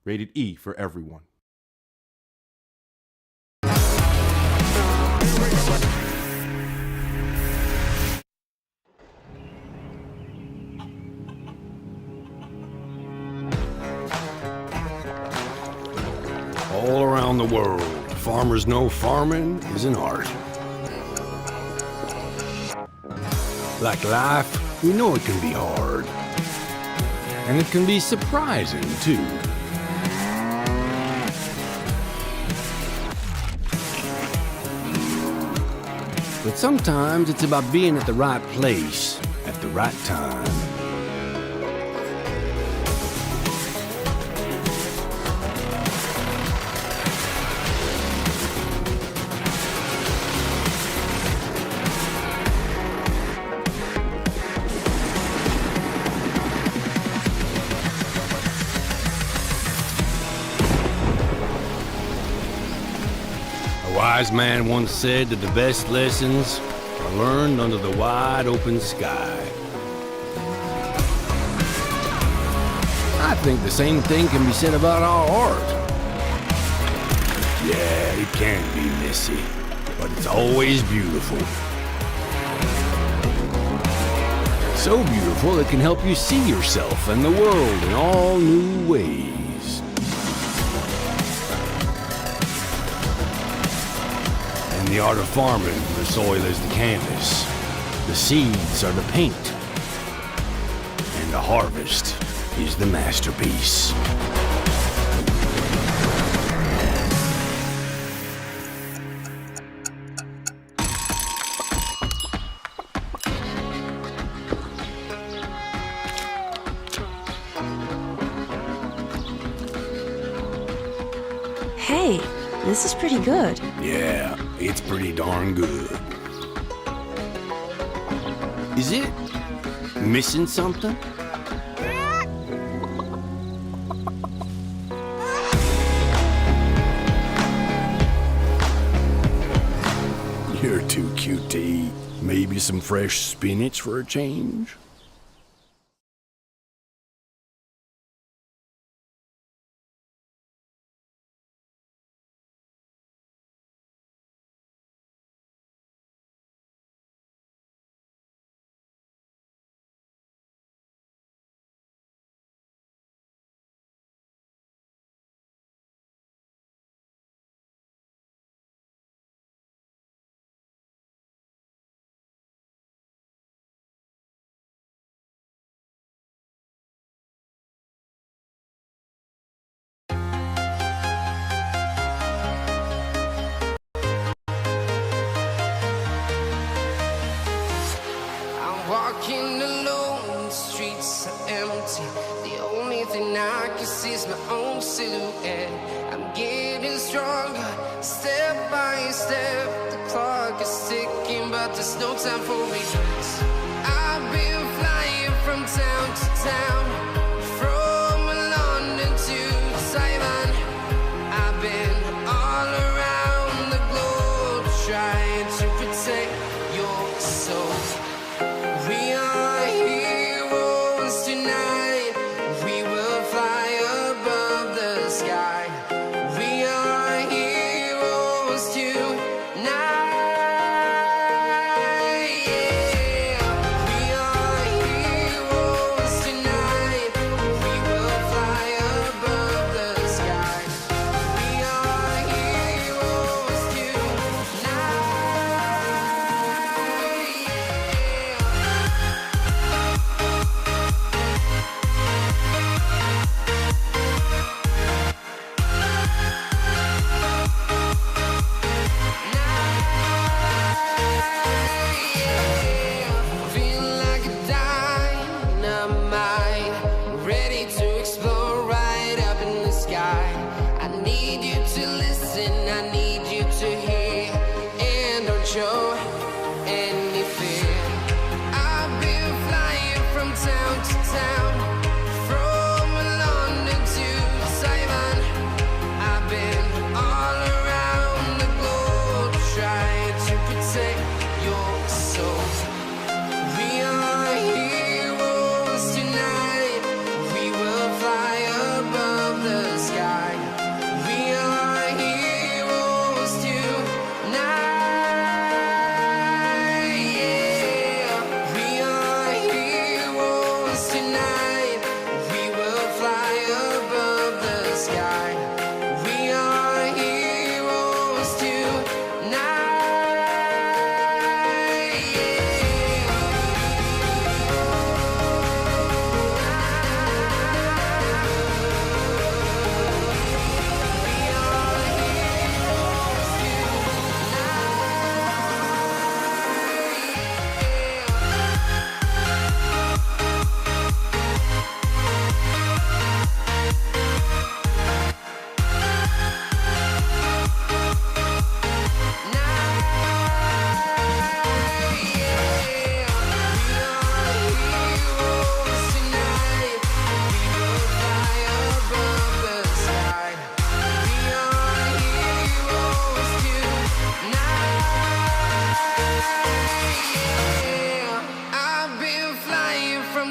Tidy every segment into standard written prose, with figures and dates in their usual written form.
Rated E for everyone. All around the world, farmers know farming is an art. Like life, we know it can be hard. And it can be surprising, too. But sometimes it's about being at the right place at the right time. A wise man once said that the best lessons are learned under the wide open sky. I think the same thing can be said about our art. Yeah, it can be messy, but it's always beautiful. So beautiful it can help you see yourself and the world in all new ways. In the art of farming, the soil is the canvas, the seeds are the paint, and the harvest is the masterpiece. Hey, this is pretty good. Yeah, it's pretty darn good. Is it missing something? You're too cute to eat. Maybe some fresh spinach for a change? Walking alone, the streets are empty. The only thing I can see is my own silhouette. I'm getting stronger, step by step. The clock is ticking, but there's no time for regrets. I've been flying from town to town, from London to Taiwan. I've been all around the globe, trying to protect your soul. We are heroes tonight. We will fly above the sky. We are heroes tonight. Yeah.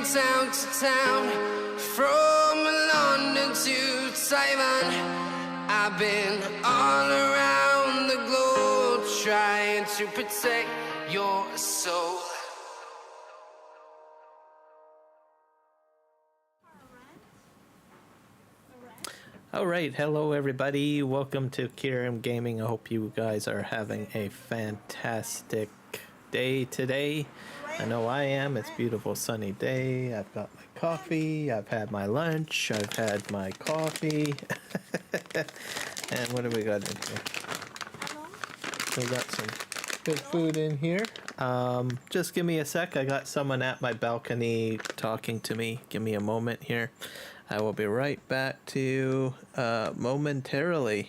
from town to town, from London to Taiwan. I've been all around the globe trying to protect your soul. Alright, hello everybody, welcome to Kiram Gaming. I hope you guys are having a fantastic day today. I know I am. It's a beautiful sunny day. I've got my coffee, I've had my lunch, I've had my coffee. And what do we got in here? We got some good food in here. Just give me a sec, I got someone at my balcony talking to me. Give me a moment here. I will be right back to you momentarily.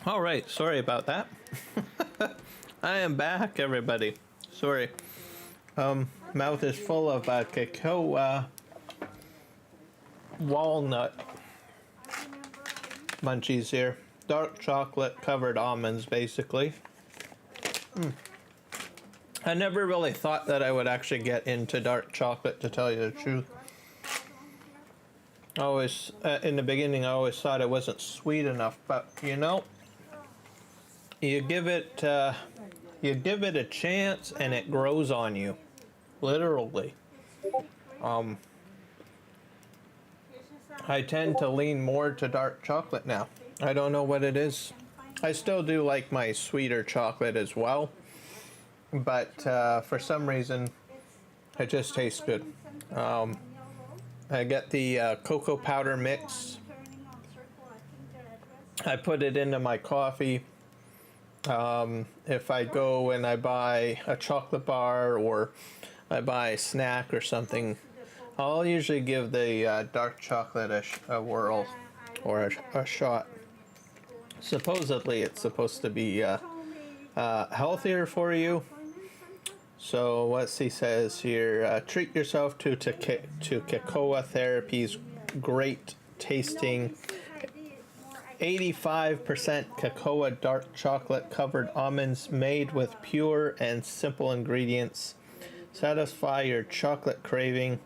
All right, sorry about that. I am back, everybody. Sorry. Mouth is full of cacao walnut munchies here. Dark chocolate covered almonds, basically. I never really thought that I would actually get into dark chocolate, to tell you the truth. Always, in the beginning, I always thought it wasn't sweet enough, but you know, you give it a chance and it grows on you, literally. I tend to lean more to dark chocolate now. I don't know what it is. I still do like my sweeter chocolate as well, but for some reason, it just tastes good. I get the cocoa powder mix. I put it into my coffee. If I go and I buy a chocolate bar or I buy a snack or something, I'll usually give the dark chocolate a whirl or a shot. Supposedly it's supposed to be healthier for you. So what he says here, treat yourself to Cocoa Therapy's great tasting 85% cocoa dark chocolate covered almonds made with pure and simple ingredients. Satisfy your chocolate craving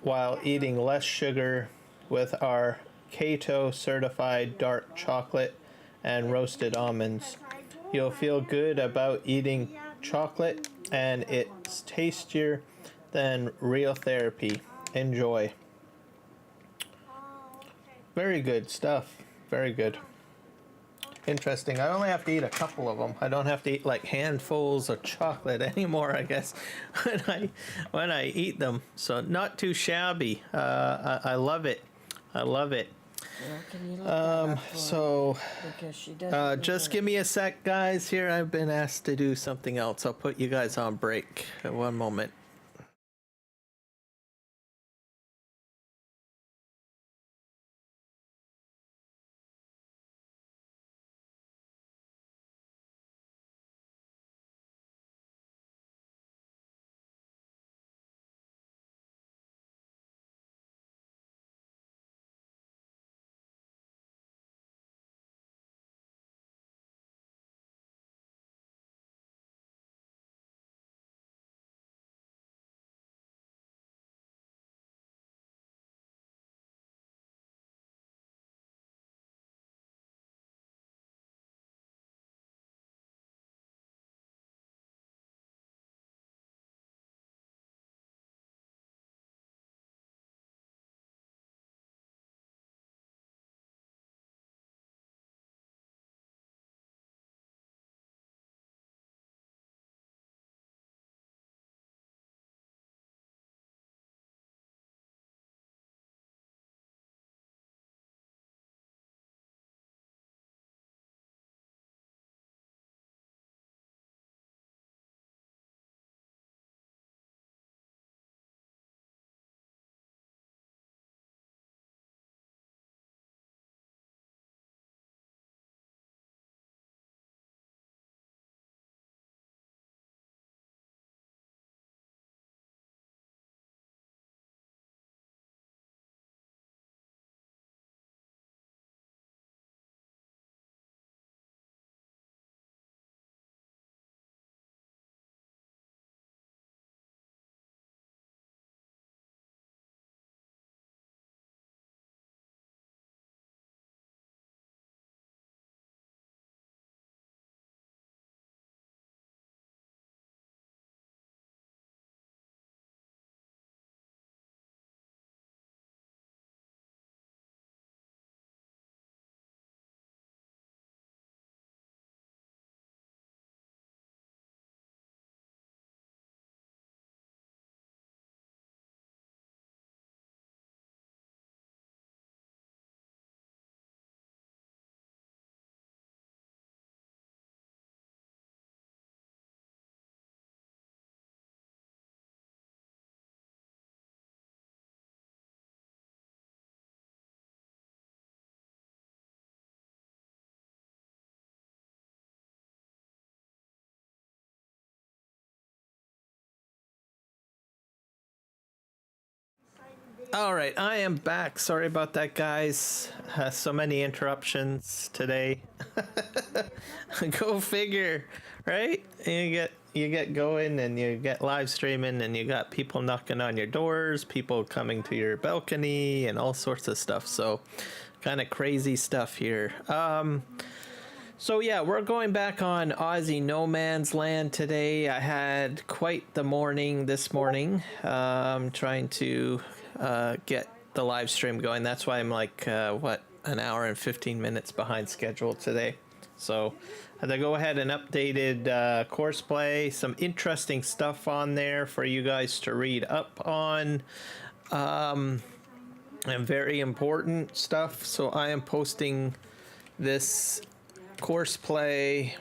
while eating less sugar with our keto certified dark chocolate and roasted almonds. You'll feel good about eating chocolate, and it's tastier than real therapy. Enjoy. Very good stuff. Very good. Interesting. I only have to eat a couple of them. I don't have to eat like handfuls of chocolate anymore, I guess, when I eat them. So not too shabby. I love it. I love it. Just give me a sec, guys. Here, I've been asked to do something else. I'll put you guys on break. One moment. All right, I am back. Sorry about that, guys. So many interruptions today. Go figure, right? You get going and you get live streaming and you got people knocking on your doors, people coming to your balcony and all sorts of stuff. So kind of crazy stuff here. So yeah, we're going back on Aussie No Man's Land today. I had quite the morning this morning, trying to get the live stream going. That's why I'm like, an hour and 15 minutes behind schedule today. So I had to go ahead and updated Courseplay, some interesting stuff on there for you guys to read up on, and very important stuff. So I am posting this Courseplay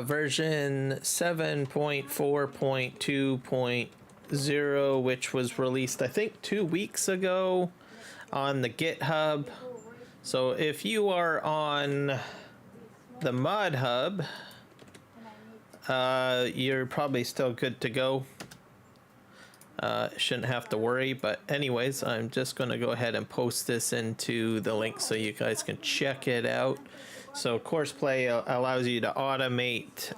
version 7.4.2.0, which was released I think 2 weeks ago on the GitHub. So if you are on the Mod Hub, you're probably still good to go. Shouldn't have to worry, but anyways, I'm just going to go ahead and post this into the link so you guys can check it out. So Courseplay allows you to automate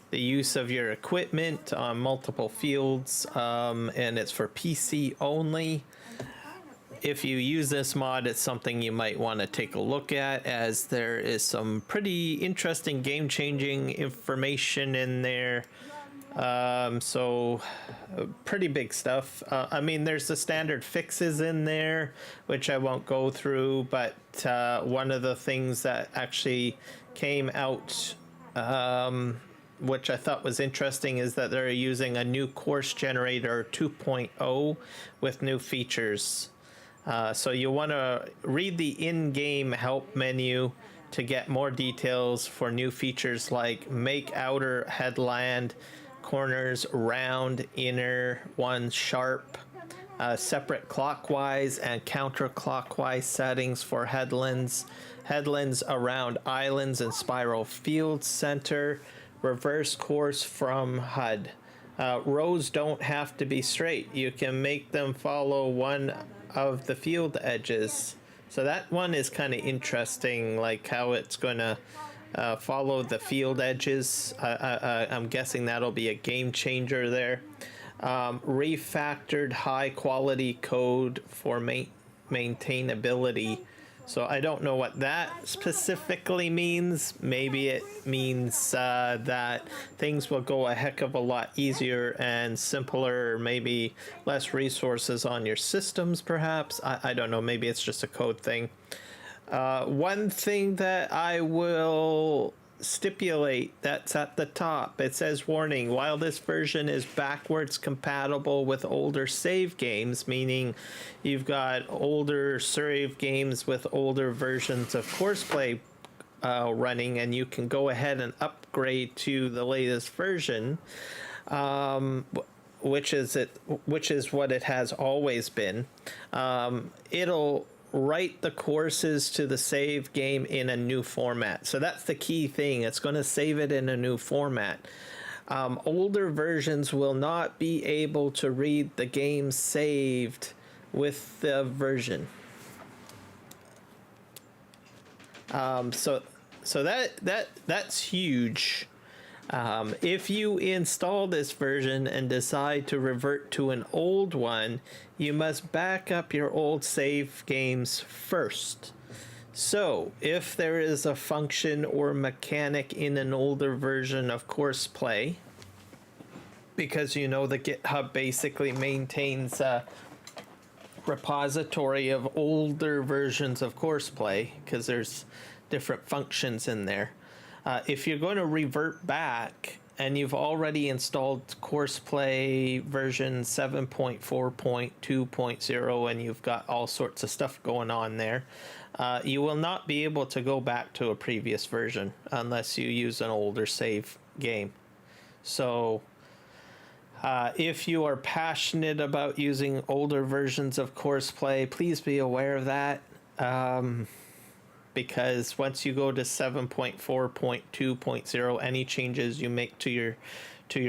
the use of your equipment on multiple fields, and it's for PC only. If you use this mod, it's something you might want to take a look at, as there is some pretty interesting game-changing information in there. So pretty big stuff. I mean, there's the standard fixes in there, which I won't go through, but one of the things that actually came out, which I thought was interesting, is that they're using a new course generator 2.0 with new features. So you want to read the in-game help menu to get more details for new features like make outer headland corners round, inner ones sharp, separate clockwise and counterclockwise settings for headlands around islands and spiral field center, reverse course from HUD. Rows don't have to be straight. You can make them follow one of the field edges. So that one is kind of interesting, like how it's going to follow the field edges. I'm guessing that'll be a game changer there. Refactored high quality code for maintainability. So I don't know what that specifically means. Maybe it means that things will go a heck of a lot easier and simpler, maybe less resources on your systems perhaps. I don't know, maybe it's just a code thing. One thing that I will stipulate that's at the top, it says warning, while this version is backwards compatible with older save games, meaning you've got older save games with older versions of Courseplay running, and you can go ahead and upgrade to the latest version, which is what it has always been. It'll write the courses to the save game in a new format. So that's the key thing. It's going to save it in a new format. Older versions will not be able to read the game saved with the version. So that's huge. If you install this version and decide to revert to an old one, you must back up your old save games first. So, if there is a function or mechanic in an older version of Courseplay, because you know the GitHub basically maintains a repository of older versions of Courseplay, because there's different functions in there. If you're going to revert back and you've already installed Courseplay version 7.4.2.0 and you've got all sorts of stuff going on there, you will not be able to go back to a previous version unless you use an older save game. So if you are passionate about using older versions of Courseplay, please be aware of that. Because once you go to 7.4.2.0, any changes you make to your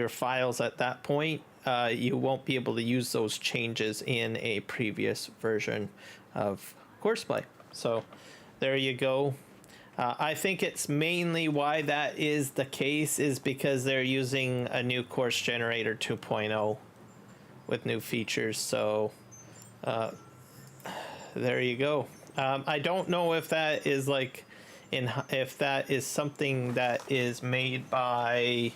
files at that point you won't be able to use those changes in a previous version of Courseplay. So there you go. I think it's mainly why that is the case is because they're using a new course generator 2.0 with new features. So there you go. I don't know if that is like if that is something that is made by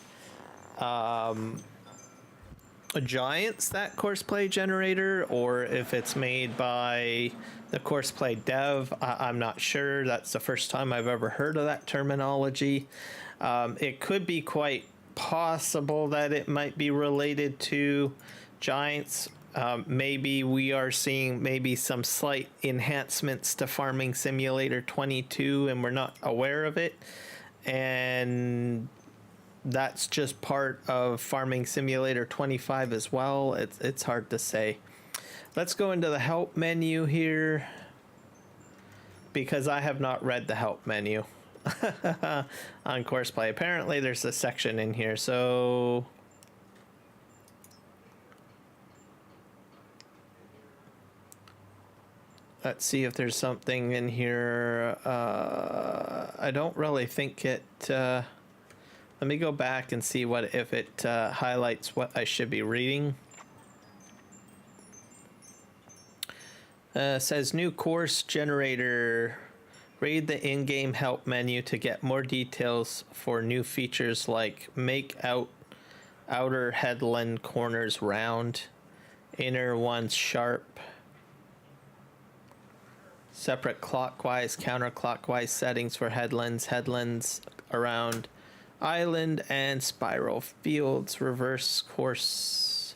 Giants, that Courseplay generator, or if it's made by the Courseplay dev. I'm not sure. That's the first time I've ever heard of that terminology. It could be quite possible that it might be related to Giants. Maybe we are seeing maybe some slight enhancements to Farming Simulator 22 and we're not aware of it. And that's just part of Farming Simulator 25 as well. It's hard to say. Let's go into the help menu here because I have not read the help menu on Courseplay. Apparently there's a section in here, so let's see if there's something in here. I don't really think it let me go back and see what if it highlights what I should be reading. Says new course generator. Read the in-game help menu to get more details for new features like make outer headland corners round, inner ones sharp, separate clockwise, counterclockwise settings for headlands around island and spiral fields, reverse course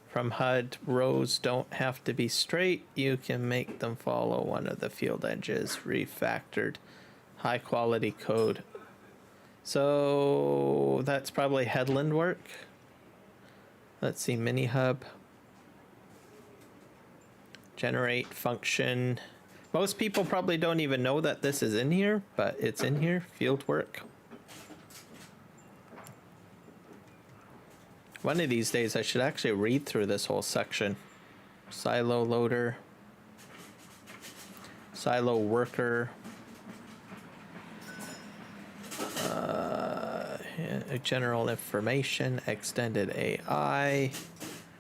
from HUD. Rows don't have to be straight. You can make them follow one of the field edges. Refactored high quality code. So that's probably headland work. Let's see, mini hub. Generate function. Most people probably don't even know that this is in here, but it's in here. Field work. One of these days I should actually read through this whole section. Silo loader. Silo worker. General information. Extended AI.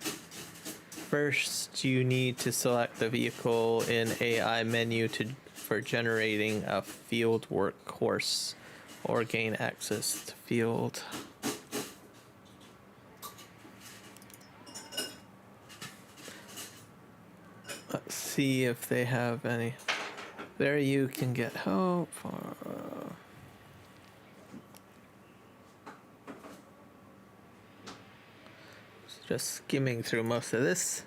First, you need to select the vehicle in AI menu for generating a field work course or gain access to field. Let's see if they have any. There you can get help for. Just skimming through most of this.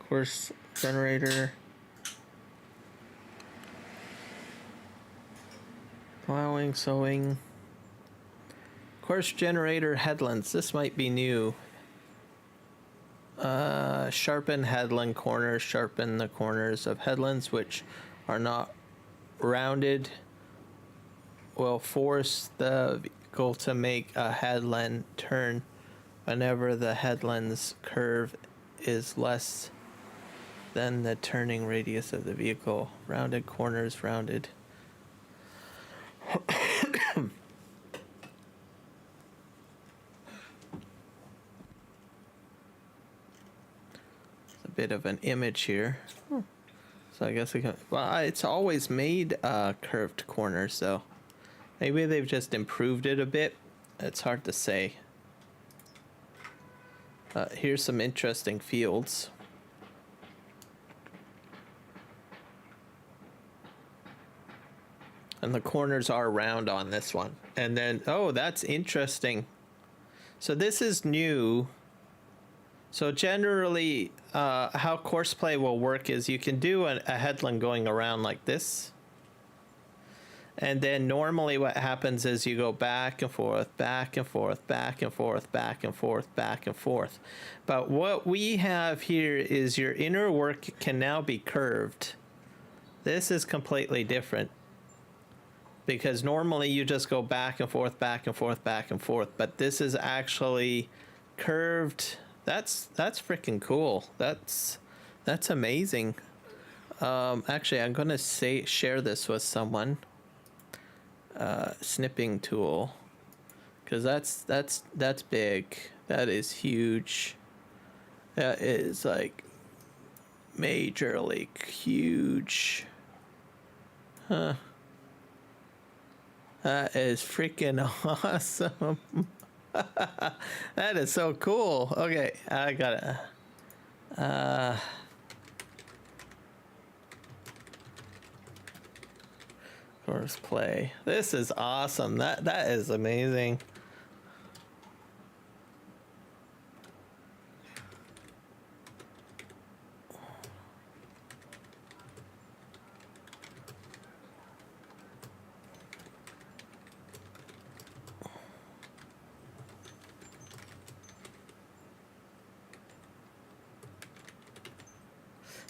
Course generator. Plowing, sowing. Course generator headlands. This might be new. Sharpen headland corners. Sharpen the corners of headlands which are not rounded. Will force the vehicle to make a headland turn whenever the headland's curve is less than the turning radius of the vehicle. Rounded corners, rounded. Bit of an image here. So I guess I can. Well, it's always made curved corners, so maybe they've just improved it a bit. It's hard to say. Here's some interesting fields. And the corners are round on this one. And then, oh, that's interesting. So this is new. So generally, how Courseplay will work is you can do a headland going around like this. And then normally what happens is you go back and forth, back and forth, back and forth, back and forth, back and forth. But what we have here is your inner work can now be curved. This is completely different. Because normally you just go back and forth, back and forth, back and forth. But this is actually curved That's freaking cool. That's amazing. Actually, I'm gonna share this with someone. Snipping tool, because that's big. That is huge. That is like majorly huge. Huh. That is freaking awesome. That is so cool. Okay, I gotta. Course play. This is awesome. That is amazing.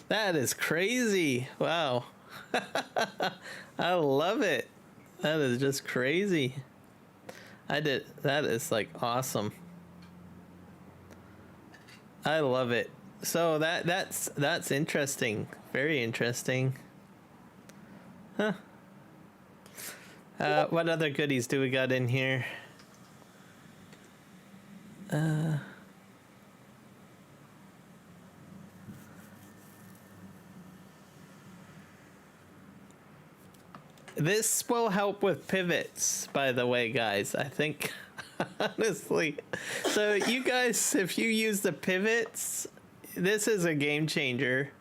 That is crazy. Wow. I love it. That is just crazy. That is like awesome. I love it. So that's interesting. Very interesting. Huh. What other goodies do we got in here? This will help with pivots, by the way, guys. I think, honestly. So you guys, if you use the pivots, this is a game changer.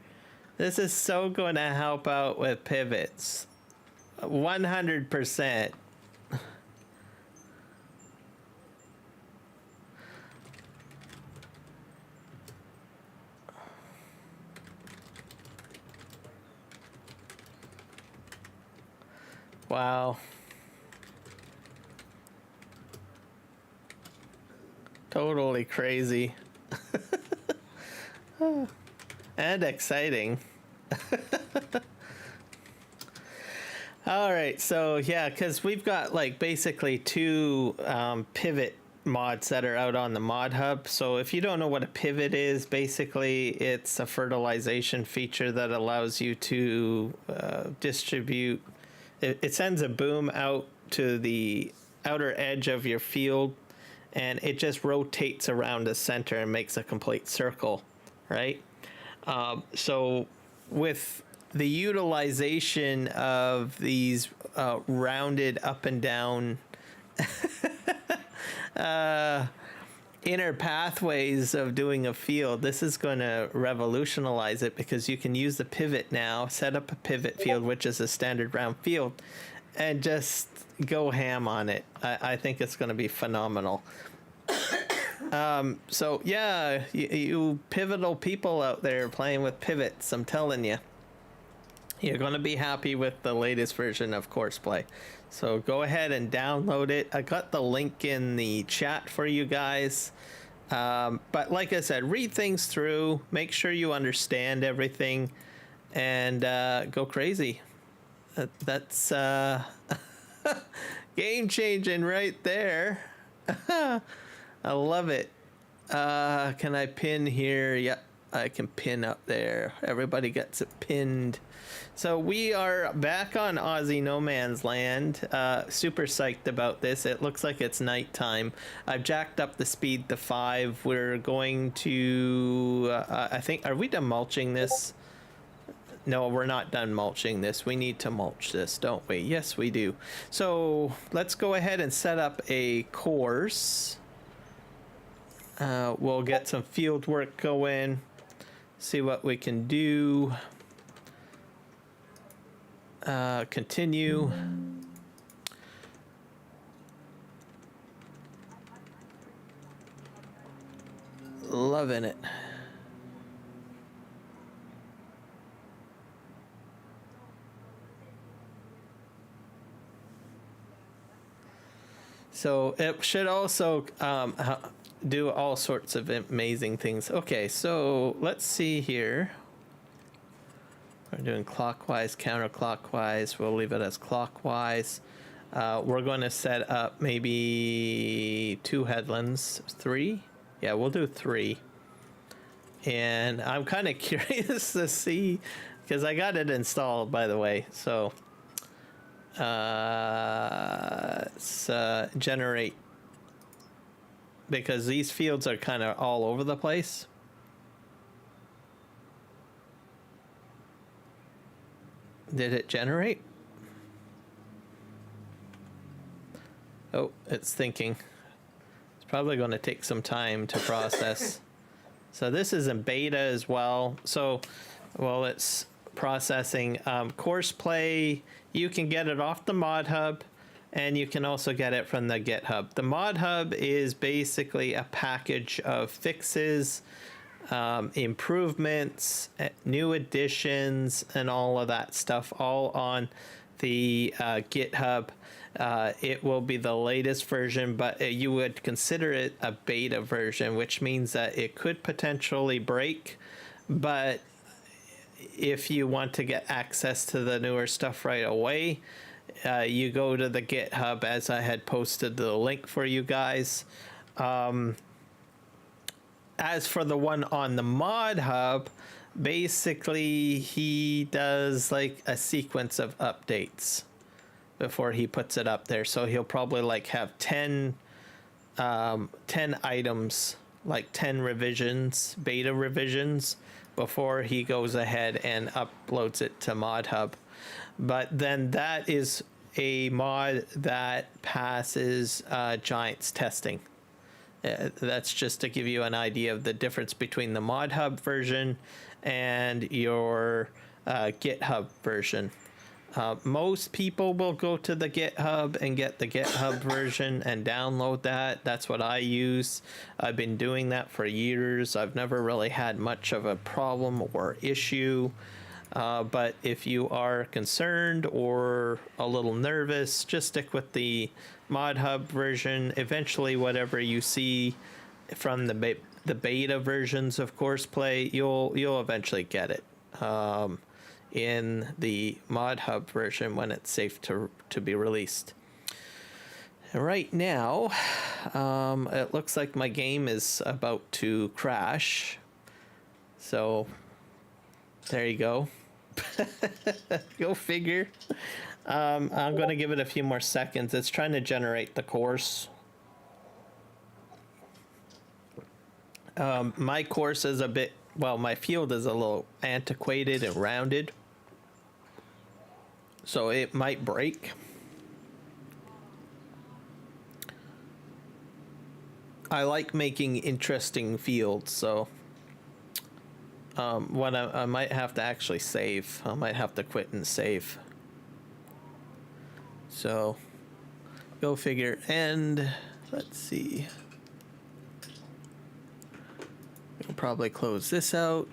This is so going to help out with pivots. 100%. Wow. Totally crazy. And exciting. All right, so yeah, because we've got like basically two pivot mods that are out on the mod hub. So if you don't know what a pivot is, basically it's a fertilization feature that allows you to distribute. It sends a boom out to the outer edge of your field, and it just rotates around the center and makes a complete circle, right? So with the utilization of these rounded up and down inner pathways of doing a field, this is going to revolutionize it, because you can use the pivot now, set up a pivot field, which is a standard round field, and just go ham on it. I think it's going to be phenomenal. So yeah, you pivotal people out there playing with pivots, I'm telling you, you're going to be happy with the latest version of Courseplay. So go ahead and download it. I got the link in the chat for you guys. But like I said, read things through, make sure you understand everything, and go crazy. That's game changing right there. I love it. Can I pin here? Yep, I can pin up there. Everybody gets it pinned. So we are back on Aussie No Man's Land. Super psyched about this. It looks like it's nighttime. I've jacked up the speed to 5. We're going to, I think, are we done mulching this? No, we're not done mulching this. We need to mulch this, don't we? Yes, we do. So let's go ahead and set up a course. We'll get some field work going, see what we can do. Continue. Loving it. So it should also do all sorts of amazing things. Okay, so let's see here. We're doing clockwise, counterclockwise. We'll leave it as clockwise. We're going to set up maybe 2 headlands. 3? Yeah, we'll do 3. And I'm kind of curious to see, because I got it installed, by the way. So it's generate, because these fields are kind of all over the place. Did it generate? Oh, it's thinking. It's probably going to take some time to process. So this is in beta as well. So, well, it's processing. Course Play, you can get it off the Mod Hub, and you can also get it from the GitHub. The Mod Hub is basically a package of fixes, improvements, new additions, and all of that stuff, all on the GitHub. It will be the latest version, but you would consider it a beta version, which means that it could potentially break. But if you want to get access to the newer stuff right away, you go to the GitHub, as I had posted the link for you guys. As for the one on the Mod Hub, basically he does like a sequence of updates before he puts it up there. So he'll probably like have 10 items, like 10 revisions, beta revisions, before he goes ahead and uploads it to Mod Hub. But then that is a mod that passes Giants testing. That's just to give you an idea of the difference between the Mod Hub version and your GitHub version. Most people will go to the GitHub and get the GitHub version and download that. That's what I use. I've been doing that for years. I've never really had much of a problem or issue. But if you are concerned or a little nervous, just stick with the Mod Hub version. Eventually, whatever you see from the beta versions of Course Play, you'll eventually get it in the Mod Hub version when it's safe to be released. Right now, it looks like my game is about to crash. So there you go. Go figure. I'm going to give it a few more seconds. It's trying to generate the course. My course is a bit, well, my field is a little antiquated and rounded, so it might break. I like making interesting fields, so what I might have to actually save. I might have to quit and save. So, go figure. And let's see. We'll probably close this out.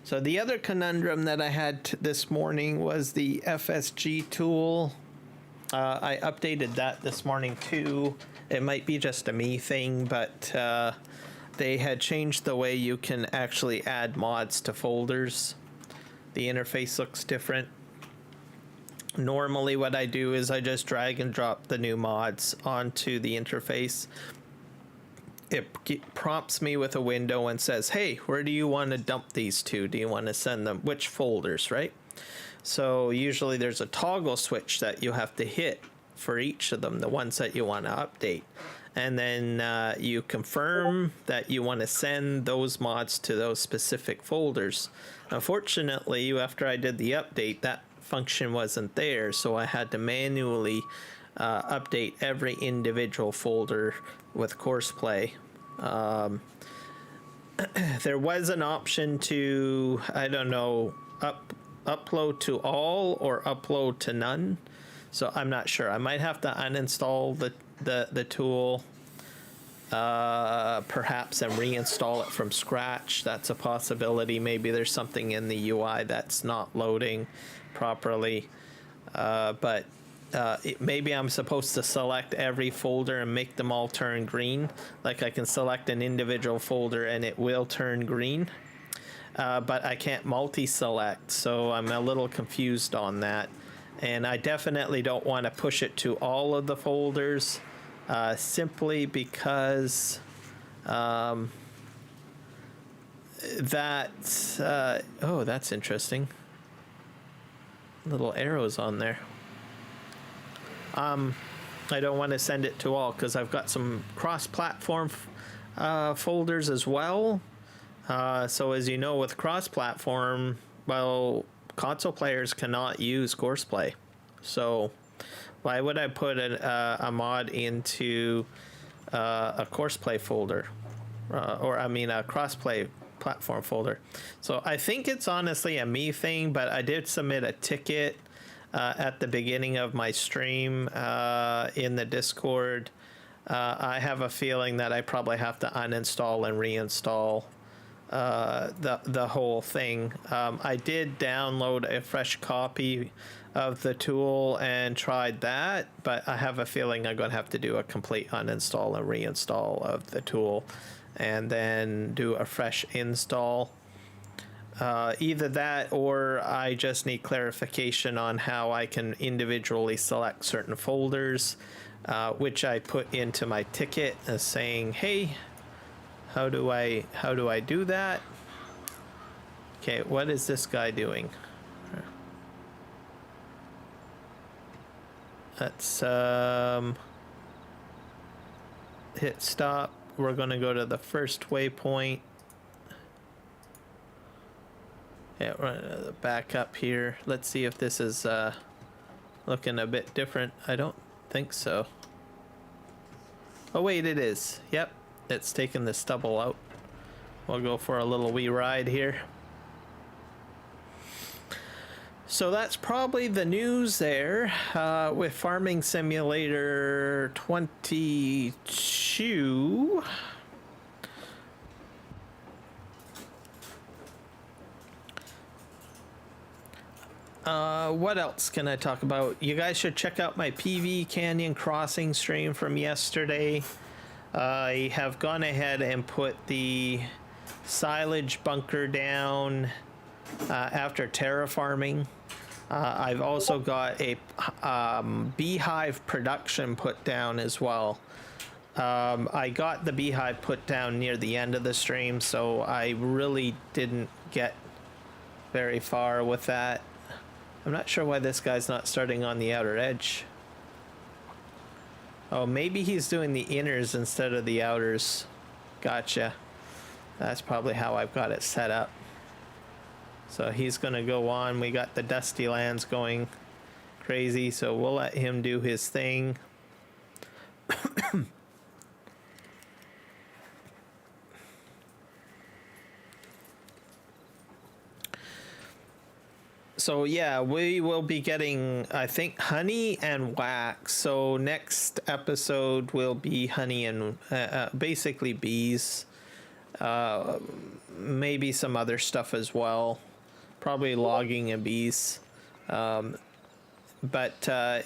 So the other conundrum that I had this morning was the FSG tool. I updated that this morning too. It might be just a me thing, but they had changed the way you can actually add mods to folders. The interface looks different. Normally what I do is I just drag and drop the new mods onto the interface. It prompts me with a window and says, hey, where do you want to dump these to? Do you want to send them? Which folders, right? So usually there's a toggle switch that you have to hit for each of them, the ones that you want to update. And then you confirm that you want to send those mods to those specific folders. Unfortunately, after I did the update, that function wasn't there, so I had to manually update every individual folder with Course Play. There was an option to, I don't know, upload to all or upload to none, so I'm not sure. I might have to uninstall the tool perhaps and reinstall it from scratch. That's a possibility. Maybe there's something in the UI that's not loading properly, but maybe I'm supposed to select every folder and make them all turn green. Like I can select an individual folder and it will turn green, but I can't multi-select, so I'm a little confused on that. And I definitely don't want to push it to all of the folders, simply because That's oh, that's interesting. Little arrows on there. I don't want to send it to all because I've got some cross-platform folders as well. So as you know, with cross-platform, well, console players cannot use Courseplay. So why would I put a mod into a Courseplay folder? Or I mean a crossplay platform folder. So I think it's honestly a me thing, but I did submit a ticket at the beginning of my stream in the Discord. I have a feeling that I probably have to uninstall and reinstall the whole thing. I did download a fresh copy of the tool and tried that, but I have a feeling I'm going to have to do a complete uninstall and reinstall of the tool and then do a fresh install. Either that or I just need clarification on how I can individually select certain folders, which I put into my ticket as saying, hey, how do I do that? Okay, what is this guy doing? Let's hit stop. We're going to go to the first waypoint. Yeah, we're gonna back up here. Let's see if this is looking a bit different. I don't think so. Oh wait, it is. Yep, it's taking the stubble out. We'll go for a little wee ride here. So that's probably the news there with Farming Simulator 22. What else can I talk about? You guys should check out my PV Canyon Crossing stream from yesterday. I have gone ahead and put the silage bunker down after terraforming. I've also got a beehive production put down as well. I got the beehive put down near the end of the stream, so I really didn't get very far with that. I'm not sure why this guy's not starting on the outer edge. Oh, maybe he's doing the inners instead of the outers. Gotcha. That's probably how I've got it set up. So he's gonna go on. We got the Dusty Lands going crazy, so we'll let him do his thing. So yeah, we will be getting, I think, honey and wax. So next episode will be honey and basically bees. Maybe some other stuff as well. Probably logging and bees. But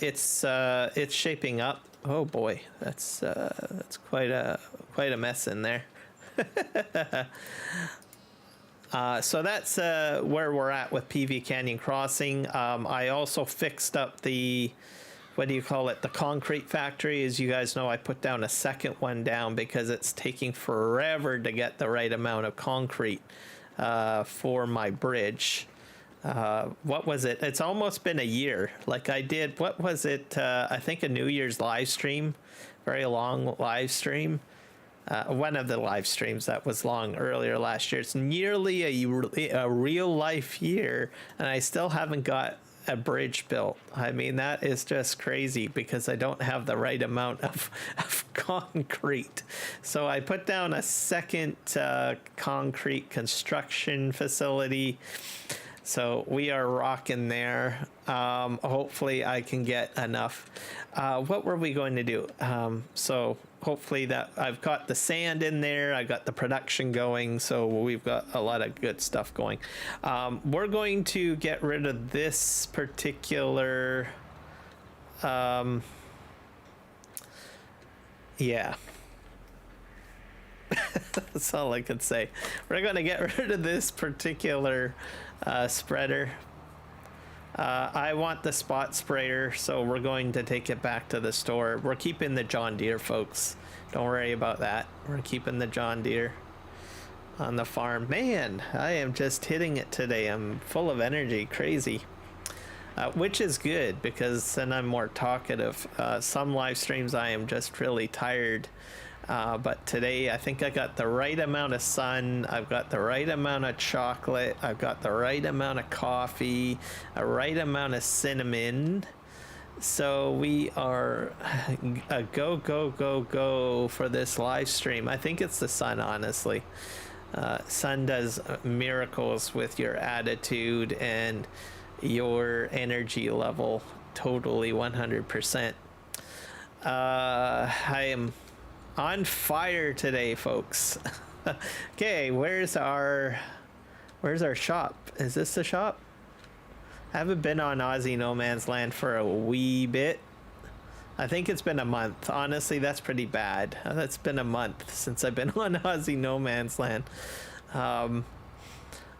it's shaping up. Oh boy, that's quite a mess in there. So that's where we're at with PV Canyon Crossing. I also fixed up the, what do you call it, the concrete factory. As you guys know, I put down a second one down because it's taking forever to get the right amount of concrete for my bridge. What was it? It's almost been a year. Like I did, what was it? I think a New Year's live stream, very long live stream. One of the live streams that was long earlier last year. It's nearly a real life year, and I still haven't got a bridge built. I mean, that is just crazy because I don't have the right amount of concrete. So I put down a second concrete construction facility. So we are rocking there. Hopefully I can get enough. What were we going to do? So hopefully that I've got the sand in there. I got the production going. So we've got a lot of good stuff going. We're going to get rid of this particular, yeah. That's all I could say. We're going to get rid of this particular spreader. I want the spot sprayer, so we're going to take it back to the store. We're keeping the John Deere, folks. Don't worry about that. We're keeping the John Deere. on the farm. Man, I am just hitting it today. I'm full of energy, crazy. Which is good because then I'm more talkative. Some live streams I am just really tired. But today I think I got the right amount of sun, I've got the right amount of chocolate, I've got the right amount of coffee, a right amount of cinnamon. So we are a go for this live stream. I think it's the sun, honestly. Sun does miracles with your attitude and your energy level, totally 100%. I am on fire today, folks. Okay, where's our shop? Is this the shop? I haven't been on Aussie No Man's Land for a wee bit. I think it's been a month. Honestly, that's pretty bad. That's been a month since I've been on Aussie No Man's Land.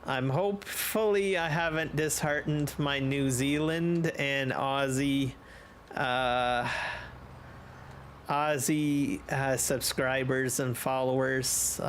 I'm hopefully I haven't disheartened my New Zealand and Aussie subscribers and followers.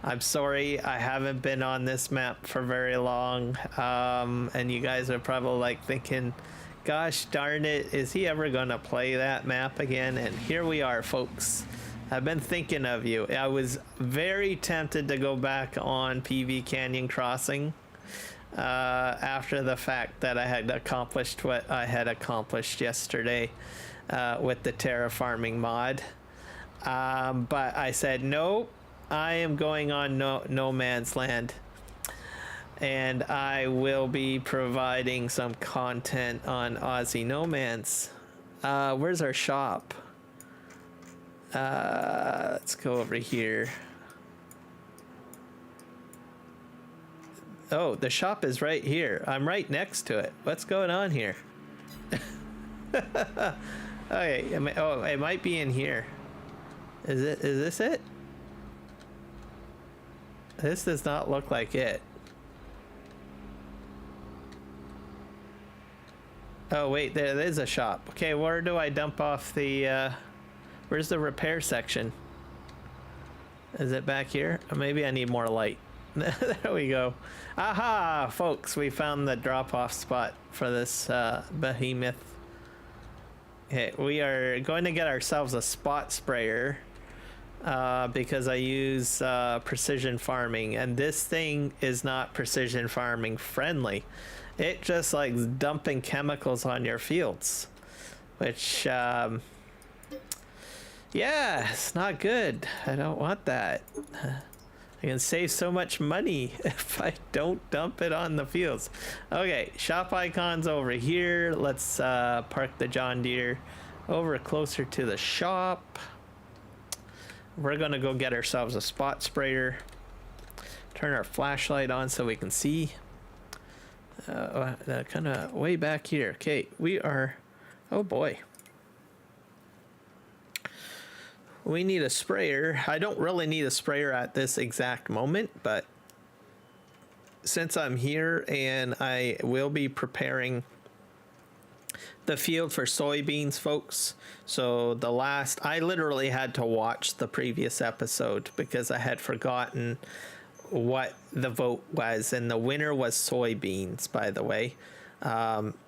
I'm sorry I haven't been on this map for very long, and you guys are probably like thinking, gosh darn it, is he ever gonna play that map again? And here we are, folks. I've been thinking of you. I was very tempted to go back on PV Canyon Crossing after the fact that I had accomplished what I had accomplished yesterday with the terraforming mod, but I said no, I am going on no Man's Land, and I will be providing some content on Aussie No Man's. Where's our shop? Let's go over here. Oh, the shop is right here. I'm right next to it. What's going on here? Okay, oh, it might be in here. Is this it? This does not look like it. Oh wait, there is a shop. Okay, where do I dump off the where's the repair section? Is it back here? Or maybe I need more light. There we go. Aha, folks, we found the drop-off spot for this behemoth. Okay, we are going to get ourselves a spot sprayer because I use precision farming, and this thing is not precision farming friendly. It just likes dumping chemicals on your fields, which yeah, it's not good. I don't want that. I can save so much money if I don't dump it on the fields. Okay, shop icons over here. Let's park the John Deere over closer to the shop. We're gonna go get ourselves a spot sprayer. Turn our flashlight on so we can see. Kind of way back here. Okay, we are, oh boy. We need a sprayer. I don't really need a sprayer at this exact moment, but since I'm here and I will be preparing the field for soybeans, folks. So I literally had to watch the previous episode because I had forgotten what the vote was, and the winner was soybeans, by the way.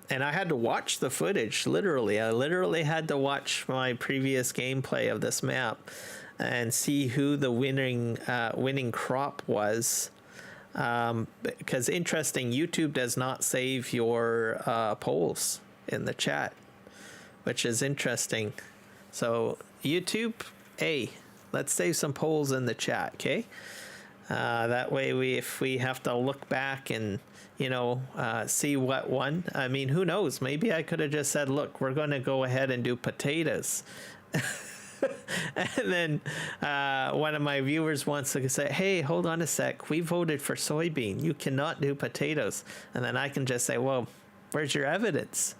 And I had to watch the footage, literally. I literally had to watch my previous gameplay of this map and see who the winning crop was. Because interesting, YouTube does not save your polls in the chat, which is interesting. So YouTube, hey, let's save some polls in the chat, okay? That way if we have to look back and see what won. I mean, who knows? Maybe I could have just said, look, we're going to go ahead and do potatoes. And then one of my viewers wants to say, hey, hold on a sec. We voted for soybean. You cannot do potatoes. And then I can just say, well, where's your evidence?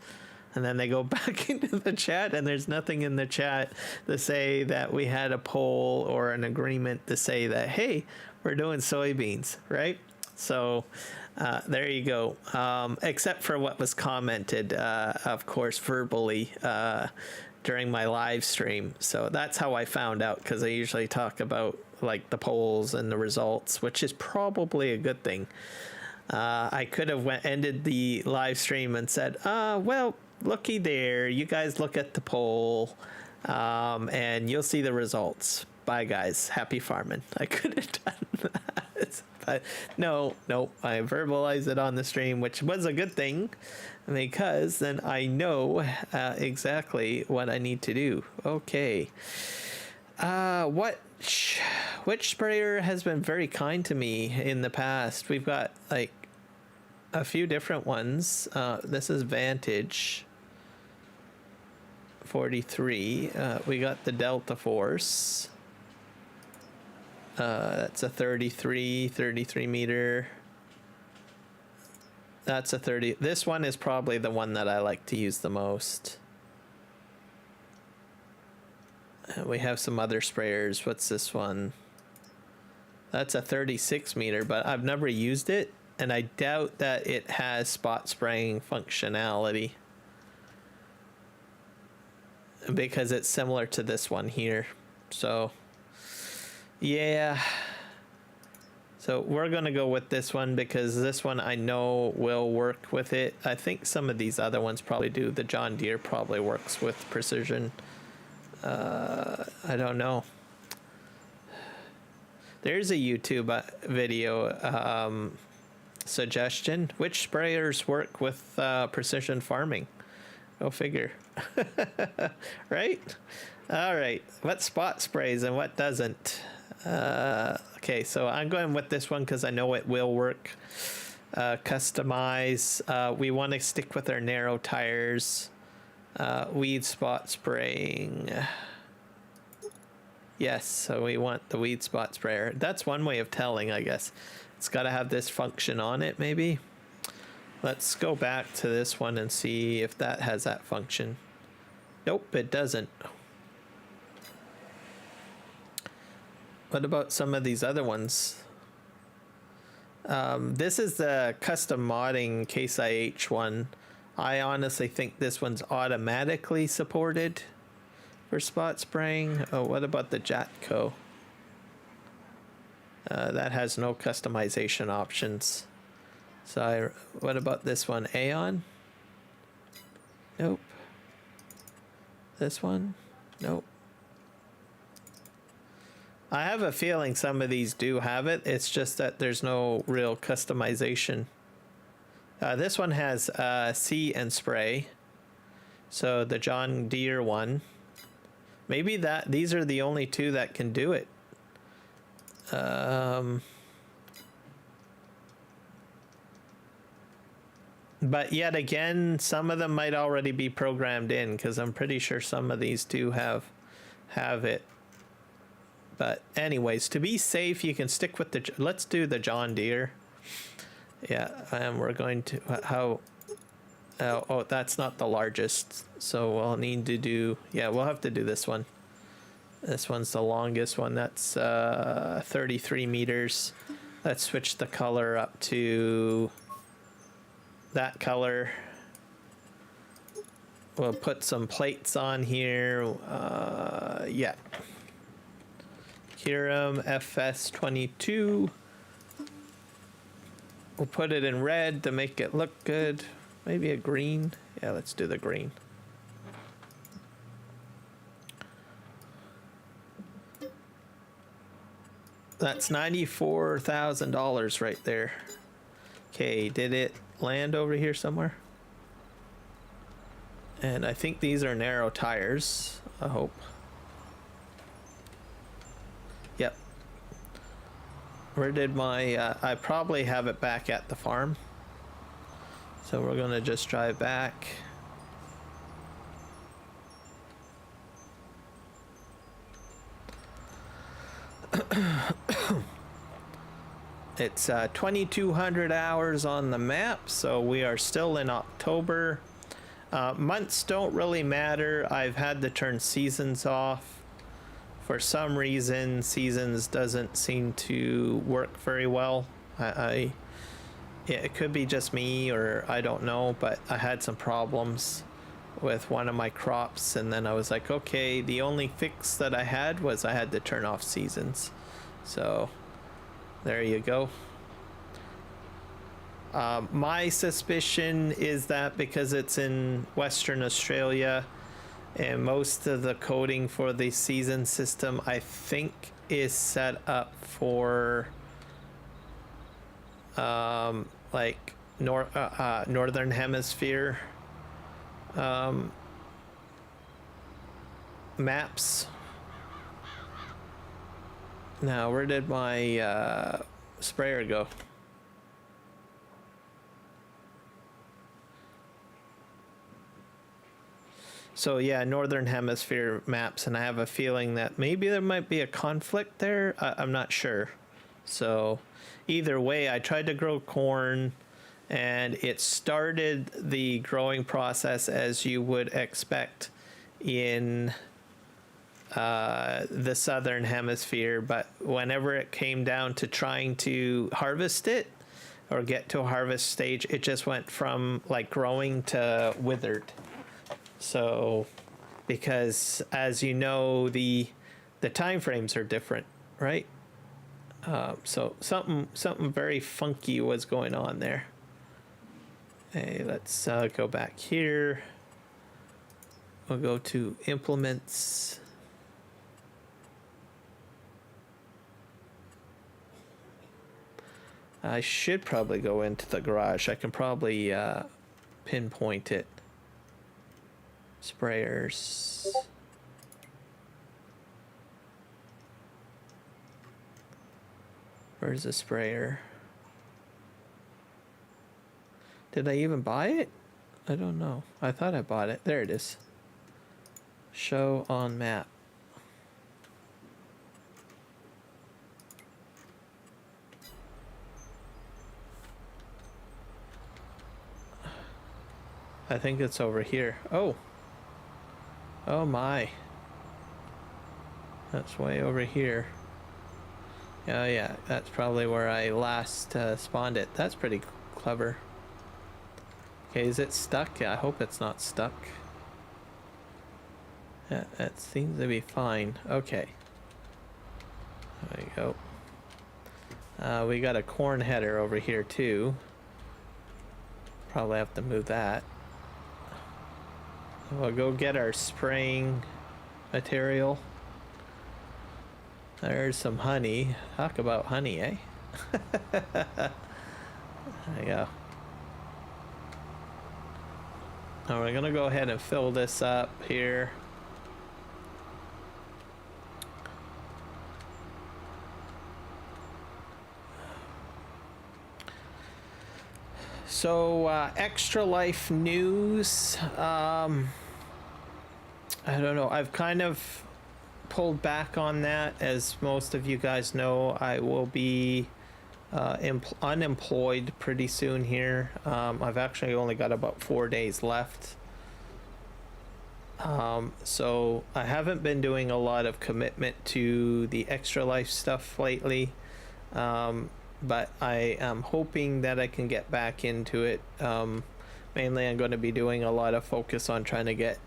And then they go back into the chat, and there's nothing in the chat to say that we had a poll or an agreement to say that, hey, we're doing soybeans, right? So there you go. Except for what was commented, of course, verbally during my live stream. So that's how I found out, because I usually talk about like the polls and the results, which is probably a good thing. I could have ended the live stream and said, well, looky there, you guys look at the poll, and you'll see the results. Bye, guys. Happy farming. I could have done that. But no, I verbalized it on the stream, which was a good thing, because then I know exactly what I need to do. Okay. Which sprayer has been very kind to me in the past? We've got like a few different ones. This is Vantage 43. We got the Delta Force. That's a 33 meter. That's a 30. This one is probably the one that I like to use the most. We have some other sprayers. What's this one? That's a 36 meter, but I've never used it, and I doubt that it has spot spraying functionality, because it's similar to this one here. So yeah, so we're gonna go with this one because this one I know will work with it. I think some of these other ones probably do. The John Deere probably works with precision. I don't know. There's a YouTube video suggestion. Which sprayers work with precision farming? Go figure. Right? All right. What spot sprays and what doesn't? Okay, so I'm going with this one because I know it will work. Customize. We want to stick with our narrow tires. Weed spot spraying. Yes, so we want the weed spot sprayer. That's one way of telling, I guess. It's got to have this function on it, maybe. Let's go back to this one and see if that has that function. Nope, it doesn't. What about some of these other ones? This is the custom modding Case IH one. I honestly think this one's automatically supported for spot spraying. Oh, what about the Jatco? That has no customization options. So what about this one? Aeon? Nope. This one? Nope. I have a feeling some of these do have it. It's just that there's no real customization. This one has see and spray. So the John Deere one. Maybe these are the only two that can do it. But yet again, some of them might already be programmed in, because I'm pretty sure some of these do have it. But anyways, to be safe, you can stick with let's do the John Deere. Yeah, and we're going to oh, that's not the largest, so we'll need to do, yeah, we'll have to do this one. This one's the longest one. That's 33 meters. Let's switch the color up to that color. We'll put some plates on here. Yeah. Kiram FS22. We'll put it in red to make it look good. Maybe a green. Yeah, let's do the green. That's $94,000 right there. Okay, did it land over here somewhere? And I think these are narrow tires, I hope. Yep. Where did my, I probably have it back at the farm. So we're gonna just drive back. It's 2,200 hours on the map, so we are still in October. Months don't really matter. I've had to turn seasons off. For some reason, seasons doesn't seem to work very well. Yeah, it could be just me, or I don't know, but I had some problems with one of my crops, and then I was like, okay, the only fix that I had was I had to turn off seasons. So there you go. My suspicion is that because it's in Western Australia and most of the coding for the season system, I think, is set up for like Northern Hemisphere maps. Now, where did my sprayer go? So yeah, Northern Hemisphere maps, and I have a feeling that maybe there might be a conflict there. I'm not sure. So either way, I tried to grow corn, and it started the growing process as you would expect in the Southern Hemisphere. But whenever it came down to trying to harvest it or get to a harvest stage, it just went from like growing to withered. So, because as you know, the time frames are different, right? So something very funky was going on there. Hey, let's go back here. We'll go to implements. I should probably go into the garage. I can probably pinpoint it. Sprayers. Where's the sprayer? Did I even buy it? I don't know. I thought I bought it. There it is. Show on map. I think it's over here. Oh. Oh my. That's way over here. Oh yeah, that's probably where I last spawned it. That's pretty clever. Okay, is it stuck? Yeah, I hope it's not stuck. Yeah, that seems to be fine. Okay. There you go. We got a corn header over here too. Probably have to move that. We'll go get our spraying material. There's some honey. Talk about honey, eh? There you go. Now we're gonna go ahead and fill this up here. So, extra life news. I don't know. I've kind of pulled back on that. As most of you guys know, I will be unemployed pretty soon here. I've actually only got about 4 days left. So I haven't been doing a lot of commitment to the extra life stuff lately. But I am hoping that I can get back into it. Mainly I'm going to be doing a lot of focus on trying to get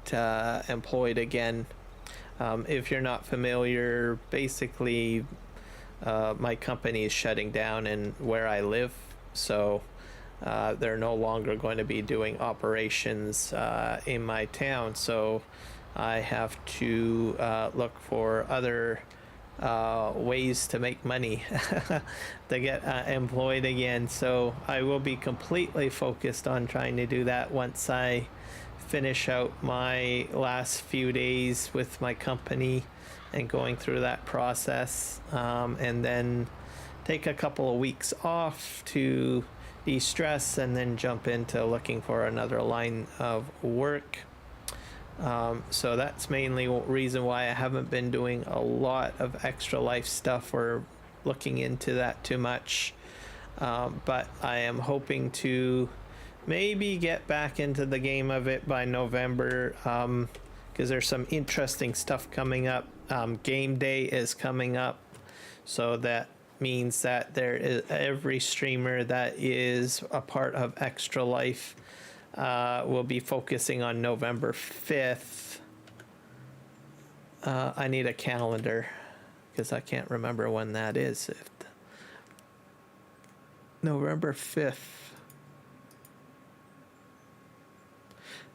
employed again. If you're not familiar, basically my company is shutting down in where I live, so they're no longer going to be doing operations in my town, so I have to look for other ways to make money to get employed again. So I will be completely focused on trying to do that once I finish out my last few days with my company and going through that process, and then take a couple of weeks off to de-stress and then jump into looking for another line of work. So that's mainly the reason why I haven't been doing a lot of extra life stuff or looking into that too much. But I am hoping to maybe get back into the game of it by November, because there's some interesting stuff coming up. Game day is coming up, so that means that there is every streamer that is a part of Extra Life will be focusing on November 5th. I need a calendar because I can't remember when that is. November 5th.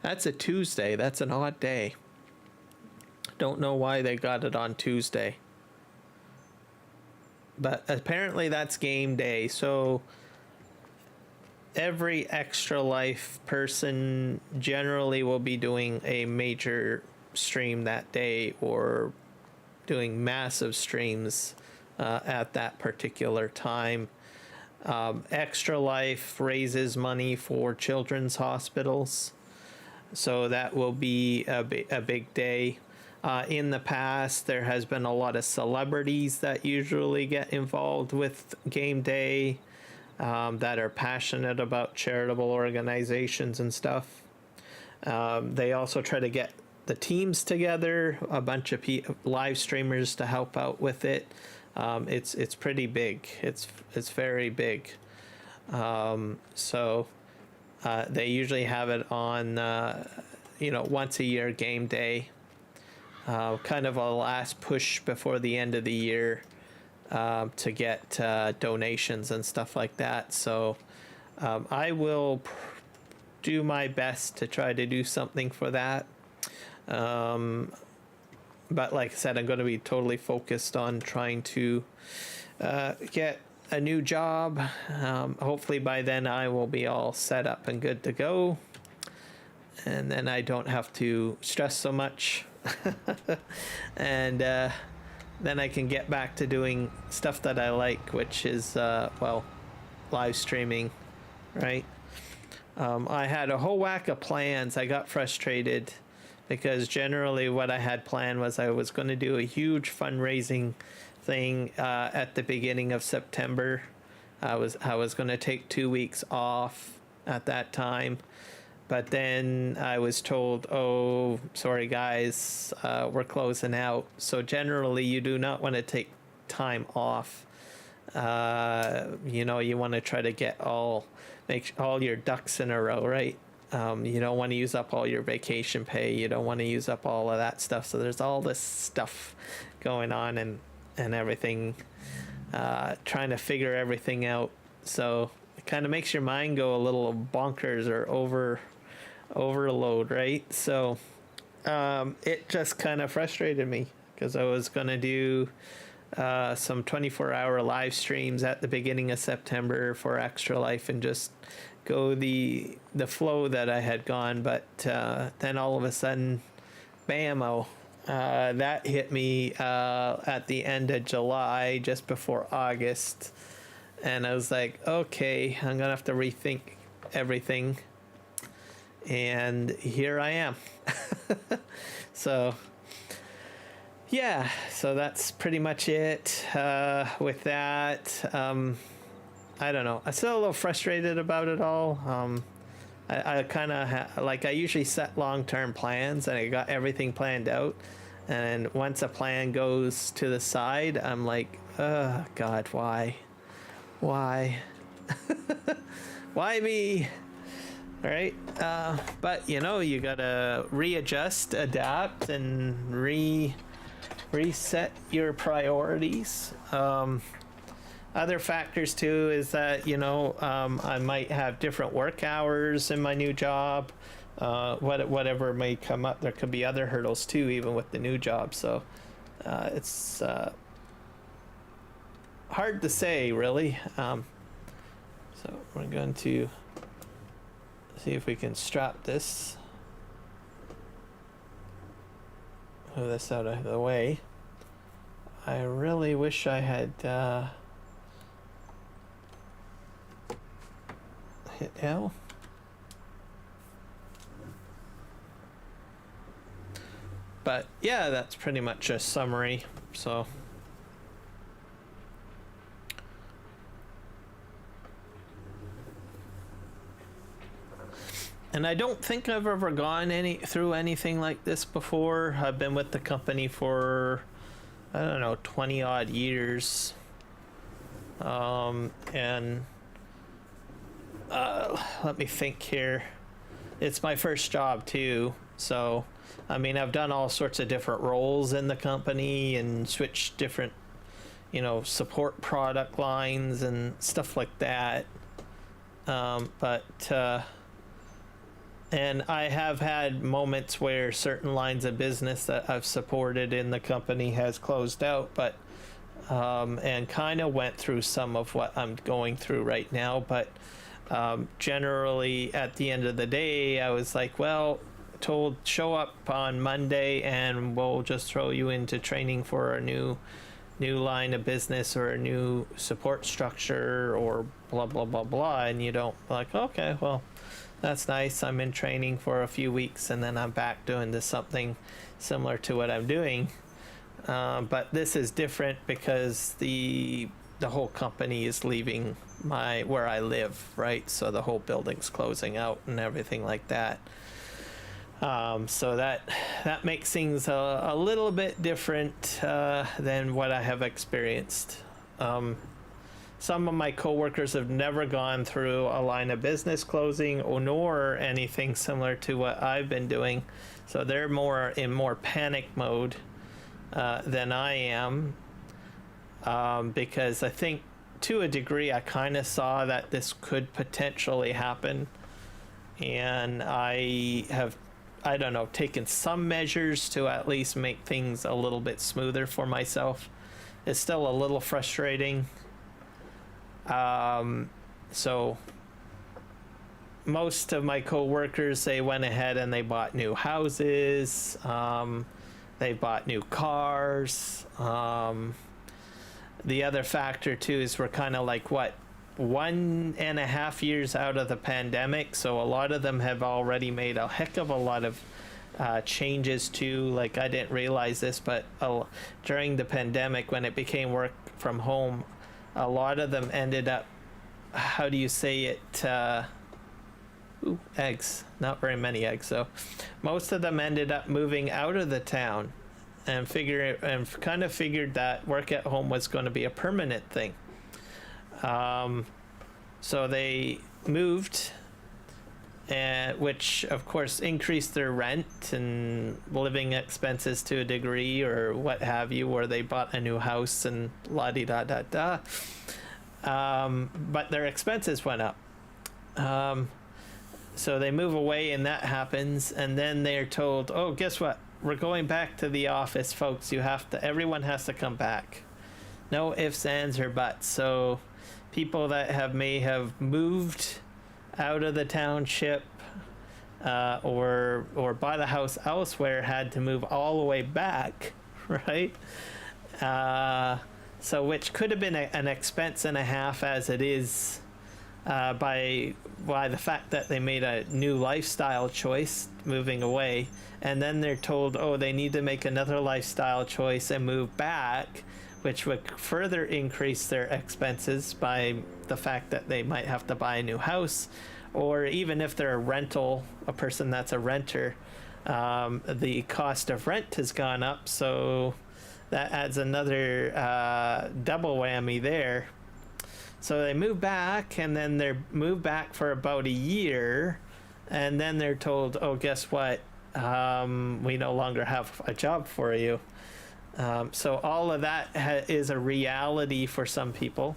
That's a Tuesday. That's an odd day. Don't know why they got it on Tuesday. But apparently that's game day. So every Extra Life person generally will be doing a major stream that day, or doing massive streams at that particular time. Extra Life raises money for children's hospitals, so that will be a big day. In the past, there has been a lot of celebrities that usually get involved with game day, that are passionate about charitable organizations and stuff. They also try to get the teams together, a bunch of live streamers to help out with it. It's pretty big. It's very big. So they usually have it on once a year game day, kind of a last push before the end of the year, to get donations and stuff like that. So I will do my best to try to do something for that. But like I said, I'm going to be totally focused on trying to get a new job. Hopefully by then I will be all set up and good to go, and then I don't have to stress so much. And then I can get back to doing stuff that I like, which is live streaming, right? I had a whole whack of plans. I got frustrated because generally what I had planned was I was going to do a huge fundraising thing at the beginning of September. I was going to take 2 weeks off at that time, but then I was told, oh, sorry guys, we're closing out. So generally you do not want to take time off. You want to try to make all your ducks in a row, right? You don't want to use up all your vacation pay. You don't want to use up all of that stuff. So there's all this stuff going on and everything, trying to figure everything out. So it kind of makes your mind go a little bonkers or overload, right? So it just kind of frustrated me because I was going to do some 24-hour live streams at the beginning of September for Extra Life and just go the flow that I had gone, but then all of a sudden, bam-o, that hit me at the end of July, just before August, and I was like, okay, I'm gonna have to rethink everything, and here I am. So yeah, so that's pretty much it with that. I don't know. I'm still a little frustrated about it all. I kind of I usually set long-term plans, and I got everything planned out. And once a plan goes to the side, I'm like, oh God, why? Why me? All right. But you gotta readjust, adapt, and reset your priorities. Other factors too is that I might have different work hours in my new job. Whatever may come up, there could be other hurdles too, even with the new job. So it's hard to say, really. So we're going to see if we can strap this. Move this out of the way. I really wish I had hit L. But yeah, that's pretty much a summary. So and I don't think I've ever gone through anything like this before. I've been with the company for 20 odd years. And let me think here. It's my first job too, so I've done all sorts of different roles in the company and switched different you know, support product lines and stuff like that. And I have had moments where certain lines of business that I've supported in the company has closed out, but and kind of went through some of what I'm going through right now. But generally, at the end of the day, I was like, well, told show up on Monday and we'll just throw you into training for a new line of business or a new support structure or blah blah blah blah, and you don't like, okay, well, that's nice, I'm in training for a few weeks and then I'm back doing this something similar to what I'm doing. But this is different because the whole company is leaving where I live, right? So the whole building's closing out and everything like that. So that makes things a little bit different than what I have experienced. Some of my coworkers have never gone through a line of business closing nor anything similar to what I've been doing. So they're in more panic mode than I am, because I think to a degree I kind of saw that this could potentially happen, and I have, I don't know, taken some measures to at least make things a little bit smoother for myself. It's still a little frustrating. So most of my coworkers, they went ahead and they bought new houses. They bought new cars. The other factor too is we're kind of like 1.5 years out of the pandemic, so a lot of them have already made a heck of a lot of changes too. Like, I didn't realize this, but during the pandemic, when it became work from home, a lot of them ended up, how do you say it, eggs, not very many eggs. So most of them ended up moving out of the town and kind of figured that work at home was going to be a permanent thing. So they moved, which of course increased their rent and living expenses to a degree or what have you, or they bought a new house and la-di-da-da-da. But their expenses went up. So they move away and that happens, and then they're told, oh, guess what? We're going back to the office, folks. Everyone has to come back. No ifs, ands, or buts. So people that may have moved out of the township or bought a house elsewhere had to move all the way back, right? So which could have been an expense and a half as it is, by the fact that they made a new lifestyle choice moving away, and then they're told, oh, they need to make another lifestyle choice and move back, which would further increase their expenses by the fact that they might have to buy a new house, or even if they're a person that's a renter, the cost of rent has gone up, so that adds another double whammy there. So they move back, and then they're moved back for about a year, and then they're told, oh, guess what? We no longer have a job for you. So all of that is a reality for some people.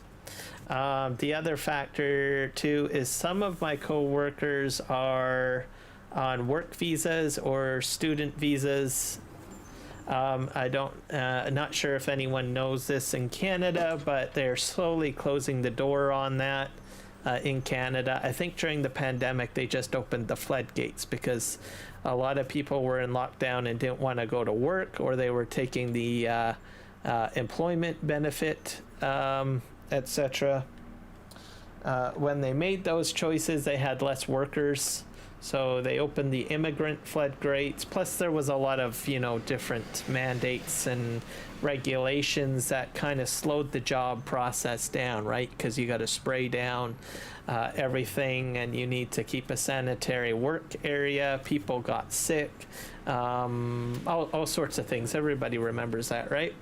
The other factor too is some of my coworkers are on work visas or student visas. Not sure if anyone knows this in Canada, but they're slowly closing the door on that in Canada. I think during the pandemic, they just opened the floodgates because a lot of people were in lockdown and didn't want to go to work, or they were taking the employment benefit, etc. When they made those choices, they had less workers. So they opened the immigrant floodgates. Plus, there was a lot of, different mandates and regulations that kind of slowed the job process down, right? Because you got to spray down everything, and you need to keep a sanitary work area. People got sick, all sorts of things. Everybody remembers that, right?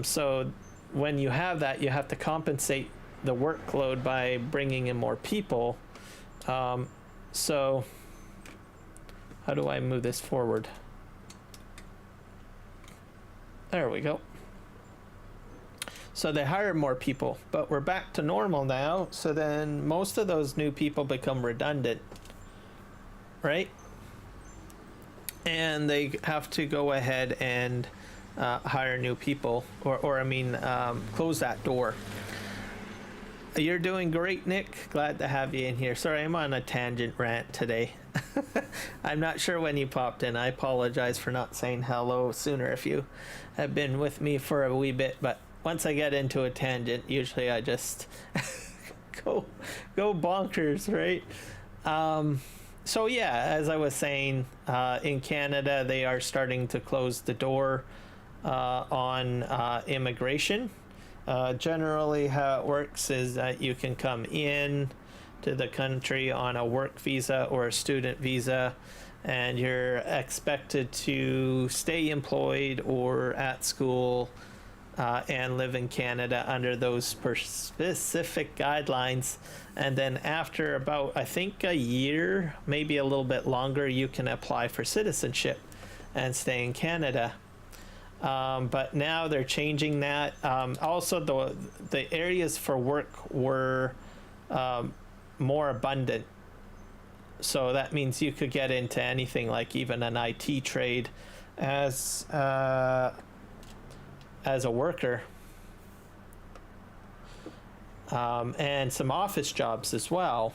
So when you have that, you have to compensate the workload by bringing in more people. So how do I move this forward? There we go. So they hire more people, but we're back to normal now. So then most of those new people become redundant, right? And they have to go ahead and hire new people, or close that door. You're doing great, Nick. Glad to have you in here. Sorry, I'm on a tangent rant today. I'm not sure when you popped in. I apologize for not saying hello sooner if you have been with me for a wee bit, but once I get into a tangent, usually I just go bonkers, right? So yeah, as I was saying, in Canada, they are starting to close the door on immigration. Generally, how it works is that you can come in to the country on a work visa or a student visa, and you're expected to stay employed or at school and live in Canada under those specific guidelines. And then after about, I think, a year, maybe a little bit longer, you can apply for citizenship and stay in Canada. But now they're changing that. Also, the areas for work were more abundant. So that means you could get into anything, like even an IT trade as a worker. And some office jobs as well.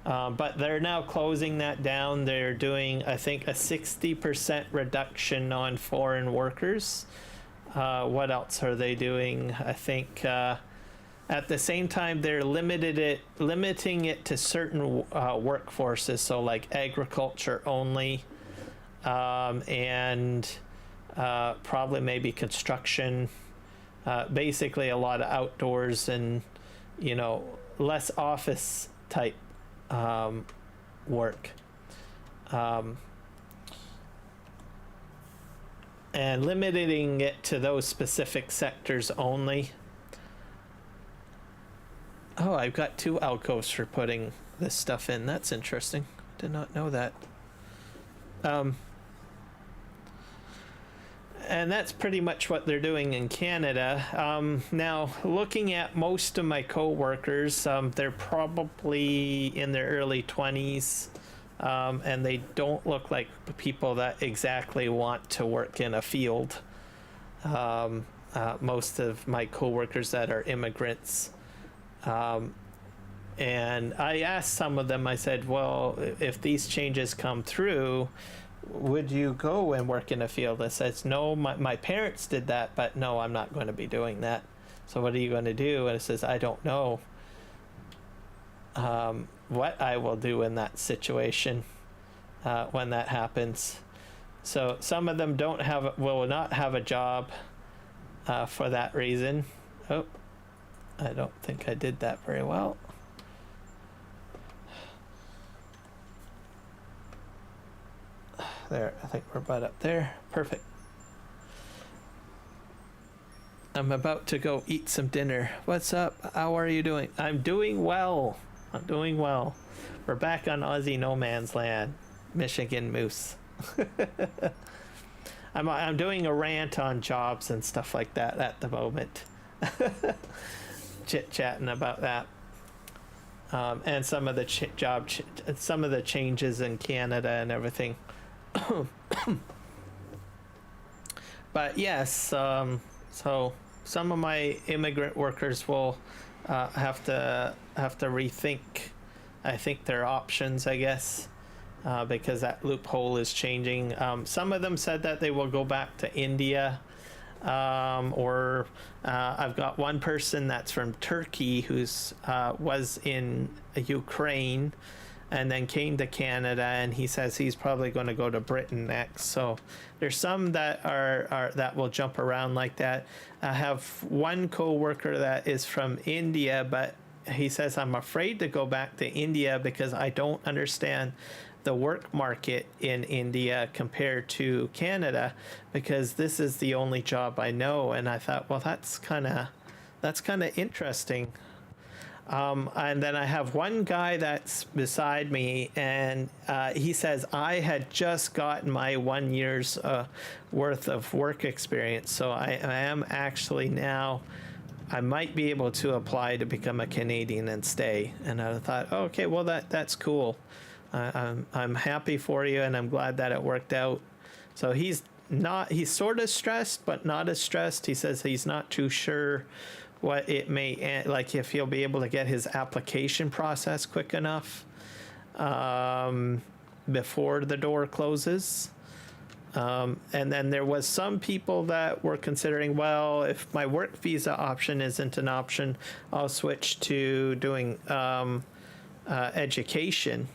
But they're now closing that down. They're doing, I think, a 60% reduction on foreign workers. What else are they doing? I think at the same time, they're limiting it to certain workforces, so like agriculture only, and probably maybe construction. Basically, a lot of outdoors and, less office type work, and limiting it to those specific sectors only. Oh, I've got 2 alcoves for putting this stuff in. That's interesting. Did not know that. And that's pretty much what they're doing in Canada. Now, looking at most of my co-workers, they're probably in their early 20s, and they don't look like people that exactly want to work in a field. Most of my co-workers that are immigrants. And I asked some of them, I said, well, if these changes come through, would you go and work in a field? I says, no, my parents did that, but no, I'm not going to be doing that. So what are you going to do? And it says, I don't know what I will do in that situation when that happens. So some of them will not have a job for that reason. Oh, I don't think I did that very well. There, I think we're about up there. Perfect. I'm about to go eat some dinner. What's up? How are you doing? I'm doing well. We're back on Aussie no man's land, Michigan Moose. I'm doing a rant on jobs and stuff like that at the moment. Chit-chatting about that. And some of the some of the changes in Canada and everything. But yes, so some of my immigrant workers will have to rethink, I think, their options, I guess, because that loophole is changing. Some of them said that they will go back to India, or I've got one person that's from Turkey who's was in Ukraine and then came to Canada, and he says he's probably going to go to Britain next. So there's some that are that will jump around like that. I have one co-worker that is from India, but he says, I'm afraid to go back to India because I don't understand the work market in India compared to Canada, because this is the only job I know. And I thought, well, that's kind of interesting. And then I have one guy that's beside me, and he says, I had just gotten my 1 year's worth of work experience. So I am actually now I might be able to apply to become a Canadian and stay. And I thought, oh, okay, well that's cool. I'm happy for you, and I'm glad that it worked out. So he's sort of stressed, but not as stressed. He says he's not too sure what it may, like if he'll be able to get his application process quick enough before the door closes. And then there was some people that were considering, well, if my work visa option isn't an option, I'll switch to doing education.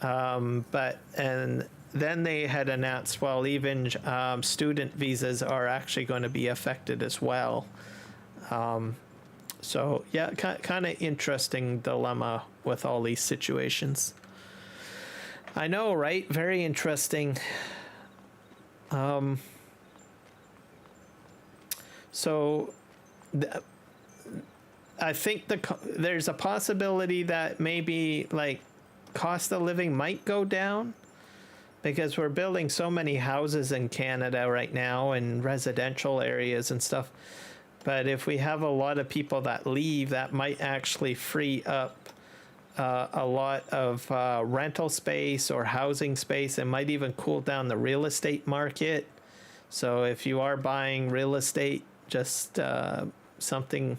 And then they had announced, well, even student visas are actually going to be affected as well. So yeah, kind of interesting dilemma with all these situations. I know, right? Very interesting. I think there's a possibility that maybe like cost of living might go down, because we're building so many houses in Canada right now in residential areas and stuff. But if we have a lot of people that leave, that might actually free up a lot of rental space or housing space. It might even cool down the real estate market. So if you are buying real estate, just something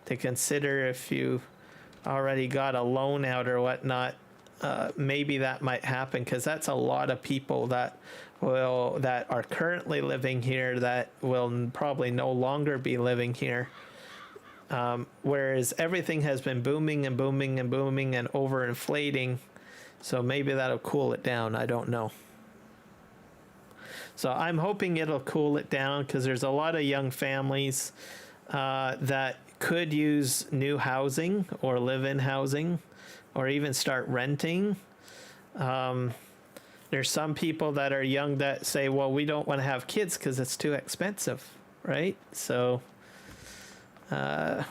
to consider if you already got a loan out or whatnot. Maybe that might happen, because that's a lot of people that are currently living here that will probably no longer be living here. Whereas everything has been booming and booming and booming and overinflating, so maybe that'll cool it down. I don't know. So I'm hoping it'll cool it down, because there's a lot of young families that could use new housing or live-in housing, or even start renting. There's some people that are young that say, well, we don't want to have kids because it's too expensive, right? So if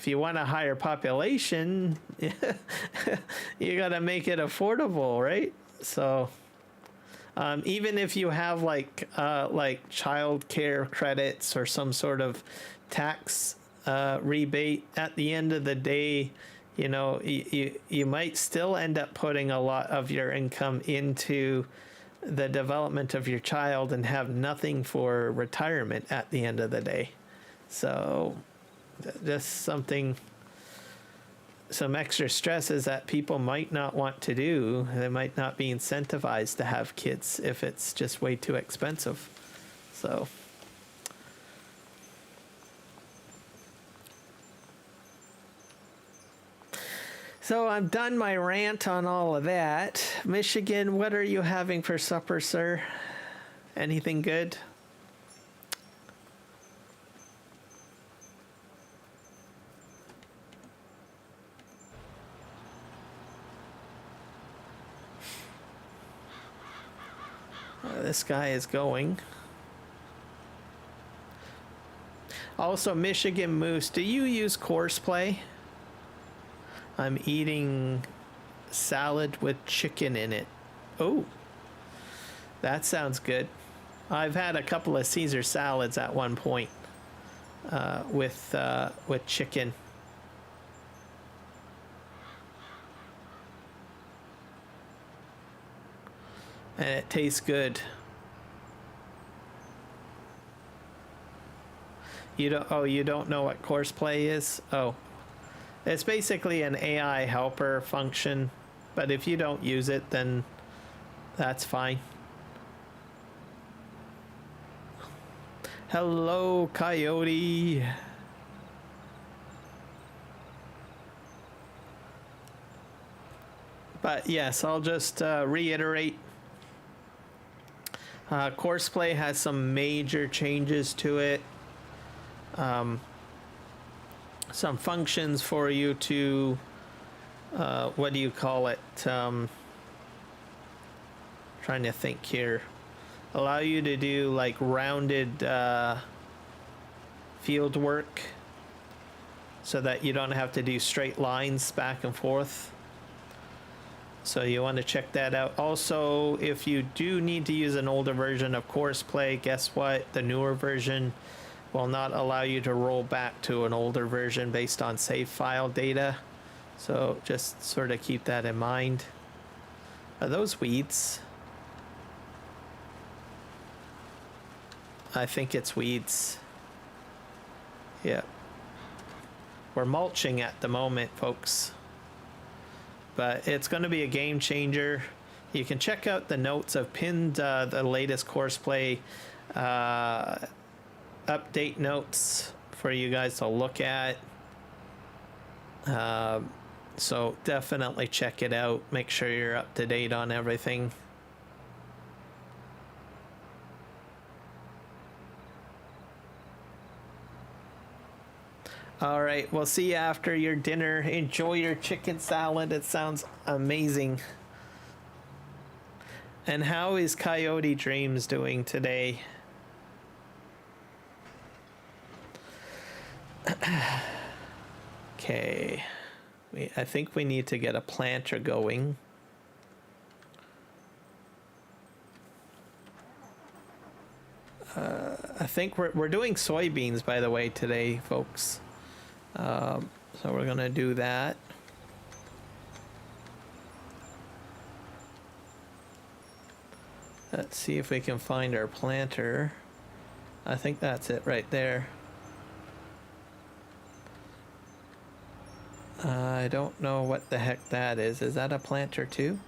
you want a higher population, you got to make it affordable, right? So even if you have like child care credits or some sort of tax rebate, at the end of the day, you know, you might still end up putting a lot of your income into the development of your child and have nothing for retirement at the end of the day. So just some extra stresses that people might not want to do. They might not be incentivized to have kids if it's just way too expensive. So I'm done my rant on all of that. Michigan, what are you having for supper, sir? Anything good? This guy is going. Also, Michigan Moose, do you use Courseplay? I'm eating salad with chicken in it. Oh, that sounds good. I've had a couple of Caesar salads at one point with chicken. And it tastes good. You don't know what Courseplay is? Oh. It's basically an AI helper function, but if you don't use it, then that's fine. Hello, Coyote. But yes, I'll just reiterate. Courseplay has some major changes to it. Some functions for you to, what do you call it? Trying to think here. Allow you to do like rounded field work so that you don't have to do straight lines back and forth. So you want to check that out. Also, if you do need to use an older version of Courseplay, guess what? The newer version will not allow you to roll back to an older version based on save file data. So just sort of keep that in mind. Are those weeds? I think it's weeds. Yeah. We're mulching at the moment, folks. But it's going to be a game changer. You can check out the notes. I've pinned the latest Courseplay update notes for you guys to look at. So definitely check it out. Make sure you're up to date on everything. All right, we'll see you after your dinner. Enjoy your chicken salad. It sounds amazing. And how is Coyote Dreams doing today? Okay. I think we need to get a planter going. I think we're doing soybeans, by the way, today, folks. So we're gonna do that. Let's see if we can find our planter. I think that's it right there. I don't know what the heck that is. Is that a planter too?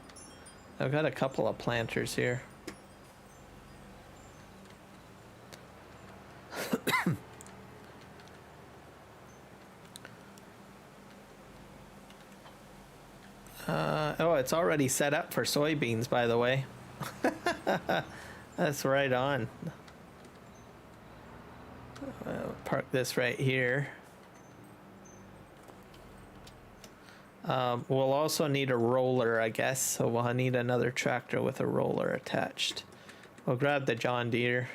I've got a couple of planters here. Oh, it's already set up for soybeans, by the way. That's right on. Park this right here. We'll also need a roller, I guess, so we'll need another tractor with a roller attached. We'll grab the John Deere.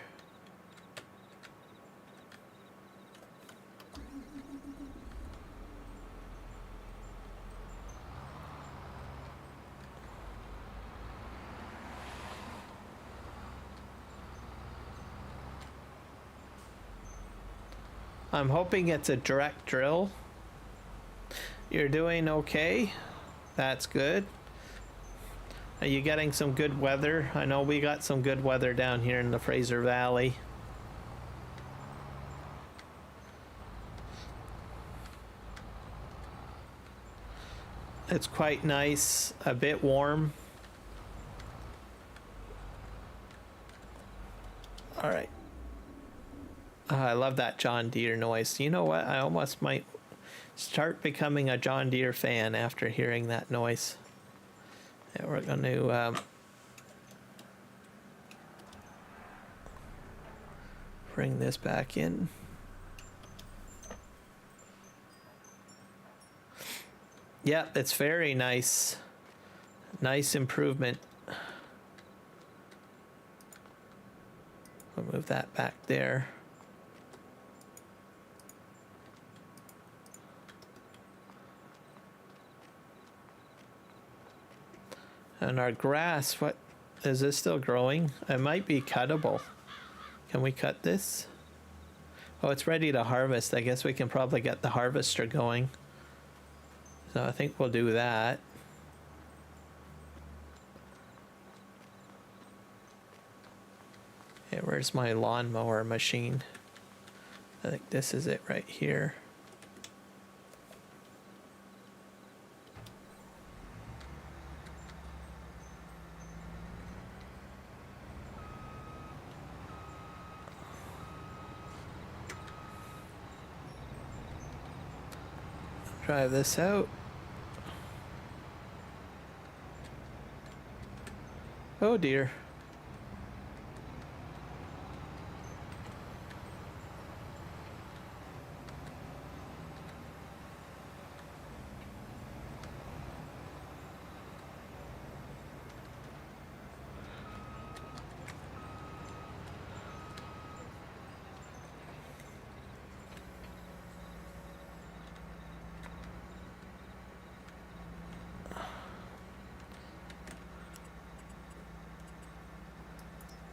I'm hoping it's a direct drill. You're doing okay. That's good. Are you getting some good weather? I know we got some good weather down here in the Fraser Valley. It's quite nice, a bit warm. All right. I love that John Deere noise. You know what? I almost might start becoming a John Deere fan after hearing that noise. Yeah, we're going to bring this back in. Yeah, it's very nice. Nice improvement. I'll move that back there. And our grass, what is this still growing? It might be cuttable. Can we cut this? Oh, it's ready to harvest. I guess we can probably get the harvester going. So I think we'll do that. Okay, where's my lawnmower machine? I think this is it right here. Drive this out. Oh dear.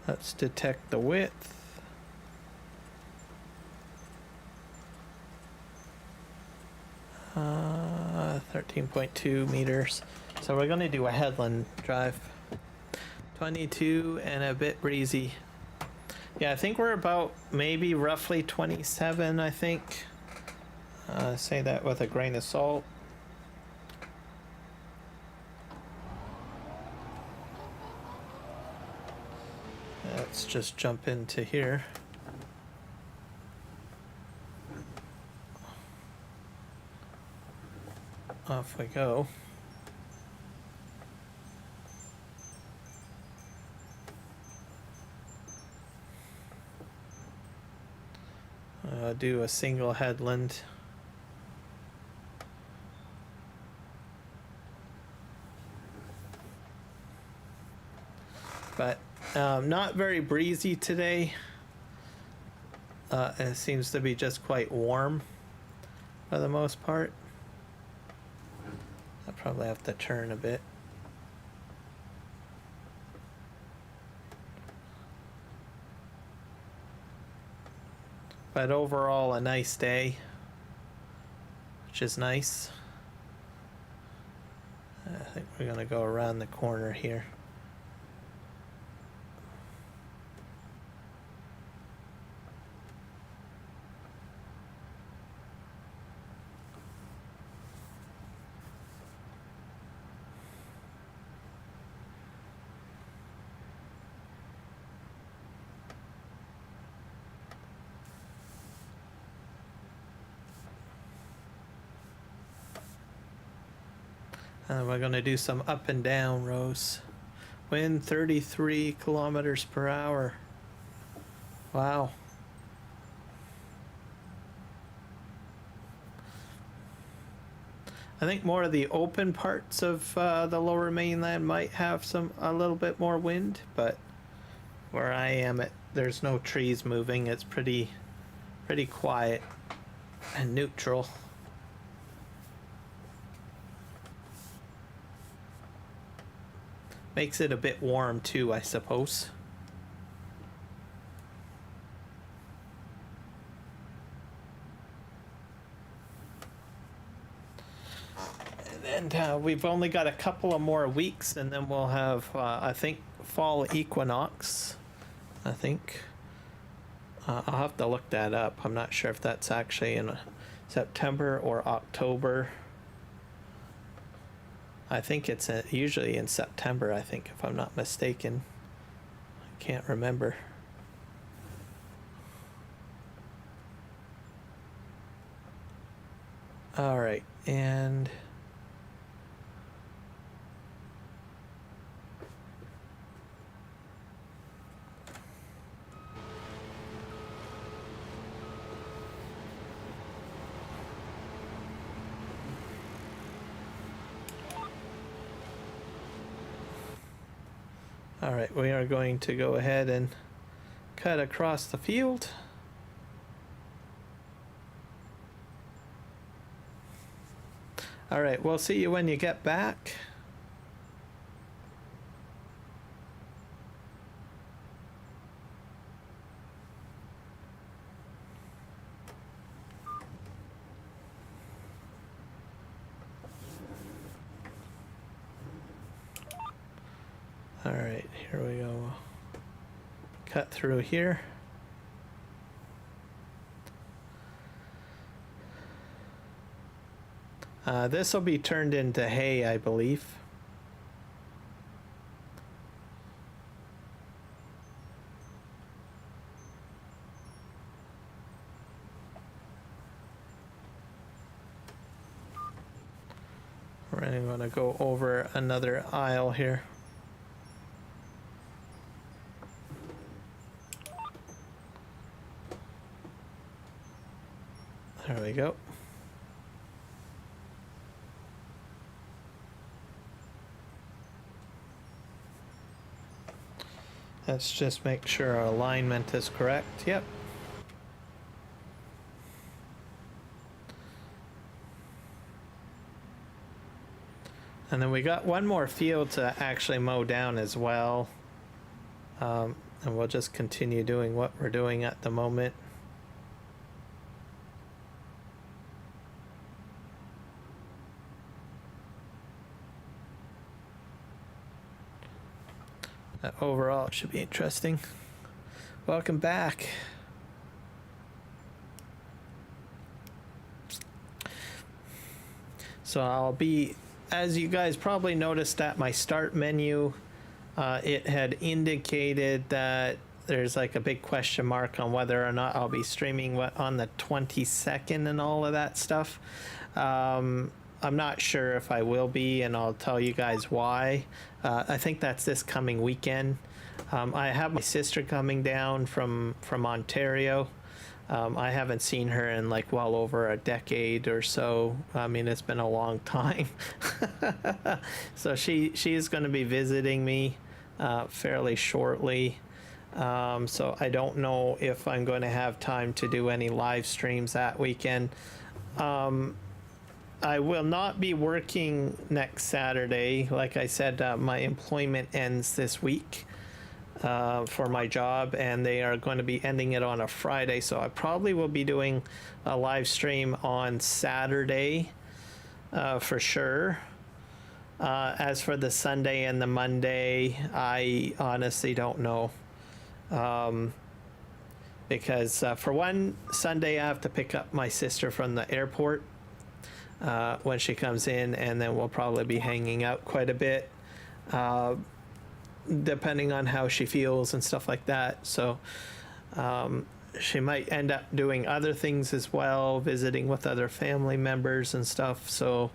Let's detect the width. 13.2 meters. So we're gonna do a headland drive. 22 and a bit breezy. Yeah, I think we're about maybe roughly 27, I think. Say that with a grain of salt. Let's just jump into here. Off we go. Do a single headland. But not very breezy today. It seems to be just quite warm for the most part. I'll probably have to turn a bit. But overall, a nice day, which is nice. I think we're gonna go around the corner here. And we're going to do some up and down rows. Wind 33 kilometers per hour. Wow. I think more of the open parts of the lower mainland might have a little bit more wind, but where I am, there's no trees moving. It's pretty quiet and neutral. Makes it a bit warm too, I suppose. And we've only got a couple of more weeks, and then we'll have, I think, fall equinox. I think. I'll have to look that up. I'm not sure if that's actually in September or October. I think it's usually in September, I think, if I'm not mistaken. I can't remember. All right, and all right, we are going to go ahead and cut across the field. All right, we'll see you when you get back. All right, here we go. Cut through here. This will be turned into hay, I believe. We're going to go over another aisle here. There we go. Let's just make sure our alignment is correct. Yep. And then we got one more field to actually mow down as well. And we'll just continue doing what we're doing at the moment. overall, it should be interesting. Welcome back. So I'll be, as you guys probably noticed at my start menu, it had indicated that there's like a big question mark on whether or not I'll be streaming on the 22nd and all of that stuff. I'm not sure if I will be, and I'll tell you guys why. I think that's this coming weekend. I have my sister coming down from Ontario. I haven't seen her in like well over a decade or so. I mean, it's been a long time. So she is going to be visiting me fairly shortly. So I don't know if I'm going to have time to do any live streams that weekend. I will not be working next Saturday. Like I said, my employment ends this week for my job, and they are going to be ending it on a Friday. So I probably will be doing a live stream on Saturday for sure. As for the Sunday and the Monday, I honestly don't know. Because for one, Sunday I have to pick up my sister from the airport when she comes in, and then we'll probably be hanging out quite a bit, depending on how she feels and stuff like that. So she might end up doing other things as well, visiting with other family members and stuff. So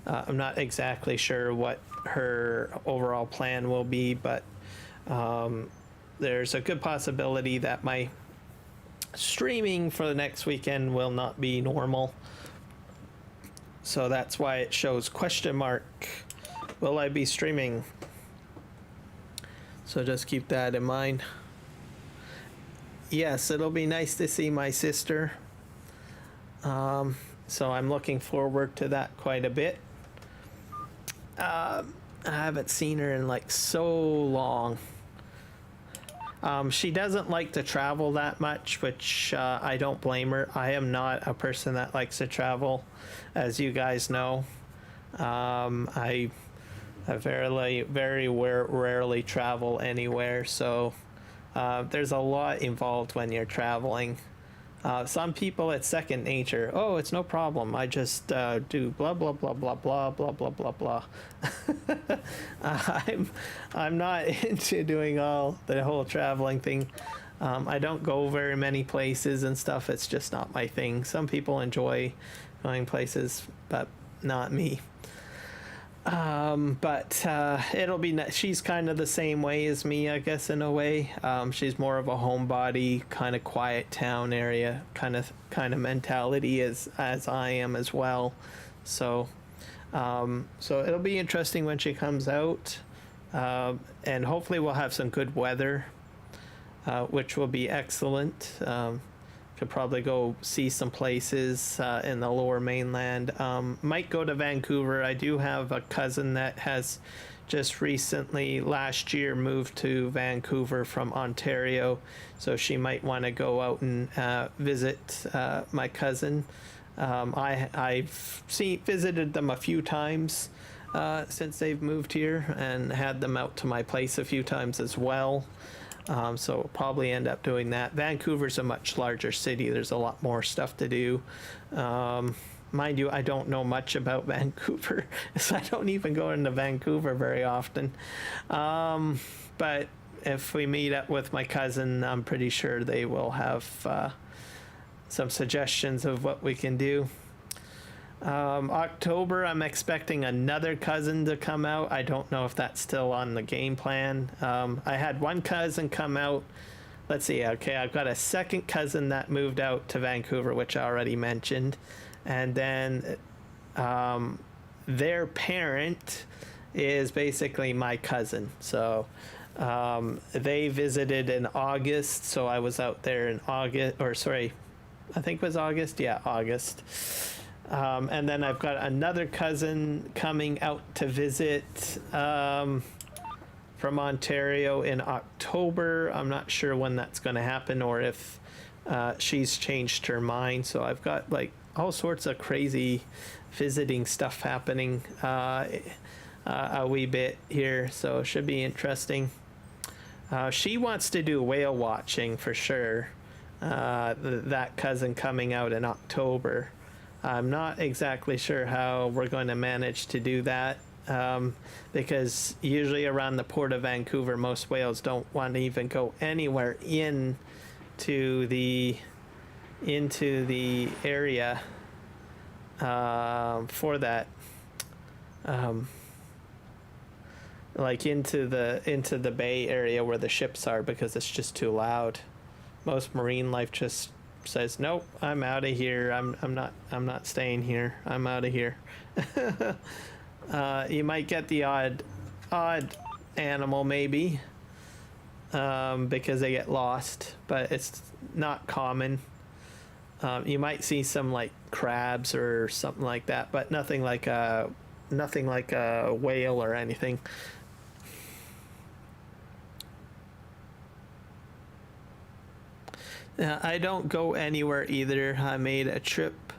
I'm not exactly sure what her overall plan will be, but there's a good possibility that my streaming for the next weekend will not be normal. So that's why it shows question mark. Will I be streaming? So just keep that in mind. Yes, it'll be nice to see my sister. So I'm looking forward to that quite a bit. I haven't seen her in like so long. She doesn't like to travel that much, which I don't blame her. I am not a person that likes to travel, as you guys know. I very rarely travel anywhere, so there's a lot involved when you're traveling. Some people, it's second nature. Oh, it's no problem. I just do blah blah blah blah blah blah blah blah blah. I'm not into doing all the whole traveling thing. I don't go very many places and stuff. It's just not my thing. Some people enjoy going places, but not me. But it'll be she's kind of the same way as me, I guess, in a way. She's more of a homebody, kind of quiet town area kind of mentality as I am as well. So it'll be interesting when she comes out, and hopefully we'll have some good weather, which will be excellent. Could probably go see some places in the lower mainland. Might go to Vancouver. I do have a cousin that has just recently, last year, moved to Vancouver from Ontario. So she might want to go out and visit my cousin. I've visited them a few times since they've moved here, and had them out to my place a few times as well. So we'll probably end up doing that. Vancouver's a much larger city. There's a lot more stuff to do. Mind you, I don't know much about Vancouver, so I don't even go into Vancouver very often. But if we meet up with my cousin, I'm pretty sure they will have some suggestions of what we can do. October, I'm expecting another cousin to come out. I don't know if that's still on the game plan. I had one cousin come out. Let's see. Okay, I've got a second cousin that moved out to Vancouver, which I already mentioned. And then their parent is basically my cousin. So they visited in August. So I was out there in August, or sorry, I think it was August. Yeah, August. And then I've got another cousin coming out to visit from Ontario in October. I'm not sure when that's going to happen, or if she's changed her mind. So I've got like all sorts of crazy visiting stuff happening a wee bit here. So it should be interesting. She wants to do whale watching for sure. That cousin coming out in October. I'm not exactly sure how we're going to manage to do that, because usually around the port of Vancouver, most whales don't want to even go anywhere into the area for that. Like into the bay area where the ships are, because it's just too loud. Most marine life just says, nope, I'm out of here. I'm not staying here. I'm out of here. You might get the odd animal maybe, because they get lost, but it's not common. You might see some like crabs or something like that, but nothing like a whale or anything. I don't go anywhere either. I made a trip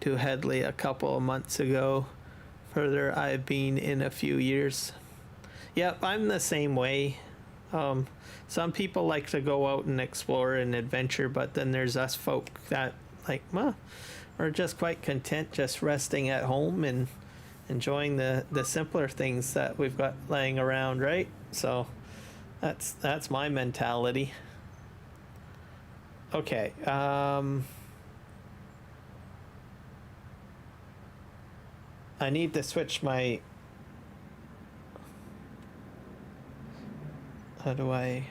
to Headley a couple of months ago. Further I've been in a few years. Yep, I'm the same way. Some people like to go out and explore and adventure, but then there's us folk that like, well, we're just quite content just resting at home and enjoying the simpler things that we've got laying around, right? So that's my mentality. Okay, I need to switch my... How do I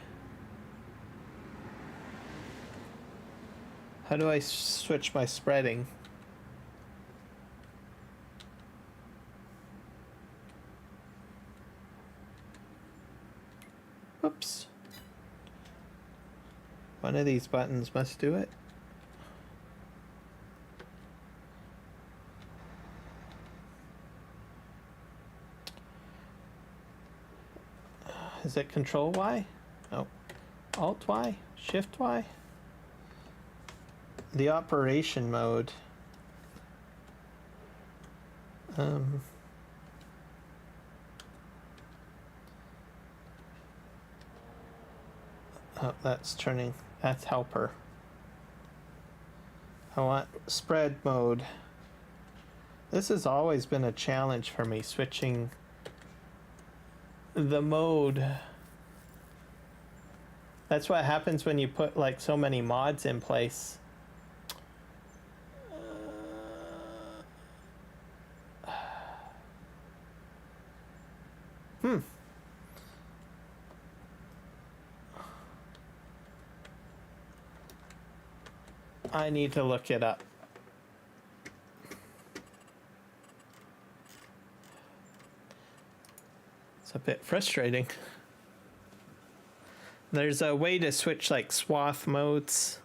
switch my spreading? Whoops. One of these buttons must do it. Is it Control Y? No. Alt Y? Shift Y? The operation mode. Oh, that's turning. That's helper. I want spread mode. This has always been a challenge for me, switching the mode. That's what happens when you put like so many mods in place. I need to look it up. It's a bit frustrating. There's a way to switch like swath modes,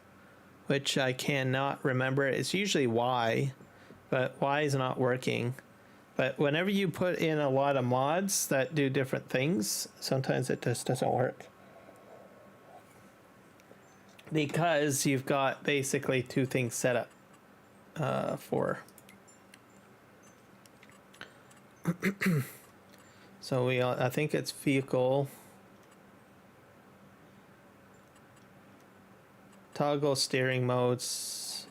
which I cannot remember. It's usually Y, but Y is not working. But whenever you put in a lot of mods that do different things, sometimes it just doesn't work. Because you've got basically two things set up for. So I think it's vehicle. Toggle steering modes.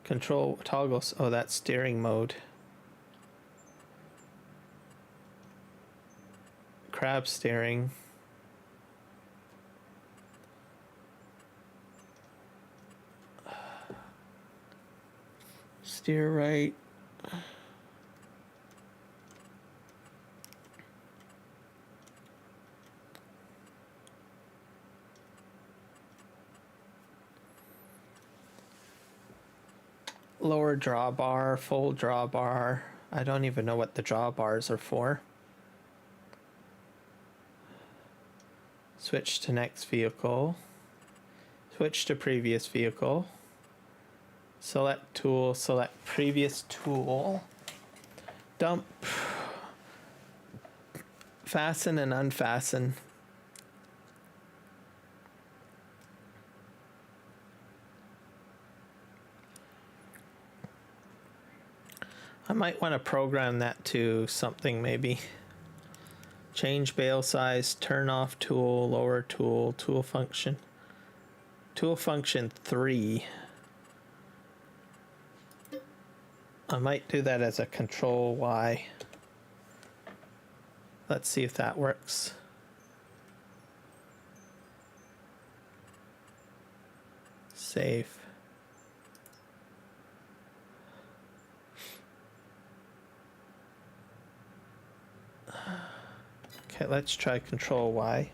Control toggles. Oh, that's steering mode. Crab steering. Steer right. Lower drawbar, full drawbar. I don't even know what the drawbars are for. Switch to next vehicle. Switch to previous vehicle. Select tool, select previous tool. Dump. Fasten and unfasten. I might want to program that to something maybe. Change bale size, turn off tool, lower tool, tool function. Tool function 3. I might do that as a control Y. Let's see if that works. Save. Okay, let's try control Y.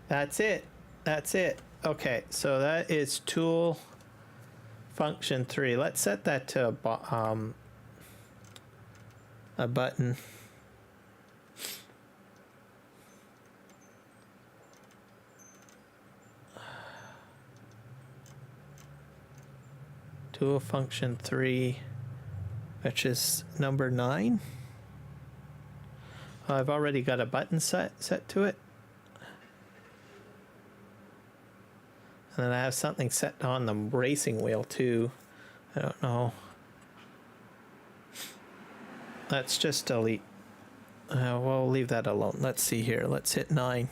That's it. That's it. Okay, so that is tool function 3. Let's set that to a button. Tool function 3, which is number 9. I've already got a button set to it. And then I have something set on the racing wheel too. I don't know. Let's just delete. We'll leave that alone. Let's see here. Let's hit 9.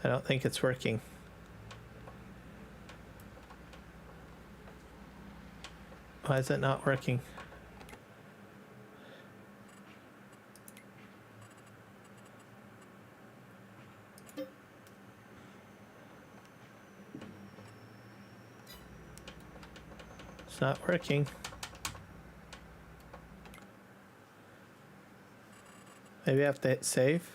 I don't think it's working. Why is it not working? It's not working. Maybe I have to hit save.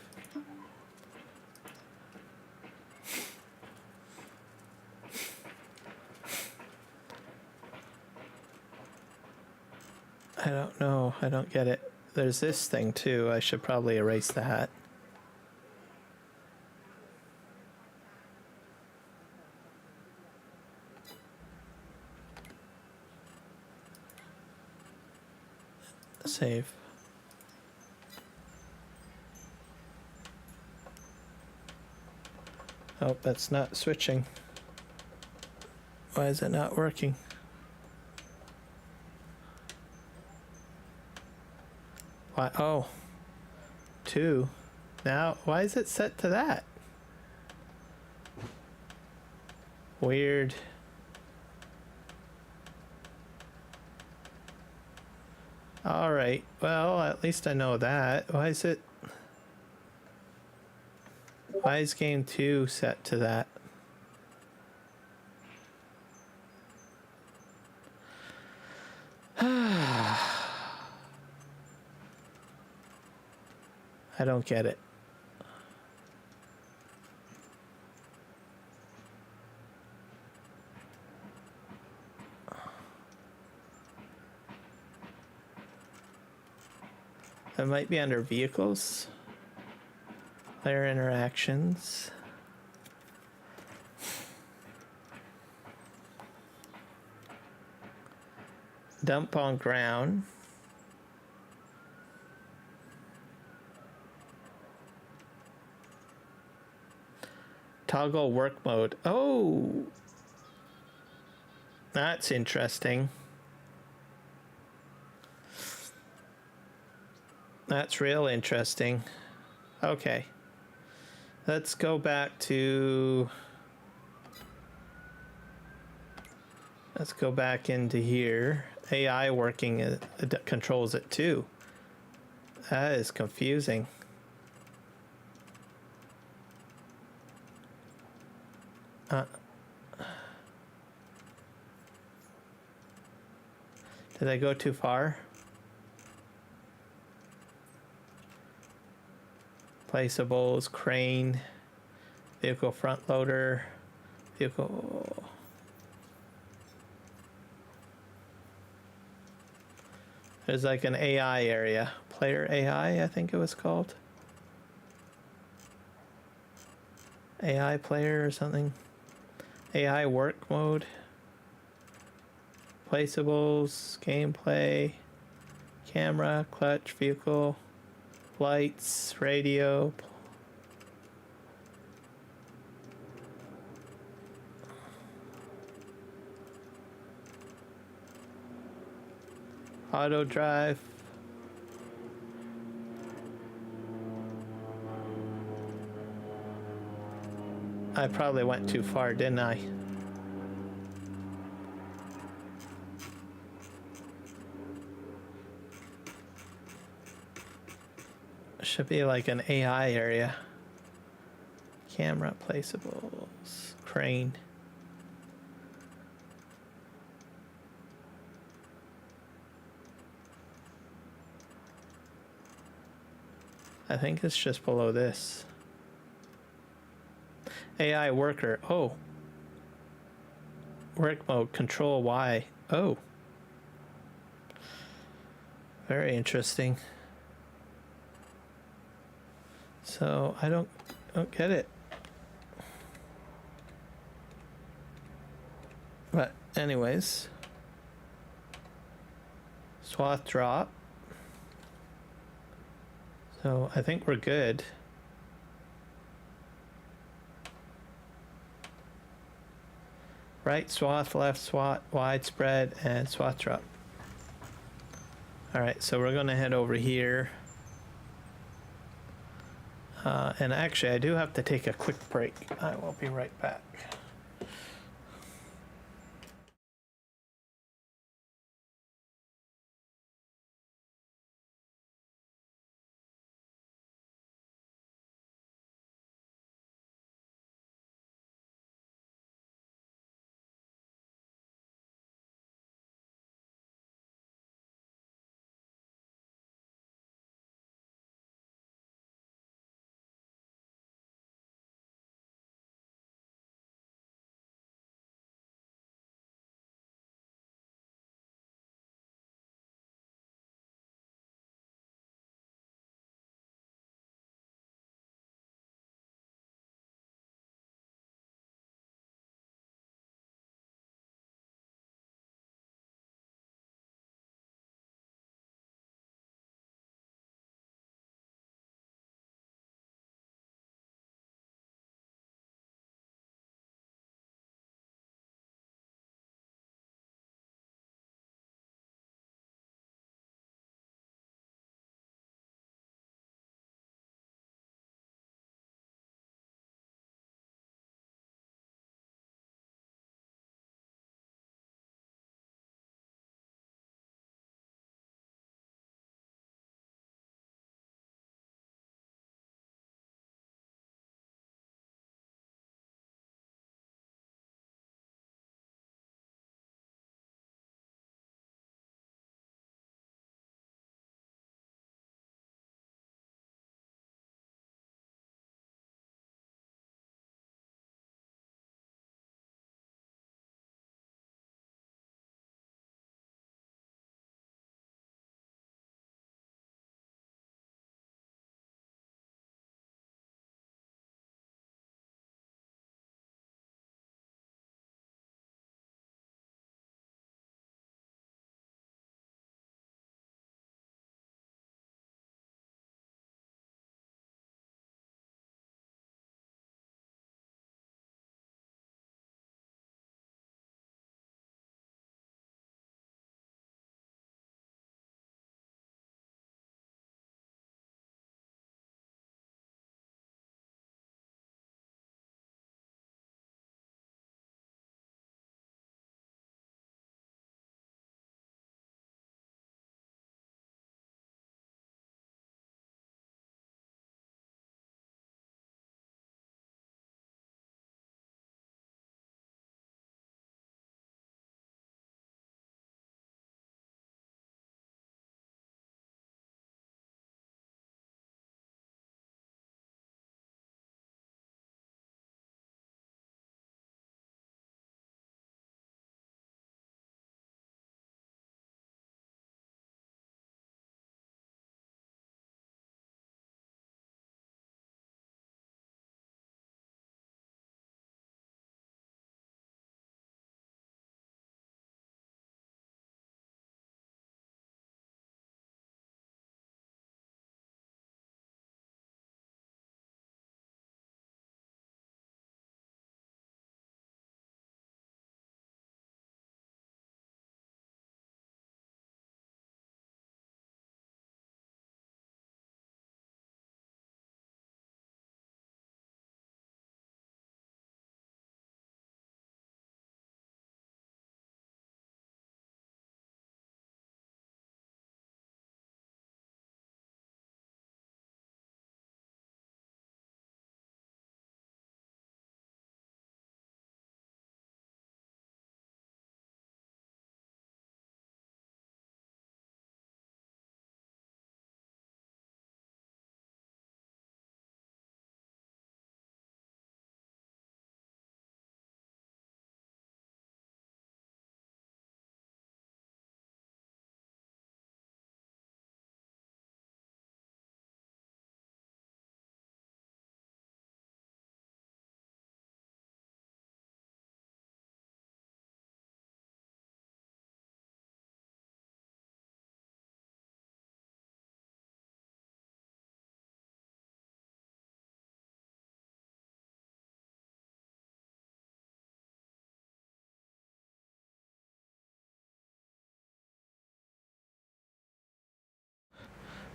I don't know. I don't get it. There's this thing too. I should probably erase that. Save. Oh, that's not switching. Why is it not working? Why? Oh, 2. Now, why is it set to that? Weird. All right. Well, at least I know that. Why is it? Why is game 2 set to that? I don't get it. It might be under vehicles. Player interactions. Dump on ground. Toggle work mode. Oh, that's interesting. That's real interesting. Okay. Let's go back to... Let's go back into here. AI working controls it too. That is confusing. Did I go too far? Placeables, crane, vehicle front loader, vehicle... There's like an AI area. Player AI, I think it was called. AI player or something. AI work mode. Placeables, gameplay, camera, clutch, vehicle, lights, radio. Auto drive. I probably went too far, didn't I? Should be like an AI area. Camera placeables. Crane. I think it's just below this. AI worker. Oh. Work mode. Control Y. Oh. Very interesting. So I don't get it. But anyways. Swath drop. So I think we're good. Right swath, left swath, widespread, and swath drop. Alright, so we're gonna head over here. And actually, I do have to take a quick break. I will be right back.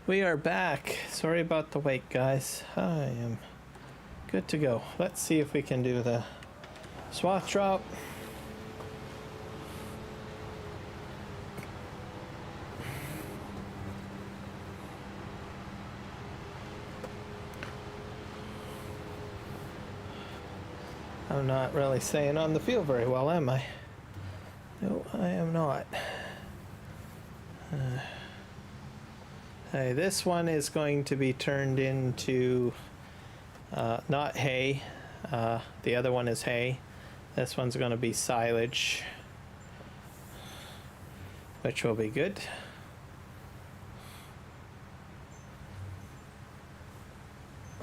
We are back. Sorry about the wait, guys. I am good to go. Let's see if we can do the swath drop. I'm not really staying on the field very well, am I? No, I am not. Hey, this one is going to be turned into not hay. The other one is hay. This one's going to be silage, which will be good.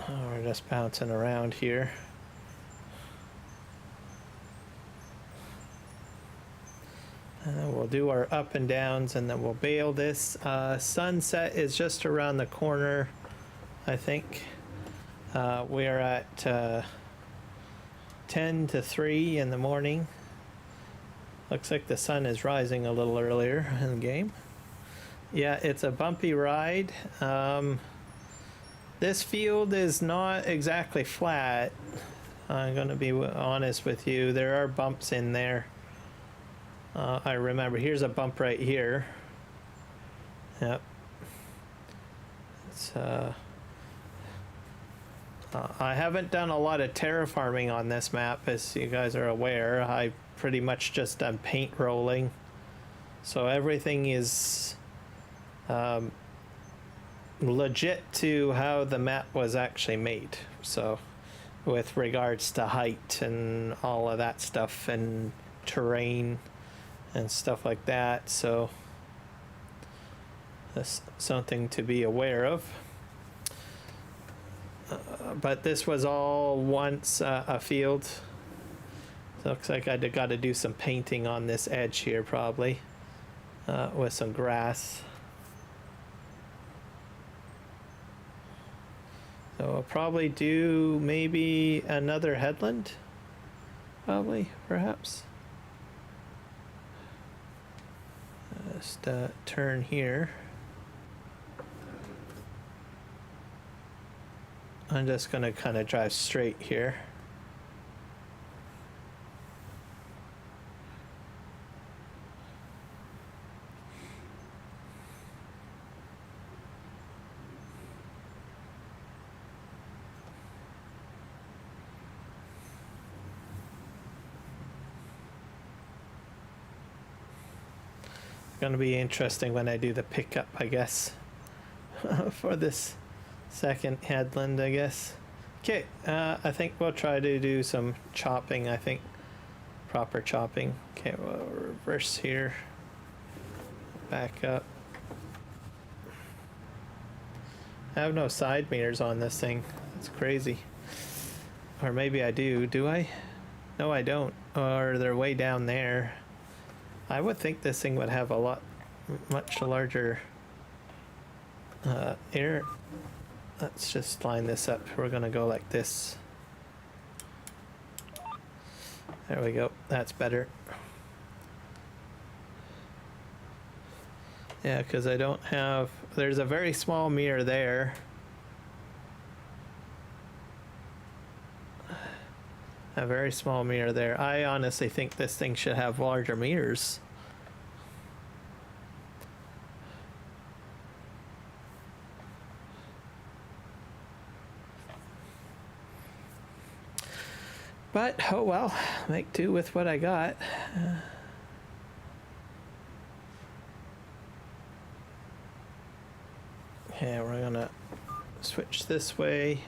Oh, we're just bouncing around here. We'll do our up and downs and then we'll bale this. Sunset is just around the corner, I think. We are at 10 to 3 in the morning. Looks like the sun is rising a little earlier in the game. Yeah, it's a bumpy ride. This field is not exactly flat. I'm going to be honest with you. There are bumps in there. I remember, here's a bump right here. Yep. It's, I haven't done a lot of terraforming on this map, as you guys are aware. I pretty much just done paint rolling. So everything is legit to how the map was actually made. So with regards to height and all of that stuff and terrain and stuff like that, so that's something to be aware of. But this was all once a field. So looks like I got to do some painting on this edge here probably with some grass. So I'll probably do maybe another headland, probably, perhaps. Just turn here. I'm just gonna kind of drive straight here. Going to be interesting when I do the pickup, I guess, for this second headland, I guess. Okay, I think we'll try to do some chopping, I think. Proper chopping. Okay, we'll reverse here. Back up. I have no side mirrors on this thing. That's crazy. Or maybe I do I? No, I don't. Or they're way down there. I would think this thing would have a much larger air. Let's just line this up. We're gonna go like this. There we go. That's better. Yeah, because I don't have... There's a very small mirror there. A very small mirror there. I honestly think this thing should have larger mirrors. But, oh well, make do with what I got. Okay, we're gonna switch this way.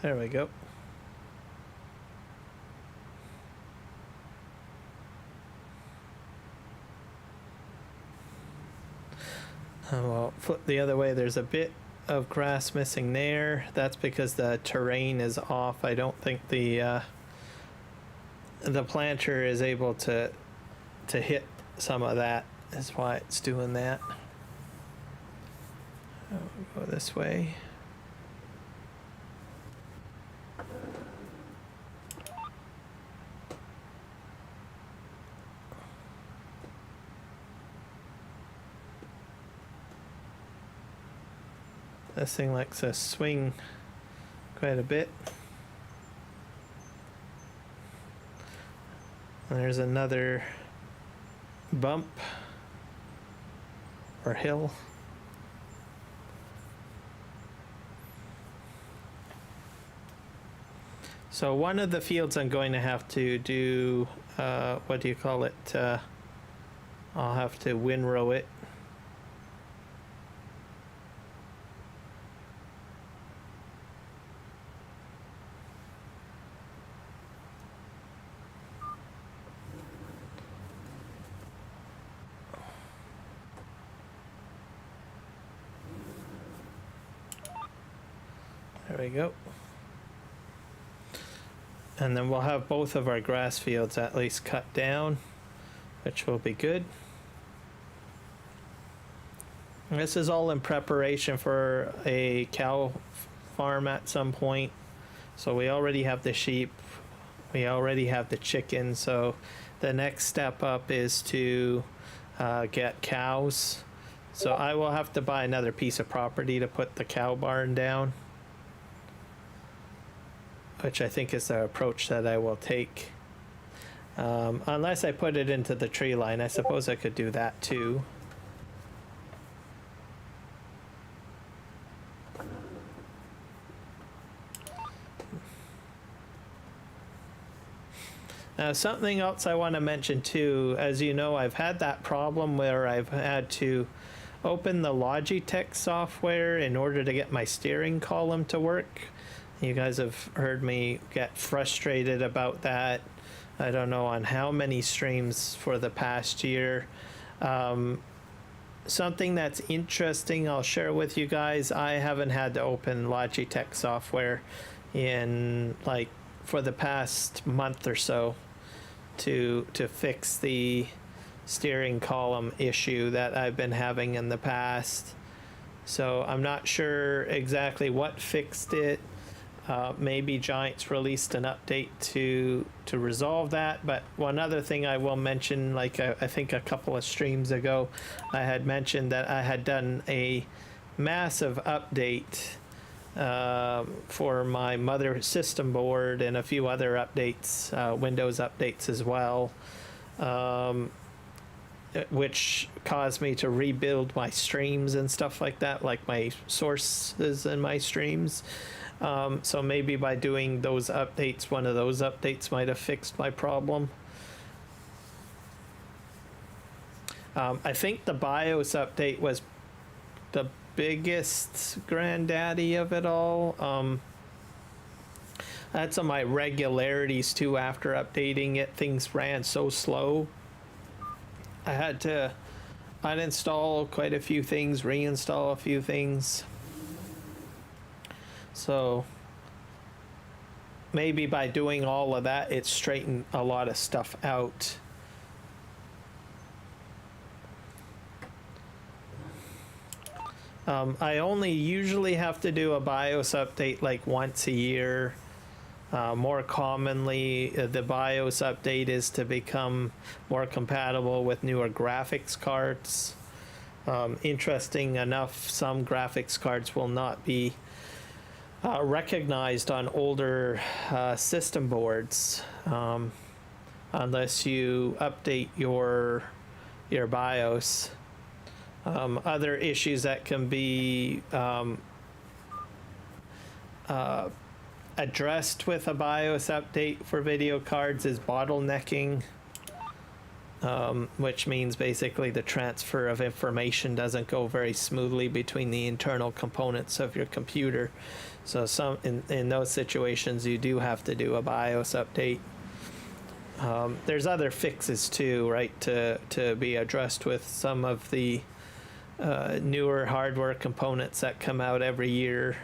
There we go. Well, flip the other way. There's a bit of grass missing there. That's because the terrain is off. I don't think the planter is able to hit some of that. Is why it's doing that. We'll go this way. This thing likes to swing quite a bit. And there's another bump or hill. So one of the fields I'm going to have to do, what do you call it? I'll have to windrow it. There we go. And then we'll have both of our grass fields at least cut down, which will be good. And this is all in preparation for a cow farm at some point. So we already have the sheep, we already have the chicken. So the next step up is to get cows. So I will have to buy another piece of property to put the cow barn down, which I think is the approach that I will take. Unless I put it into the tree line. I suppose I could do that too. Now, something else I want to mention too, as you know, I've had that problem where I've had to open the Logitech software in order to get my steering column to work. You guys have heard me get frustrated about that. I don't know on how many streams for the past year. Something that's interesting I'll share with you guys. I haven't had to open Logitech software in like for the past month or so to fix the steering column issue that I've been having in the past. So I'm not sure exactly what fixed it. Maybe Giants released an update to resolve that. But one other thing I will mention, like I think a couple of streams ago, I had mentioned that I had done a massive update for my mother system board and a few other updates, Windows updates as well, which caused me to rebuild my streams and stuff like that, like my sources in my streams. So maybe by doing those updates, one of those updates might have fixed my problem. I think the BIOS update was the biggest granddaddy of it all. I had some of my regularities too after updating it. Things ran so slow. I had to uninstall quite a few things, reinstall a few things. So maybe by doing all of that, it straightened a lot of stuff out. I only usually have to do a BIOS update like once a year. More commonly, the BIOS update is to become more compatible with newer graphics cards. Interesting enough, some graphics cards will not be recognized on older system boards unless you update your BIOS. Other issues that can be addressed with a BIOS update for video cards is bottlenecking, which means basically the transfer of information doesn't go very smoothly between the internal components of your computer. So in those situations you do have to do a BIOS update. There's other fixes too, right, to be addressed with some of the newer hardware components that come out every year.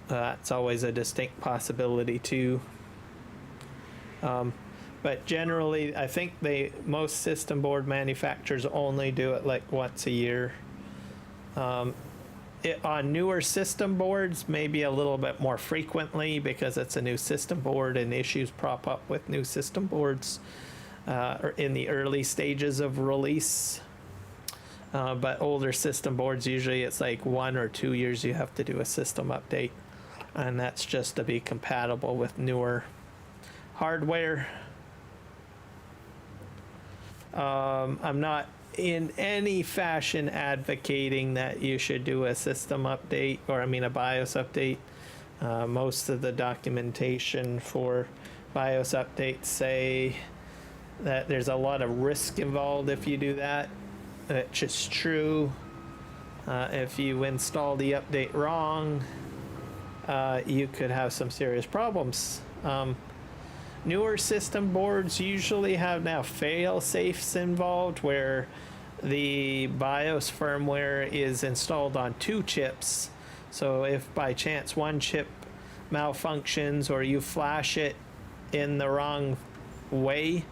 It's always a distinct possibility too. But generally, I think most system board manufacturers only do it like once a year. On newer system boards, maybe a little bit more frequently because it's a new system board and issues prop up with new system boards or in the early stages of release. But older system boards, usually it's like 1 or 2 years you have to do a system update. And that's just to be compatible with newer hardware. I'm not in any fashion advocating that you should do a system update, or I mean a BIOS update. Most of the documentation for BIOS updates say that there's a lot of risk involved if you do that. It's just true. If you install the update wrong, you could have some serious problems. Newer system boards usually have now fail safes involved where the BIOS firmware is installed on 2 chips. So if by chance one chip malfunctions or you flash it in the wrong way,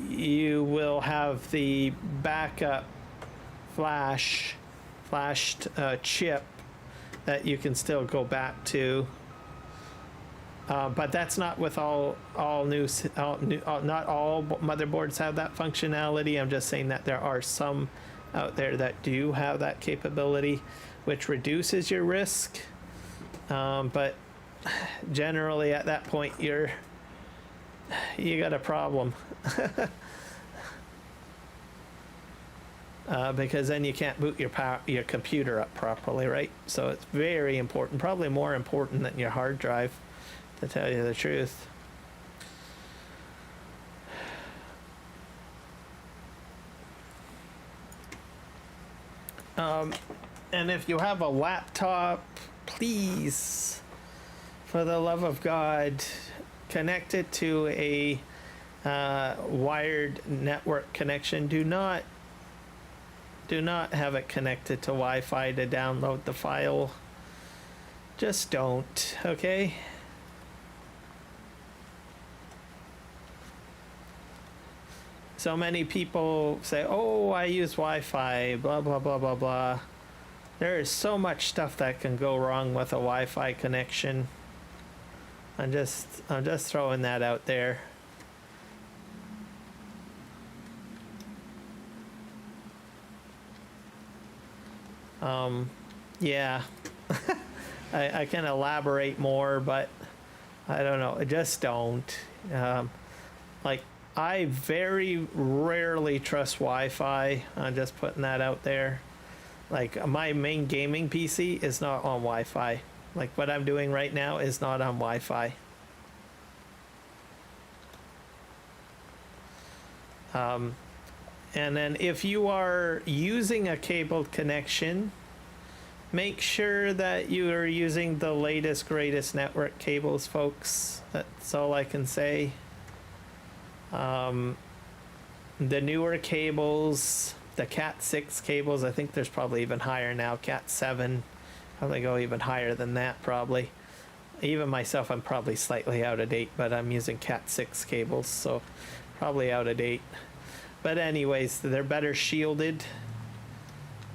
you will have the backup flashed chip that you can still go back to. But that's not with not all motherboards have that functionality. I'm just saying that there are some out there that do have that capability, which reduces your risk. But generally at that point, you got a problem. Because then you can't boot your computer up properly, right? So it's very important, probably more important than your hard drive, to tell you the truth. And if you have a laptop, please, for the love of God, connect it to a wired network connection. Do not have it connected to Wi-Fi to download the file. Just don't, okay? So many people say, oh, I use Wi-Fi, blah, blah, blah, blah, blah. There is so much stuff that can go wrong with a Wi-Fi connection. I'm just throwing that out there. Yeah, I can elaborate more, but I don't know. Just don't. Like, I very rarely trust Wi-Fi. I'm just putting that out there. Like, my main gaming PC is not on Wi-Fi. Like, what I'm doing right now is not on Wi-Fi. And then if you are using a cabled connection, make sure that you are using the latest, greatest network cables, folks. That's all I can say. The newer cables, the Cat 6 cables, I think there's probably even higher now. Cat 7, probably go even higher than that, probably. Even myself, I'm probably slightly out of date, but I'm using Cat 6 cables, so probably out of date. But anyways, they're better shielded,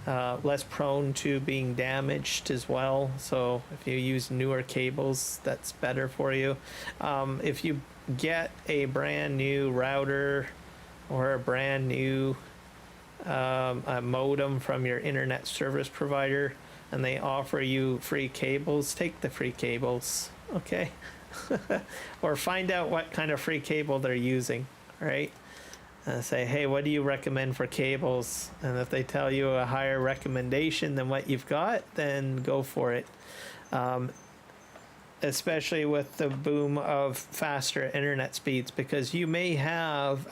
less prone to being damaged as well. So if you use newer cables, that's better for you. If you get a brand new router or a brand new a modem from your internet service provider and they offer you free cables, take the free cables, okay? Or find out what kind of free cable they're using, right? Say, hey, what do you recommend for cables? And if they tell you a higher recommendation than what you've got, then go for it. Especially with the boom of faster internet speeds, because you may have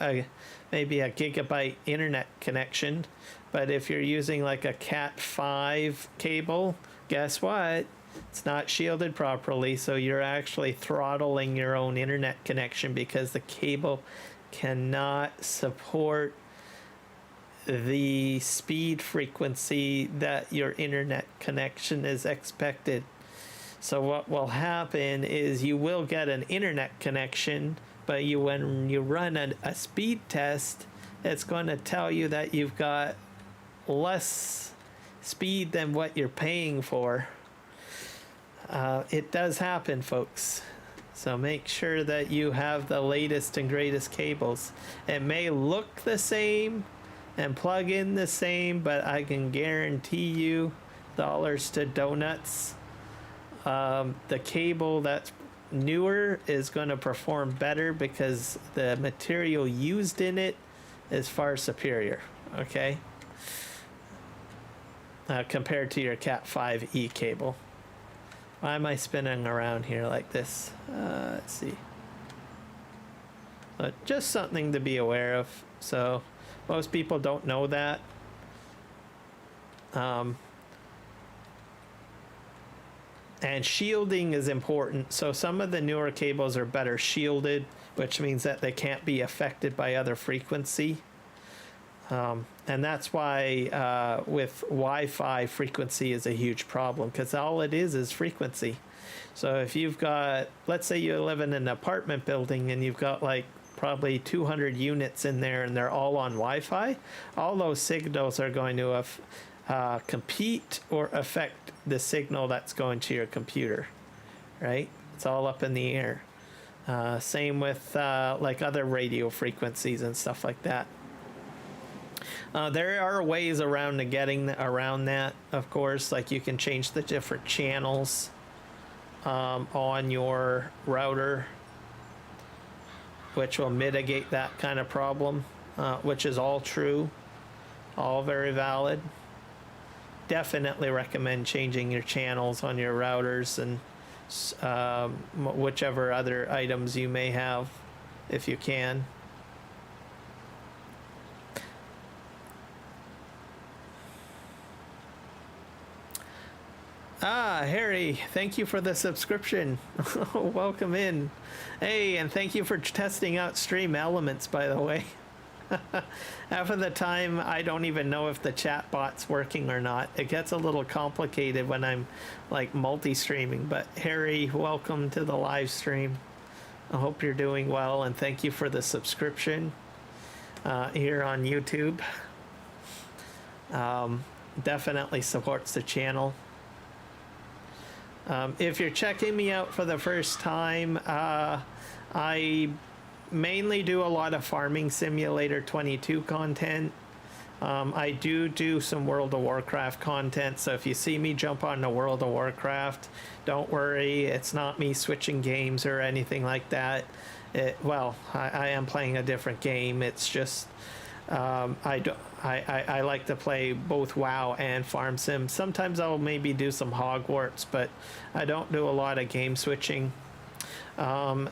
maybe a gigabyte internet connection, but if you're using like a Cat 5 cable, guess what? It's not shielded properly, so you're actually throttling your own internet connection because the cable cannot support the speed frequency that your internet connection is expected. So what will happen is you will get an internet connection, but when you run a speed test, it's going to tell you that you've got less speed than what you're paying for. It does happen, folks. So make sure that you have the latest and greatest cables. It may look the same and plug in the same, but I can guarantee you, dollars to donuts, the cable that's newer is going to perform better because the material used in it is far superior, okay? Compared to your Cat 5e cable. Why am I spinning around here like this? Let's see. Just something to be aware of. So most people don't know that. And shielding is important. So some of the newer cables are better shielded, which means that they can't be affected by other frequency. And that's why with Wi-Fi, frequency is a huge problem, because all it is frequency. So if you've got, let's say you live in an apartment building and you've got like probably 200 units in there and they're all on Wi-Fi, all those signals are going to compete or affect the signal that's going to your computer, right? It's all up in the air. Same with like other radio frequencies and stuff like that. There are ways around around that, of course, like you can change the different channels on your router, which will mitigate that kind of problem, which is all true, all very valid. Definitely recommend changing your channels on your routers and whichever other items you may have, if you can. Harry, thank you for the subscription. Welcome in. Hey, and thank you for testing out Stream Elements, by the way. Half of the time, I don't even know if the chat bot's working or not. It gets a little complicated when I'm like multi-streaming, but Harry, welcome to the live stream. I hope you're doing well, and thank you for the subscription here on YouTube. Definitely supports the channel. If you're checking me out for the first time, I mainly do a lot of Farming Simulator 22 content. I do some World of Warcraft content, so if you see me jump on the World of Warcraft, don't worry, it's not me switching games or anything like that. I am playing a different game. It's just I like to play both WoW and Farm Sim. Sometimes I'll maybe do some Hogwarts, but I don't do a lot of game switching. For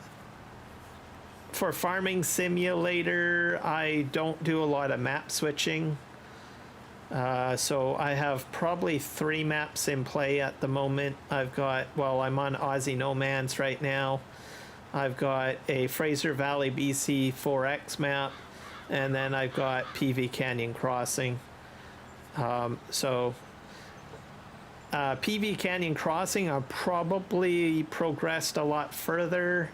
Farming Simulator, I don't do a lot of map switching. So I have probably 3 maps in play at the moment. I'm on Aussie No Man's right now. I've got a Fraser Valley BC 4X map, and then I've got PV Canyon Crossing. PV Canyon Crossing, I've probably progressed a lot further.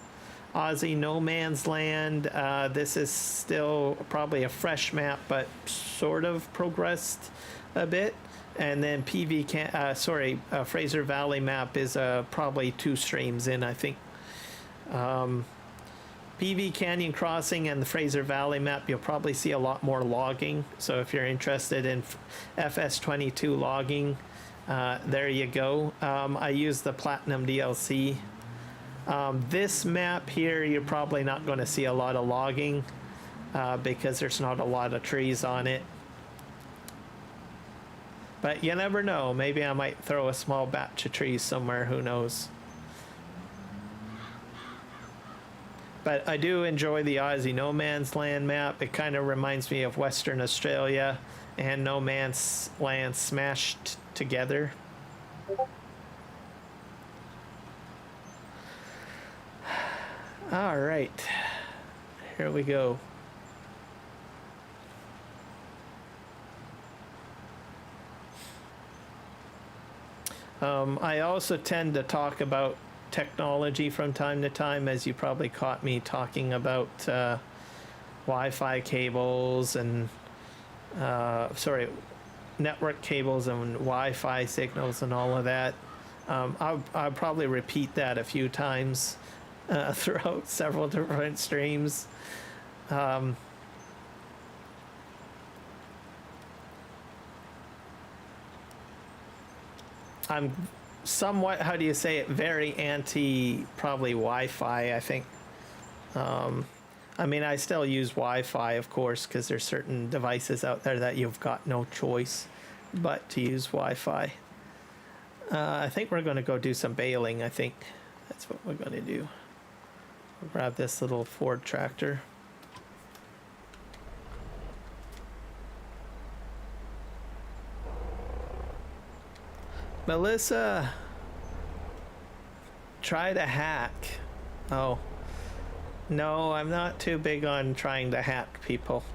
Aussie No Man's Land, this is still probably a fresh map, but sort of progressed a bit. And then Fraser Valley map is probably 2 streams in, I think. PV Canyon Crossing and the Fraser Valley map, you'll probably see a lot more logging. So if you're interested in FS22 logging, there you go. I use the Platinum DLC. This map here, you're probably not going to see a lot of logging because there's not a lot of trees on it. But you never know. Maybe I might throw a small batch of trees somewhere. Who knows? But I do enjoy the Aussie No Man's Land map. It kind of reminds me of Western Australia and No Man's Land smashed together. All right, here we go. I also tend to talk about technology from time to time, as you probably caught me talking about Wi-Fi cables and network cables and Wi-Fi signals and all of that. I'll probably repeat that a few times throughout several different streams. I'm somewhat, how do you say it, very anti probably Wi-Fi, I think. I mean, I still use Wi-Fi, of course, because there's certain devices out there that you've got no choice but to use Wi-Fi. I think we're going to go do some baling. I think that's what we're going to do. We'll grab this little Ford tractor. Melissa, try to hack. Oh, no, I'm not too big on trying to hack people.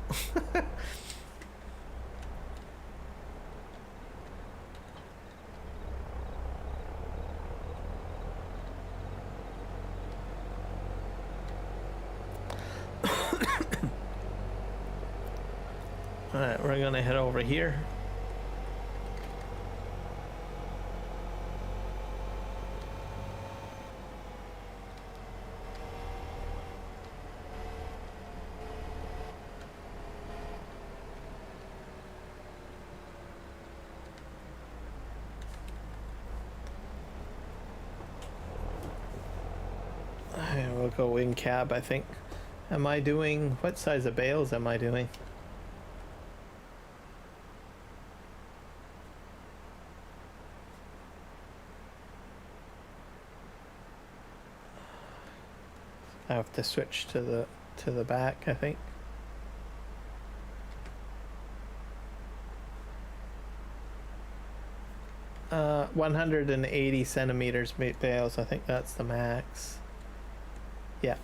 All right, we're gonna head over here. We'll go in cab, I think. Am I doing, what size of bales am I doing? I have to switch to the back, I think. Uh, 180 centimeters bales, I think that's the max. Yeah.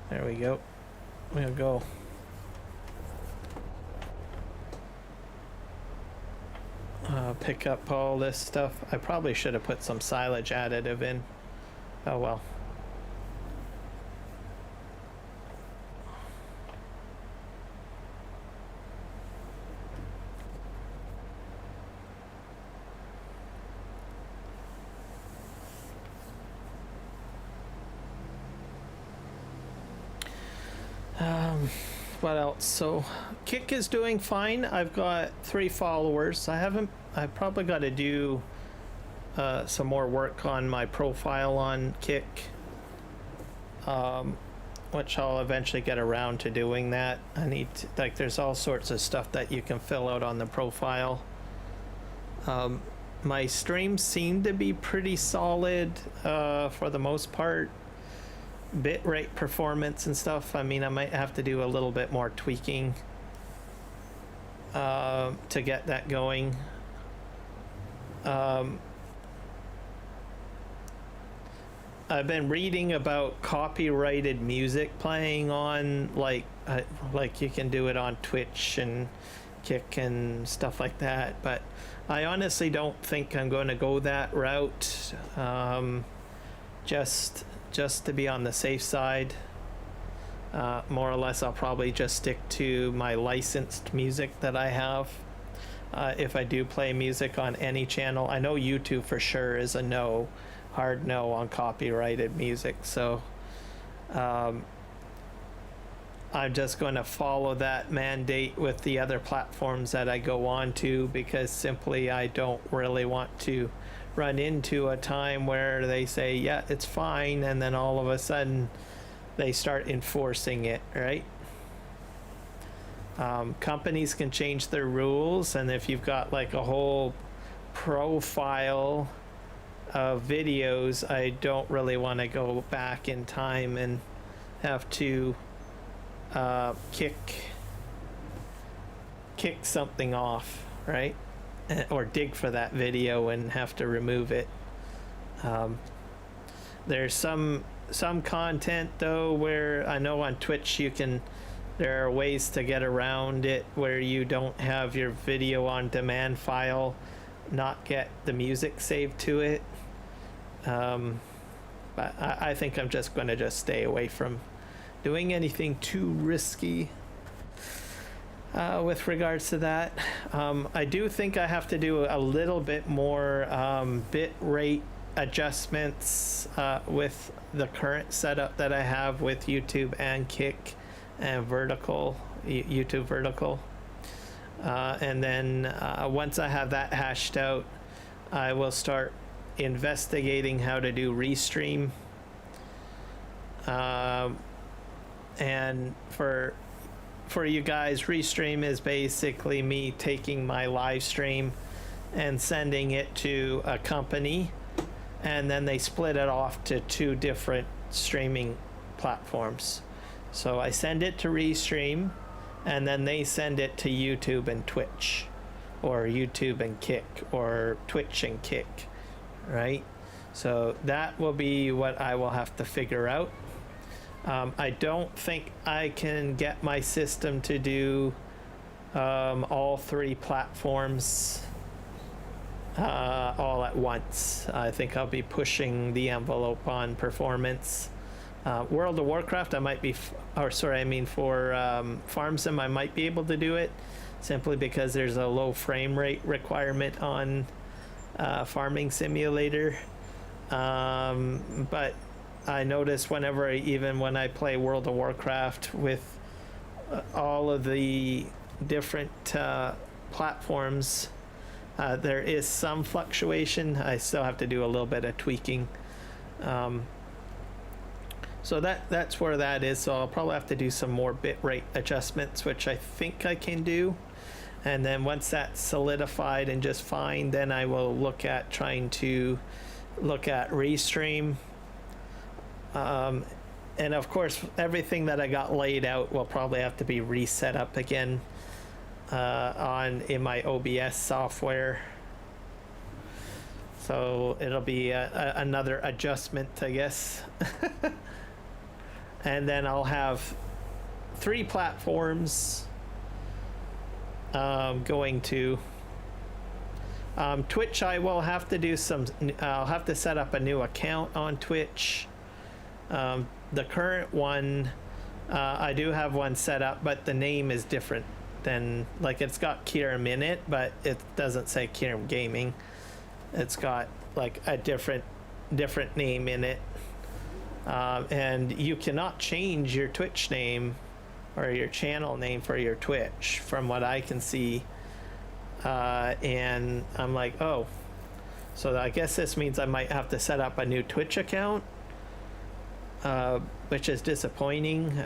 There we go. We'll go. Pick up all this stuff. I probably should have put some silage additive in. Oh well. What else? So Kick is doing fine. I've got 3 followers. I probably got to do some more work on my profile on Kick, which I'll eventually get around to doing that. I need to, like, there's all sorts of stuff that you can fill out on the profile. My streams seem to be pretty solid for the most part. Bitrate performance and stuff, I mean, I might have to do a little bit more tweaking to get that going. I've been reading about copyrighted music playing on, like you can do it on Twitch and Kick and stuff like that, but I honestly don't think I'm going to go that route. Just to be on the safe side. More or less, I'll probably just stick to my licensed music that I have. If I do play music on any channel, I know YouTube for sure is a no, hard no on copyrighted music. So I'm just going to follow that mandate with the other platforms that I go on to, because simply I don't really want to run into a time where they say, yeah, it's fine, and then all of a sudden they start enforcing it, right? Companies can change their rules, and if you've got like a whole profile of videos, I don't really want to go back in time and have to kick something off, right? Or dig for that video and have to remove it. There's some content though where I know on Twitch you can there are ways to get around it where you don't have your video on demand file not get the music saved to it. But I think I'm just going to just stay away from doing anything too risky with regards to that. I do think I have to do a little bit more bit rate adjustments with the current setup that I have with YouTube and Kick and vertical, YouTube vertical. And then once I have that hashed out, I will start investigating how to do restream. And for you guys, restream is basically me taking my live stream and sending it to a company, and then they split it off to 2 different streaming platforms. So I send it to Restream, and then they send it to YouTube and Twitch, or YouTube and Kick, or Twitch and Kick, right? So that will be what I will have to figure out. I don't think I can get my system to do all 3 platforms all at once. I think I'll be pushing the envelope on performance. World of Warcraft, I might be, for Farm Sim, I might be able to do it simply because there's a low frame rate requirement on Farming Simulator. But I notice whenever, even when I play World of Warcraft with all of the different platforms, there is some fluctuation. I still have to do a little bit of tweaking. So that's where that is. So I'll probably have to do some more bitrate adjustments, which I think I can do. And then once that's solidified and just fine, then I will look at trying to look at Restream. And of course, everything that I got laid out will probably have to be reset up again in my OBS software. So it'll be another adjustment, I guess. And then I'll have 3 platforms going to Twitch. I will have to do I'll have to set up a new account on Twitch. The current one, I do have one set up, but the name is different than, like, it's got Kiram in it, but it doesn't say Kiram Gaming. It's got like a different name in it. And you cannot change your Twitch name or your channel name for your Twitch from what I can see. And I'm like, oh, so I guess this means I might have to set up a new Twitch account, which is disappointing.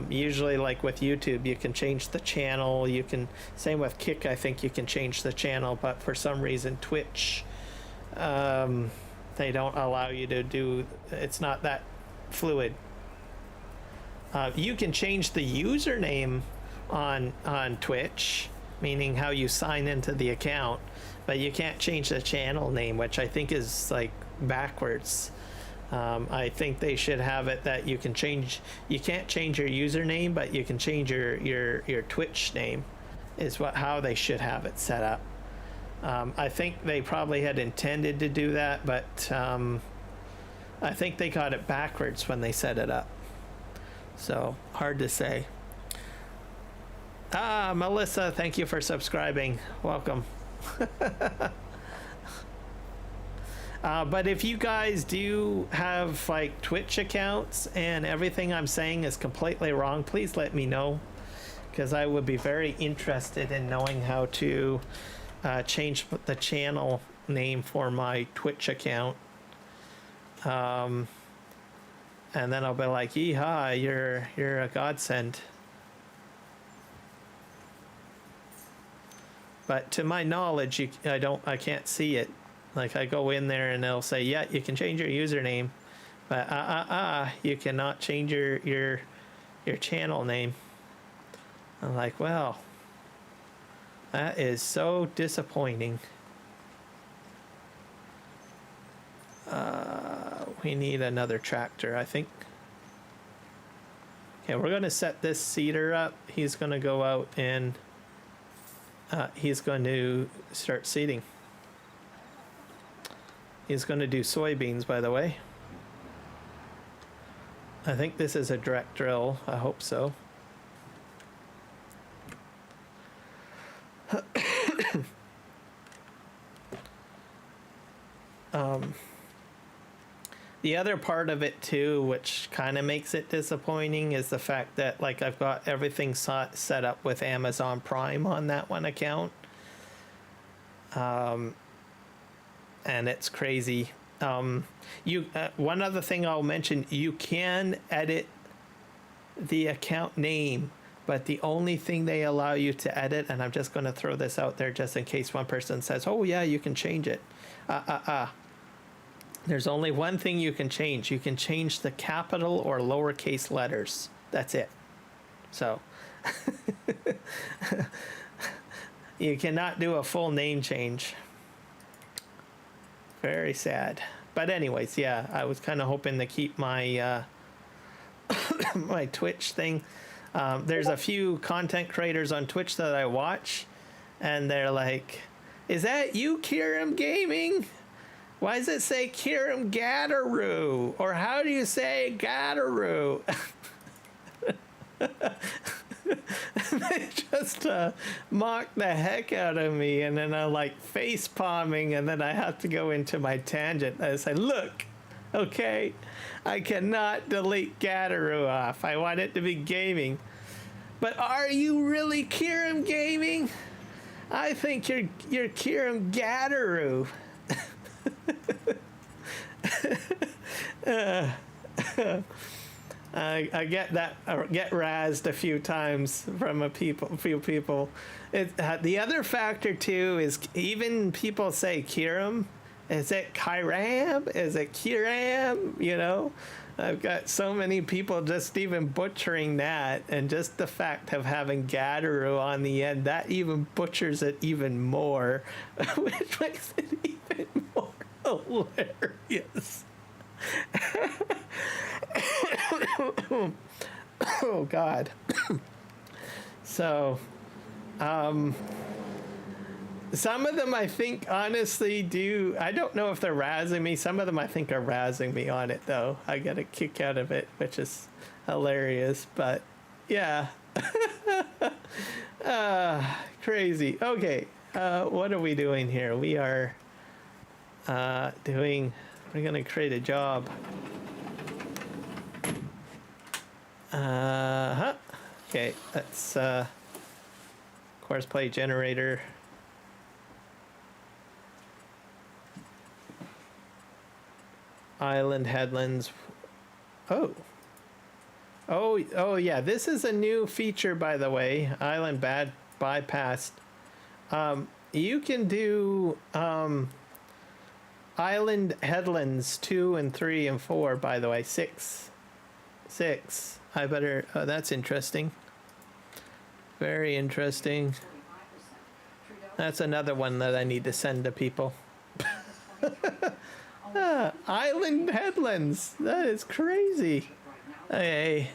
Usually, like with YouTube, you can change the channel. You can, same with Kick, I think you can change the channel, but for some reason Twitch, they don't allow you to do, it's not that fluid. You can change the username on Twitch, meaning how you sign into the account, but you can't change the channel name, which I think is like backwards. I think they should have it that you can't change your username, but you can change your Twitch name, is how they should have it set up. I think they probably had intended to do that, but I think they got it backwards when they set it up. So hard to say. Melissa, thank you for subscribing. Welcome. But if you guys do have like Twitch accounts and everything I'm saying is completely wrong, please let me know, because I would be very interested in knowing how to change the channel name for my Twitch account. And then I'll be like, yeehaw, you're a godsend. But to my knowledge, I can't see it. Like, I go in there and they'll say, yeah, you can change your username, but you cannot change your channel name. I'm like, well, that is so disappointing. We need another tractor, I think. Okay, we're going to set this seeder up. He's going to go out and he's going to start seeding. He's going to do soybeans, by the way. I think this is a direct drill. I hope so. The other part of it too, which kind of makes it disappointing, is the fact that like I've got everything set up with Amazon Prime on that one account. And it's crazy. One other thing I'll mention, you can edit the account name, but the only thing they allow you to edit, and I'm just going to throw this out there just in case one person says, oh yeah, you can change it. There's only one thing you can change. You can change the capital or lowercase letters. That's it. So you cannot do a full name change. Very sad. But anyways, yeah, I was kind of hoping to keep my my Twitch thing. There's a few content creators on Twitch that I watch, and they're like, is that you, Kiram Gaming? Why does it say Kiram Gadaroo? Or how do you say Gadaroo? They just mock the heck out of me, and then I'm like face palming, and then I have to go into my tangent. I say, look, okay, I cannot delete Gadaroo off. I want it to be gaming. But are you really Kiram Gaming? I think you're Kiram Gadaroo. I get that. Get razzed a few times from a few people. The other factor too is even people say Kiram. Is it Kiram? Is it Kiram? You know, I've got so many people just even butchering that, and just the fact of having Gadaroo on the end, that even butchers it even more, which makes it even more hilarious. Oh God. So some of them I think honestly do, I don't know if they're razzing me. Some of them I think are razzing me on it though. I get a kick out of it, which is hilarious. But yeah. Crazy. Okay, what are we doing here? We are we're gonna create a job. Okay, that's course play generator. Island headlands. Oh yeah, this is a new feature, by the way. Island bypassed. You can do island headlands 2 and 3 and 4, by the way. 6. I better, oh, that's interesting. Very interesting. That's another one that I need to send to people. Island headlands. That is crazy. Okay.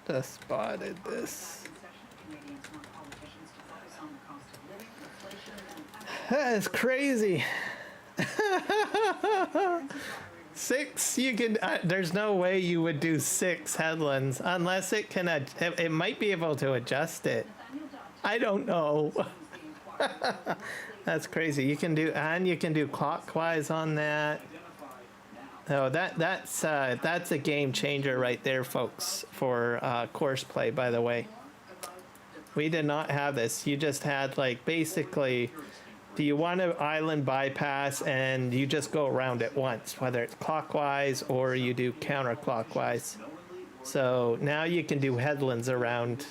Just spotted this. That is crazy. 6, you can. There's no way you would do 6 headlands unless it can. It might be able to adjust it. I don't know. That's crazy. You can do, and you can do clockwise on that. Oh, that's a game changer right there, folks, for course play, by the way. We did not have this. You just had, like, basically, do you want an island bypass, and you just go around it once, whether it's clockwise or you do counterclockwise. So now you can do headlands around.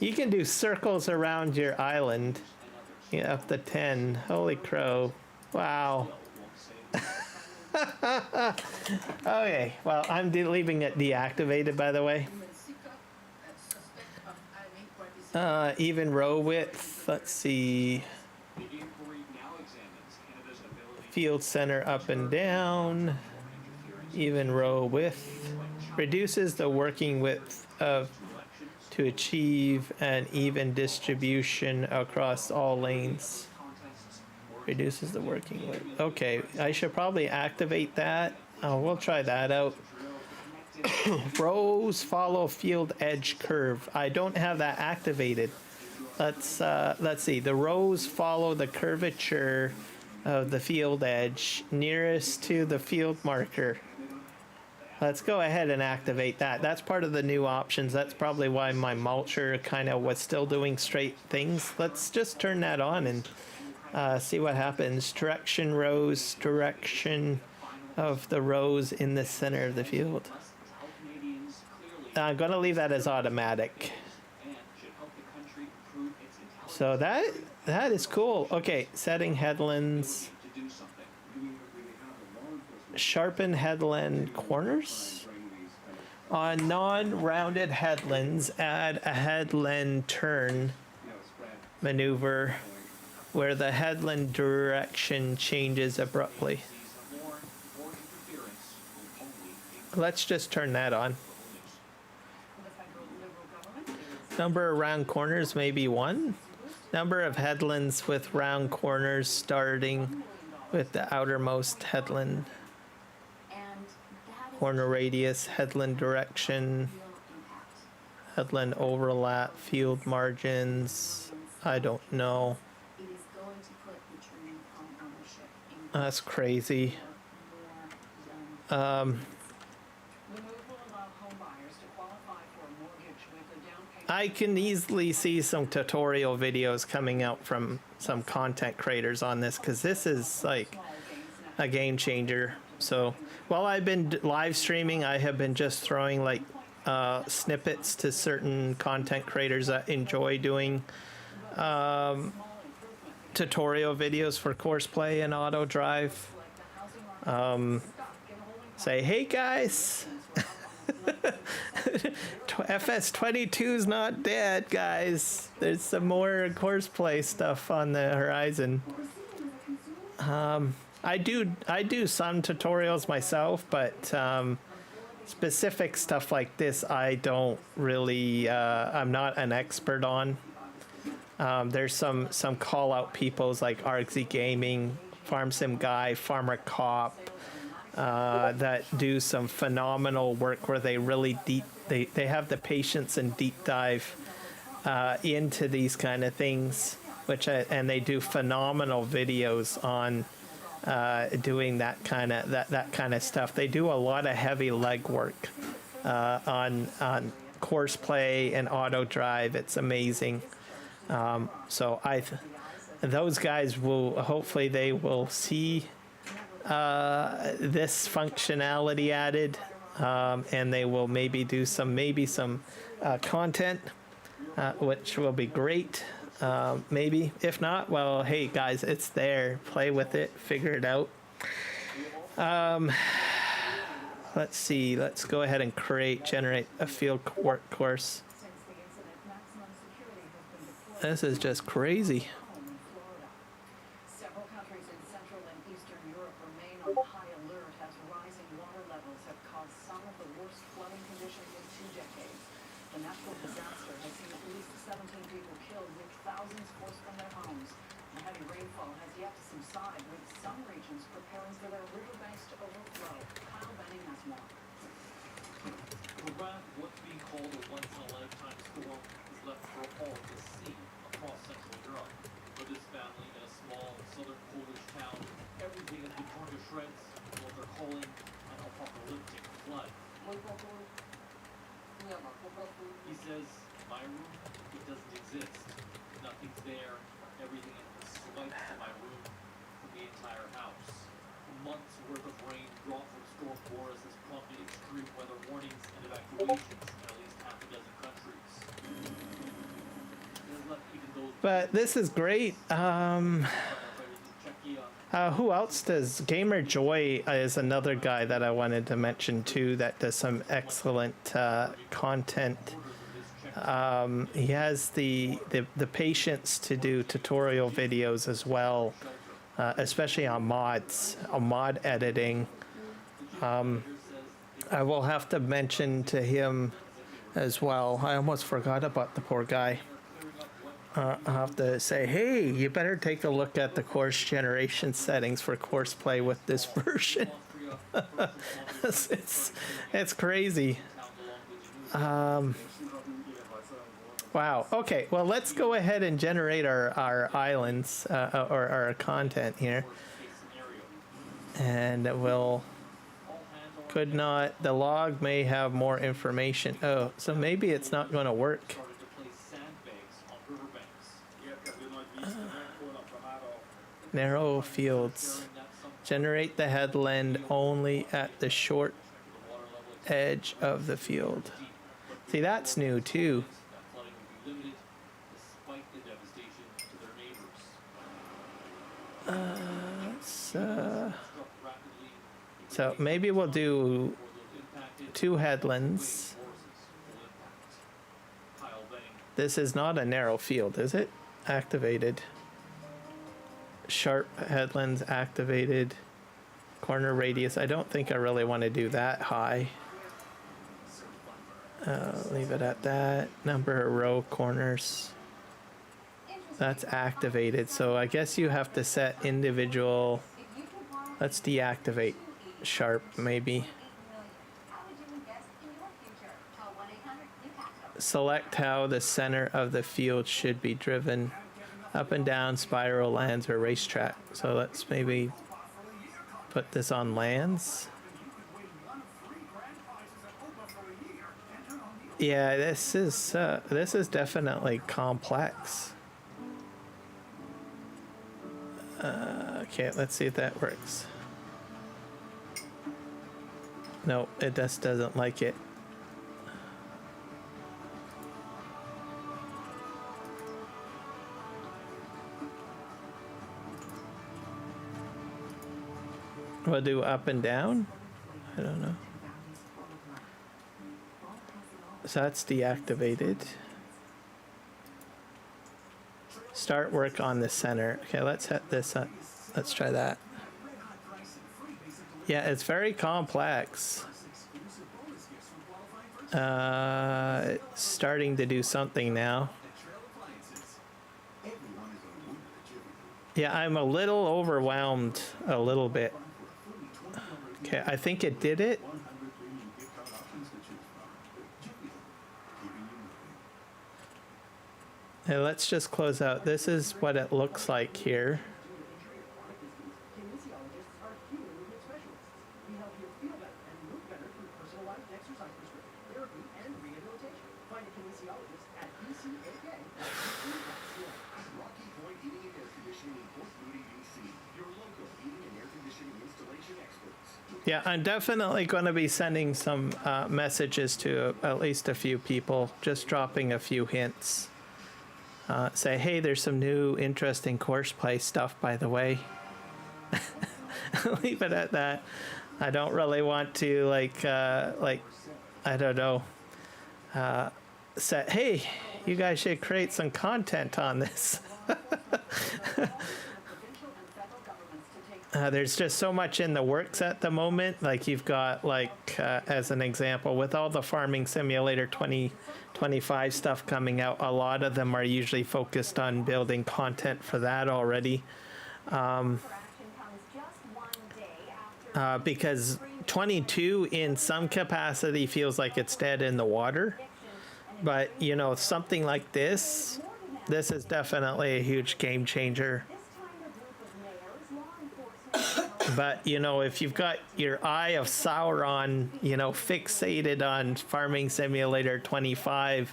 You can do circles around your island Yeah, up to 10. Holy crow. Wow. Okay, well, I'm leaving it deactivated, by the way. Even row width. Let's see. Field center up and down. Even row width. Reduces the working width of to achieve an even distribution across all lanes. Reduces the working width. Okay, I should probably activate that. Oh, we'll try that out. Rows follow field edge curve. I don't have that activated. Let's see. The rows follow the curvature of the field edge nearest to the field marker. Let's go ahead and activate that. That's part of the new options. That's probably why my mulcher kind of was still doing straight things. Let's just turn that on and see what happens. Direction rows, direction of the rows in the center of the field. I'm going to leave that as automatic. So that is cool. Okay, setting headlands. Sharpen headland corners. On non-rounded headlands, add a headland turn maneuver where the headland direction changes abruptly. Let's just turn that on. Number of round corners, maybe 1. Number of headlands with round corners starting with the outermost headland. Corner radius, headland direction, headland overlap, field margins. I don't know. That's crazy. I can easily see some tutorial videos coming out from some content creators on this, because this is like a game changer. So while I've been live streaming, I have been just throwing like snippets to certain content creators that enjoy doing tutorial videos for courseplay and auto drive. Say, hey guys, FS22's not dead, guys. There's some more courseplay stuff on the horizon. I do some tutorials myself, but specific stuff like this I don't really, I'm not an expert on. There's some call out peoples like Argsy Gaming, Farm Sim Guy, Farmer Cop, that do some phenomenal work where they really they have the patience and deep dive into these kind of things, and they do phenomenal videos on doing that kind of stuff. They do a lot of heavy legwork on course play and auto drive. It's amazing. So those guys will hopefully they will see this functionality added, and they will maybe do some content, which will be great. Maybe. If not, well, hey guys, it's there. Play with it, figure it out. Let's see. Let's go ahead and generate a field work course. This is just crazy. Several countries in Central and Eastern Europe remain on high alert as rising water levels have caused some of the worst flooding conditions in 2 decades. The natural disaster has seen at least 17 people killed, with thousands forced from their homes. The heavy rainfall has yet to subside, with some regions preparing for their riverbanks to overflow. Kyle Benning has more. Around what's being called a once-in-a-lifetime storm is left for all to see across Central Europe. For this family in a small southern Polish town, everything has been torn to shreds in what they're calling an apocalyptic flood. He says, my room, it doesn't exist. Nothing's there. Everything is swiped to my room from the entire house. Months worth of rain brought from Storm Boris has prompted extreme weather warnings and evacuations in at least half a dozen countries. left even those But this is great. Who else does? Gamer Joy is another guy that I wanted to mention too that does some excellent content. He has the patience to do tutorial videos as well, especially on mods, on mod editing. I will have to mention to him as well. I almost forgot about the poor guy. I'll have to say, hey, you better take a look at the course generation settings for course play with this version. it's crazy. Wow. Okay. Well, let's go ahead and generate our islands or our content here, and we'll. Could not. The log may have more information. Oh, so maybe it's not going to work. Narrow fields. Generate the headland only at the short edge of the field. See, that's new too. So maybe we'll do 2 headlands. This is not a narrow field, is it? Activated. Sharp headlands activated. Corner radius. I don't think I really want to do that high. Leave it at that. Number of row corners. That's activated. So I guess you have to set individual. Let's deactivate sharp maybe. Select how the center of the field should be driven. Up and down, spiral, lands, or racetrack. So let's maybe put this on lands. Yeah, this is definitely complex. Okay, let's see if that works. No, it just doesn't like it. We'll do up and down? I don't know. So that's deactivated. Start work on the center. Okay, let's set this up. Let's try that. Yeah, it's very complex. It's starting to do something now. Yeah, I'm a little overwhelmed a little bit. Okay, I think it did it. And let's just close out. This is what it looks like here. Yeah, I'm definitely going to be sending some messages to at least a few people, just dropping a few hints. Say, hey, there's some new interesting course play stuff, by the way. Leave it at that. I don't really want to I don't know, say, hey, you guys should create some content on this. There's just so much in the works at the moment. Like you've got as an example, with all the Farming Simulator 2025 stuff coming out, a lot of them are usually focused on building content for that already. Because 22 in some capacity feels like it's dead in the water. But, you know, something like this is definitely a huge game changer. But, you know, if you've got your eye of Sauron, you know, fixated on Farming Simulator 25,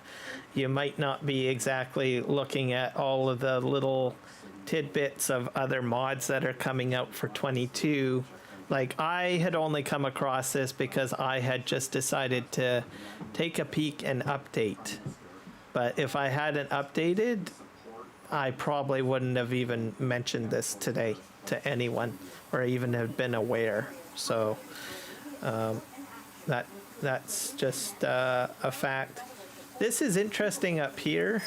you might not be exactly looking at all of the little tidbits of other mods that are coming out for 22. Like, I had only come across this because I had just decided to take a peek and update. But if I hadn't updated, I probably wouldn't have even mentioned this today to anyone or even have been aware. So that's just a fact. This is interesting up here.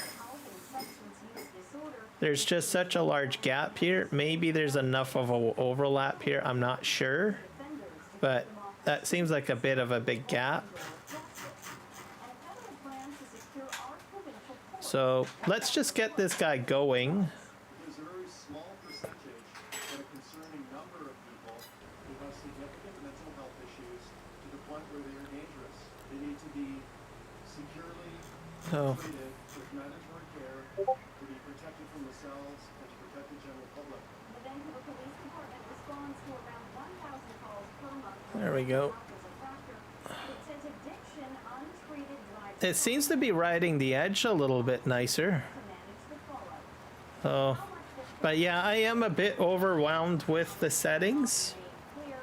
There's just such a large gap here. Maybe there's enough of an overlap here. I'm not sure, but that seems like a bit of a big gap. So let's just get this guy going. There's a very small percentage, but a concerning number of people who have significant mental health issues to the point where they are dangerous. They need to be securely treated with mandatory care to be protected from themselves and to protect the general public. The Vancouver Police Department responds to around 1,000 calls per month. There we go. It says addiction, untreated drive It seems to be riding the edge a little bit nicer. to manage the fallout. Oh, but yeah, I am a bit overwhelmed with the settings. Clear,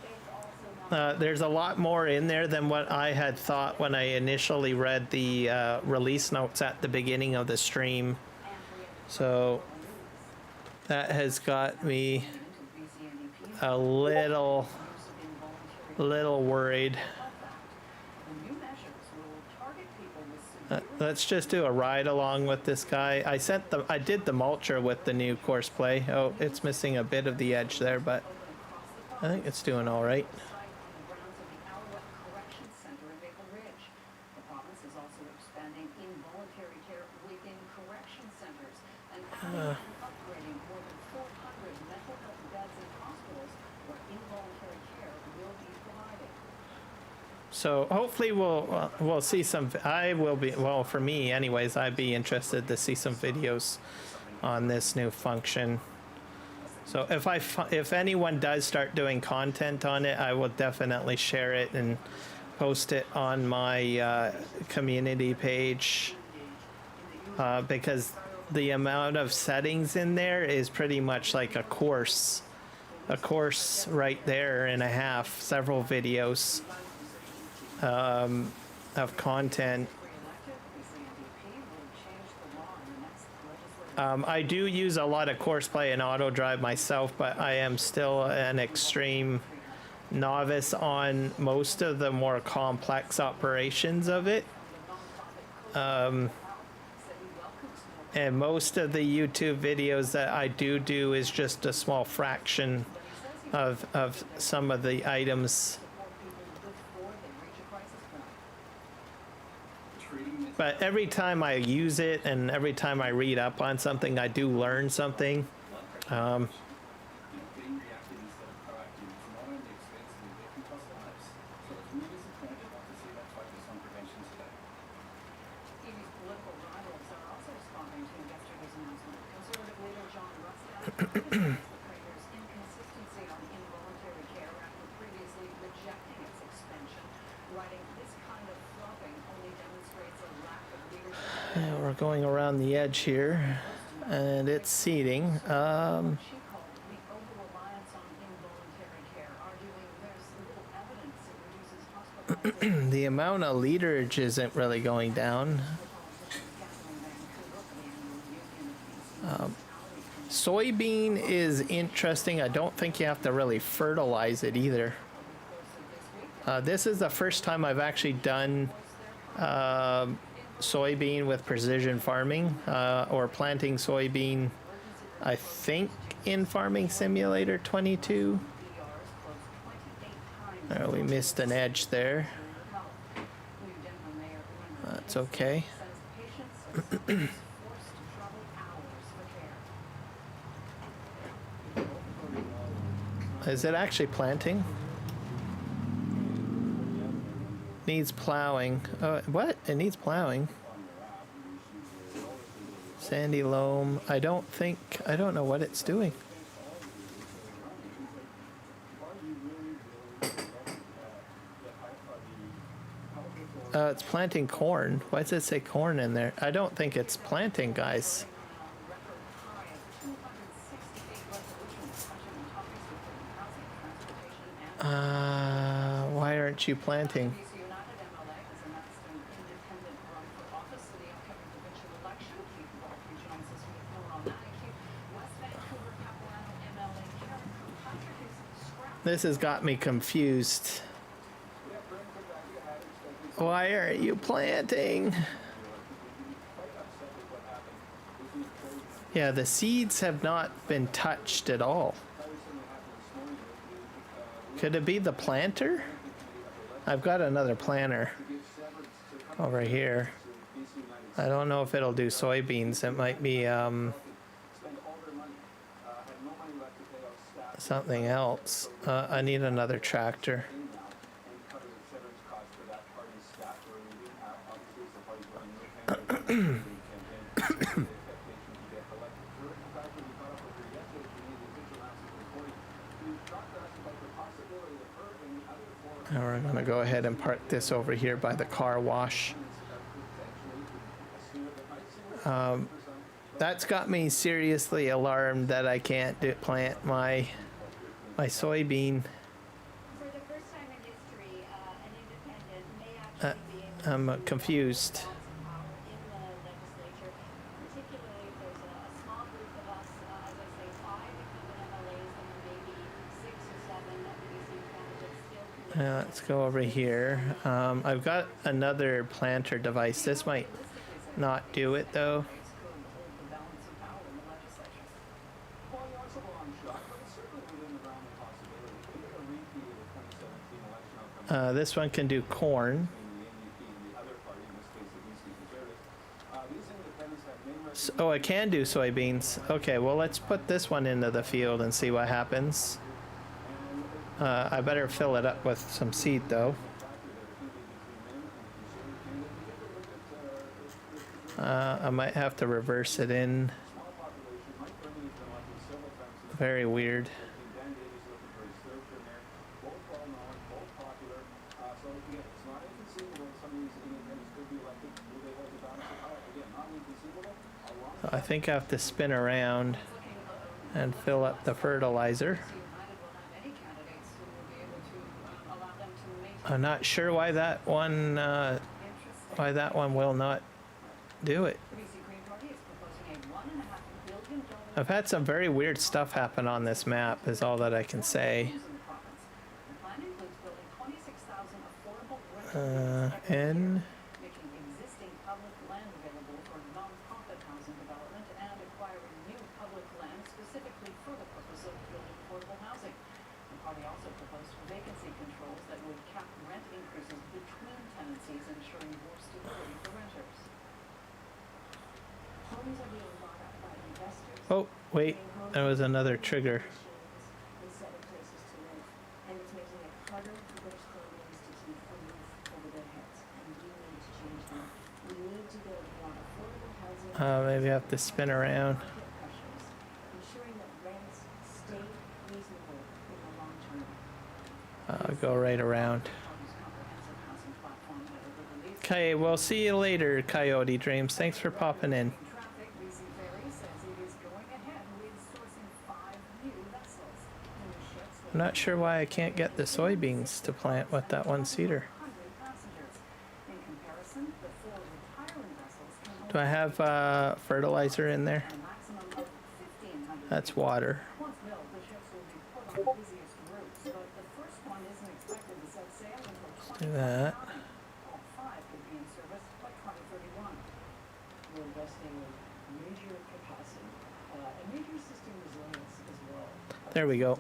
it's also not There's a lot more in there than what I had thought when I initially read the release notes at the beginning of the stream. So that has got me a little worried. The new measures will target people with severe Let's just do a ride along with this guy. I did the mulcher with the new course play. Oh, it's missing a bit of the edge there, but I think it's doing all right. site on the grounds of the Alouette Correction Center in Maple Ridge. The province is also expanding involuntary care within correction centers and adding and upgrading more than 400 mental health beds in hospitals where involuntary care will be provided. So hopefully we'll see some. I will be, well, for me anyways, I'd be interested to see some videos on this new function. So if anyone does start doing content on it, I will definitely share it and post it on my community page, because the amount of settings in there is pretty much like a course right there and a half, several videos of content. I do use a lot of course play and auto drive myself, but I am still an extreme novice on most of the more complex operations of it. And most of the YouTube videos that I do is just a small fraction of some of the items. But every time I use it and every time I read up on something, I do learn something. Being reactive instead of proactive is not only expensive, it can cost lives. So it's really disappointing not to see that focus on prevention today. TV's political rivals are also responding to yesterday's announcement. Conservative leader John Russell criticized the Premier's inconsistency on involuntary care after previously rejecting its expansion, writing, "This kind of fluffing only demonstrates a lack of leadership." Yeah, we're going around the edge here, and it's seating. She called the over-reliance on involuntary care, arguing there's little evidence it reduces hospitalization. The amount of literage isn't really going down. Soybean is interesting. I don't think you have to really fertilize it either. This is the first time I've actually done soybean with precision farming, or planting soybean, I think, in Farming Simulator 22. We missed an edge there. That's okay. Is it actually planting? Needs plowing. What? It needs plowing. Sandy loam. I don't know what it's doing. It's planting corn. Why does it say corn in there? I don't think it's planting, guys. Why aren't you planting? This has got me confused. Why aren't you planting? Yeah, the seeds have not been touched at all. Could it be the planter? I've got another planter over here. I don't know if it'll do soybeans. It might be something else. I need another tractor. Now we're gonna go ahead and park this over here by the car wash. That's got me seriously alarmed that I can't plant my soybean. For the first time in history, an independent may actually be able I'm confused. to power in the legislature, particularly if there's a small group of us, as I say, 5 incumbent MLAs and maybe 6 or 7 of the BC candidates still can Let's go over here. I've got another planter device. This might not do it though. This one can do corn. Oh, it can do soybeans. Okay, well let's put this one into the field and see what happens. I better fill it up with some seed though. I might have to reverse it in. Very weird. I think I have to spin around and fill up the fertilizer. I'm not sure why that one will not do it. I've had some very weird stuff happen on this map, is all that I can say. N. Oh, wait, there was another trigger. Maybe I have to spin around. I'll go right around. Okay, we'll see you later, Coyote Dreams. Thanks for popping in. I'm not sure why I can't get the soybeans to plant with that one seeder. Do I have fertilizer in there? That's water. Let's do that. There we go.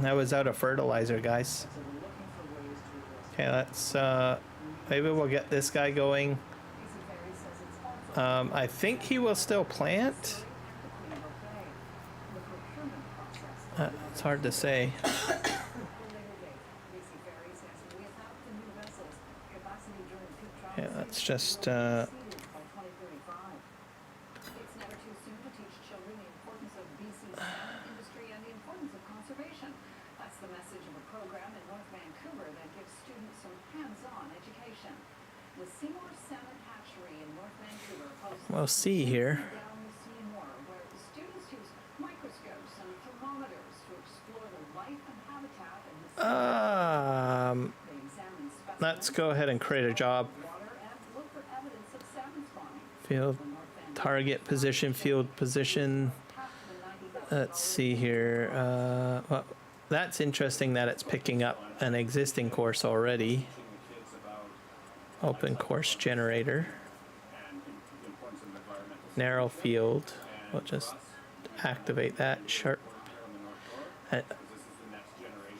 I was out of fertilizer, guys. Okay, let's maybe we'll get this guy going. I think he will still plant. It's hard to say. Yeah, let's just we'll see here. Let's go ahead and create a job. Field target position, field position. Let's see here. Well, that's interesting that it's picking up an existing course already. Open course generator. Narrow field. We'll just activate that. Sharp.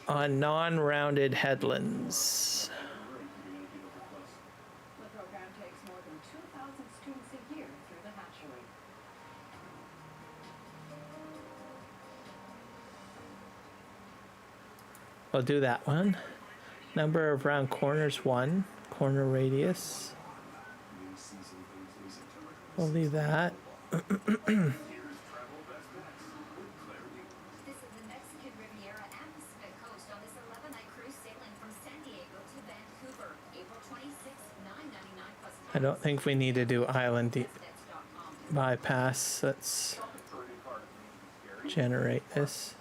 On non-rounded headlands. The program takes more than 2,000 students a year through the hatchery. We'll do that one. Number of round corners 1. Corner radius. We'll leave that. This is the Mexican Riviera and Pacific Coast on this 11-night cruise sailing from San Diego to Vancouver, April 26th, $9.99 plus tax. I don't think we need to do island bypass. Let's generate this.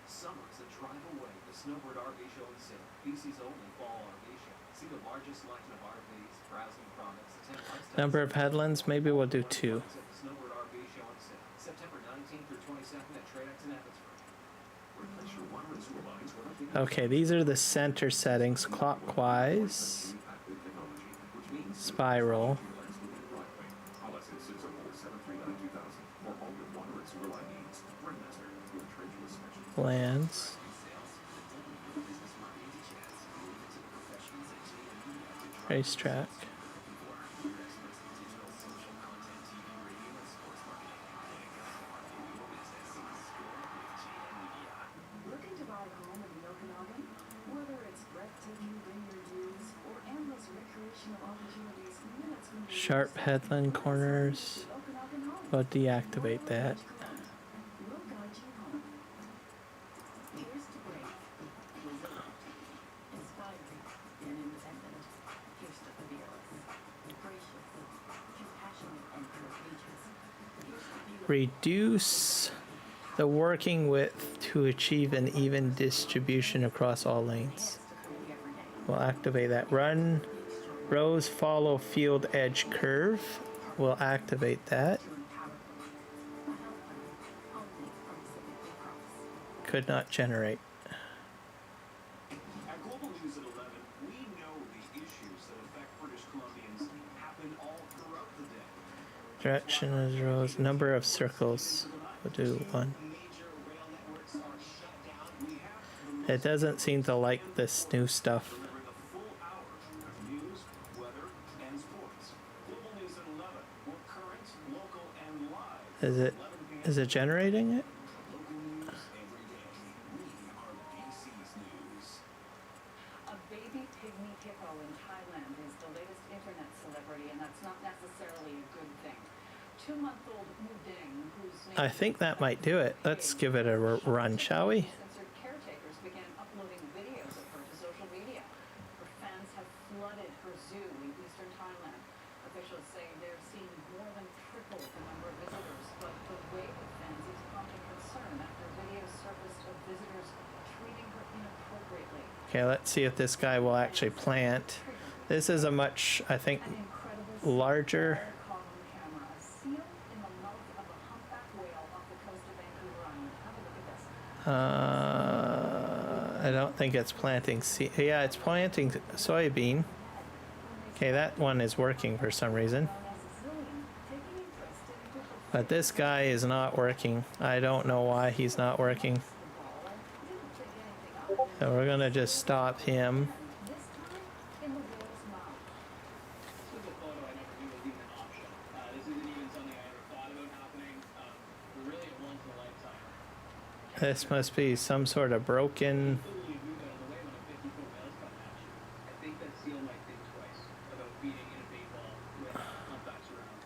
Summer's a drive away. The Snowbird RV Show and Sale, BC's only fall RV show. See the largest selection of RVs, browsing products, attend lifestyle. Number of headlands, maybe we'll do 2. Snowbird RV Show and Sale, September 19th through 22nd at Tradex in Abbotsford. Replace your water and sewer lines with our Okay, these are the center settings. Clockwise. Spiral. Lands. Racetrack. Looking to buy a home in the Okanagan? Whether it's breathtaking vineyard views or endless recreational opportunities minutes from the Sharp headland corners. Okanagan home. We'll deactivate that. We'll guide you home. Here's to brave, resilient, inspiring, and independent. Here's to fearless, gracious, compassionate, and courageous. Here's to beautiful. Reduce the working width to achieve an even distribution across all lanes. We'll activate that. Run rows follow field edge curve. We'll activate that. Could not generate. At Global News at 11, we know the issues that affect British Columbians happen all throughout the day. Direction is rows. Number of circles. We'll do 1. Major rail networks are shut down. We have the It doesn't seem to like this new stuff. delivering a full hour of news, weather, and sports. Global News at 11, more current, local, and live. Is it generating it? Local news every day. We are BC's news. A baby pygmy hippo in Thailand is the latest internet celebrity, and that's not necessarily a good thing. 2-month-old Mudeng, whose name I think that might do it. Let's give it a run, shall we? censored caretakers began uploading videos of her to social media. Her fans have flooded her zoo in eastern Thailand. Officials say they're seeing more than triple the number of visitors, but the wave of fans is prompting concern after videos surfaced of visitors treating her inappropriately. Okay, let's see if this guy will actually plant. This is a much, I think, An incredible larger. column camera, a seal in the mouth of a humpback whale off the coast of Vancouver Island. Have a look at this. I don't think it's planting yeah, it's planting soybean. Okay, that one is working for some reason. But this guy is not working. I don't know why he's not working. So we're gonna just stop him. This time in the whale's mouth. This was a photo I never knew was even an option. This isn't even something I ever thought about happening. Really a once in a lifetime. This must be some sort of broken Literally move out of the way when a 50-foot whale's coming at you. I think that seal might think twice about feeding in a bait ball with humpbacks around.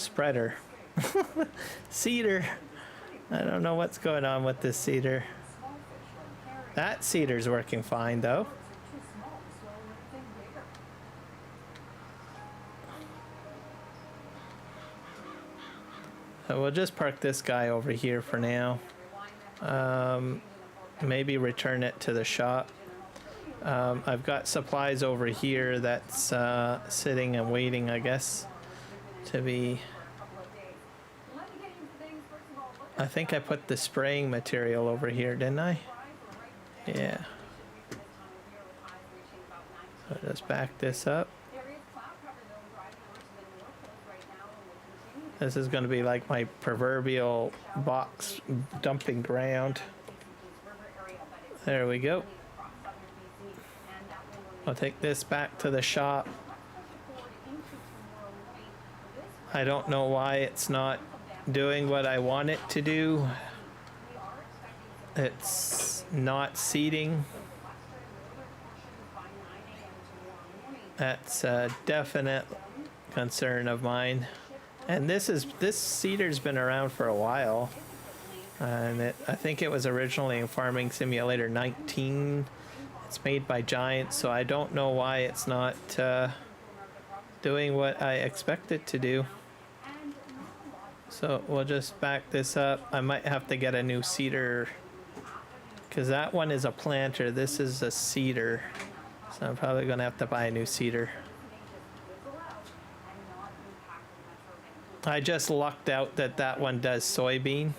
spreader. Cedar. I don't know what's going on with this cedar. That cedar's working fine though. Birds are too small to swallow anything bigger. So we'll just park this guy over here for now. maybe return it to the shop. I've got supplies over here that's sitting and waiting, I guess, to be... I think I put the spraying material over here, didn't I? Yeah. So just back this up. This is going to be like my proverbial box dumping ground. There we go. I'll take this back to the shop. I don't know why it's not doing what I want it to do. It's not seating. That's a definite concern of mine. And this seeder's been around for a while. And I think it was originally in Farming Simulator 19. It's made by Giant, so I don't know why it's not doing what I expect it to do. So we'll just back this up. I might have to get a new seeder, because that one is a planter. This is a seeder. So I'm probably going to have to buy a new seeder. I just lucked out that that one does soybean.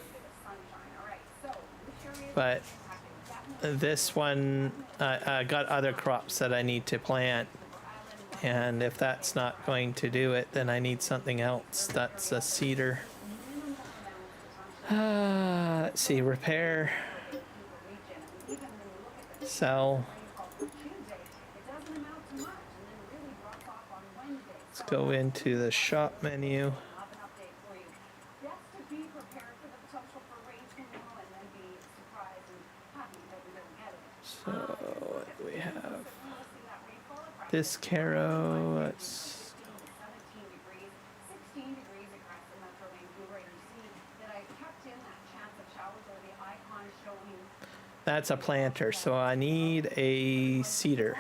But this one, I got other crops that I need to plant. And if that's not going to do it, then I need something else. That's a seeder. Let's see, repair, sell. Let's go into the shop menu. So what do we have? This Caro, let's... That's a planter, so I need a seeder.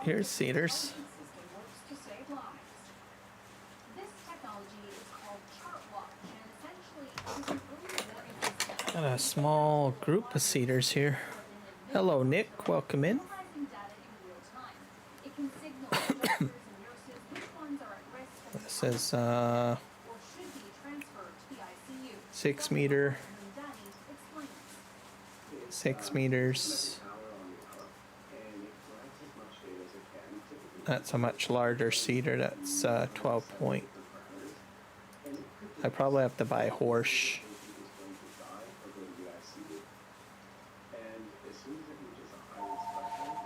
Here's seeders. Got a small group of seeders here. Hello, Nick. Welcome in. This is 6 meter. 6 meters. That's a much larger seeder. That's 12 point. I probably have to buy a horse.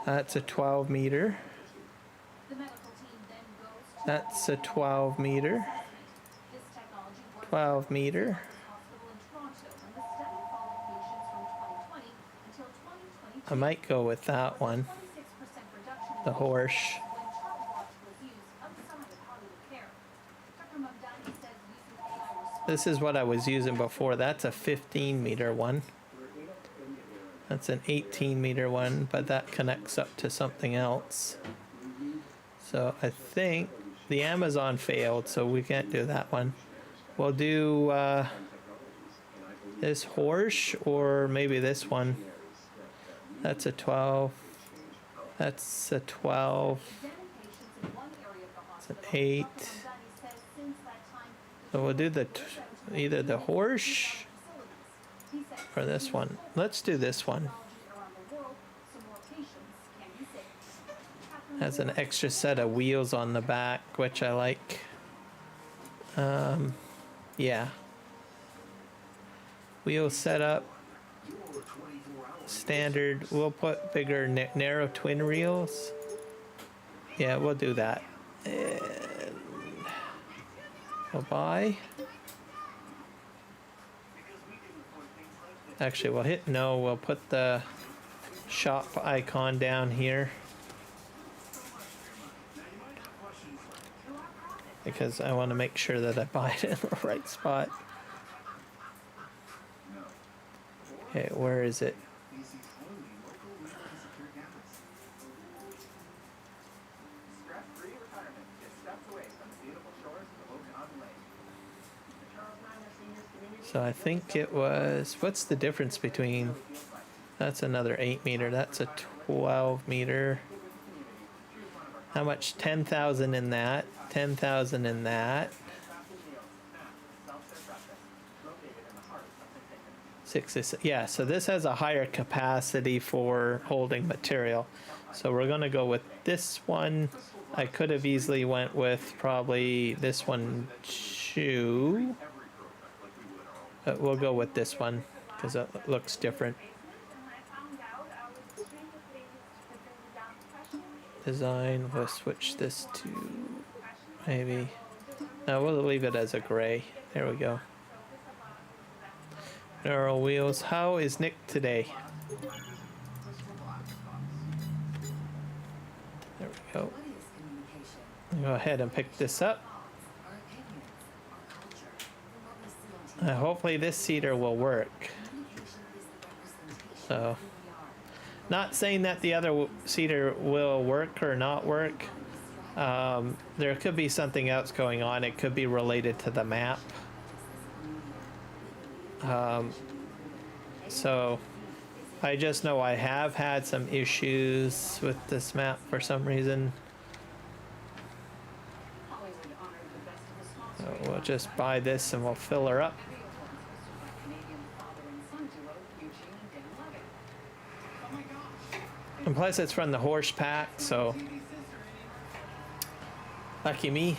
That's a 12 meter. That's a 12 meter. 12 meter. I might go with that one. The horse. This is what I was using before. That's a 15 meter one. That's an 18 meter one, but that connects up to something else. So I think the Amazon failed, so we can't do that one. We'll do this horse, or maybe this one. That's a 12. That's a 12. It's an 8. So we'll do the either the horse or this one. Let's do this one. Has an extra set of wheels on the back, which I like. Yeah. Wheel setup. Standard. We'll put bigger narrow twin wheels. Yeah, we'll do that. And we'll buy. Actually, we'll hit no. We'll put the shop icon down here because I want to make sure that I buy it in the right spot. Okay, where is it? So I think it was, what's the difference between, that's another 8 meter, that's a 12 meter. How much? 10,000 in that, 10,000 in that. 66, yeah, so this has a higher capacity for holding material. So we're gonna go with this one. I could have easily went with probably this one too. We'll go with this one because it looks different. Design, we'll switch this to maybe, no, we'll leave it as a gray. There we go. Neural wheels. How is Nick today? There we go. Go ahead and pick this up. Hopefully this seater will work. So, not saying that the other seater will work or not work. There could be something else going on. It could be related to the map. So, I just know I have had some issues with this map for some reason. So we'll just buy this and we'll fill her up. And plus it's from the horse pack, so lucky me.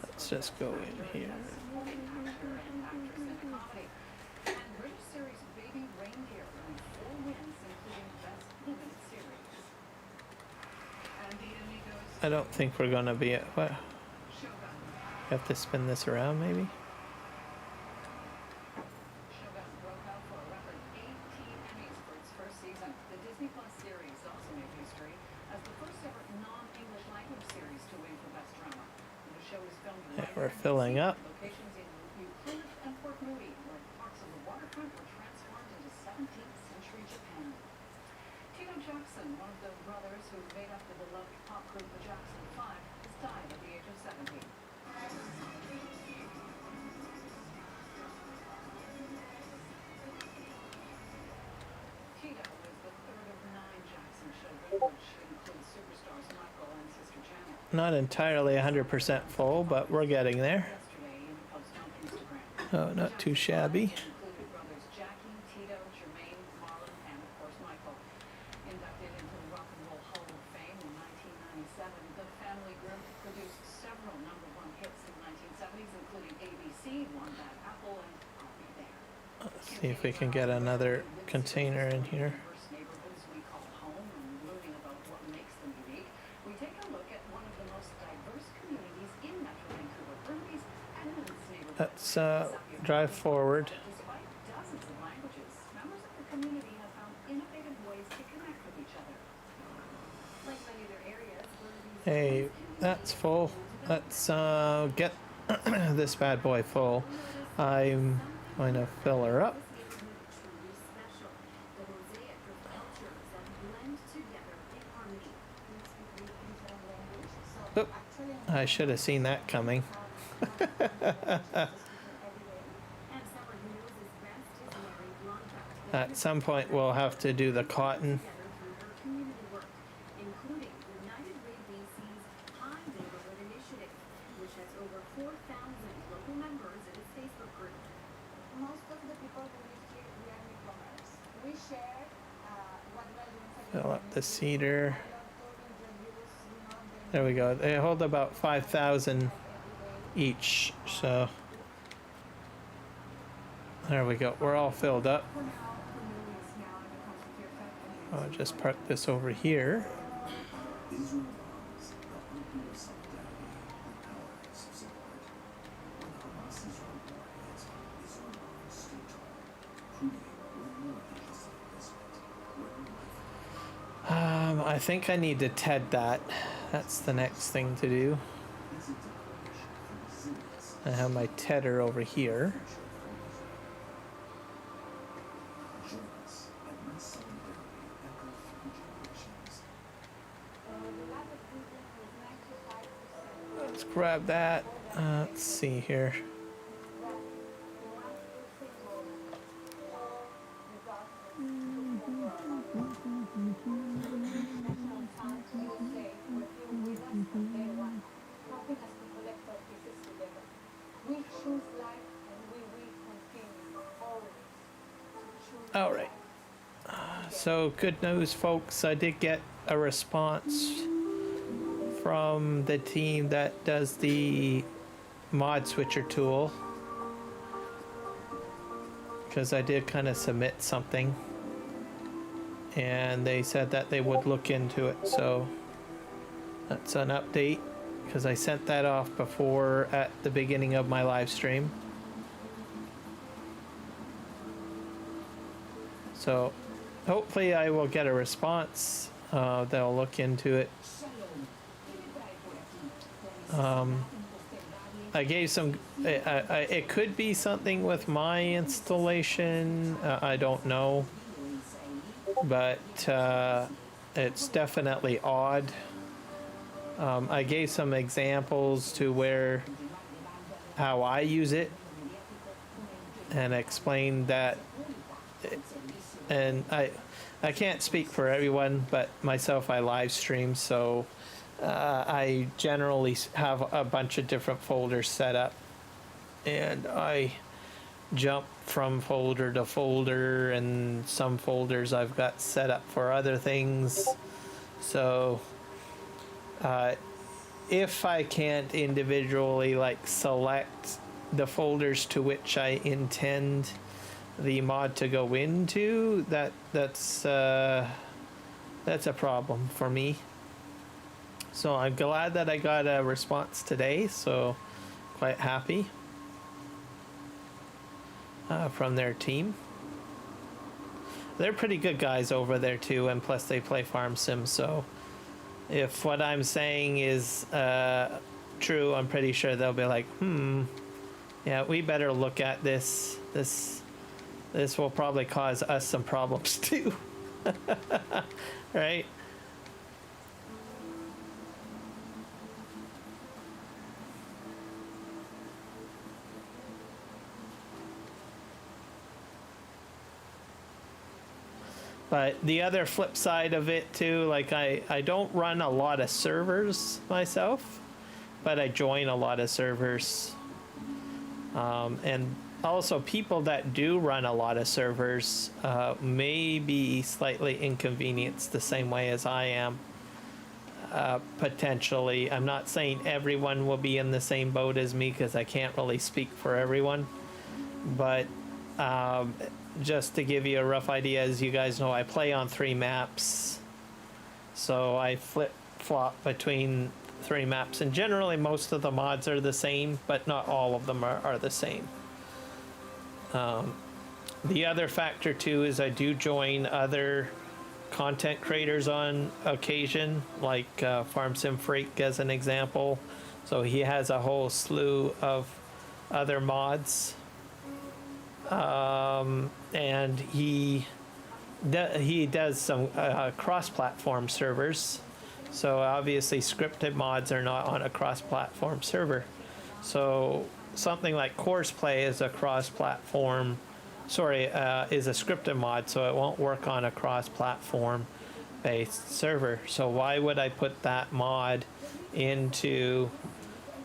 Let's just go in here. I don't think we're gonna be at what? Have to spin this around maybe? Yeah, we're filling up. Not entirely 100% full, but we're getting there. Oh, not too shabby. Let's see if we can get another container in here. Let's drive forward. Hey, that's full. Let's get this bad boy full. I'm going to fill her up. Oop, I should have seen that coming. At some point we'll have to do the cotton. Fill up the cedar. There we go. They hold about 5,000 each, so there we go. We're all filled up. I'll just park this over here. I think I need to TED that. That's the next thing to do. I have my TEDer over here. Let's grab that. Let's see here. All right. So good news, folks. I did get a response from the team that does the mod switcher tool, because I did kind of submit something and they said that they would look into it. So that's an update, because I sent that off before at the beginning of my live stream. So hopefully I will get a response. They'll look into it. I gave some, it could be something with my installation. I don't know, but it's definitely odd. I gave some examples to where how I use it and explained that. And I can't speak for everyone, but myself, I live stream, so I generally have a bunch of different folders set up, and I jump from folder to folder, and some folders I've got set up for other things. So if I can't individually like select the folders to which I intend the mod to go into, that's a problem for me. So I'm glad that I got a response today, so quite happy from their team. They're pretty good guys over there too, and plus they play farm sim, so if what I'm saying is true, I'm pretty sure they'll be like, yeah, we better look at this. This will probably cause us some problems too. Right? But the other flip side of it too, like I don't run a lot of servers myself, but I join a lot of servers. And also people that do run a lot of servers may be slightly inconvenienced the same way as I am. Potentially. I'm not saying everyone will be in the same boat as me, because I can't really speak for everyone. But just to give you a rough idea, as you guys know, I play on 3 maps. So I flip-flop between 3 maps. And generally most of the mods are the same, but not all of them are the same. The other factor too is I do join other content creators on occasion, like Farm Sim Freak as an example. So he has a whole slew of other mods. And he does some cross-platform servers. So obviously scripted mods are not on a cross-platform server. So something like Courseplay is a cross-platform, is a scripted mod, so it won't work on a cross-platform based server. So why would I put that mod into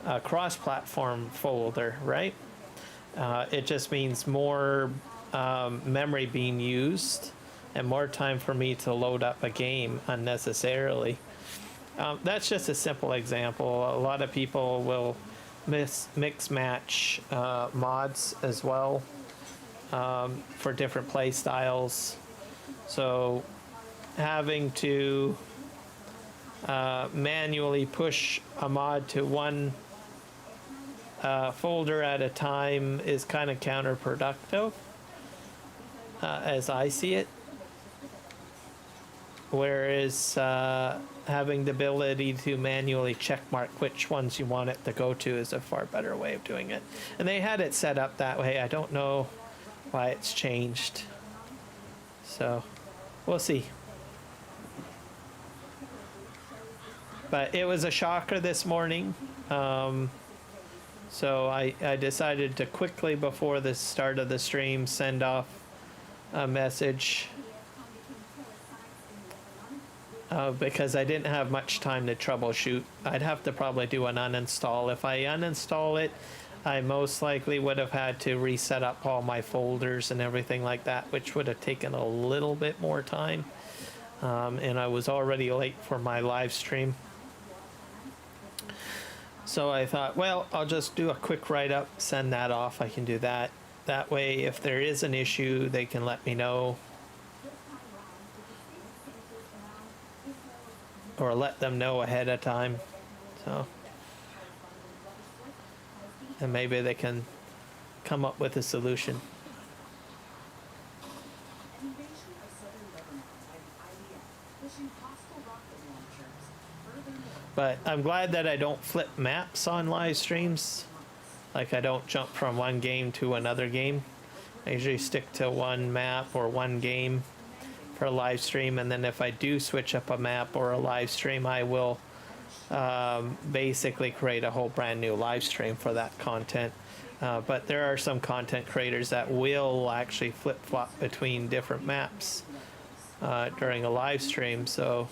a cross-platform folder, right? It just means more memory being used and more time for me to load up a game unnecessarily. That's just a simple example. A lot of people will mix match mods as well for different play styles. So having to manually push a mod to one folder at a time is kind of counterproductive, as I see it. Whereas having the ability to manually checkmark which ones you want it to go to is a far better way of doing it. And they had it set up that way. I don't know why it's changed. So we'll see. But it was a shocker this morning. So I decided to quickly, before the start of the stream, send off a message. Because I didn't have much time to troubleshoot. I'd have to probably do an uninstall. If I uninstall it, I most likely would have had to reset up all my folders and everything like that, which would have taken a little bit more time. And I was already late for my live stream. So I thought, well, I'll just do a quick write-up, send that off. I can do that. That way, if there is an issue, they can let me know. Or let them know ahead of time. So, and maybe they can come up with a solution. But I'm glad that I don't flip maps on live streams. Like, I don't jump from one game to another game. I usually stick to one map or one game for a live stream, and then if I do switch up a map or a live stream, I will basically create a whole brand new live stream for that content. But there are some content creators that will actually flip-flop between different maps during a live stream. So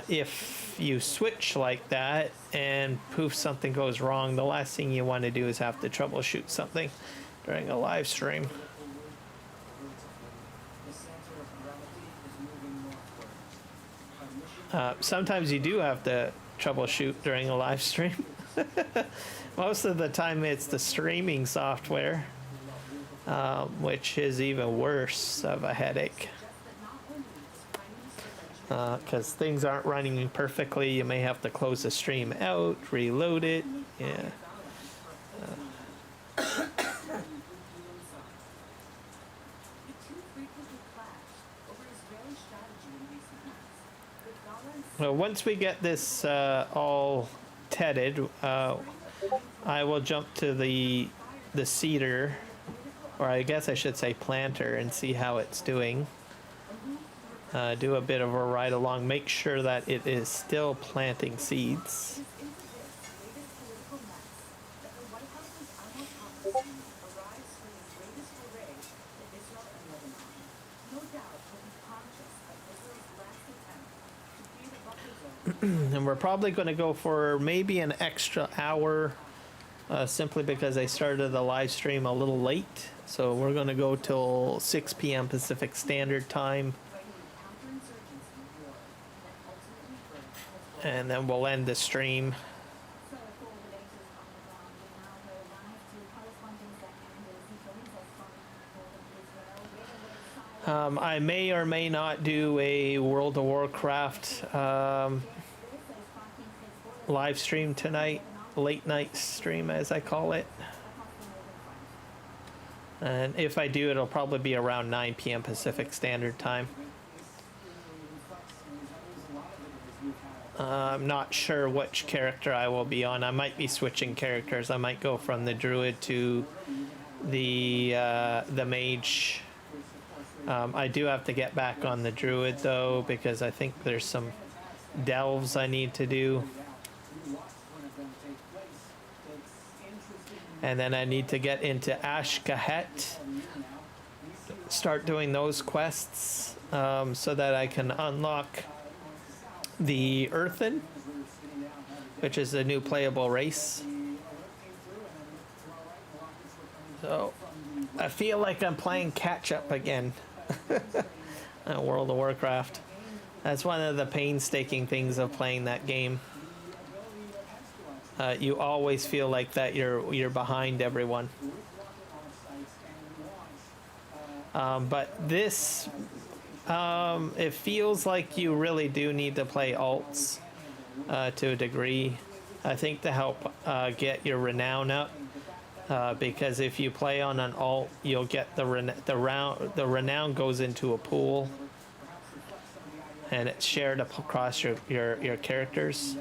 if you switch like that and poof, something goes wrong, the last thing you want to do is have to troubleshoot something during a live stream. Sometimes you do have to troubleshoot during a live stream. Most of the time it's the streaming software, which is even worse of a headache. Because things aren't running perfectly. You may have to close the stream out, reload it. Yeah. Well, once we get this all tedded, I will jump to the seeder, or I guess I should say planter, and see how it's doing. Do a bit of a ride along, make sure that it is still planting seeds. And we're probably going to go for maybe an extra hour, simply because I started the live stream a little late. So we're going to go till 6 p.m. Pacific Standard Time. And then we'll end the stream. I may or may not do a World of Warcraft live stream tonight, late night stream as I call it. And if I do, it'll probably be around 9 p.m. Pacific Standard Time. I'm not sure which character I will be on. I might be switching characters. I might go from the druid to the mage. I do have to get back on the druid though, because I think there's some delves I need to do. And then I need to get into Ashkahet, start doing those quests, so that I can unlock the Earthen, which is a new playable race. So I feel like I'm playing catch up again. World of Warcraft. That's one of the painstaking things of playing that game. You always feel like that you're behind everyone. But this It feels like you really do need to play alts to a degree. I think to help get your renown up, because if you play on an alt, you'll get the renown goes into a pool, and it's shared across your characters.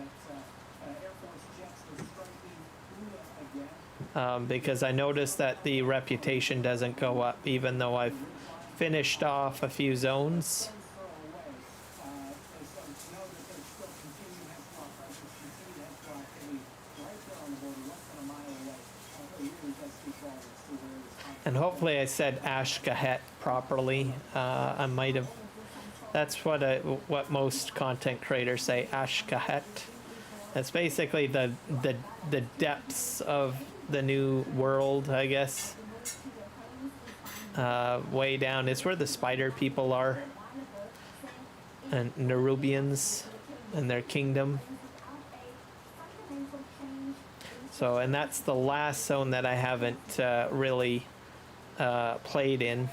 Because I noticed that the reputation doesn't go up even though I've finished off a few zones. And hopefully I said Ashkahet properly. I might have. That's what most content creators say, Ashkahet. It's basically the depths of the new world, I guess. Way down, it's where the spider people are, and Nerubians and their kingdom. So, and that's the last zone that I haven't really played in.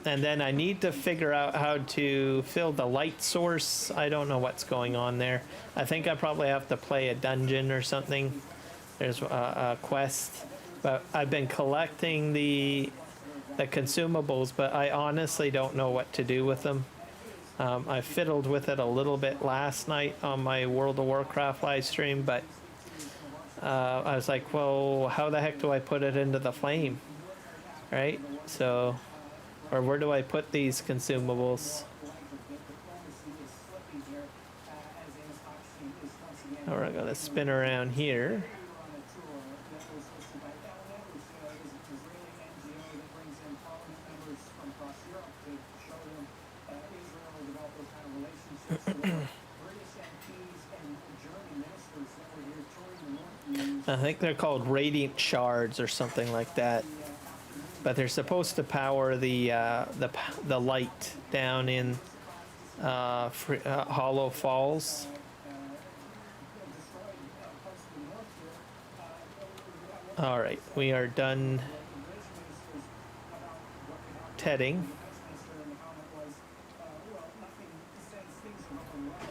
And then I need to figure out how to fill the light source. I don't know what's going on there. I think I probably have to play a dungeon or something. There's a quest. But I've been collecting the consumables, but I honestly don't know what to do with them. I fiddled with it a little bit last night on my World of Warcraft live stream, but I was like, well, how the heck do I put it into the flame? Right? So, or where do I put these consumables? Or we're gonna spin around here. I think they're called radiant shards or something like that, but they're supposed to power the light down in Hollow Falls. All right, we are done tedding.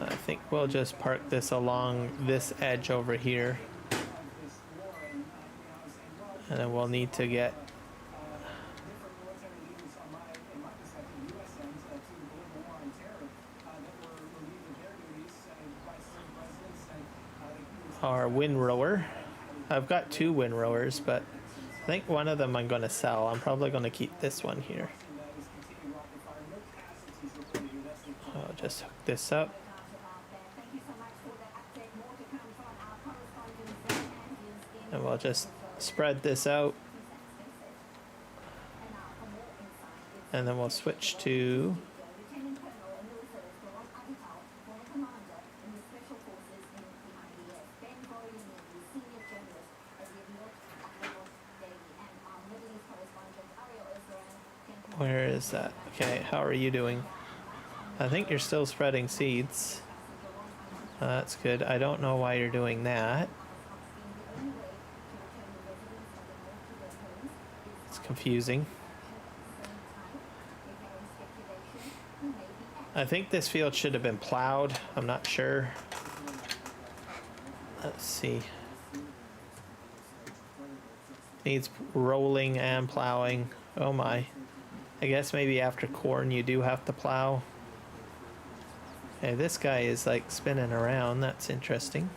I think we'll just park this along this edge over here. And then we'll need to get our windrower. I've got two windrowers, but I think one of them I'm going to sell. I'm probably going to keep this one here. I'll just hook this up. And we'll just spread this out. And then we'll switch to where is that? Okay, how are you doing? I think you're still spreading seeds. That's good. I don't know why you're doing that. It's confusing. I think this field should have been plowed. I'm not sure. Let's see. Needs rolling and plowing. Oh my. I guess maybe after corn you do have to plow. Okay, this guy is like spinning around. That's interesting.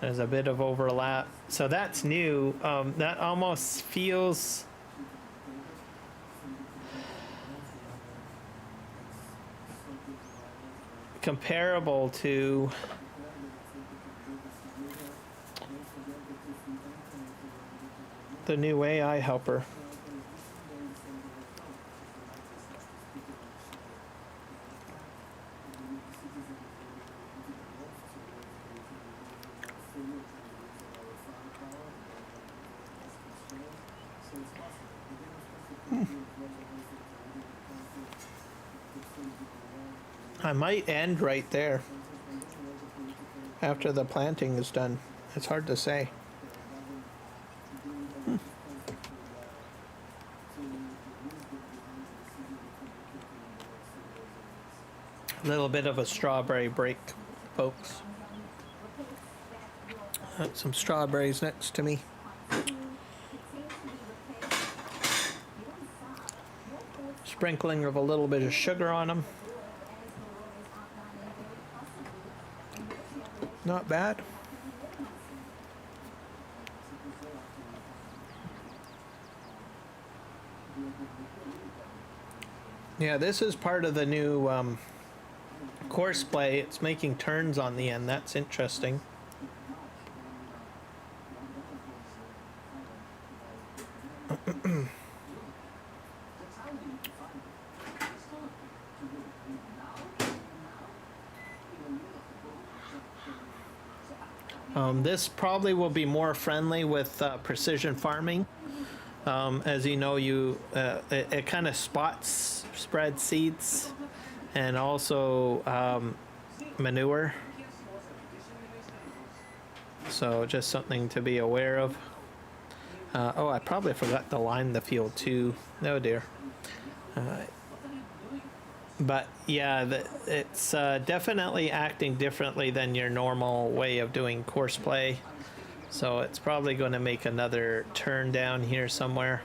There's a bit of overlap. So that's new. That almost feels comparable to the new AI helper. I might end right there. after the planting is done. It's hard to say. A little bit of a strawberry break, folks. Some strawberries next to me. Sprinkling of a little bit of sugar on them. Not bad. Yeah, this is part of the new course play. It's making turns on the end. That's interesting. This probably will be more friendly with precision farming. As you know, it kind of spread seeds and also manure. So just something to be aware of. Oh, I probably forgot to line the field too. Oh dear. But yeah, it's definitely acting differently than your normal way of doing course play. So it's probably going to make another turn down here somewhere.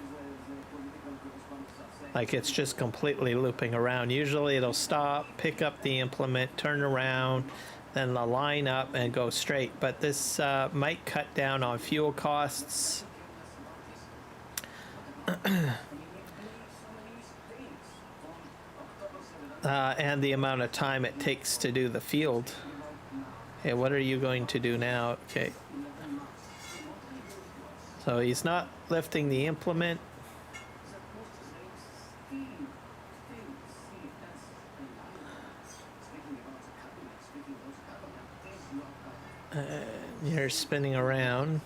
Like it's just completely looping around. Usually it'll stop, pick up the implement, turn around, then line up and go straight. But this might cut down on fuel costs. And the amount of time it takes to do the field. Okay, what are you going to do now? Okay. So he's not lifting the implement. You're spinning around.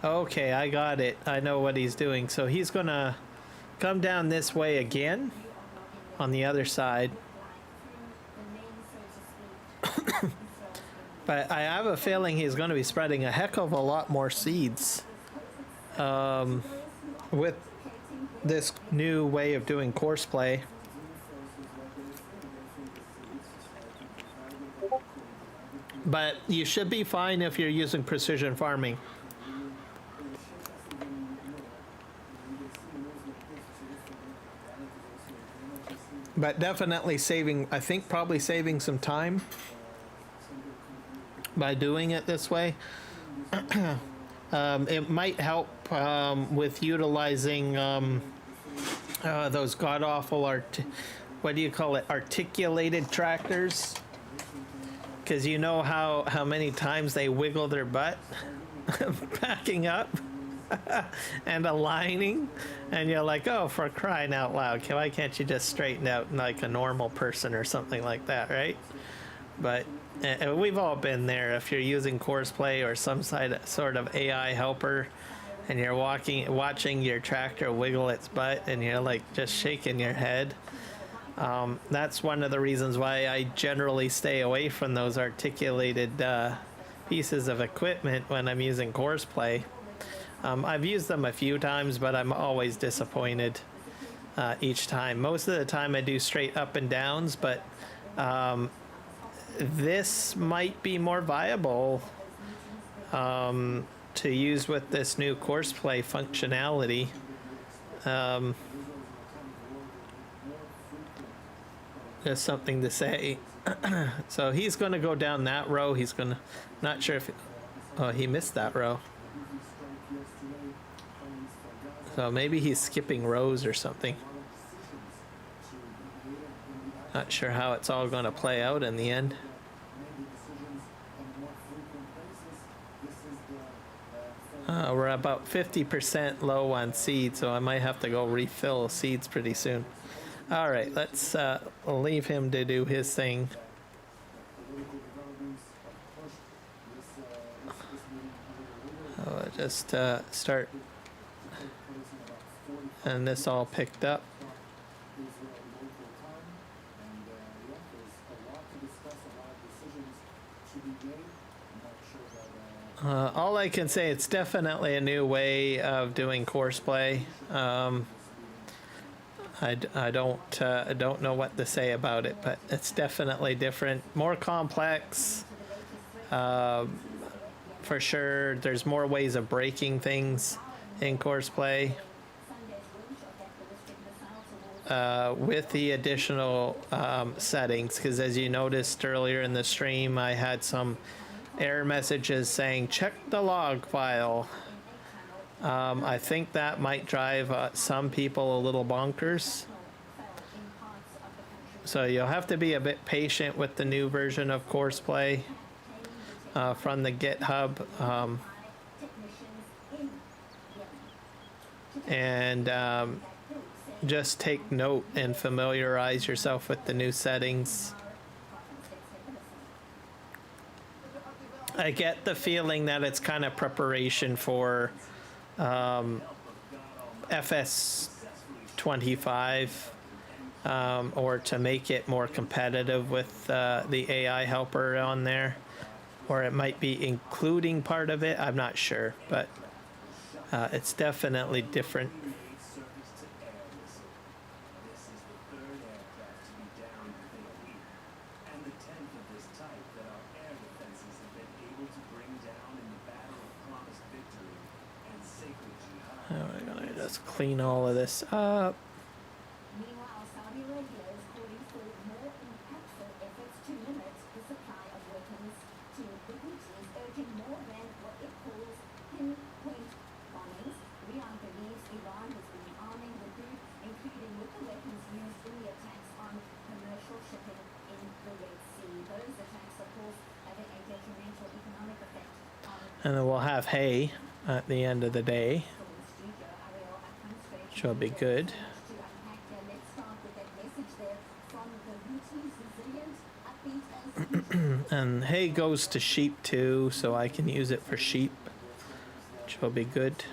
Okay, I got it. I know what he's doing. So he's gonna come down this way again on the other side. But I have a feeling he's going to be spreading a heck of a lot more seeds with this new way of doing course play. But you should be fine if you're using precision farming. But definitely saving, I think probably saving some time by doing it this way. It might help with utilizing those god-awful what do you call it, articulated tractors, because you know how many times they wiggle their butt backing up and aligning, and you're like, oh, for crying out loud, why can't you just straighten out like a normal person or something like that, right? But we've all been there. If you're using course play or some sort of AI helper and you're watching your tractor wiggle its butt and you're like just shaking your head, that's one of the reasons why I generally stay away from those articulated pieces of equipment when I'm using course play. I've used them a few times, but I'm always disappointed each time. Most of the time I do straight up and downs, but this might be more viable to use with this new course play functionality. Just something to say. So he's going to go down that row. He's going to, not sure if, oh, he missed that row. So maybe he's skipping rows or something. Not sure how it's all going to play out in the end. We're about 50% low on seeds, so I might have to go refill seeds pretty soon. All right, let's leave him to do his thing. Just start, and this all picked up. All I can say, it's definitely a new way of doing course play. I don't know what to say about it, but it's definitely different, more complex. For sure, there's more ways of breaking things in course play. With the additional settings, because as you noticed earlier in the stream, I had some error messages saying check the log file. I think that might drive some people a little bonkers. So you'll have to be a bit patient with the new version of course play from the GitHub. And just take note and familiarize yourself with the new settings. I get the feeling that it's kind of preparation for FS25, or to make it more competitive with the AI helper on there, or it might be including part of it. I'm not sure, but it's definitely different. We're gonna just clean all of this up. Meanwhile, Saudi Arabia is calling for more impactful efforts to limit the supply of weapons to the Houthis, urging more than what it calls pinpoint bombings. Riyadh believes Iran has been arming the group, including with the weapons used in the attacks on commercial shipping in the Red Sea. Those attacks, of course, having a detrimental economic effect on... And then we'll have hay at the end of the day, which will be good. And hay goes to sheep too, so I can use it for sheep, which will be good.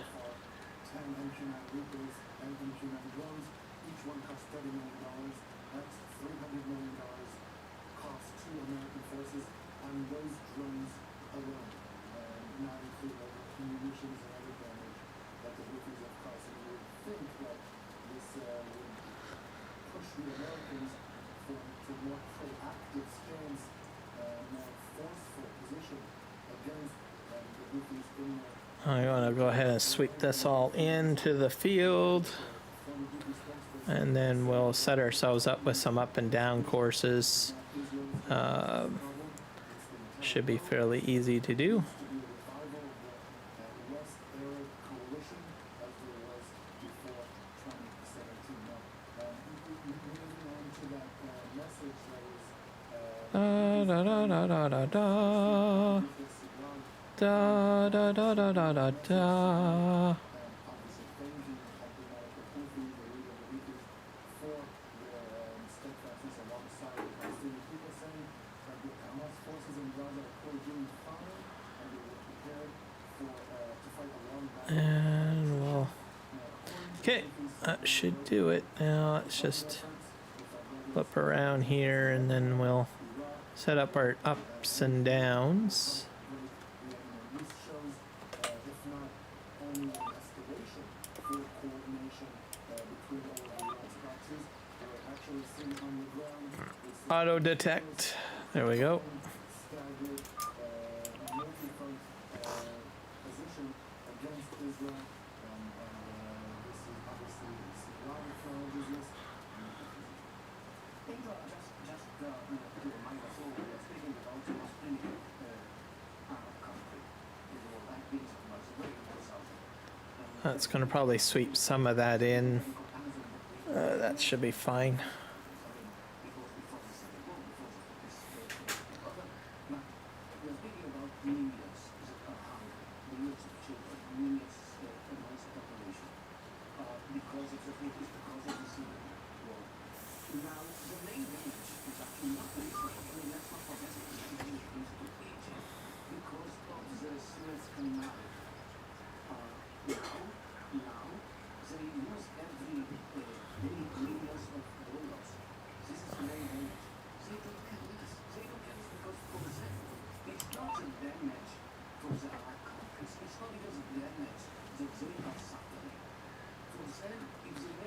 I'm gonna go ahead and sweep this all into the field, and then we'll set ourselves up with some up and down courses. Should be fairly easy to do. Da da da da da da da. Da da da da da da da. And we'll... Okay, that should do it. Now let's just flip around here, and then we'll set up our ups and downs. Auto detect. There we go. That's going to probably sweep some of that in. That should be fine.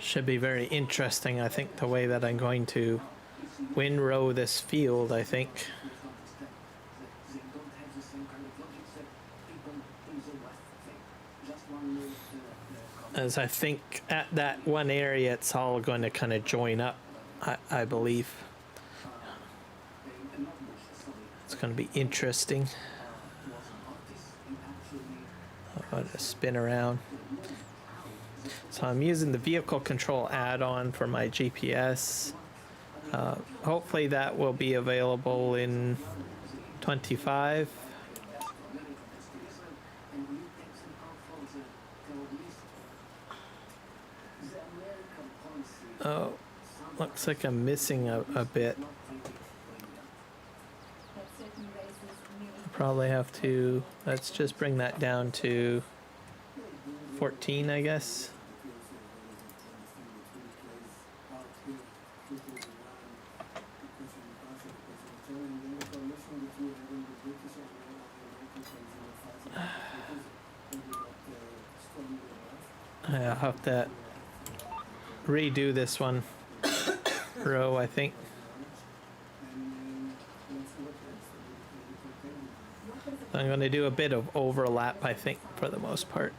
Should be very interesting, I think, the way that I'm going to windrow this field, I think. As I think at that one area it's all going to kind of join up, I believe. It's going to be interesting. I'm going to spin around. So I'm using the vehicle control add-on for my GPS. Hopefully that will be available in 25. Oh, looks like I'm missing a bit. Probably have to, let's just bring that down to 14, I guess. I'll have to redo this one row, I think. I'm going to do a bit of overlap, I think, for the most part.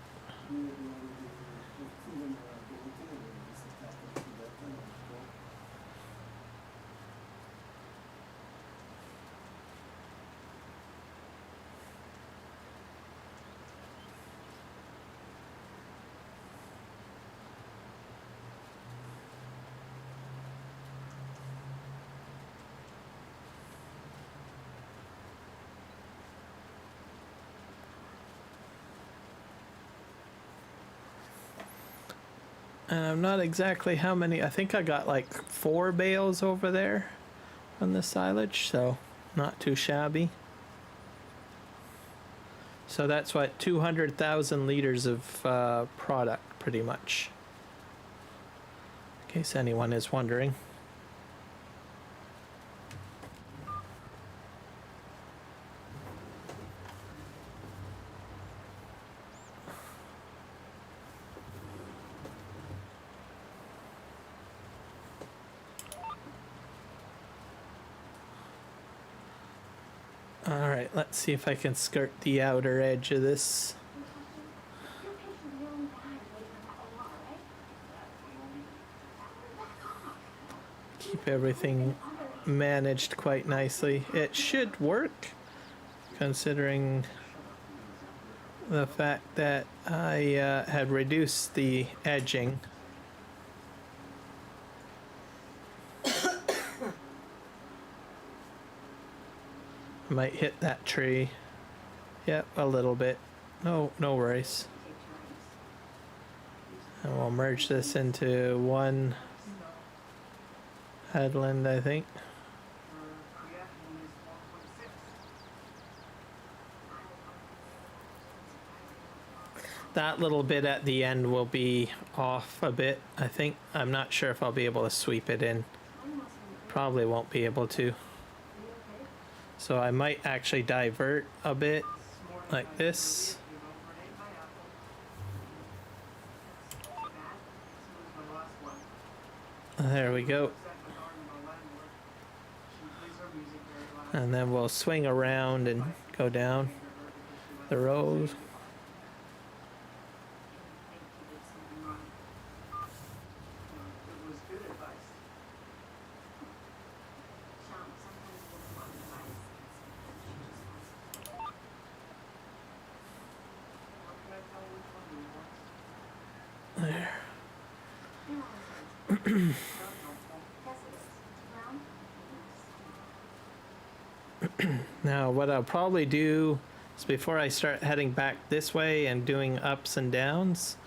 And I'm not exactly how many, I think I got like 4 bales over there on the silage, so not too shabby. So that's what, 200,000 liters of product, pretty much. In case anyone is wondering. Alright, let's see if I can skirt the outer edge of this. Keep everything managed quite nicely. It should work, considering the fact that I had reduced the edging. Might hit that tree. Yep, a little bit. No worries. And we'll merge this into one headland, I think. That little bit at the end will be off a bit, I think. I'm not sure if I'll be able to sweep it in. Probably won't be able to. So I might actually divert a bit like this. There we go. And then we'll swing around and go down the road. There. Now what I'll probably do is, before I start heading back this way and doing ups and downs,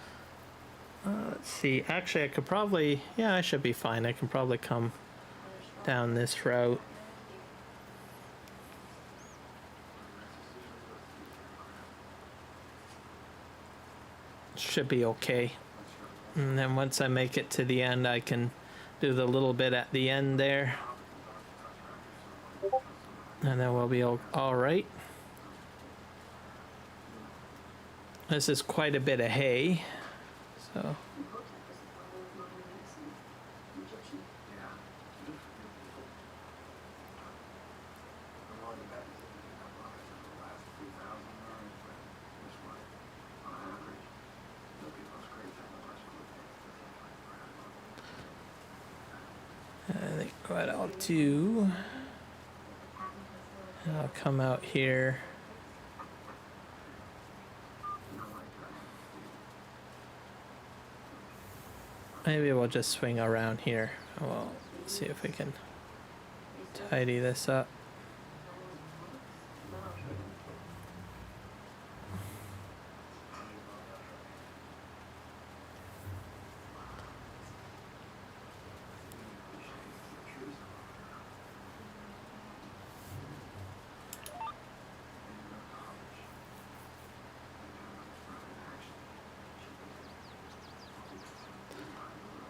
let's see, actually I could probably, yeah, I should be fine. I can probably come down this route. Should be okay. And then once I make it to the end, I can do the little bit at the end there. And then we'll be all right. This is quite a bit of hay, so I think what I'll do, I'll come out here. Maybe we'll just swing around here. We'll see if we can tidy this up.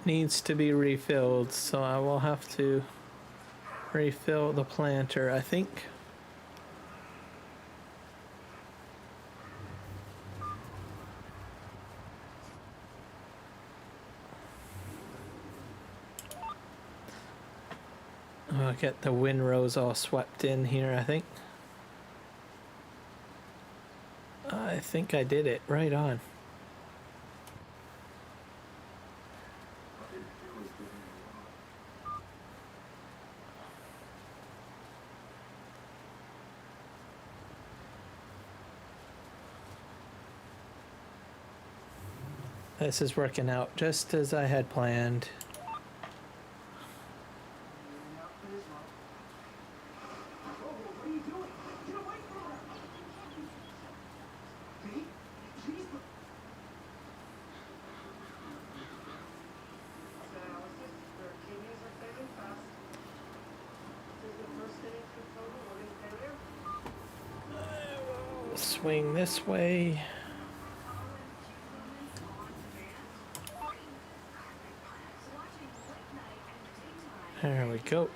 Needs to be refilled, so I will have to refill the planter, I think. I'll get the windrows all swept in here, I think. I think I did it right on. This is working out just as I had planned. Swing this way. There we go.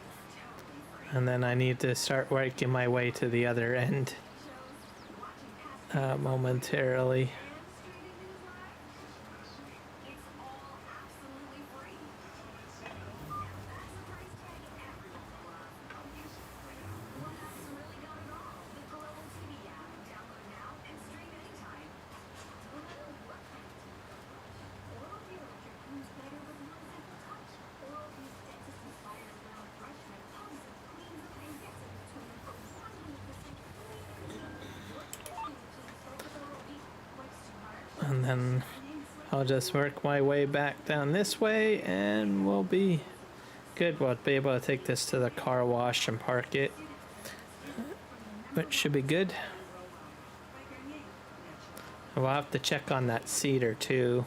And then I need to start working my way to the other end momentarily. And then I'll just work my way back down this way and we'll be good. We'll be able to take this to the car wash and park it, which should be good. We'll have to check on that seeder too,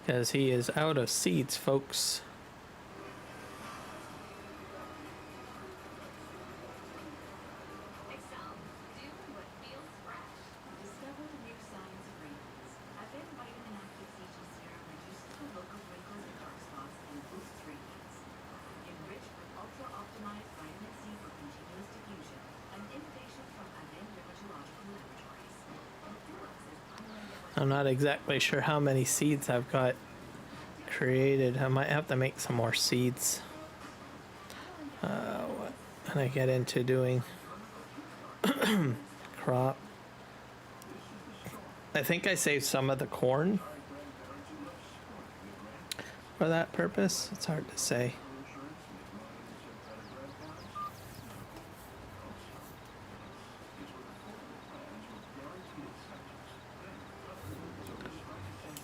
because he is out of seeds, folks. I'm not exactly sure how many seeds I've got created. I might have to make some more seeds when I get into doing crop. I think I saved some of the corn for that purpose. It's hard to say.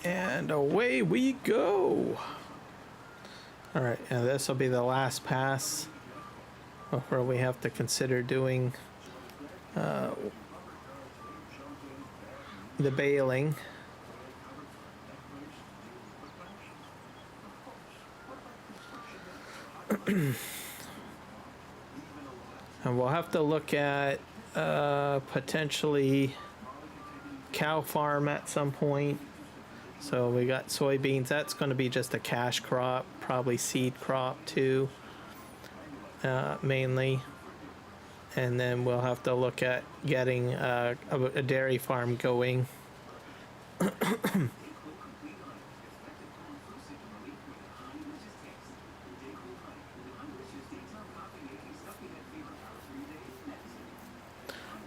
And away we go. All right, now this will be the last pass before we have to consider doing the baling. And we'll have to look at potentially cow farm at some point. So we got soybeans. That's going to be just a cash crop, probably seed crop too, mainly. and then we'll have to look at getting a dairy farm going.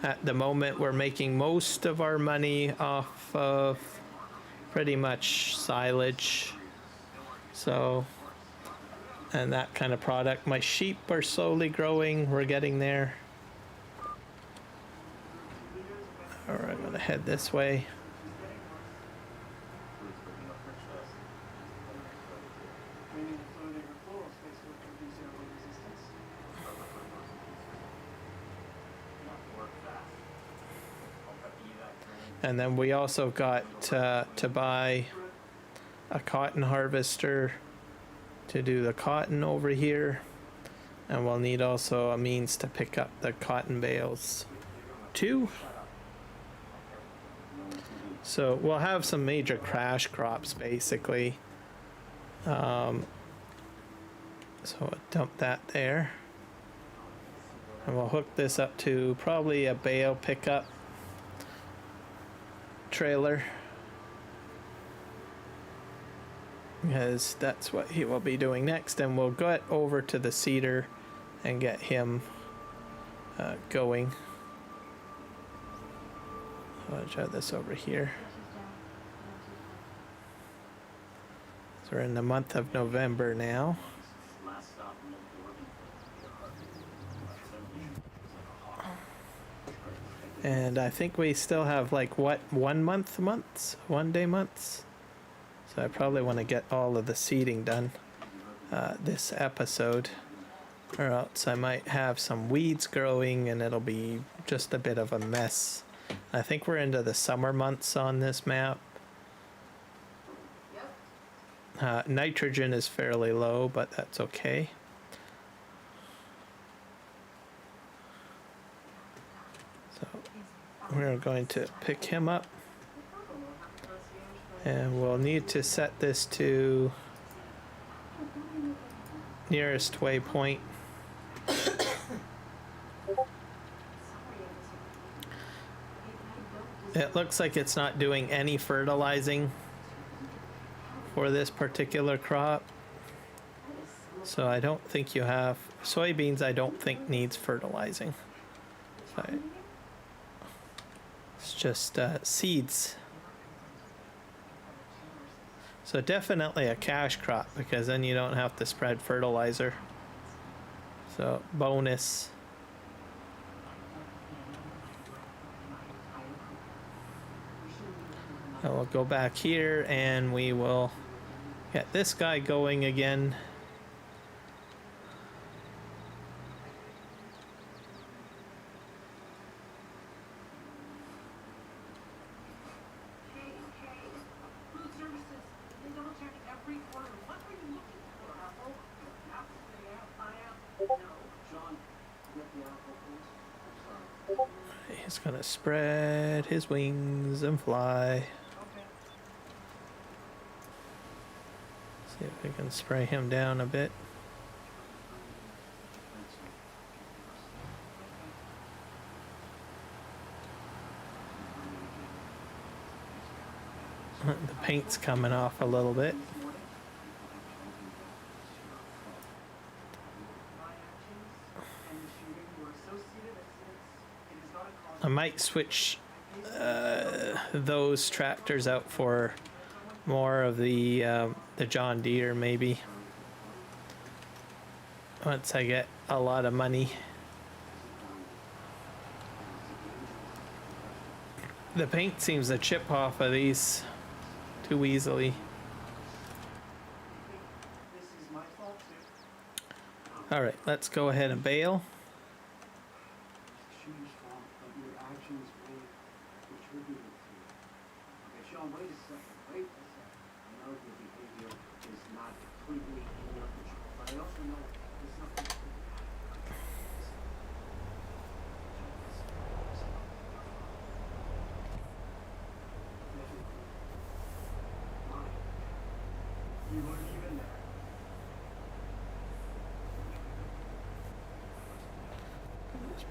At the moment, we're making most of our money off of pretty much silage. So, and that kind of product. My sheep are slowly growing. We're getting there. All right, I'm gonna head this way. And then we also got to buy a cotton harvester to do the cotton over here. And we'll need also a means to pick up the cotton bales too. So we'll have some major crash crops basically. So I'll dump that there. And we'll hook this up to probably a bale pickup trailer, because that's what he will be doing next. And we'll get over to the cedar and get him going. I'll try this over here. So we're in the month of November now. And I think we still have like what, 1 day months. So I probably want to get all of the seeding done this episode, or else I might have some weeds growing and it'll be just a bit of a mess. I think we're into the summer months on this map. Nitrogen is fairly low, but that's okay. So we're going to pick him up, and we'll need to set this to nearest waypoint. It looks like it's not doing any fertilizing for this particular crop. So I don't think you have soybeans. I don't think needs fertilizing. So it's just seeds. So definitely a cash crop, because then you don't have to spread fertilizer. So bonus. And we'll go back here and we will get this guy going again. He's gonna spread his wings and fly. See if we can spray him down a bit. The paint's coming off a little bit. I might switch those tractors out for more of the John Deere, maybe, once I get a lot of money. The paint seems to chip off of these too easily. All right, let's go ahead and bale.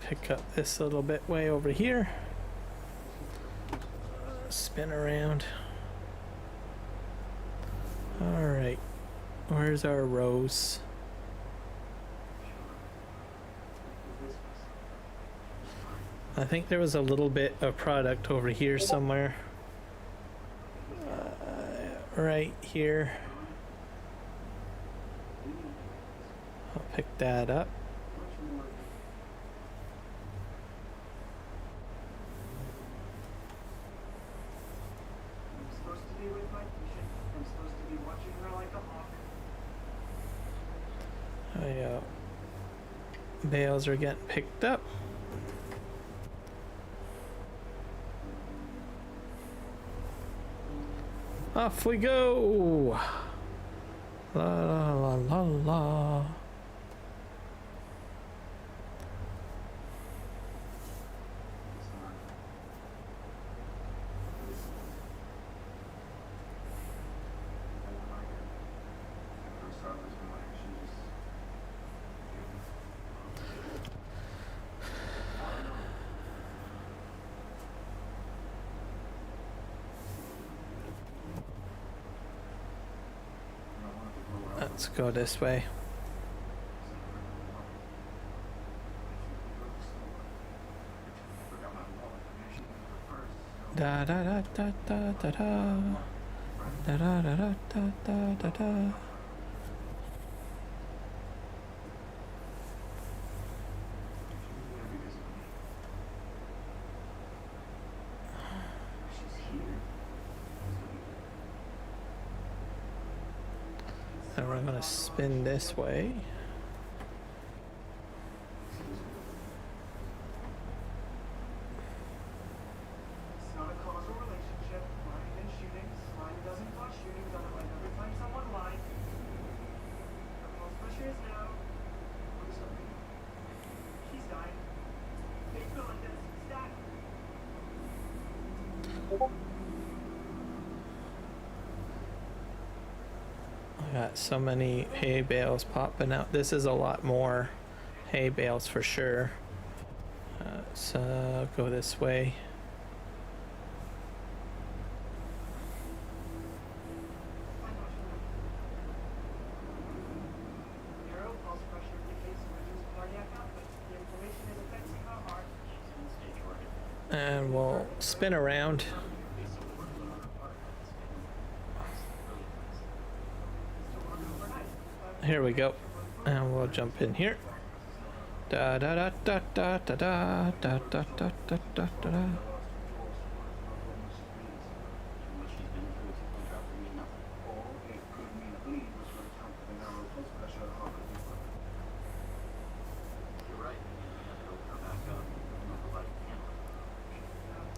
pick up this little bit way over here. Spin around. Alright. Where's our rows? I think there was a little bit of product over here somewhere. Right here. I'll pick that up. I'm supposed to be with my patient. I'm supposed to be watching her like a hawk. Bales are getting picked up. Off we go! La la la la la. Let's go this way. Da da da da da da da da da da da da da da. And we're gonna spin this way. It's not a causal relationship. Lying and shootings. Lying doesn't cause shootings, otherwise every time someone lies. Her pulse pressure is now. What is her name? She's dying. They feel like this. She's dying. I got so many hay bales popping out. This is a lot more hay bales for sure. So I'll go this way. Narrow pulse pressure indicates reduced cardiac output. The inflammation is affecting her heart. And we'll spin around. Here we go. And we'll jump in here. Da da da da da da da da da da da da da.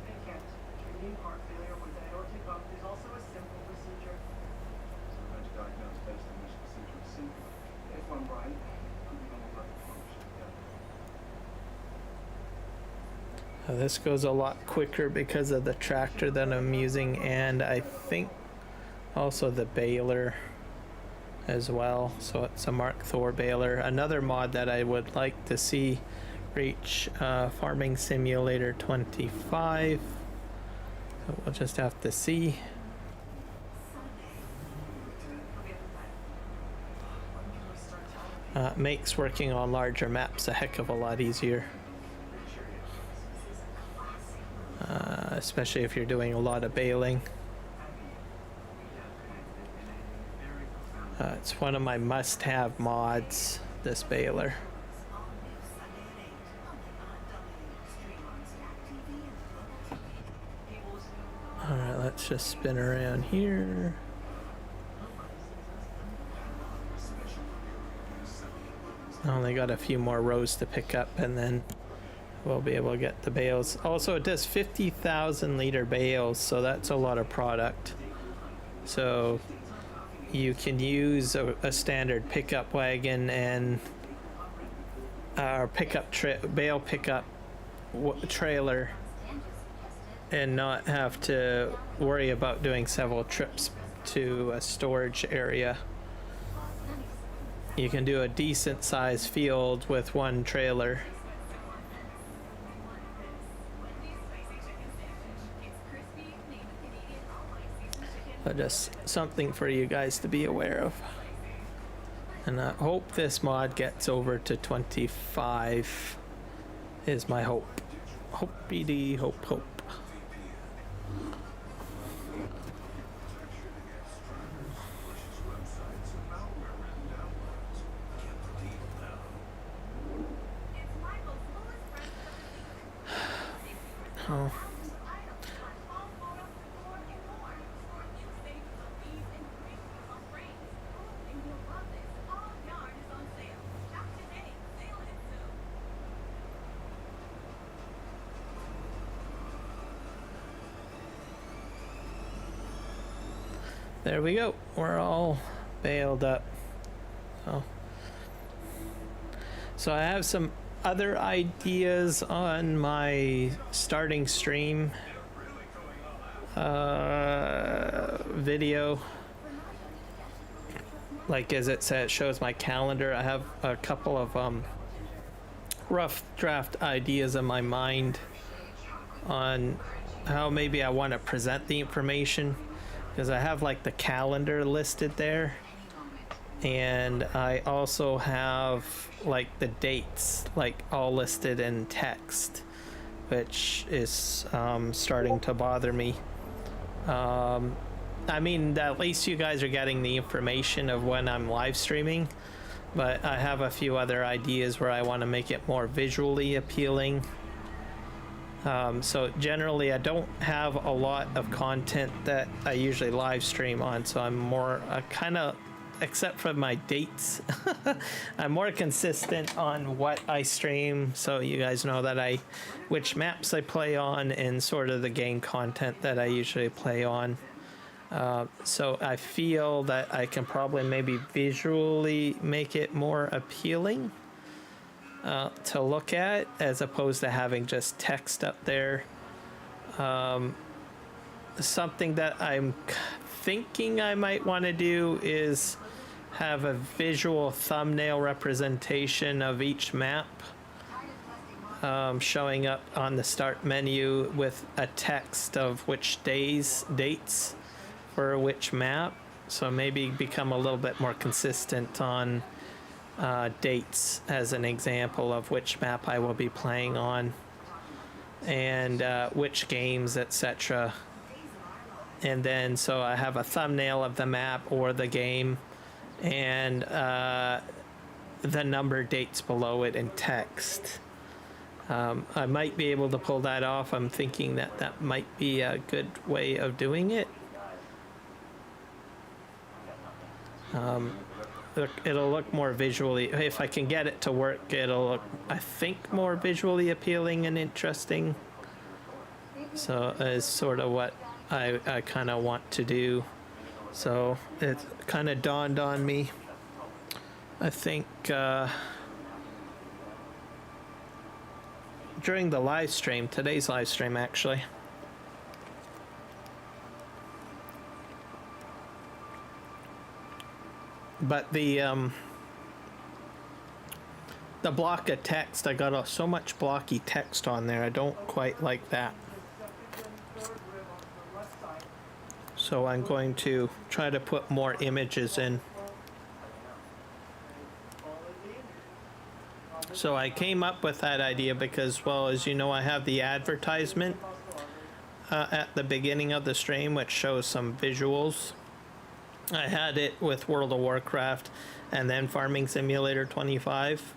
They can't. Treating heart failure with aortic valve is also a simple procedure. Sometimes diagnosed based on this procedure is simple. If I'm right, could be normal blood function. This goes a lot quicker because of the tractor that I'm using, and I think also the baler as well. So it's a Mark Thor baler. Another mod that I would like to see reach Farming Simulator 25. So we'll just have to see. Makes working on larger maps a heck of a lot easier. Especially if you're doing a lot of baling. It's one of my must-have mods, this baler. Alright, let's just spin around here. I only got a few more rows to pick up and then we'll be able to get the bales. Also, it does 50,000 liter bales, so that's a lot of product. So you can use a standard pickup wagon and bale pickup trailer and not have to worry about doing several trips to a storage area. You can do a decent sized field with one trailer But just something for you guys to be aware of. And I hope this mod gets over to 25 is my hope. Hope BD, hope. Oh. There we go. We're all bailed up. So I have some other ideas on my starting stream video. Like as it says, shows my calendar. I have a couple of rough draft ideas in my mind on how maybe I want to present the information, because I have like the calendar listed there, and I also have like the dates like all listed in text, which is starting to bother me. I mean, at least you guys are getting the information of when I'm live streaming, but I have a few other ideas where I want to make it more visually appealing. So generally I don't have a lot of content that I usually live stream on, so I'm more kind of, except for my dates, I'm more consistent on what I stream, so you guys know that which maps I play on and sort of the game content that I usually play on. So I feel that I can probably maybe visually make it more appealing to look at, as opposed to having just text up there. Something that I'm thinking I might want to do is have a visual thumbnail representation of each map, showing up on the start menu with a text of which dates for which map. So maybe become a little bit more consistent on dates as an example of which map I will be playing on, and which games, etc. And then so I have a thumbnail of the map or the game, and the number dates below it in text. I might be able to pull that off. I'm thinking that that might be a good way of doing it. It'll look more visually, if I can get it to work, it'll look, I think, more visually appealing and interesting. So is sort of what I kind of want to do. So it kind of dawned on me, I think, during the live stream, today's live stream actually. But the block of text, I got so much blocky text on there, I don't quite like that. So I'm going to try to put more images in. So I came up with that idea because, well, as you know, I have the advertisement at the beginning of the stream, which shows some visuals. I had it with World of Warcraft and then Farming Simulator 25.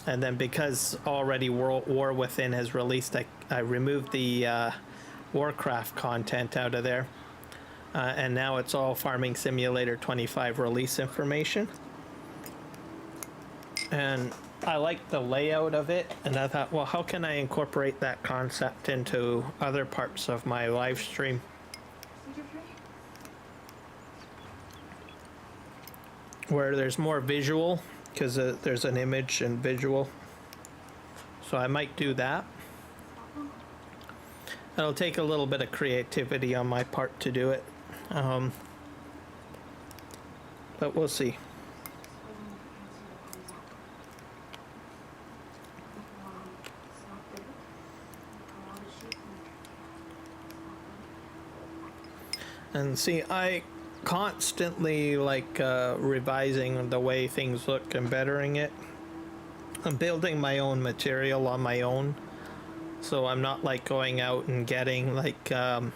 And then because already War Within has released, I removed the Warcraft content out of there. And now it's all Farming Simulator 25 release information. And I like the layout of it, and I thought, well, how can I incorporate that concept into other parts of my live stream? Where there's more visual, because there's an image and visual. So I might do that. It'll take a little bit of creativity on my part to do it. But we'll see. And see, I constantly like revising the way things look and bettering it. I'm building my own material on my own, so I'm not like going out and getting like I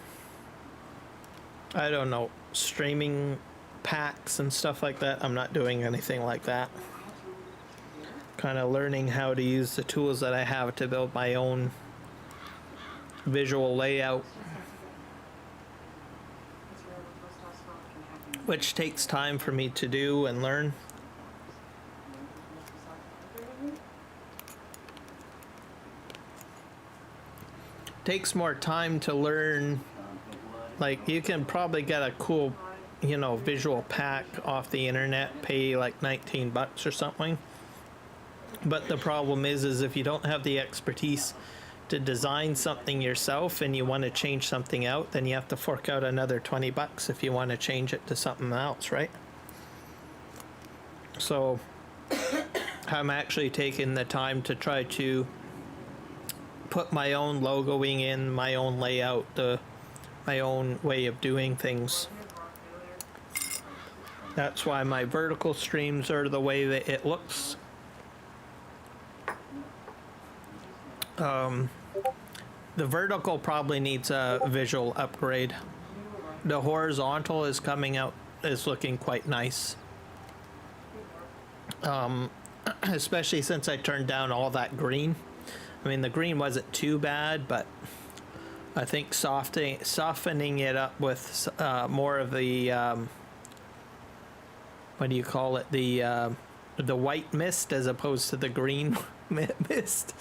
don't know, streaming packs and stuff like that. I'm not doing anything like that. Kind of learning how to use the tools that I have to build my own visual layout, which takes time for me to do and learn. Takes more time to learn. Like, you can probably get a cool, you know, visual pack off the internet, pay like $19 or something. But the problem is if you don't have the expertise to design something yourself and you want to change something out, then you have to fork out another $20 if you want to change it to something else, right? So I'm actually taking the time to try to put my own logoing in, my own layout, my own way of doing things. That's why my vertical streams are the way that it looks. The vertical probably needs a visual upgrade. The horizontal is coming out, is looking quite nice. Especially since I turned down all that green. I mean, the green wasn't too bad, but I think softening it up with more of the what do you call it, the white mist as opposed to the green mist.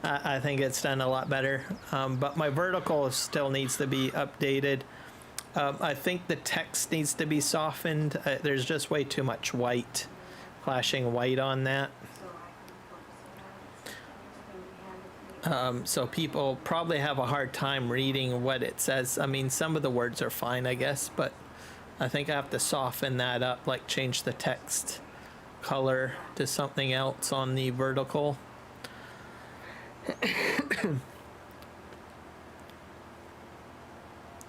I think it's done a lot better, but my vertical still needs to be updated. I think the text needs to be softened. There's just way too much white, flashing white on that. So people probably have a hard time reading what it says. I mean, some of the words are fine, I guess, but I think I have to soften that up, like change the text color to something else on the vertical.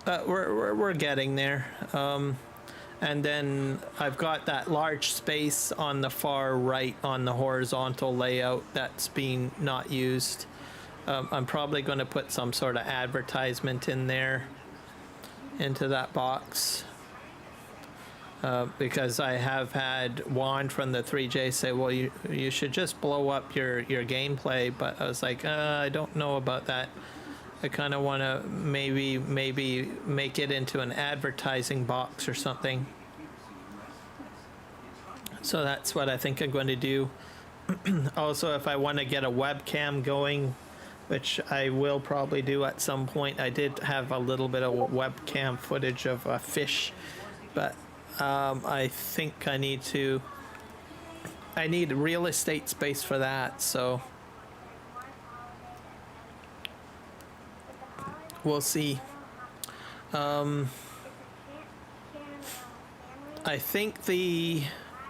We're getting there. And then I've got that large space on the far right on the horizontal layout that's being not used. I'm probably going to put some sort of advertisement in there into that box. Because I have had Juan from the 3J say, well, you should just blow up your gameplay, but I was like, I don't know about that. I kind of want to maybe make it into an advertising box or something. So that's what I think I'm going to do. Also, if I want to get a webcam going, which I will probably do at some point. I did have a little bit of webcam footage of a fish, but I think I need real estate space for that, so we'll see. I think the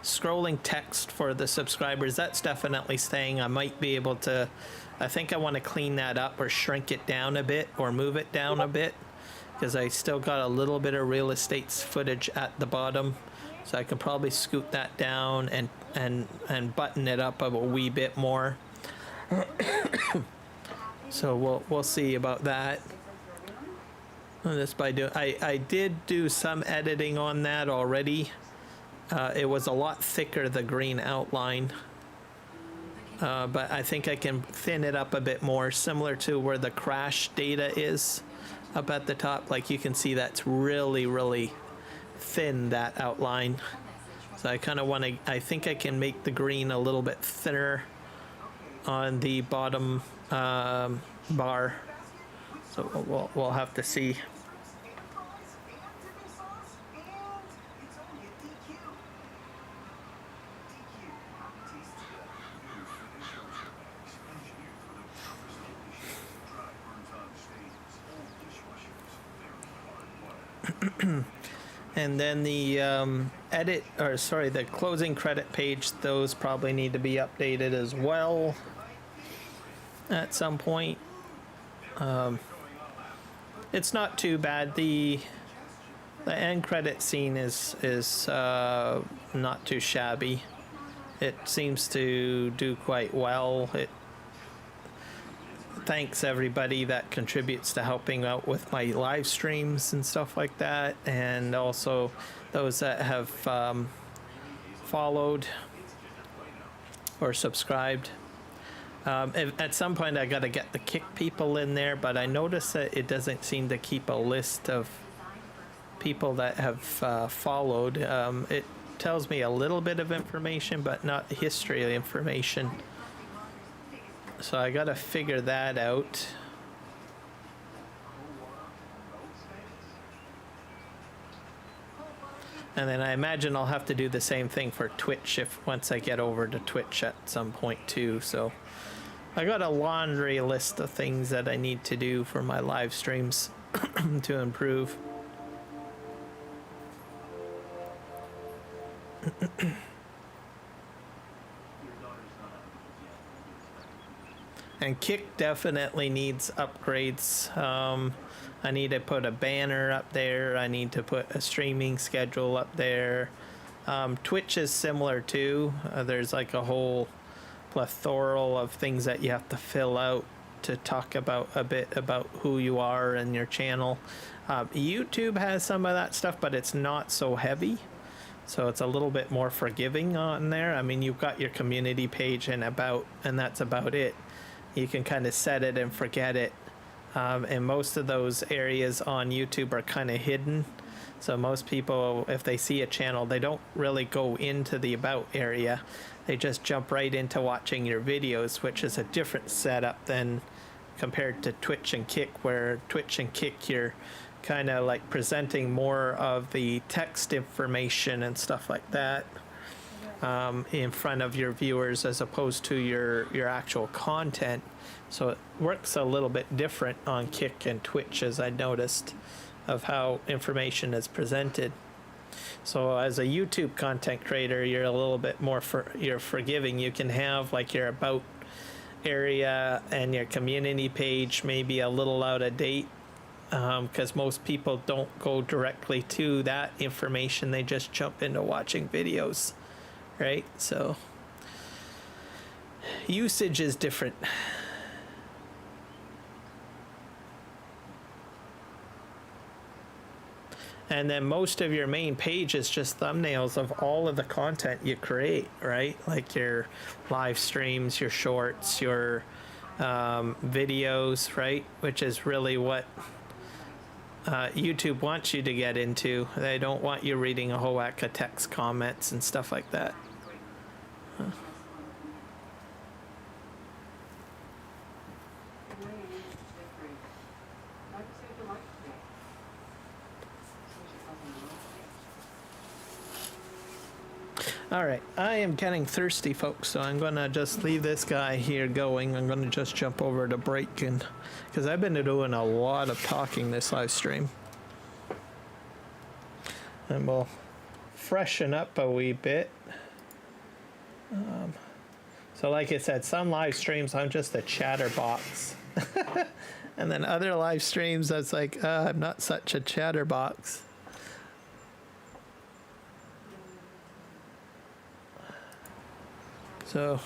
scrolling text for the subscribers, that's definitely staying. I might be able to, I think I want to clean that up or shrink it down a bit or move it down a bit, because I still got a little bit of real estate footage at the bottom, so I can probably scoot that down and button it up a wee bit more. So we'll see about that. Just by doing, I did do some editing on that already. It was a lot thicker, the green outline, but I think I can thin it up a bit more, similar to where the crash data is up at the top. Like, you can see that's really thin, that outline. So I kind of want to, I think I can make the green a little bit thinner on the bottom bar. So we'll have to see. And then the the closing credit page, those probably need to be updated as well at some point. It's not too bad. The end credit scene is not too shabby. It seems to do quite well. It thanks everybody that contributes to helping out with my live streams and stuff like that, and also those that have followed or subscribed. At some point I gotta get the kick people in there, but I noticed that it doesn't seem to keep a list of people that have followed. It tells me a little bit of information, but not history of information. So I gotta figure that out. And then I imagine I'll have to do the same thing for Twitch once I get over to Twitch at some point too. So I got a laundry list of things that I need to do for my live streams to improve. And Kick definitely needs upgrades. I need to put a banner up there. I need to put a streaming schedule up there. Twitch is similar too. There's like a whole plethora of things that you have to fill out to talk about a bit about who you are and your channel. YouTube has some of that stuff, but it's not so heavy. So it's a little bit more forgiving on there. I mean, you've got your community page and about, and that's about it. You can kind of set it and forget it. And most of those areas on YouTube are kind of hidden. So most people, if they see a channel, they don't really go into the about area. They just jump right into watching your videos, which is a different setup than compared to Twitch and Kick, where Twitch and Kick, you're kind of like presenting more of the text information and stuff like that in front of your viewers as opposed to your actual content. So it works a little bit different on Kick and Twitch, as I noticed, of how information is presented. So as a YouTube content creator, you're a little bit more you're forgiving. You can have like your about area and your community page maybe a little out of date, because most people don't go directly to that information. They just jump into watching videos, right? So usage is different. And then most of your main page is just thumbnails of all of the content you create, right? Like your live streams, your shorts, your videos, right? Which is really what YouTube wants you to get into. They don't want you reading a whole whack of text comments and stuff like that. All right, I am getting thirsty, folks, so I'm gonna just leave this guy here going. I'm gonna just jump over to break, and because I've been doing a lot of talking this live stream, and we'll freshen up a wee bit. So like I said, some live streams I'm just a chatterbox, and then other live streams I was like, I'm not such a chatterbox. So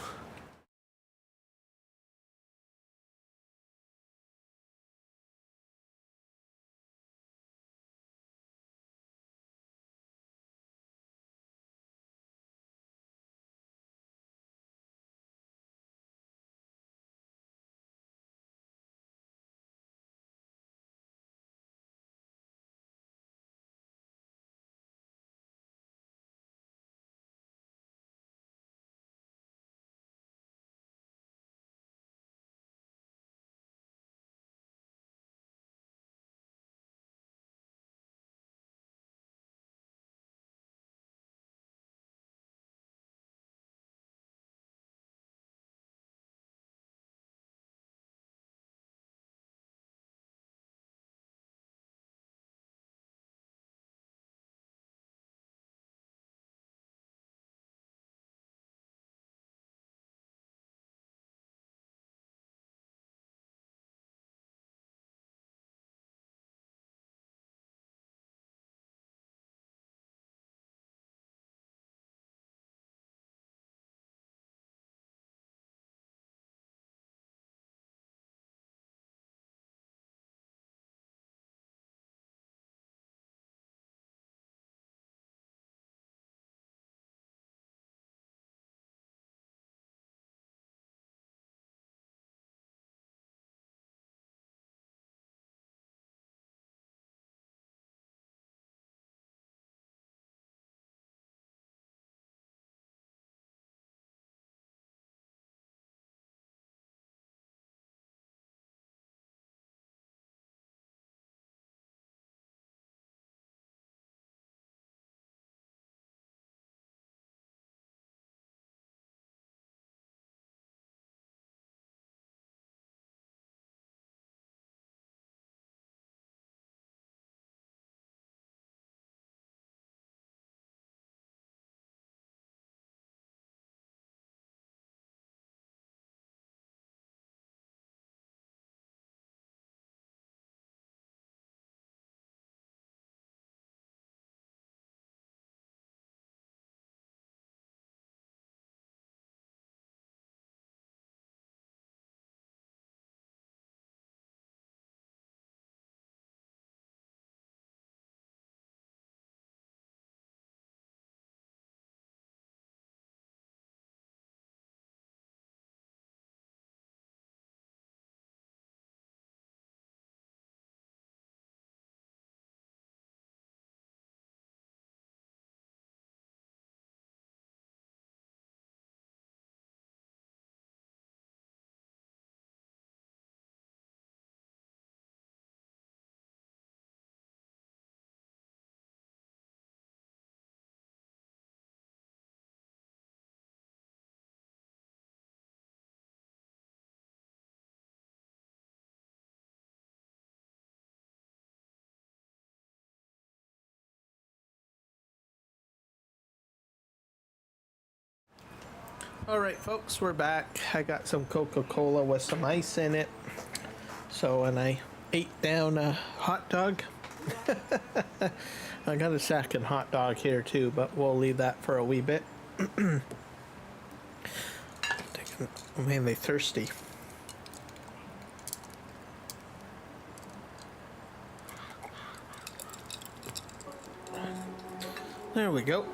All right, folks, we're back. I got some Coca-Cola with some ice in it. So, and I ate down a hot dog. I got a second hot dog here too, but we'll leave that for a wee bit. I'm mainly thirsty. There we go.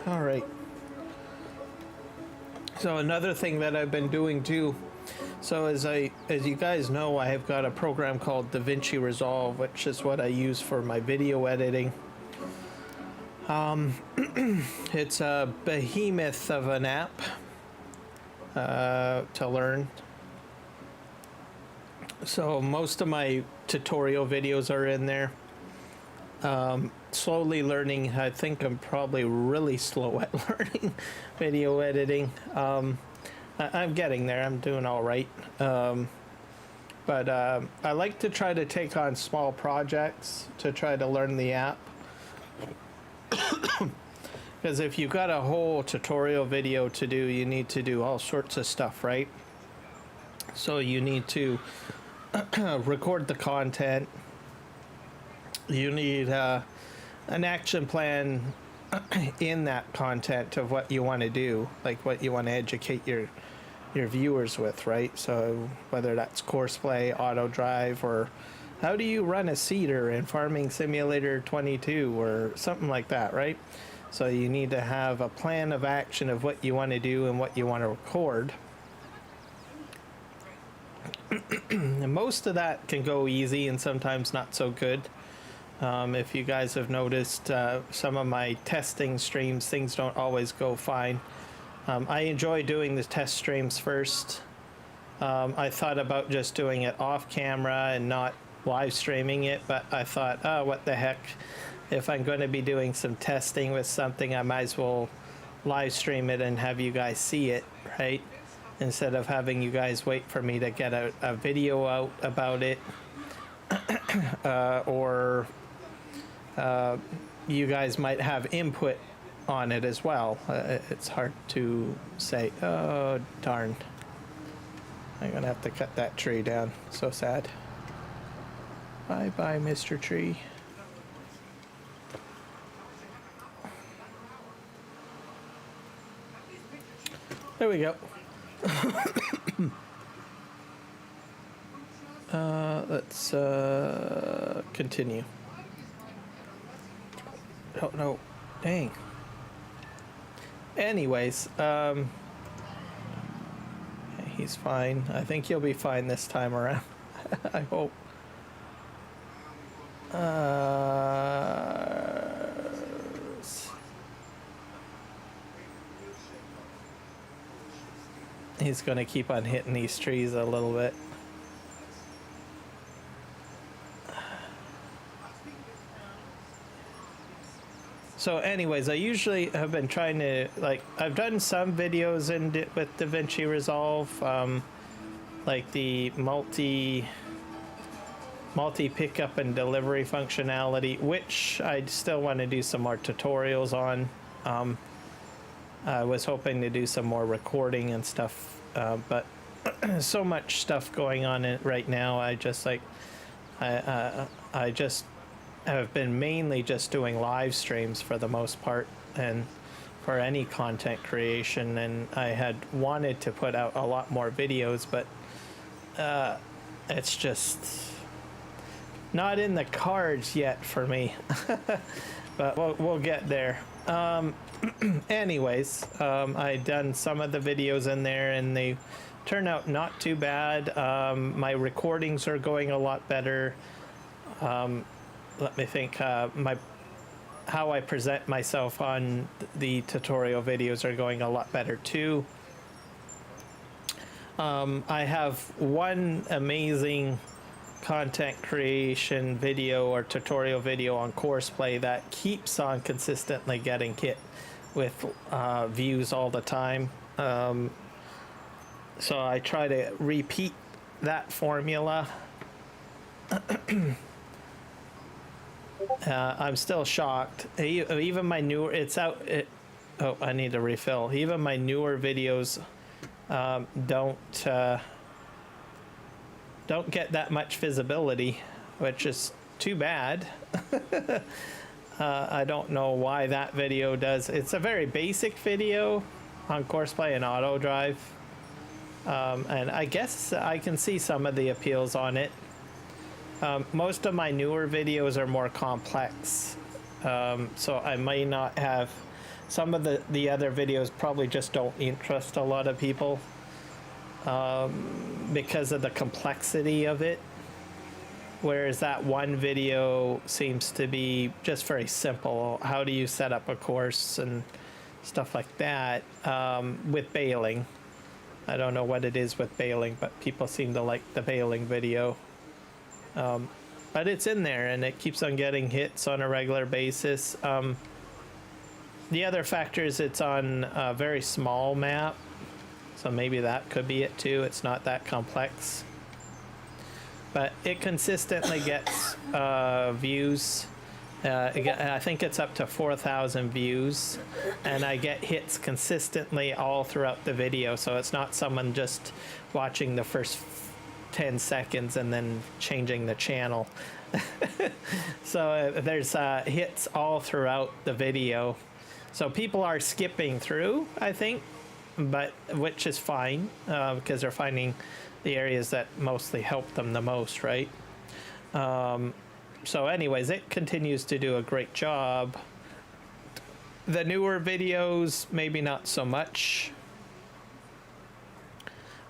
All right. So another thing that I've been doing too, so as you guys know, I have got a program called DaVinci Resolve, which is what I use for my video editing. It's a behemoth of an app to learn. So most of my tutorial videos are in there. Slowly learning. I think I'm probably really slow at learning video editing. I'm getting there. I'm doing all right. But I like to try to take on small projects to try to learn the app. Because if you've got a whole tutorial video to do, you need to do all sorts of stuff, right? So you need to record the content. You need an action plan in that content of what you want to do, like what you want to educate your viewers with, right? So whether that's courseplay, auto drive, or how do you run a seeder in Farming Simulator 22 or something like that, right? So you need to have a plan of action of what you want to do and what you want to record. And most of that can go easy and sometimes not so good. If you guys have noticed, some of my testing streams, things don't always go fine. I enjoy doing the test streams first. I thought about just doing it off camera and not live streaming it, but I thought, oh, what the heck? If I'm going to be doing some testing with something, I might as well live stream it and have you guys see it, right? Instead of having you guys wait for me to get a video out about it. Or you guys might have input on it as well. It's hard to say. Oh, darn. I'm gonna have to cut that tree down. So sad. Bye bye, Mr. Tree. There we go. Let's continue. Oh no, dang. Anyways, he's fine. I think he'll be fine this time around. I hope. He's gonna keep on hitting these trees a little bit. So anyways, I usually have been trying to, like, I've done some videos with DaVinci Resolve, like the multi pickup and delivery functionality, which I still want to do some more tutorials on. I was hoping to do some more recording and stuff, but so much stuff going on right now. I just have been mainly just doing live streams for the most part, and for any content creation, and I had wanted to put out a lot more videos, but it's just not in the cards yet for me. But we'll get there. Anyways, I done some of the videos in there and they turn out not too bad. My recordings are going a lot better. Let me think. How I present myself on the tutorial videos are going a lot better too. I have one amazing content creation video or tutorial video on Courseplay that keeps on consistently getting hit with views all the time. So I try to repeat that formula. I'm still shocked. Even my newer, it's out. Oh, I need to refill. Even my newer videos don't get that much visibility, which is too bad. I don't know why that video does. It's a very basic video on Courseplay and Auto Drive, and I guess I can see some of the appeals on it. Most of my newer videos are more complex, so I may not have. Some of the other videos probably just don't interest a lot of people because of the complexity of it. Whereas that one video seems to be just very simple. How do you set up a course and stuff like that with bailing. I don't know what it is with bailing, but people seem to like the bailing video. But it's in there and it keeps on getting hits on a regular basis. The other factor is it's on a very small map, so maybe that could be it too. It's not that complex, but it consistently gets views. I think it's up to 4,000 views, and I get hits consistently all throughout the video, so it's not someone just watching the first 10 seconds and then changing the channel. So there's hits all throughout the video. So people are skipping through, I think, but which is fine because they're finding the areas that mostly help them the most, right? So anyways, it continues to do a great job. The newer videos, maybe not so much,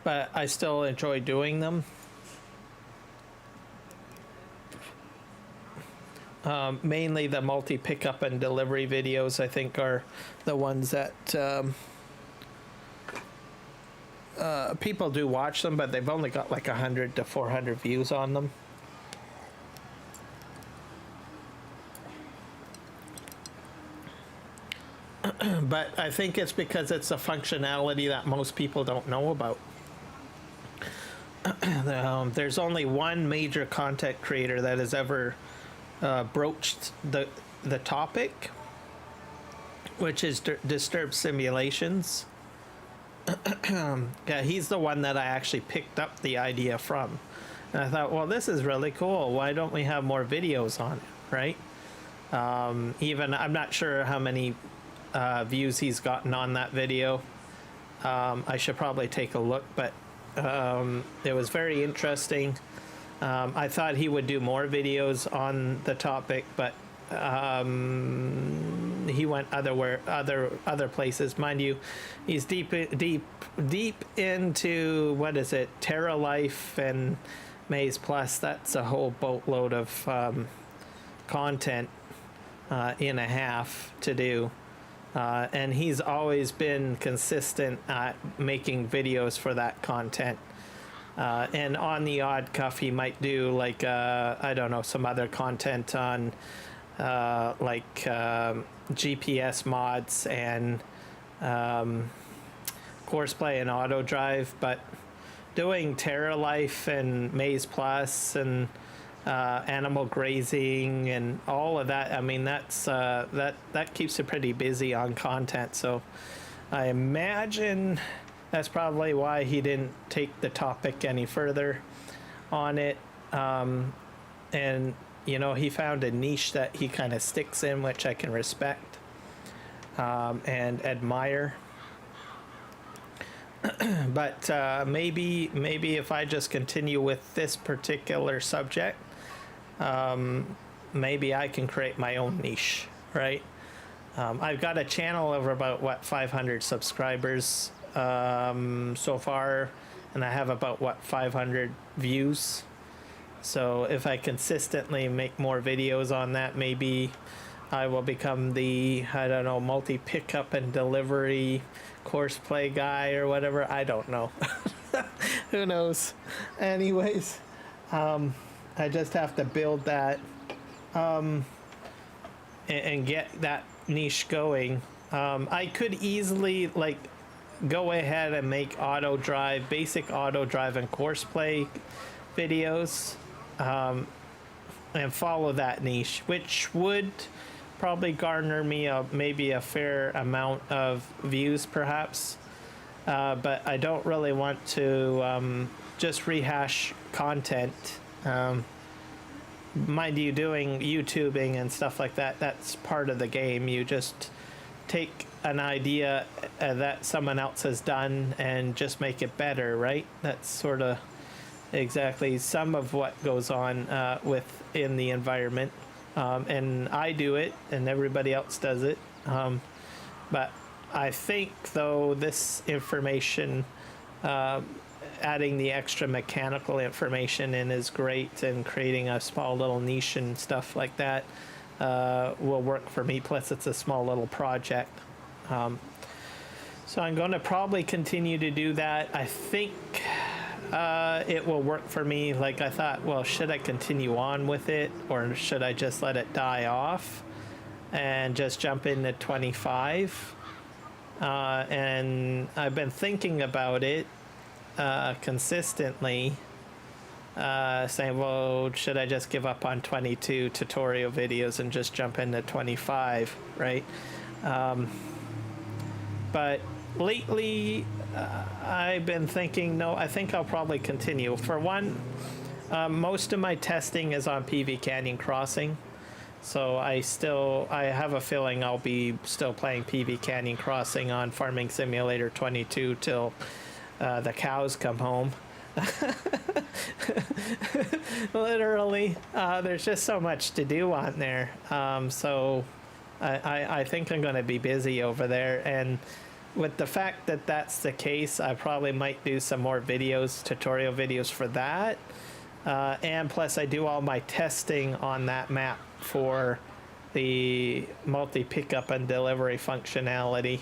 but I still enjoy doing them. Mainly the multi-pickup and delivery videos, I think, are the ones that people do watch them, but they've only got like 100 to 400 views on them. But I think it's because it's a functionality that most people don't know about. There's only one major content creator that has ever broached the topic, which is Disturbed Simulations. Yeah, he's the one that I actually picked up the idea from, and I thought, well, this is really cool. Why don't we have more videos on it, right? Even I'm not sure how many views he's gotten on that video. I should probably take a look, but it was very interesting. I thought he would do more videos on the topic, but he went other places. Mind you, he's deep into, what is it, Terra Life and Maze Plus. That's a whole boatload of content in a half to do. And he's always been consistent at making videos for that content. And on the odd cuff, he might do like, I don't know, some other content on GPS mods and Courseplay and Auto Drive. But doing Terra Life and Maze Plus and animal grazing and all of that, I mean, that's that keeps it pretty busy on content. So I imagine that's probably why he didn't take the topic any further on it. And you know, he found a niche that he kind of sticks in, which I can respect and admire. But maybe if I just continue with this particular subject, maybe I can create my own niche, right? I've got a channel of about 500 subscribers so far, and I have about 500 views. So if I consistently make more videos on that, maybe I will become the, I don't know, multi pickup and delivery Courseplay guy or whatever. I don't know. Who knows? Anyways, I just have to build that and get that niche going. I could easily go ahead and make auto drive, basic auto drive and Courseplay videos and follow that niche, which would probably garner me maybe a fair amount of views, perhaps. But I don't really want to just rehash content. Mind you, doing YouTubing and stuff like that, that's part of the game. You just take an idea that someone else has done and just make it better, right? That's sort of exactly some of what goes on within the environment. And I do it, and everybody else does it. But I think, though, this information, adding the extra mechanical information in is great, and creating a small little niche and stuff like that will work for me. Plus, it's a small little project. So I'm going to probably continue to do that. I think it will work for me. Like, I thought, well, should I continue on with it, or should I just let it die off and just jump into 25? And I've been thinking about it consistently, saying, well, should I just give up on 22 tutorial videos and just jump into 25, right? But lately, I've been thinking, no, I think I'll probably continue. For one, most of my testing is on PV Canyon Crossing. So I have a feeling I'll be still playing PV Canyon Crossing on Farming Simulator 22 till the cows come home. Literally, there's just so much to do on there. So I think I'm going to be busy over there. And with the fact that that's the case, I probably might do some more videos, tutorial videos for that. And plus, I do all my testing on that map for the multi-pickup and delivery functionality.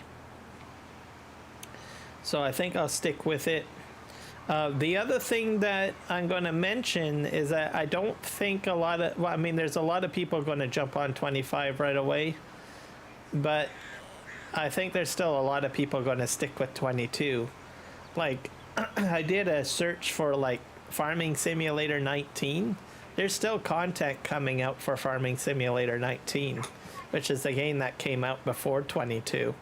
So I think I'll stick with it. The other thing that I'm going to mention is that I don't think there's a lot of people going to jump on 25 right away, but I think there's still a lot of people going to stick with 22. Like, I did a search for like Farming Simulator 19. There's still content coming out for Farming Simulator 19, which is the game that came out before 22.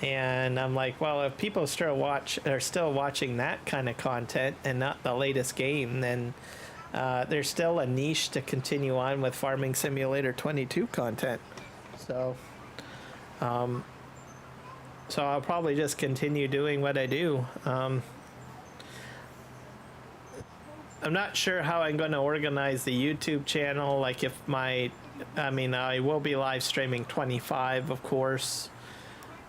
And I'm like, well, if people are still watching that kind of content and not the latest game, then there's still a niche to continue on with Farming Simulator 22 content. So I'll probably just continue doing what I do. I'm not sure how I'm going to organize the YouTube channel. Like, I will be live streaming 25, of course.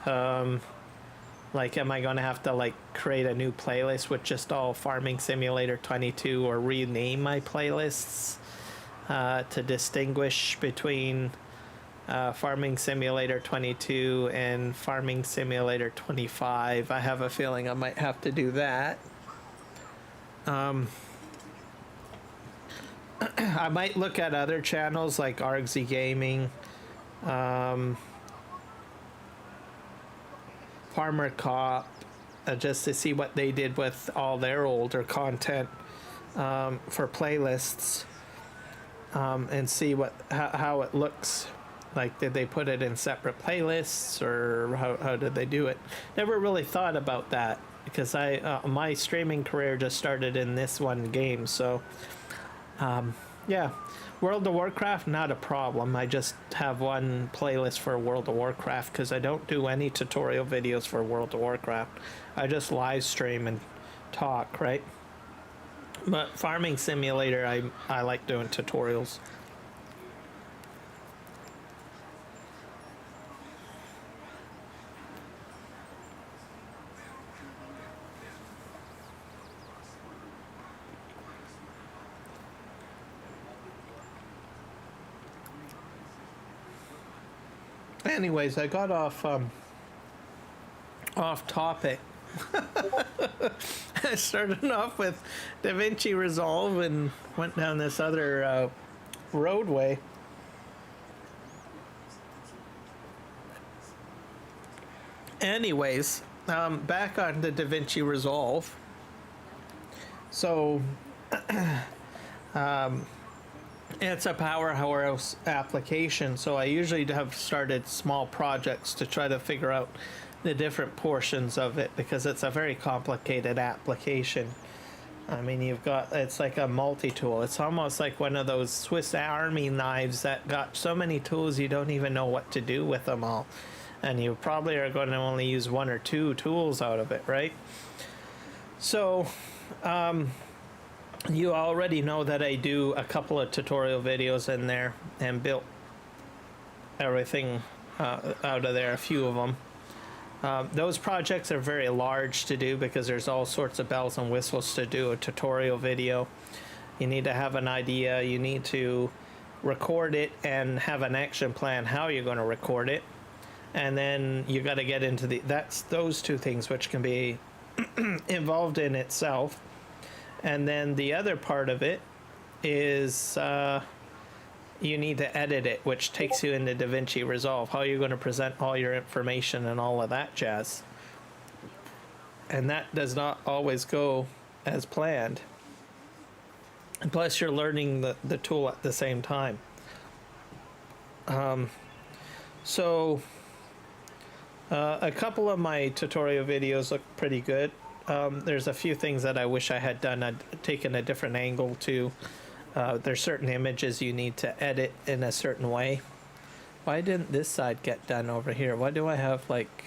Like, am I going to have to like create a new playlist with just all Farming Simulator 22, or rename my playlists to distinguish between Farming Simulator 22 and Farming Simulator 25? I have a feeling I might have to do that. I might look at other channels like Aussie Gaming, Farmer Cop, just to see what they did with all their older content for playlists, and see how it looks. Like, did they put it in separate playlists, or how did they do it? Never really thought about that, because my streaming career just started in this one game. So yeah, World of Warcraft, not a problem. I just have one playlist for World of Warcraft, because I don't do any tutorial videos for World of Warcraft. I just live stream and talk, right? But Farming Simulator, I like doing tutorials. Anyways, I got off topic. I started off with DaVinci Resolve and went down this other roadway. Anyways, back on the DaVinci Resolve. So It's a powerhouse application, so I usually have started small projects to try to figure out the different portions of it because it's a very complicated application. I mean, it's like a multi-tool. It's almost like one of those Swiss Army knives that got so many tools you don't even know what to do with them all. And you probably are going to only use one or two tools out of it, right? So, you already know that I do a couple of tutorial videos in there and built everything out of there, a few of them. Those projects are very large to do because there's all sorts of bells and whistles to do a tutorial video. You need to have an idea, you need to record it and have an action plan how you're going to record it. And then you got to get into those two things which can be involved in itself. And then the other part of it is you need to edit it, which takes you into DaVinci Resolve, how you're going to present all your information and all of that jazz. And that does not always go as planned. And plus you're learning the tool at the same time. So a couple of my tutorial videos look pretty good. There's a few things that I wish I had done. I'd taken a different angle to. There's certain images you need to edit in a certain way. Why didn't this side get done over here? Why do I have like...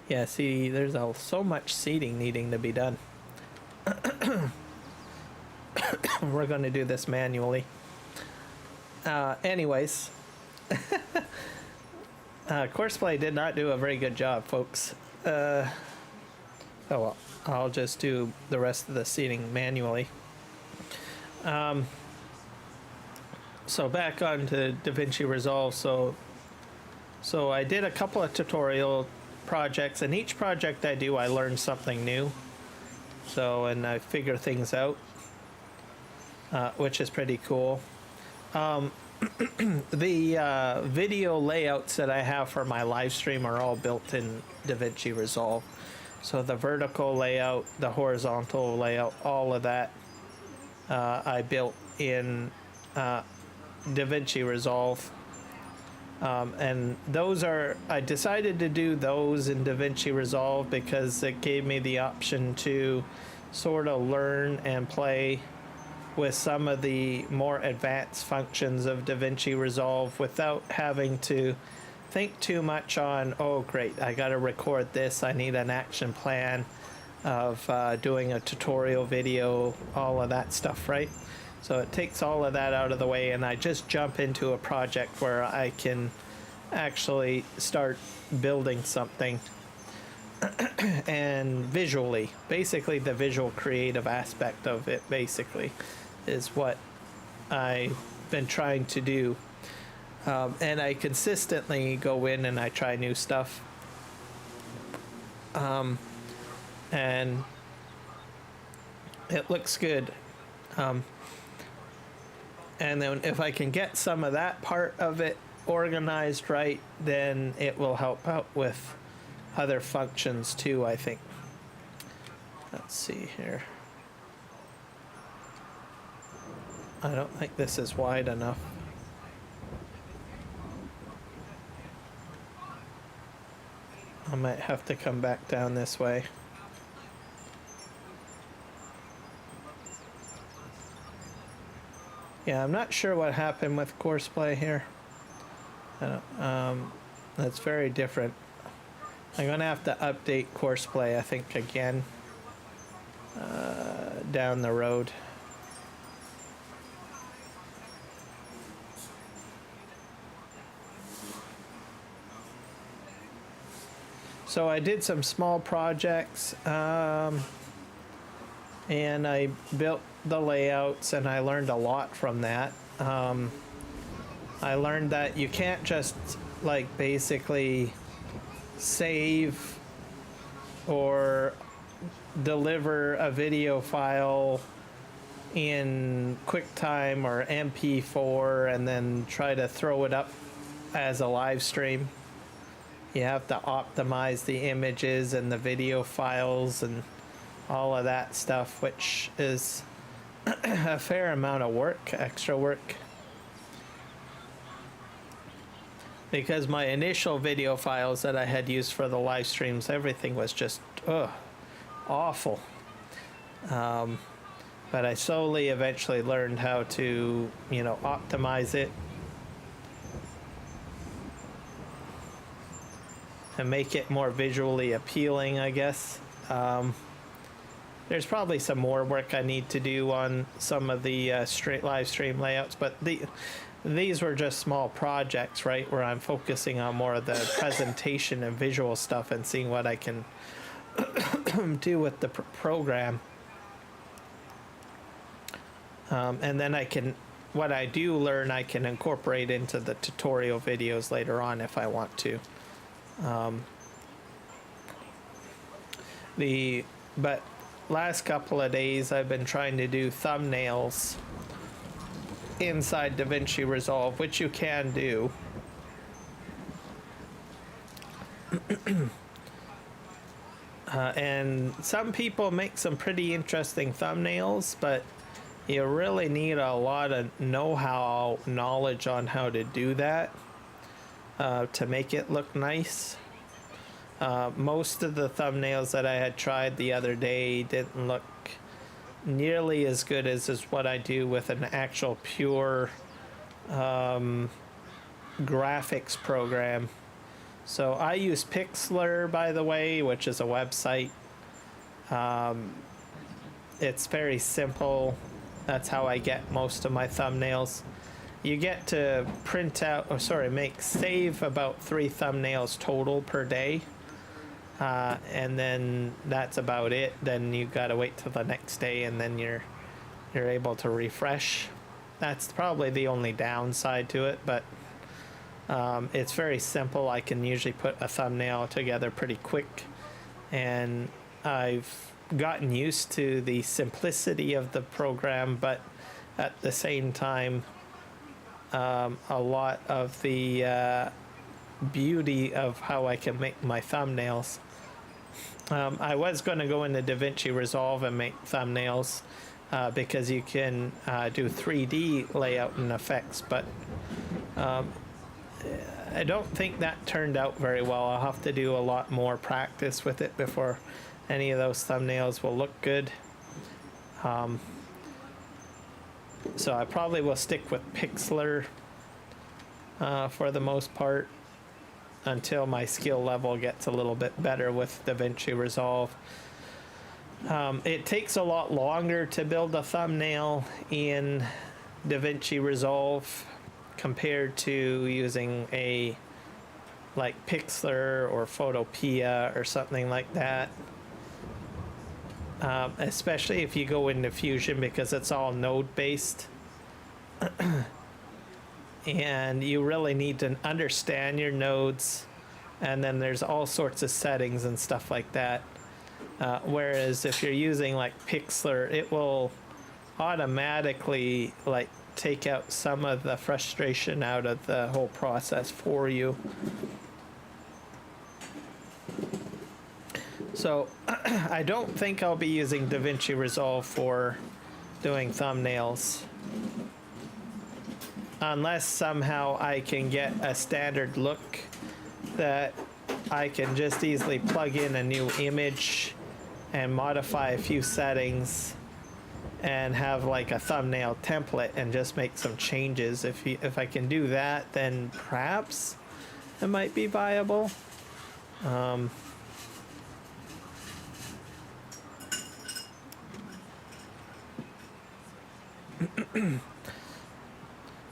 Yeah, see, there's so much seating needing to be done. We're going to do this manually. Anyways. Courseplay did not do a very good job, folks. Oh well, I'll just do the rest of the seating manually. So back on to DaVinci Resolve. So I did a couple of tutorial projects, and each project I do, I learn something new. So, and I figure things out, which is pretty cool. The video layouts that I have for my live stream are all built in DaVinci Resolve. So the vertical layout, the horizontal layout, all of that I built in DaVinci Resolve. And I decided to do those in DaVinci Resolve because it gave me the option to sort of learn and play with some of the more advanced functions of DaVinci Resolve without having to think too much on, oh great, I gotta record this, I need an action plan of doing a tutorial video, all of that stuff, right? So it takes all of that out of the way, and I just jump into a project where I can actually start building something and visually, basically the visual creative aspect of it basically is what I've been trying to do. And I consistently go in and I try new stuff. And it looks good. And then if I can get some of that part of it organized right, then it will help out with other functions too, I think. Let's see here. I don't think this is wide enough. I might have to come back down this way. Yeah, I'm not sure what happened with Courseplay here. That's very different. I'm gonna have to update Courseplay, I think, again down the road. So I did some small projects, and I built the layouts, and I learned a lot from that. I learned that you can't just like basically save or deliver a video file in QuickTime or MP4 and then try to throw it up as a live stream. You have to optimize the images and the video files and all of that stuff, which is a fair amount of work, extra work. Because my initial video files that I had used for the live streams, everything was just awful. But I slowly eventually learned how to, you know, optimize it and make it more visually appealing, I guess. There's probably some more work I need to do on some of the straight live stream layouts, but these were just small projects, right, where I'm focusing on more of the presentation and visual stuff and seeing what I can do with the program. And then I can, what I do learn, I can incorporate into the tutorial videos later on if I want to. But last couple of days I've been trying to do thumbnails inside DaVinci Resolve, which you can do. And some people make some pretty interesting thumbnails, but you really need a lot of know-how, knowledge on how to do that to make it look nice. Most of the thumbnails that I had tried the other day didn't look nearly as good as what I do with an actual pure graphics program. So I use Pixlr, by the way, which is a website. It's very simple. That's how I get most of my thumbnails. You get to print out, save about 3 thumbnails total per day. And then that's about it. Then you gotta wait till the next day, and then you're able to refresh. That's probably the only downside to it, but it's very simple. I can usually put a thumbnail together pretty quick, and I've gotten used to the simplicity of the program, but at the same time a lot of the beauty of how I can make my thumbnails. I was going to go into DaVinci Resolve and make thumbnails because you can do 3D layout and effects, but I don't think that turned out very well. I'll have to do a lot more practice with it before any of those thumbnails will look good. So I probably will stick with Pixlr for the most part until my skill level gets a little bit better with DaVinci Resolve. It takes a lot longer to build a thumbnail in DaVinci Resolve compared to using a like Pixlr or Photopea or something like that. Especially if you go into Fusion, because it's all node based. And you really need to understand your nodes, and then there's all sorts of settings and stuff like that. Whereas if you're using like Pixlr, it will automatically like take out some of the frustration out of the whole process for you. So I don't think I'll be using DaVinci Resolve for doing thumbnails, unless somehow I can get a standard look that I can just easily plug in a new image and modify a few settings and have like a thumbnail template and just make some changes. If I can do that, then perhaps it might be viable.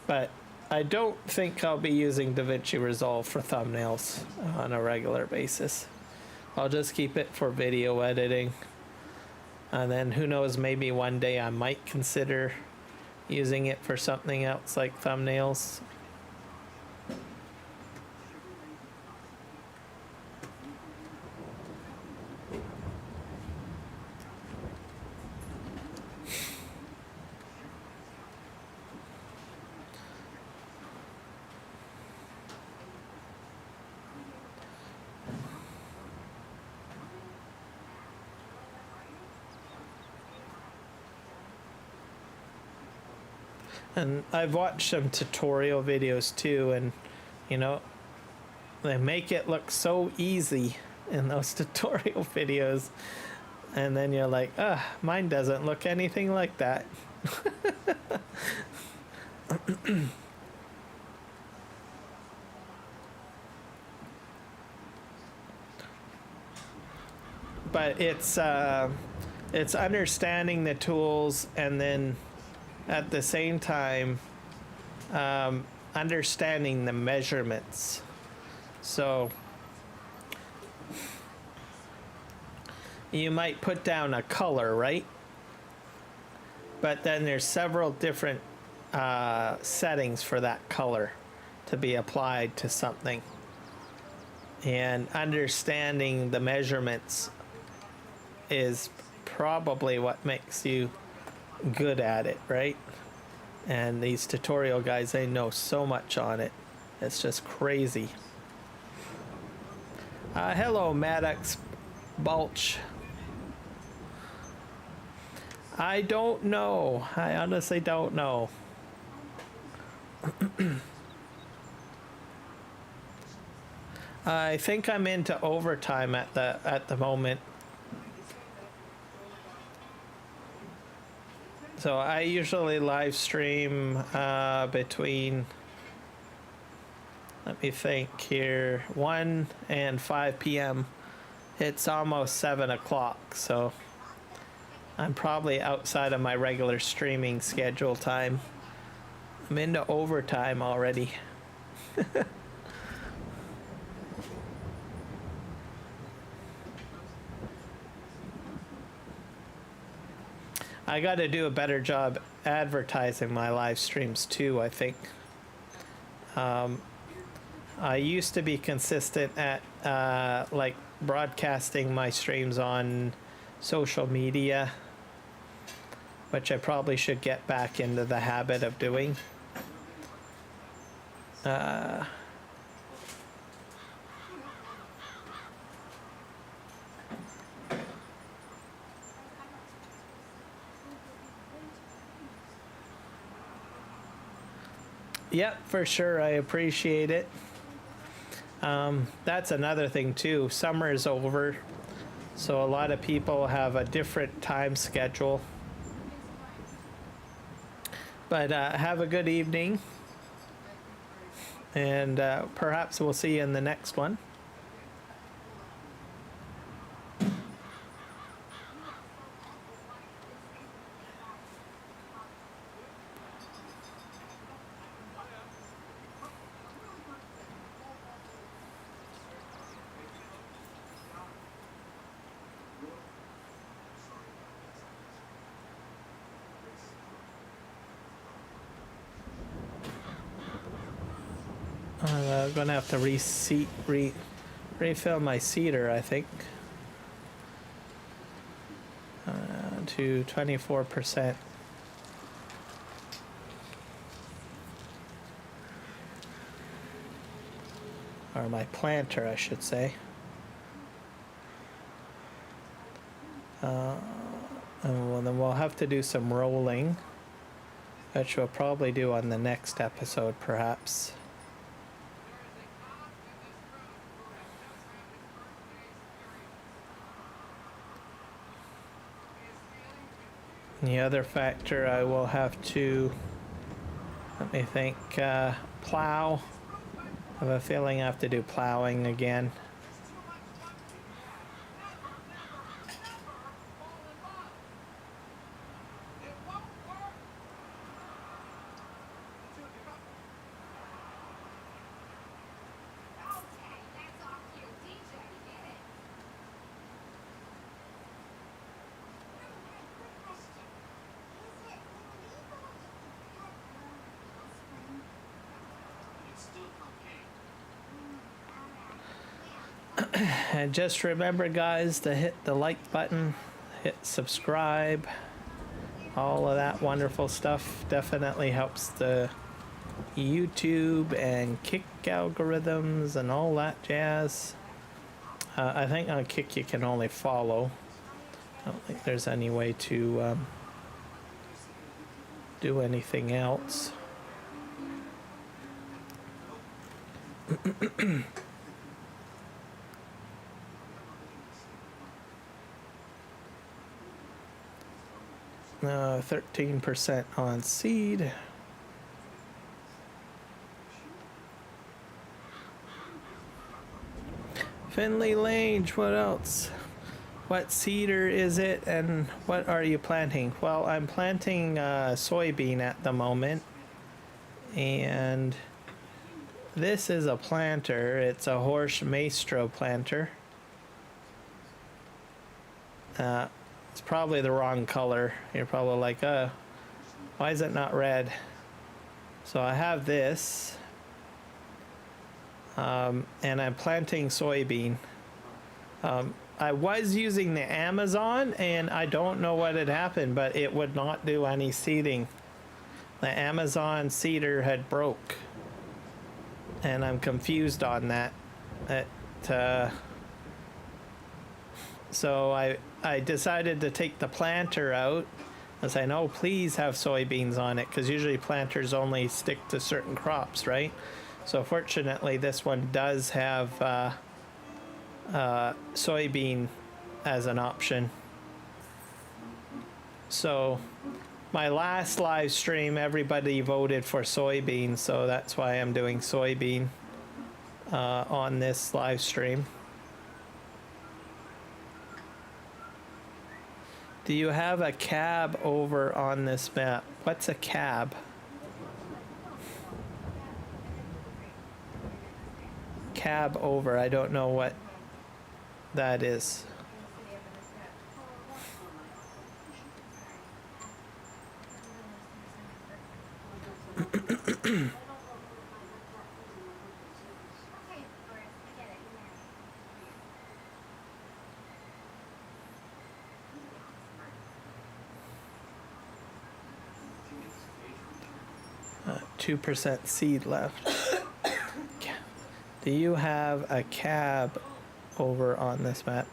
But I don't think I'll be using DaVinci Resolve for thumbnails on a regular basis. I'll just keep it for video editing. And then who knows, maybe one day I might consider using it for something else like thumbnails. And I've watched some tutorial videos too, and you know, they make it look so easy in those tutorial videos, and then you're like, mine doesn't look anything like that. But it's understanding the tools, and then at the same time understanding the measurements. So you might put down a color, right? But then there's several different settings for that color to be applied to something. And understanding the measurements is probably what makes you good at it, right? And these tutorial guys, they know so much on it. It's just crazy. Hello, Maddox Balch. I don't know. I honestly don't know. I think I'm into overtime at the moment. So I usually live stream between, let me think here, 1 and 5 p.m. It's almost 7 o'clock, so I'm probably outside of my regular streaming schedule time. I'm into overtime already. I got to do a better job advertising my live streams too, I think. I used to be consistent at like broadcasting my streams on social media, which I probably should get back into the habit of doing. Yep, for sure. I appreciate it. That's another thing too. Summer is over, so a lot of people have a different time schedule. But have a good evening, and perhaps we'll see you in the next one. I'm gonna have to refill my seeder, I think, to 24%. Or my planter, I should say. And then we'll have to do some rolling, which we'll probably do on the next episode, perhaps. The other factor I will have to, let me think, plow. I have a feeling I have to do plowing again. And just remember, guys, to hit the like button, hit subscribe, all of that wonderful stuff definitely helps the YouTube and Kick algorithms and all that jazz. I think on Kick you can only follow. I don't think there's any way to do anything else. 13% on seed. Finley Lange, what else? What cedar is it and what are you planting? Well, I'm planting soybean at the moment. And this is a planter. It's a Horsch Maestro planter. It's probably the wrong color. You're probably like, why is it not red? So I have this. And I'm planting soybean. I was using the Amazon and I don't know what had happened, but it would not do any seeding. The Amazon seeder had broke. And I'm confused on that. So I decided to take the planter out. As I know, please have soybeans on it, because usually planters only stick to certain crops, right? So fortunately, this one does have soybean as an option. So my last live stream, everybody voted for soybean, so that's why I'm doing soybean on this live stream. Do you have a cab over on this map? What's a cab? Cab over, I don't know what that is. Uh, 2% seed left. Do you have a cab over on this map?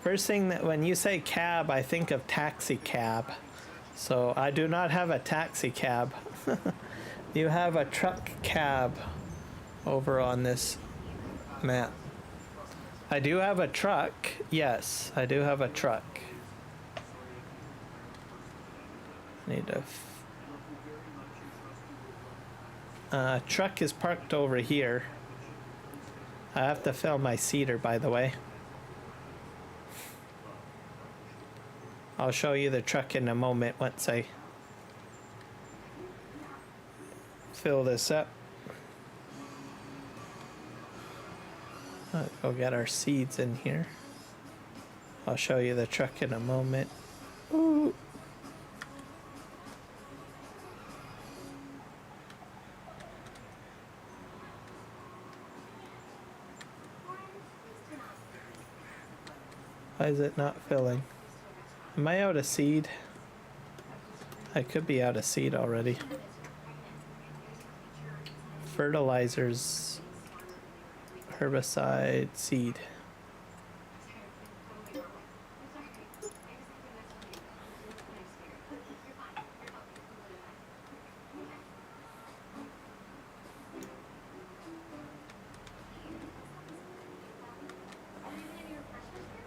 First thing that when you say cab, I think of taxi cab. So I do not have a taxi cab. You have a truck cab over on this map. I do have a truck. Yes, I do have a truck. Need a truck is parked over here. I have to fill my cedar, by the way. I'll show you the truck in a moment once I fill this up. Let's go get our seeds in here. I'll show you the truck in a moment. Ooh. Why is it not filling? Am I out of seed? I could be out of seed already. Fertilizers, herbicide, seed.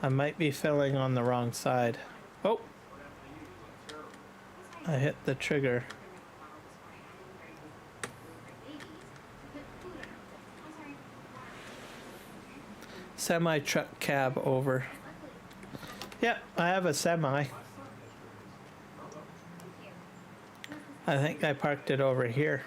I might be filling on the wrong side. Oh! I hit the trigger. Semi truck cab over. Yep, I have a semi. I think I parked it over here.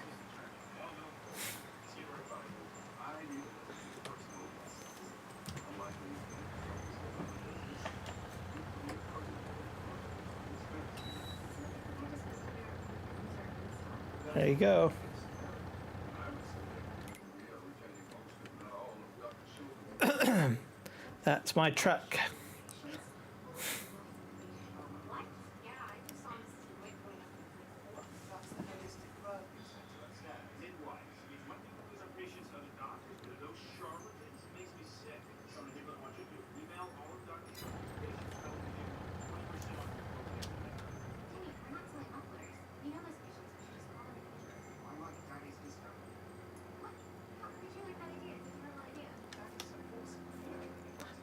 There you go. That's my truck.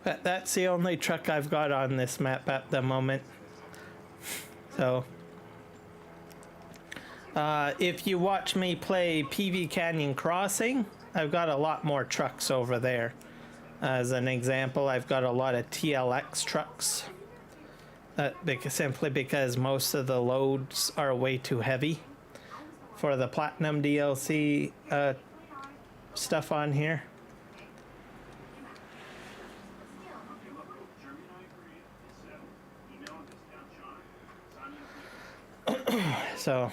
But that's the only truck I've got on this map at the moment. So, if you watch me play PV Canyon Crossing, I've got a lot more trucks over there. As an example, I've got a lot of TLX trucks. Simply because most of the loads are way too heavy for the Platinum DLC stuff on here. So,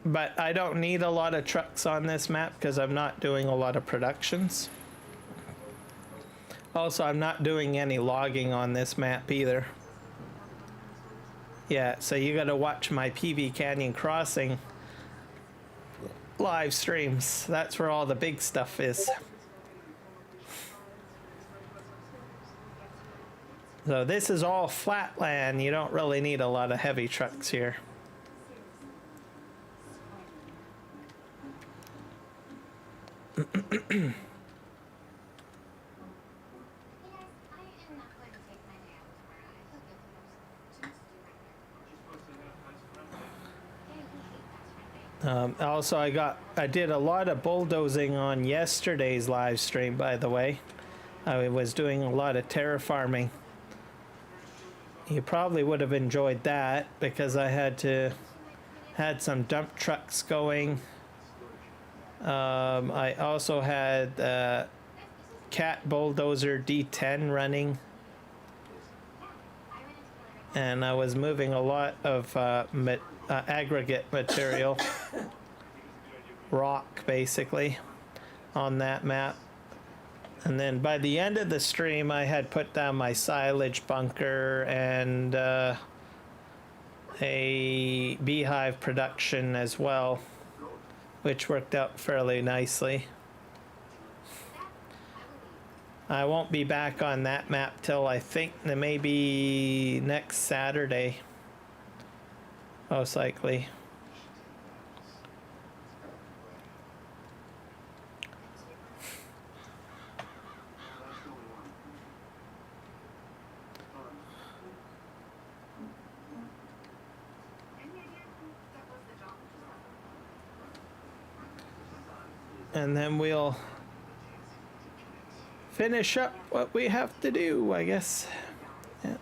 but I don't need a lot of trucks on this map because I'm not doing a lot of productions. Also, I'm not doing any logging on this map either. Yeah, so you gotta watch my PV Canyon Crossing live streams. That's where all the big stuff is. So this is all flat land. You don't really need a lot of heavy trucks here. Also, I did a lot of bulldozing on yesterday's live stream, by the way. I was doing a lot of terraforming. You probably would have enjoyed that because I had some dump trucks going. I also had Cat Bulldozer D10 running. And I was moving a lot of aggregate material, rock basically, on that map. And then by the end of the stream, I had put down my silage bunker and a beehive production as well, which worked out fairly nicely. I won't be back on that map till I think maybe next Saturday, most likely. And then we'll finish up what we have to do, I guess. Yeah.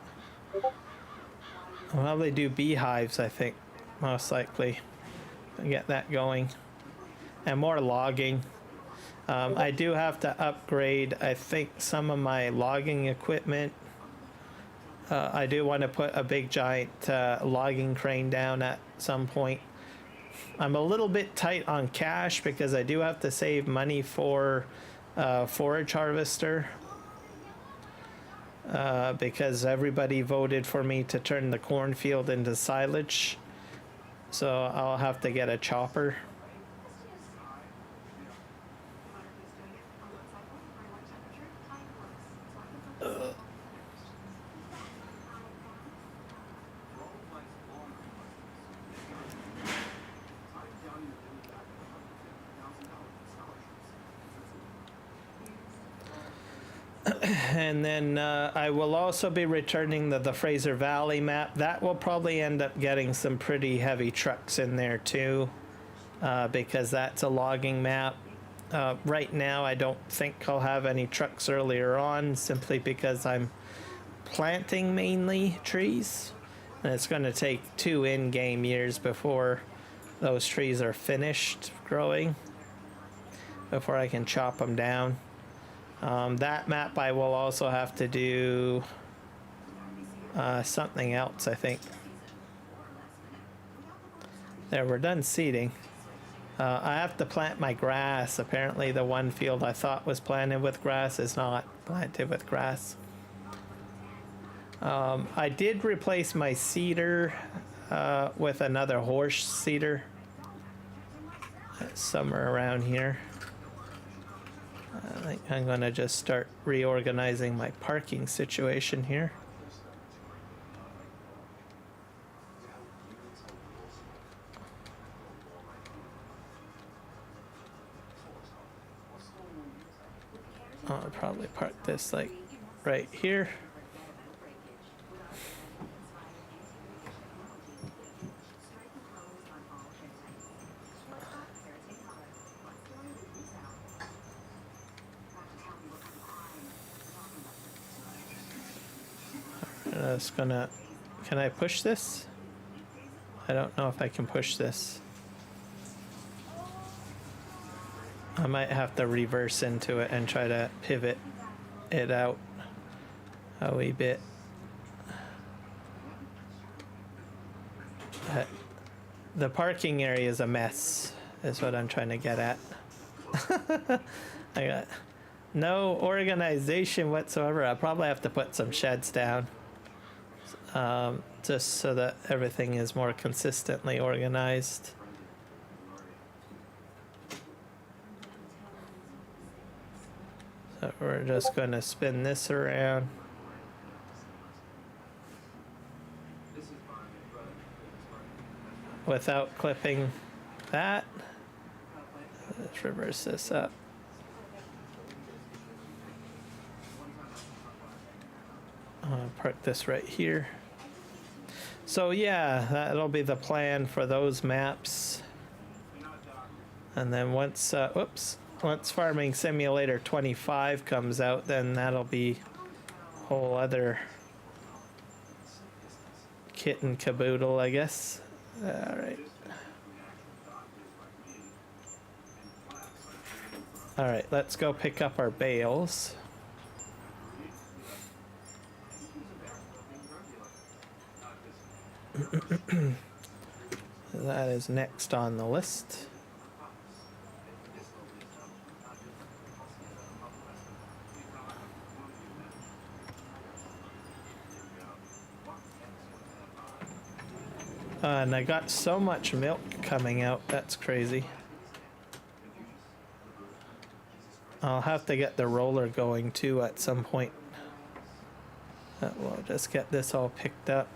Well, they do beehives, I think, most likely. Get that going. And more logging. I do have to upgrade, I think, some of my logging equipment. I do want to put a big giant logging crane down at some point. I'm a little bit tight on cash because I do have to save money for forage harvester because everybody voted for me to turn the cornfield into silage, so I'll have to get a chopper. And then I will also be returning the Fraser Valley map. That will probably end up getting some pretty heavy trucks in there too, because that's a logging map. Right now I don't think I'll have any trucks earlier on, simply because I'm planting mainly trees. And it's going to take 2 in-game years before those trees are finished growing, before I can chop them down. That map I will also have to do something else, I think. There, we're done seeding. I have to plant my grass. Apparently the one field I thought was planted with grass is not planted with grass. I did replace my seeder with another horse seeder. Somewhere around here. I think I'm gonna just start reorganizing my parking situation here. I'll probably park this like right here. I'm just gonna, can I push this? I don't know if I can push this. I might have to reverse into it and try to pivot it out a wee bit. The parking area is a mess, is what I'm trying to get at. I got no organization whatsoever. I probably have to put some sheds down, just so that everything is more consistently organized. So we're just going to spin this around. Without clipping that. Let's reverse this up. Park this right here. So yeah, that'll be the plan for those maps. And then once, once Farming Simulator 25 comes out, then that'll be a whole other kit and caboodle, I guess. All right. All right, let's go pick up our bales. That is next on the list. And I got so much milk coming out, that's crazy. I'll have to get the roller going too at some point. We'll just get this all picked up.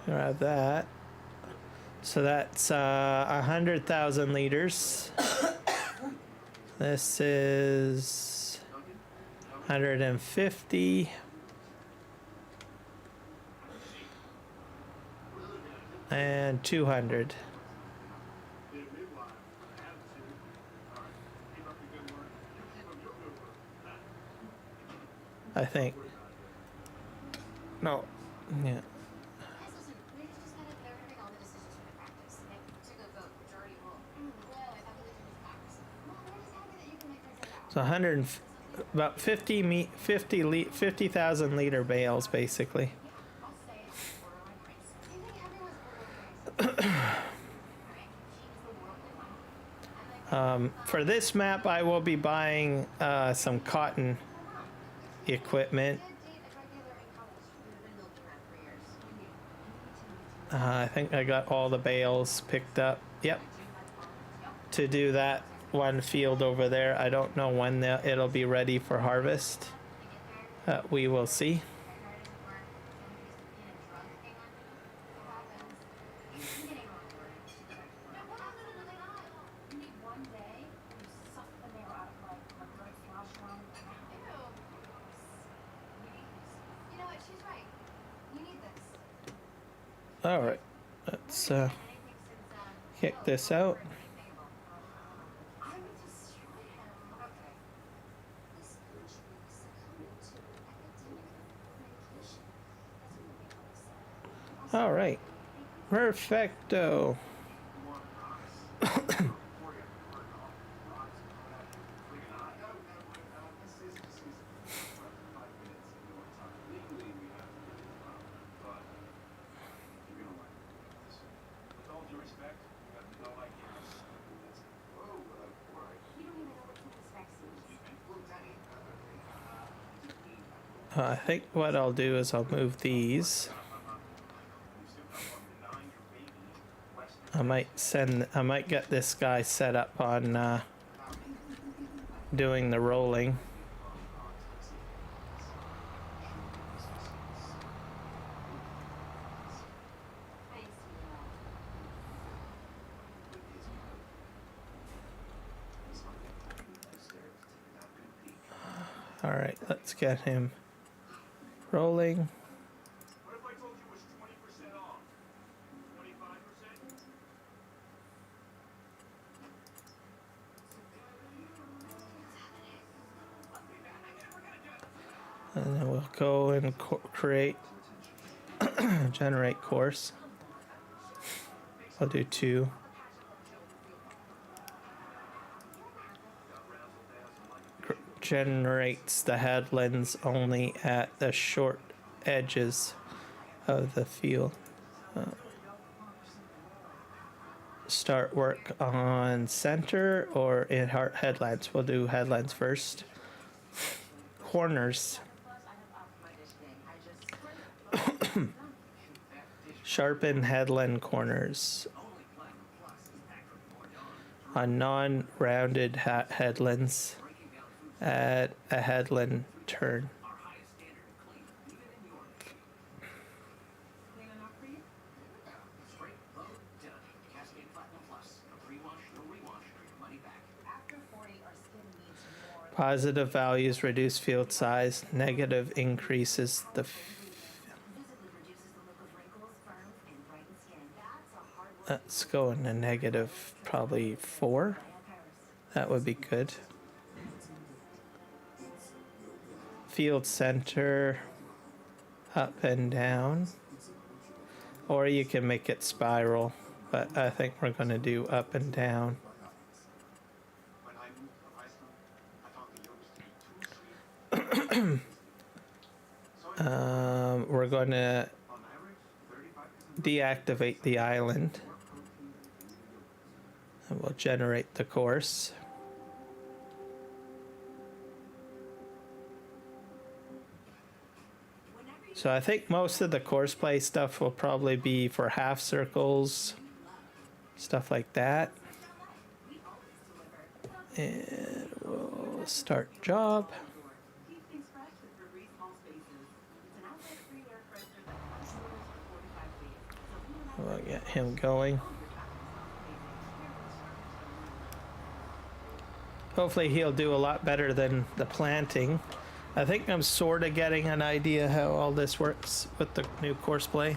Grab that. So that's 100,000 liters. This is 150. And 200. I think. No. Yeah. So 100, about 50,000 liter bales, basically. For this map, I will be buying some cotton equipment. I think I got all the bales picked up. Yep. To do that one field over there. I don't know when it'll be ready for harvest. We will see. All right, let's kick this out. All right, perfecto. I think what I'll do is I'll move these. I might get this guy set up on doing the rolling. All right, let's get him rolling. What if I told you it was 20% off? 25%? And then we'll go and create, generate course. I'll do 2. Generates the headlands only at the short edges of the field. Start work on center or in headlands. We'll do headlands first. Corners. Sharpen headland corners. On non-rounded headlands, add a headland turn. Positive values reduce field size. Negative increases the let's go in a negative, probably 4. That would be good. Field center, up and down. Or you can make it spiral, but I think we're going to do up and down. We're going to deactivate the island. And we'll generate the course. So I think most of the course play stuff will probably be for half circles, stuff like that. And we'll start job. We'll get him going. Hopefully he'll do a lot better than the planting. I think I'm sort of getting an idea how all this works with the new course play.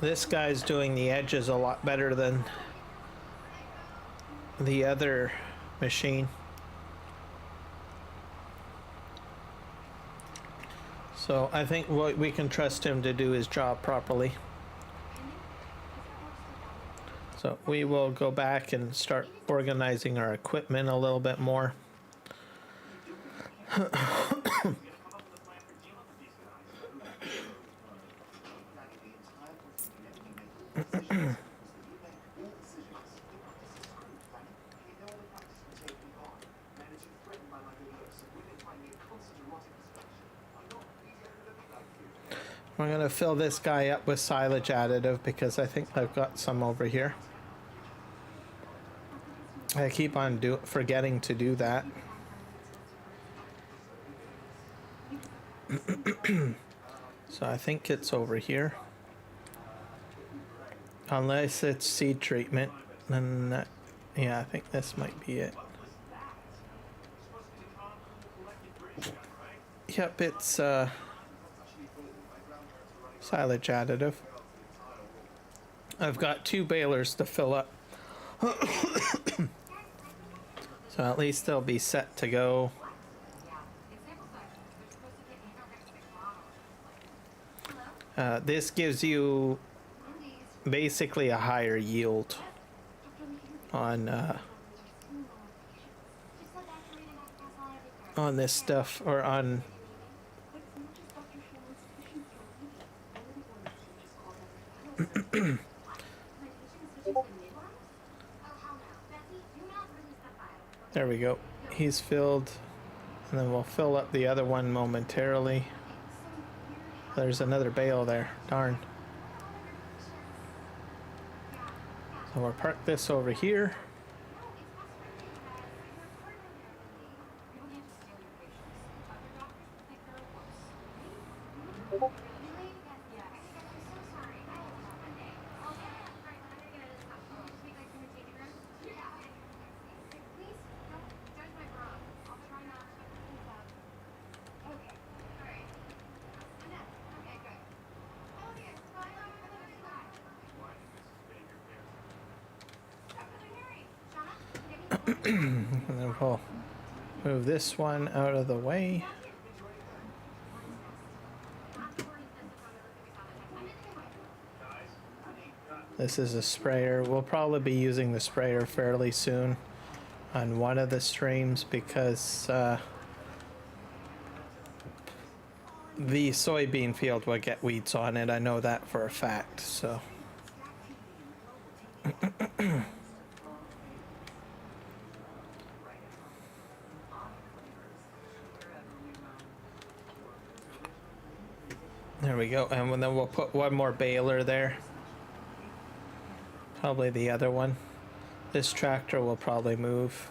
This guy's doing the edges a lot better than the other machine. So I think we can trust him to do his job properly. So we will go back and start organizing our equipment a little bit more. We're gonna fill this guy up with silage additive because I think I've got some over here. I keep on forgetting to do that. So I think it's over here. Unless it's seed treatment, then yeah, I think this might be it. Yep, it's silage additive. I've got 2 balers to fill up. So at least they'll be set to go. This gives you basically a higher yield on this stuff, or on there we go. He's filled, and then we'll fill up the other one momentarily. There's another bale there. Darn. So we'll park this over here. And then we'll move this one out of the way. This is a sprayer. We'll probably be using the sprayer fairly soon on one of the streams because the soybean field will get weeds on it. I know that for a fact, so. There we go, and then we'll put one more baler there. Probably the other one. This tractor will probably move.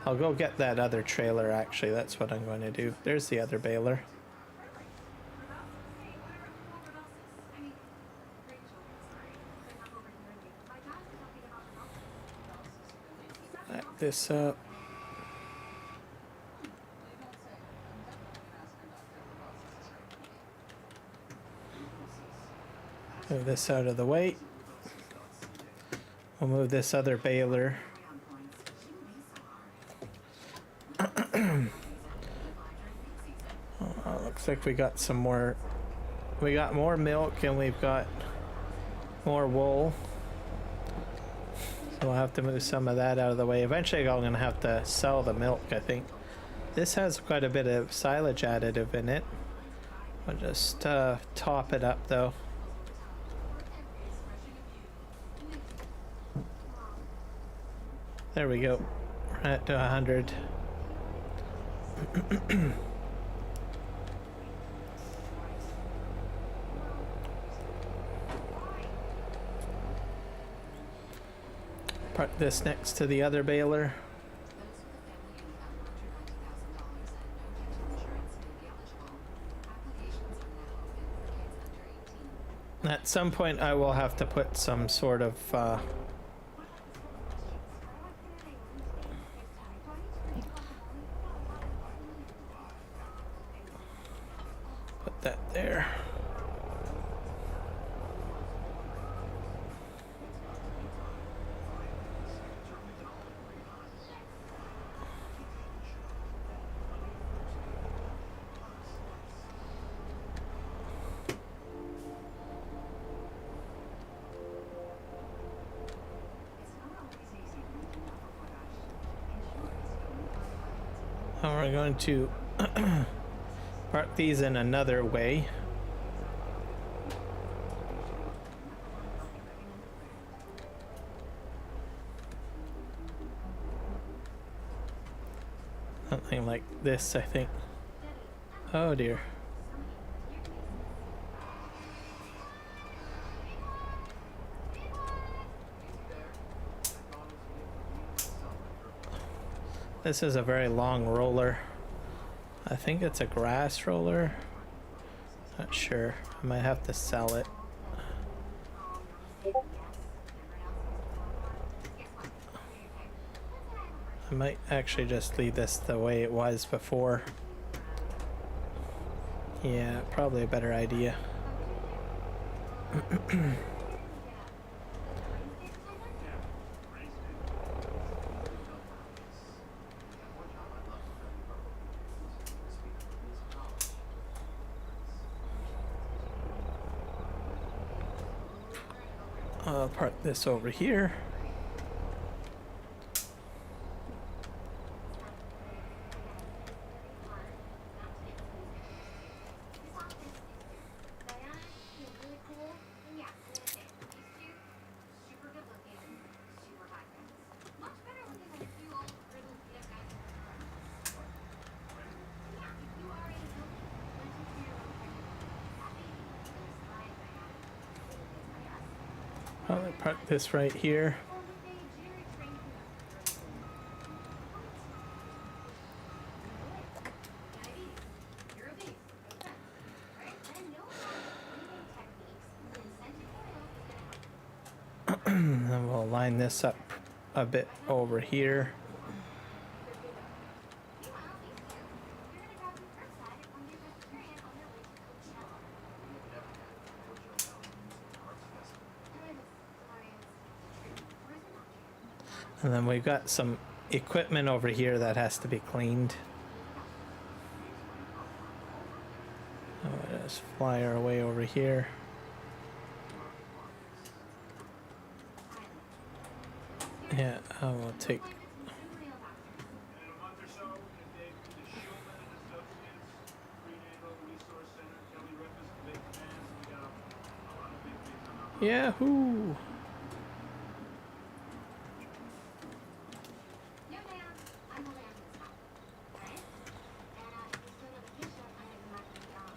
I'll go get that other trailer, actually. That's what I'm going to do. There's the other baler. Back this up. Move this out of the way. We'll move this other baler. Looks like we got some more. We got more milk and we've got more wool. So we'll have to move some of that out of the way. Eventually I'm going to have to sell the milk, I think. This has quite a bit of silage additive in it. I'll just top it up though. There we go. We're at 100. Park this next to the other baler. At some point I will have to put some sort of put that there. And we're going to park these in another way. Something like this, I think. Oh dear. This is a very long roller. I think it's a grass roller. Not sure. I might have to sell it. I might actually just leave this the way it was before. Yeah, probably a better idea. I'll park this over here. I'll park this right here. And we'll line this up a bit over here. And then we've got some equipment over here that has to be cleaned. I'll just fly our way over here. Yeah, I will take. Yahoo!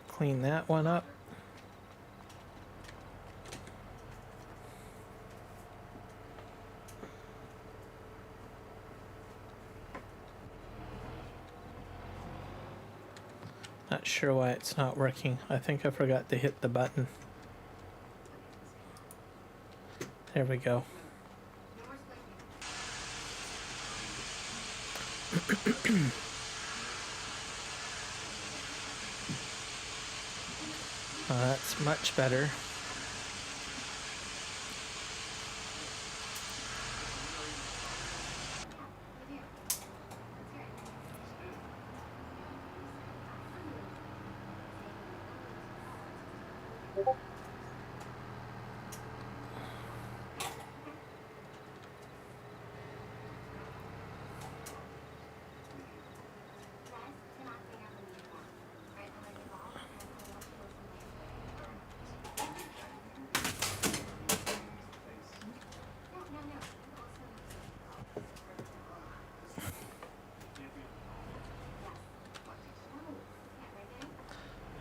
Clean that one up. Not sure why it's not working. I think I forgot to hit the button. There we go. Oh, that's much better.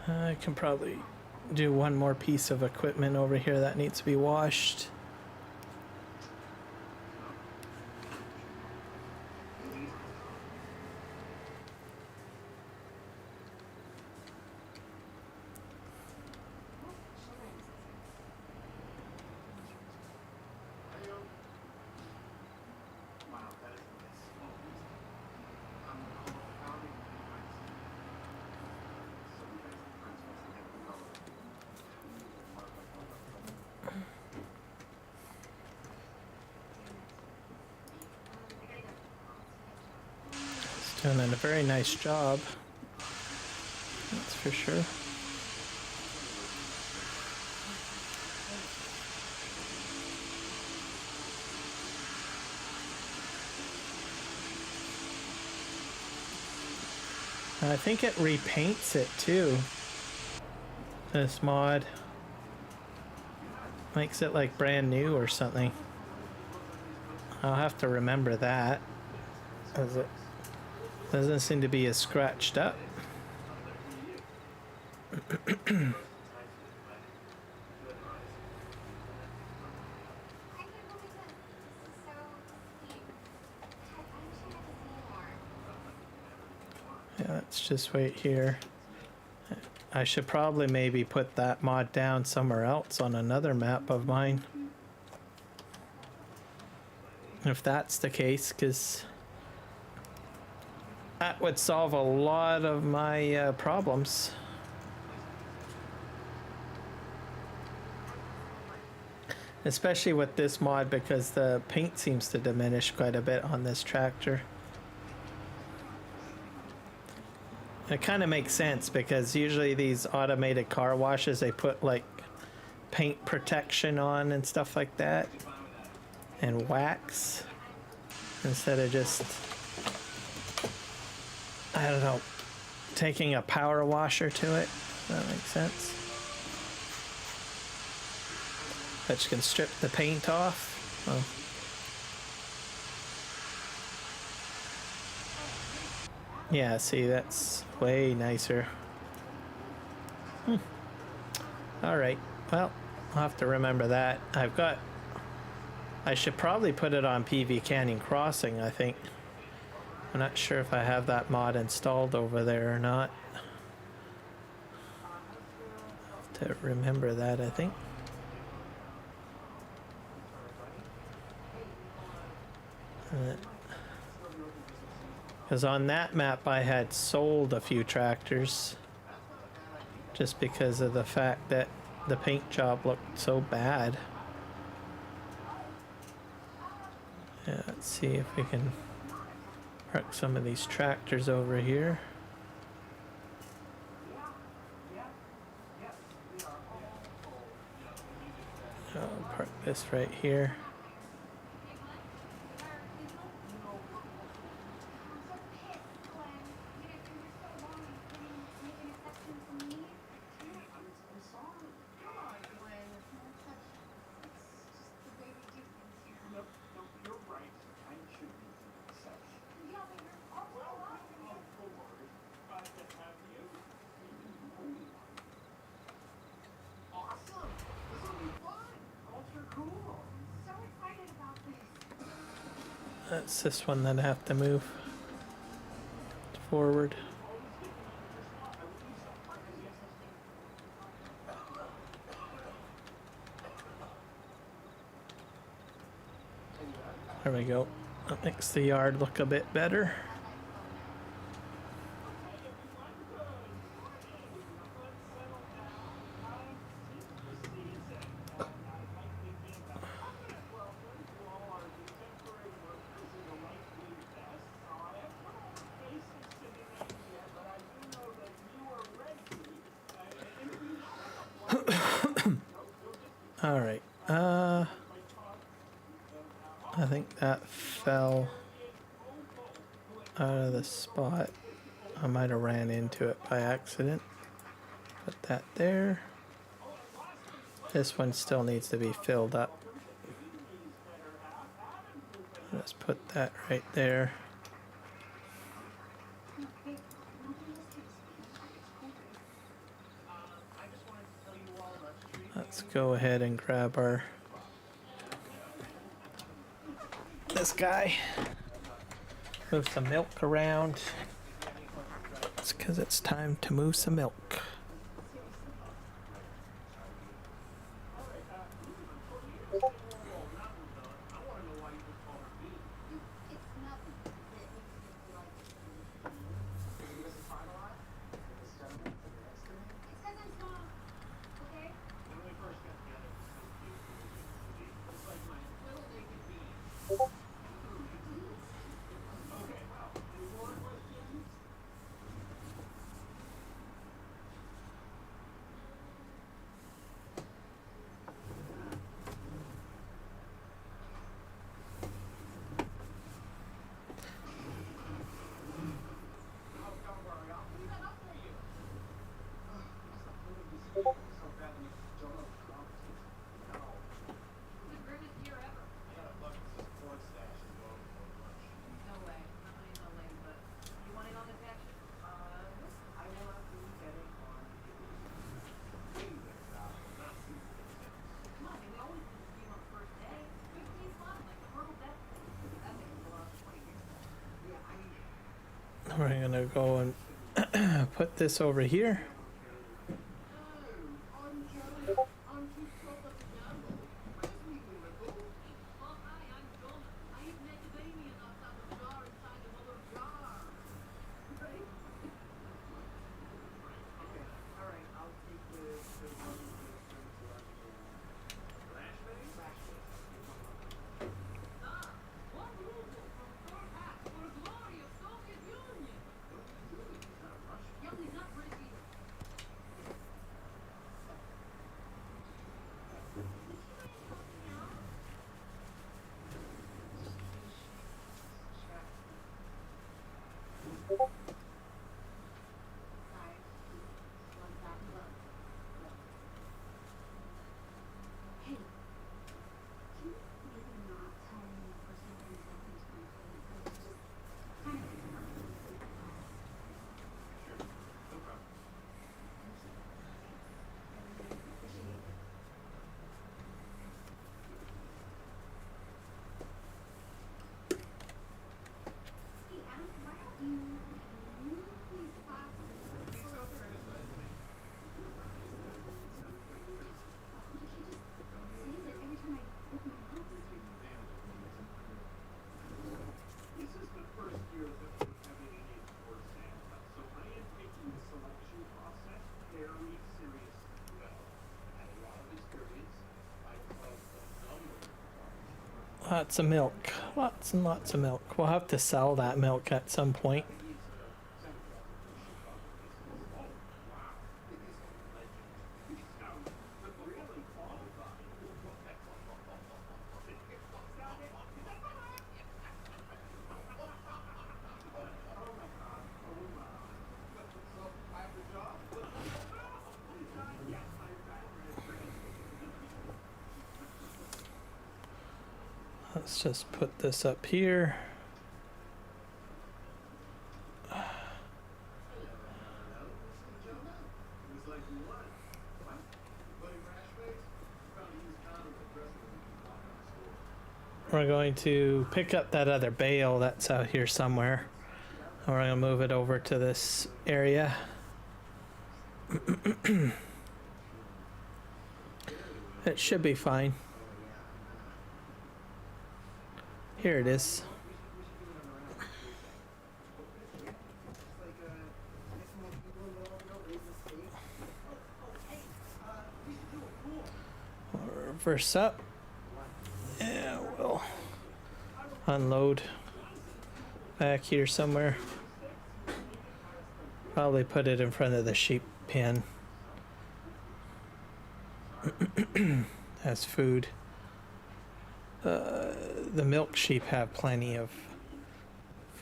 I can probably do one more piece of equipment over here that needs to be washed. Doing a very nice job, that's for sure. I think it repaints it too. This mod makes it like brand new or something. I'll have to remember that, as it doesn't seem to be as scratched up. let's just wait here. I should probably maybe put that mod down somewhere else on another map of mine. If that's the case, because that would solve a lot of my problems. Especially with this mod, because the paint seems to diminish quite a bit on this tractor. It kind of makes sense, because usually these automated car washes, they put like paint protection on and stuff like that, and wax, instead of just, I don't know, taking a power washer to it. Does that make sense? Which can strip the paint off. Well, yeah, see, that's way nicer. Alright, well, I'll have to remember that. I should probably put it on PV Canyon Crossing, I think. I'm not sure if I have that mod installed over there or not. I'll have to remember that, I think. Because on that map I had sold a few tractors just because of the fact that the paint job looked so bad. Yeah, let's see if we can park some of these tractors over here. I'll park this right here. That's this one that I have to move forward. There we go. That makes the yard look a bit better. All right. I think that fell out of the spot. I might have ran into it by accident. Put that there. This one still needs to be filled up. Let's put that right there. Let's go ahead and grab our this guy. Move some milk around. It's because it's time to move some milk. We're gonna go and Put this over here. Lots of milk. Lots and lots of milk. We'll have to sell that milk at some point. Let's just put this up here. We're going to pick up that other bale that's out here somewhere. And we're going to move it over to this area. It should be fine. Here it is. We'll reverse up. Yeah, we'll unload back here somewhere. Probably put it in front of the sheep pen. As food. The milk sheep have plenty of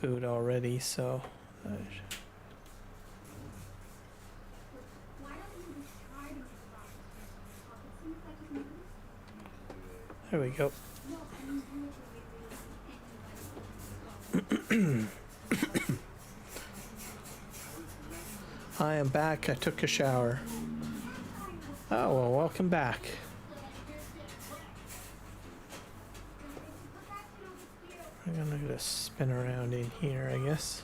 food already, so there we go. I am back. I took a shower. Oh, well, welcome back. I'm gonna just spin around in here, I guess.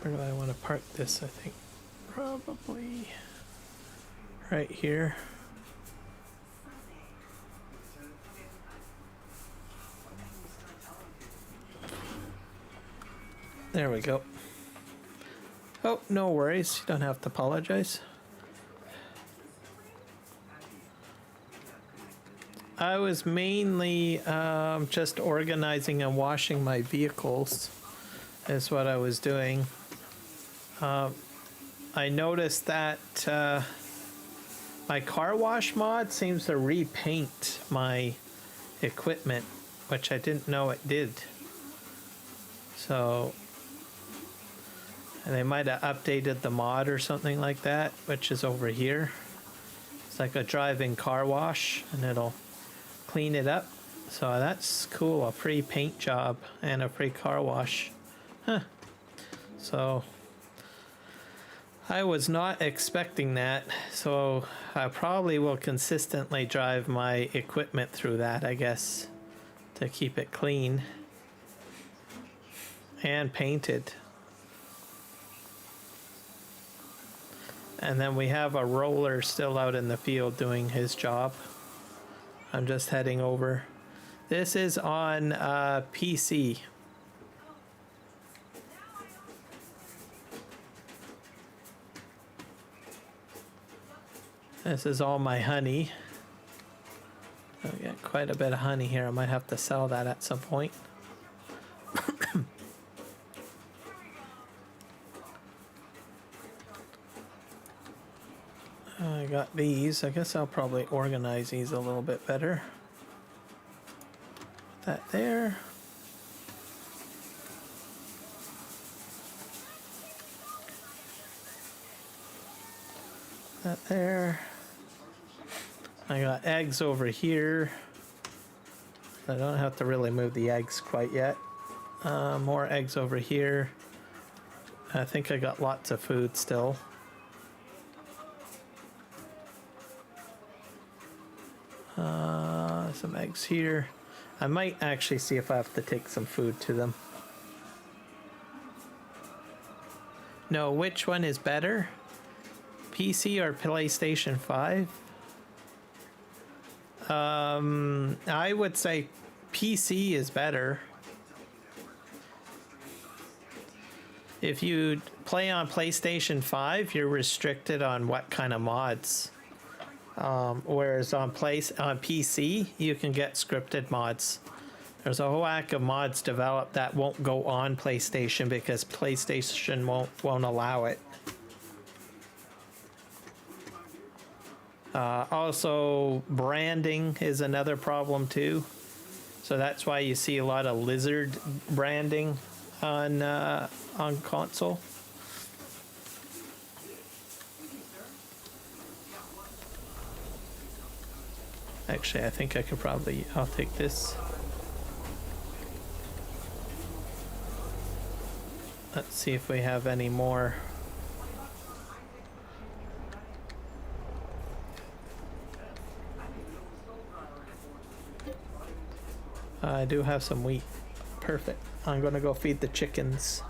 Where do I want to park this? I think probably right here. There we go. Oh, no worries. You don't have to apologize. I was mainly just organizing and washing my vehicles is what I was doing. I noticed that my car wash mod seems to repaint my equipment, which I didn't know it did. So they might have updated the mod or something like that, which is over here. It's like a drive-in car wash, and it'll clean it up. So that's cool, a free paint job and a free car wash. Huh. So I was not expecting that, so I probably will consistently drive my equipment through that, I guess, to keep it clean. and painted. And then we have a roller still out in the field doing his job. I'm just heading over. This is on PC. This is all my honey. I got quite a bit of honey here. I might have to sell that at some point. I got these. I guess I'll probably organize these a little bit better. Put that there. That there. I got eggs over here. I don't have to really move the eggs quite yet. More eggs over here. I think I got lots of food still. Some eggs here. I might actually see if I have to take some food to them. No, which one is better? PC or PlayStation 5? I would say PC is better. If you play on PlayStation 5, you're restricted on what kind of mods. Whereas on PC, you can get scripted mods. There's a whole whack of mods developed that won't go on PlayStation because PlayStation won't allow it. Also, branding is another problem too. So that's why you see a lot of lizard branding on console. Actually, I think I could probably, I'll take this. Let's see if we have any more. I do have some wheat. Perfect. I'm gonna go feed the chickens.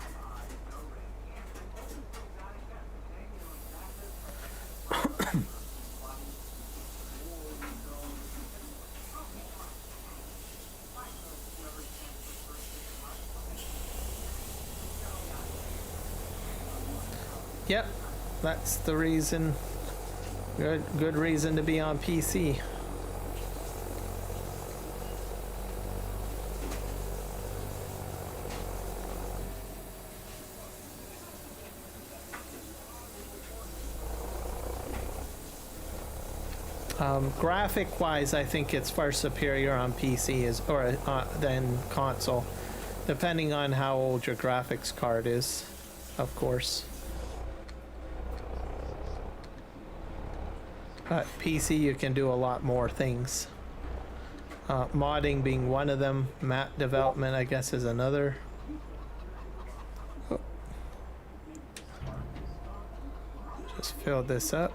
Yep, that's the reason. Good reason to be on PC. Graphic wise, I think it's far superior on PC than console, depending on how old your graphics card is, of course. But PC, you can do a lot more things. Modding being one of them. Map development, I guess, is another. Oh. Just fill this up.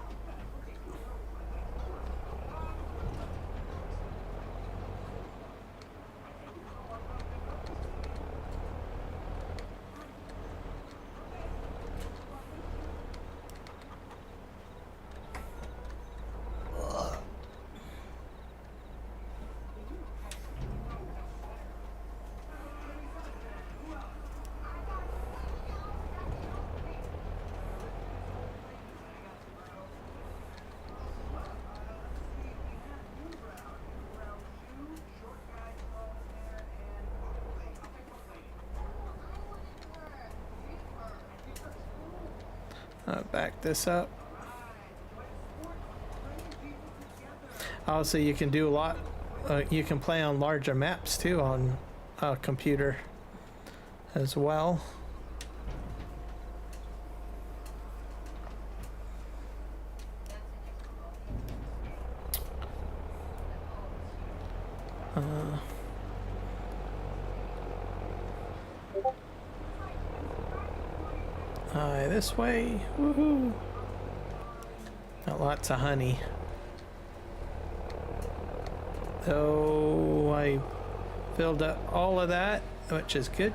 Back this up. Also, you can do a lot. You can play on larger maps too on a computer as well. This way. Woohoo! Got lots of honey. So I filled up all of that, which is good.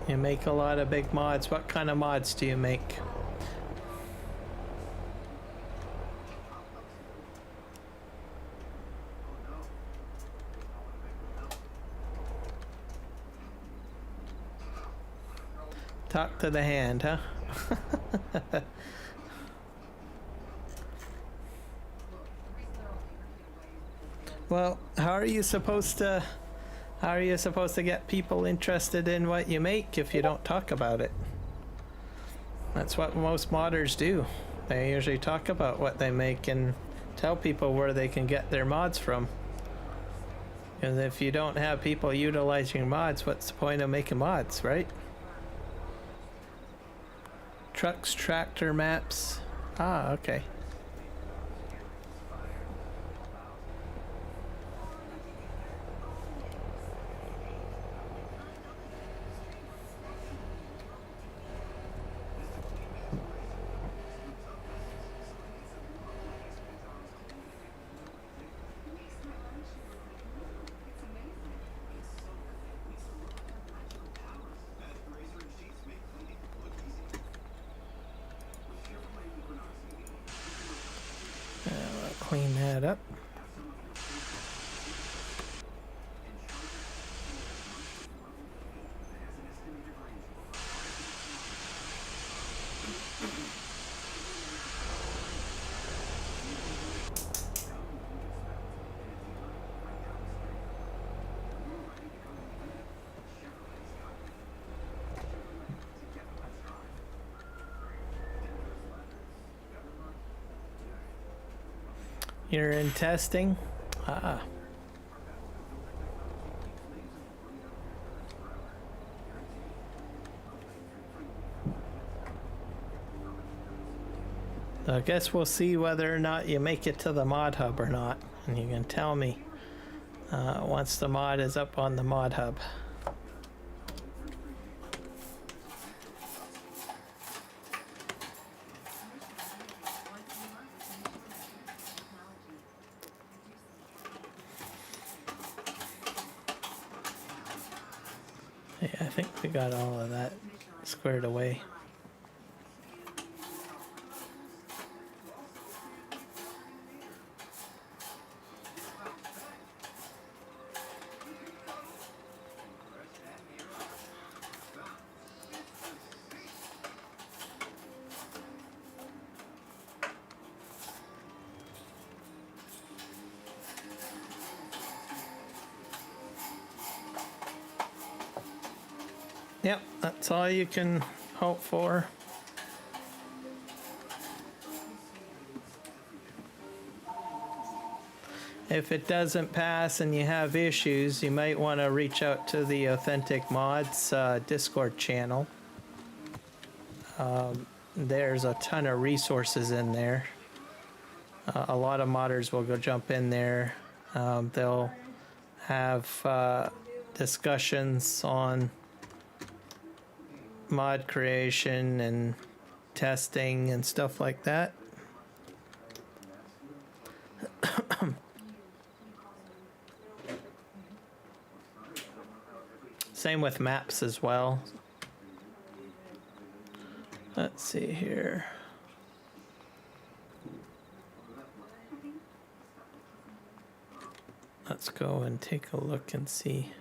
You make a lot of big mods. What kind of mods do you make? Talk to the hand, huh? Well, how are you supposed to get people interested in what you make if you don't talk about it? That's what most modders do. They usually talk about what they make and tell people where they can get their mods from. Because if you don't have people utilizing mods, what's the point of making mods, right? Trucks, tractor maps. Ah, okay. Clean that up. You're in testing? Ah. So I guess we'll see whether or not you make it to the mod hub or not. And you can tell me once the mod is up on the mod hub. Yeah, I think we got all of that squared away. Yep, that's all you can hope for. If it doesn't pass and you have issues, you might want to reach out to the Authentic Mods Discord channel. There's a ton of resources in there. A lot of modders will go jump in there. They'll have discussions on mod creation and testing and stuff like that. Same with maps as well. Let's see here. Let's go and take a look and see.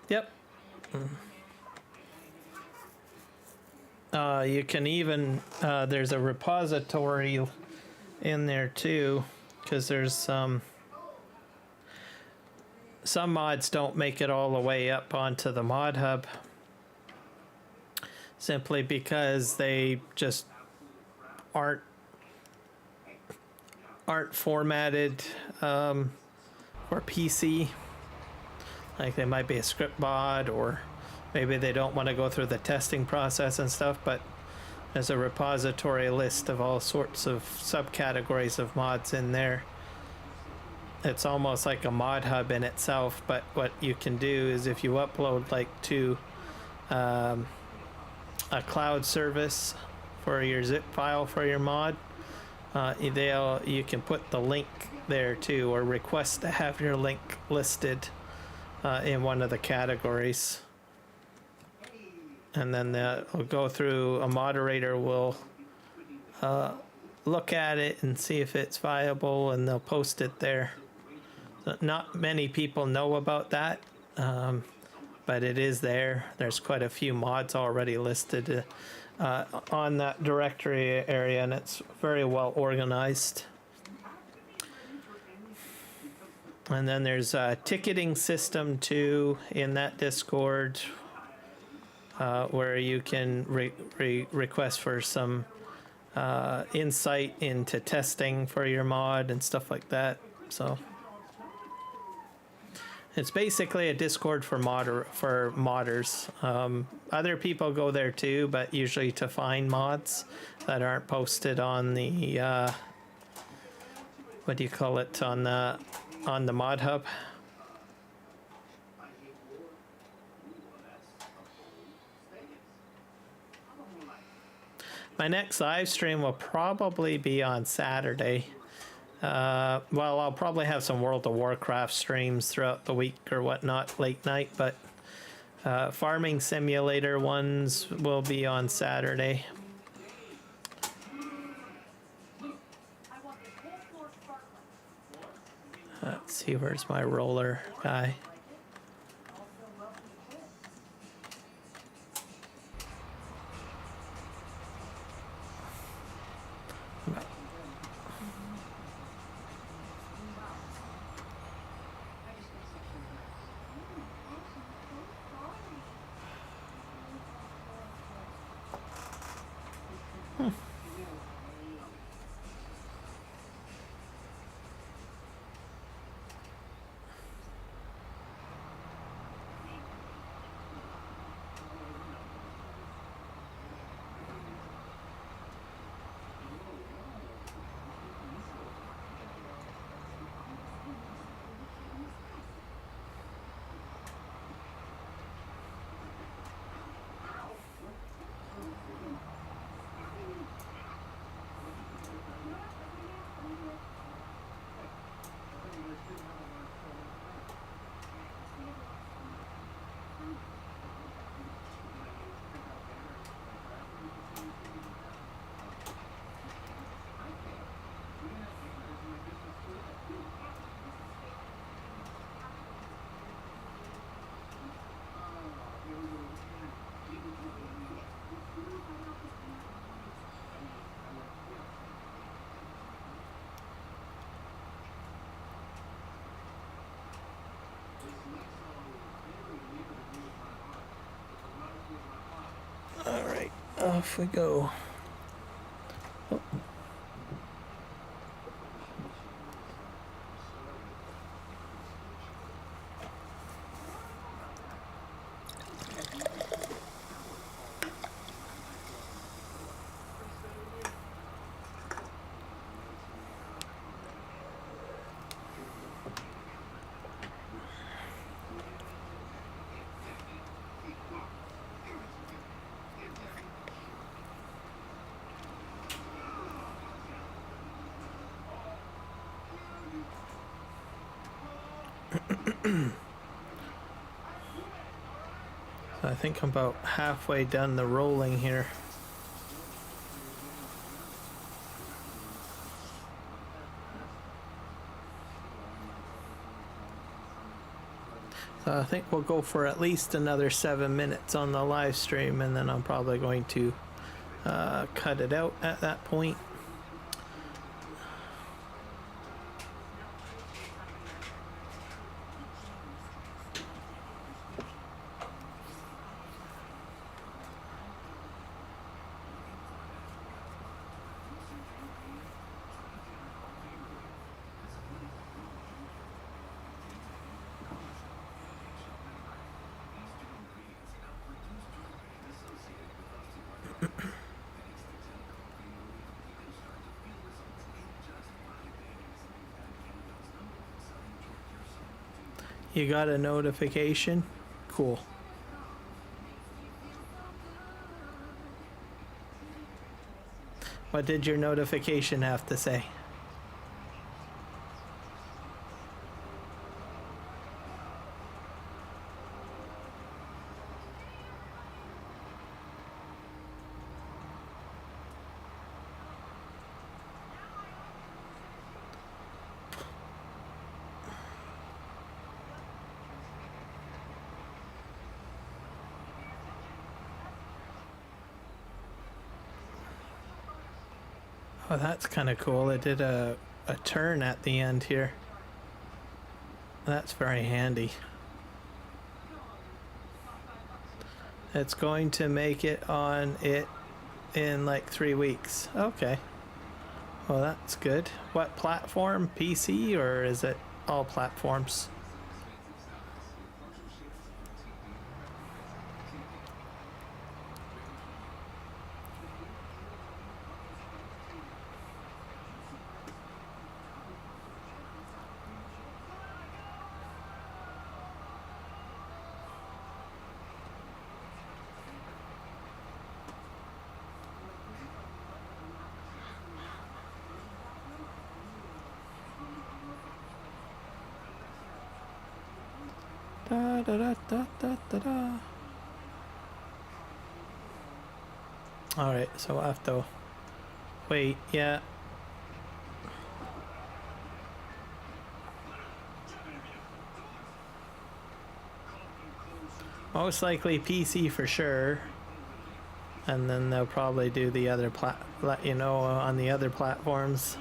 Yep. You can even, there's a repository in there too, because there's some mods don't make it all the way up onto the mod hub, simply because they just aren't formatted for PC. Like they might be a script mod, or maybe they don't want to go through the testing process and stuff, but there's a repository list of all sorts of subcategories of mods in there. It's almost like a mod hub in itself, but what you can do is if you upload like to a cloud service for your zip file for your mod, you can put the link there too, or request to have your link listed in one of the categories. And then they'll go through, a moderator will look at it and see if it's viable, and they'll post it there. So not many people know about that, but it is there. There's quite a few mods already listed on that directory area, and it's very well organized. And then there's a ticketing system too in that Discord, where you can request for some insight into testing for your mod and stuff like that. So it's basically a Discord for modders. Other people go there too, but usually to find mods that aren't posted on the what do you call it, on the mod hub. My next live stream will probably be on Saturday. Well, I'll probably have some World of Warcraft streams throughout the week or whatnot, late night, but farming simulator ones will be on Saturday. Let's see, where's my roller guy? All right, off we go. Oh. So I think I'm about halfway done the rolling here. So I think we'll go for at least another 7 minutes on the live stream, and then I'm probably going to cut it out at that point. You got a notification? Cool. What did your notification have to say? Oh, that's kind of cool. It did a turn at the end here. That's very handy. It's going to make it on it in like 3 weeks. Okay. Well, that's good. What platform? PC, or is it all platforms? Da, da, da, da, da, da, da. All right, so I have to wait. Yeah. Most likely PC for sure, and then they'll probably do the other let you know on the other platforms.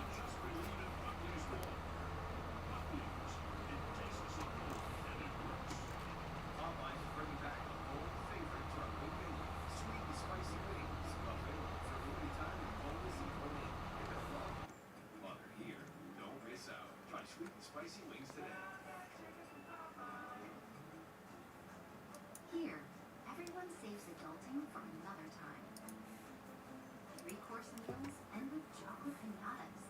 Here, everyone saves adulting for another time. 3-course meals end with chocolate pinatas.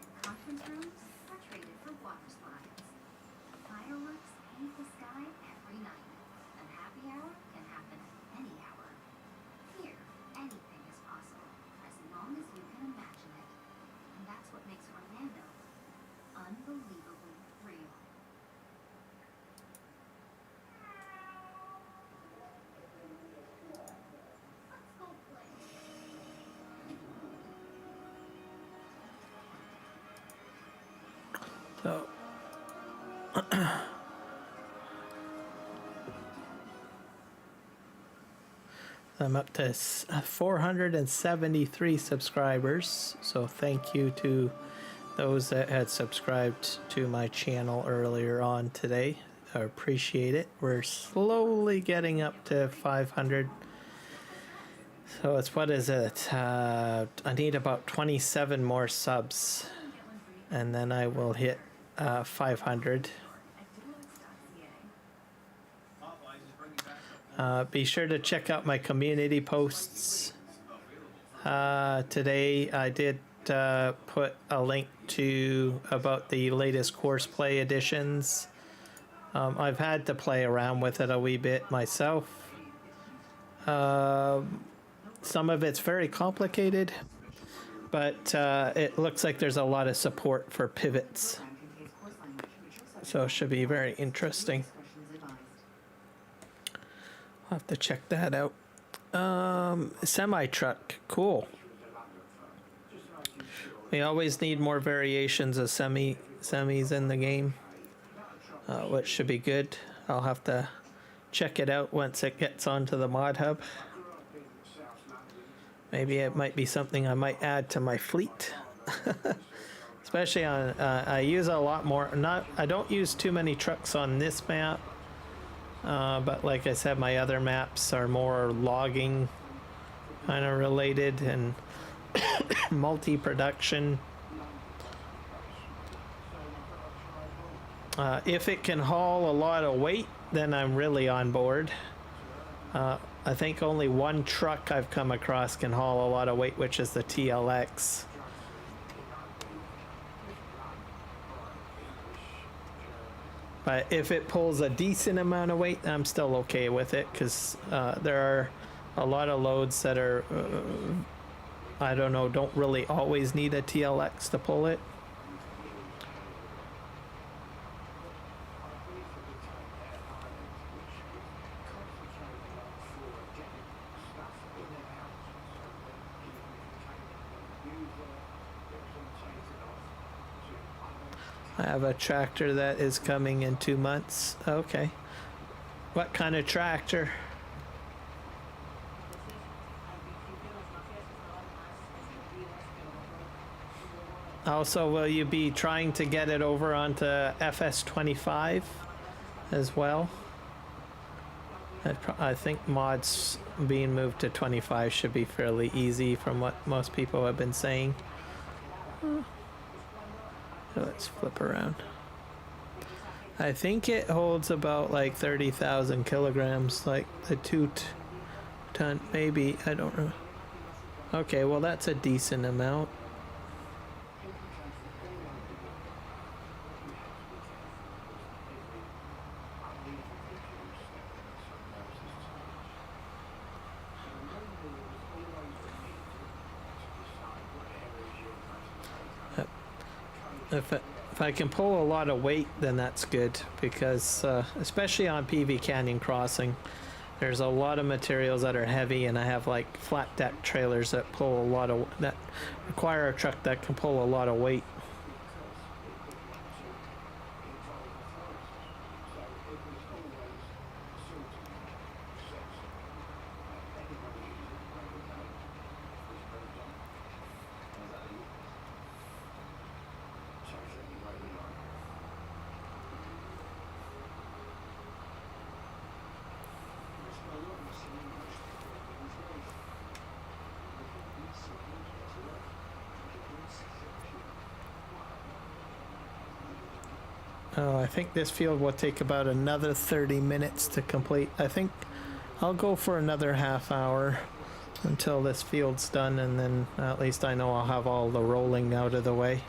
And conference rooms are traded for water slides. Fireworks paint the sky every night. And happy hour can happen at any hour. Here, anything is possible, as long as you can imagine it. And that's what makes Orlando unbelievably real. Let's go play. So I'm up to 473 subscribers, so thank you to those that had subscribed to my channel earlier on today. I appreciate it. We're slowly getting up to 500. So it's, what is it? I need about 27 more subs, and then I will hit 500. Be sure to check out my community posts. Today I did put a link to about the latest course play editions. I've had to play around with it a wee bit myself. Some of it's very complicated, but it looks like there's a lot of support for pivots. So it should be very interesting. I'll have to check that out. Semi-truck, cool. We always need more variations of semis in the game, which should be good. I'll have to check it out once it gets onto the mod hub. Maybe it might be something I might add to my fleet. Especially on, I use a lot more, I don't use too many trucks on this map. But like I said, my other maps are more logging kind of related and multi-production. If it can haul a lot of weight, then I'm really on board. I think only one truck I've come across can haul a lot of weight, which is the TLX. But if it pulls a decent amount of weight, I'm still okay with it, because there are a lot of loads that are I don't know, don't really always need a TLX to pull it. I have a tractor that is coming in 2 months. Okay. What kind of tractor? Also, will you be trying to get it over onto FS25 as well? I think mods being moved to 25 should be fairly easy from what most people have been saying. So let's flip around. I think it holds about like 30,000 kilograms, like the 2-ton, maybe, I don't know. Okay, well that's a decent amount. If I can pull a lot of weight, then that's good, because especially on PV Canyon Crossing, there's a lot of materials that are heavy, and I have like flat deck trailers that pull a lot of, that require a truck that can pull a lot of weight. Oh, I think this field will take about another 30 minutes to complete. I think I'll go for another half hour until this field's done, and then at least I know I'll have all the rolling out of the way.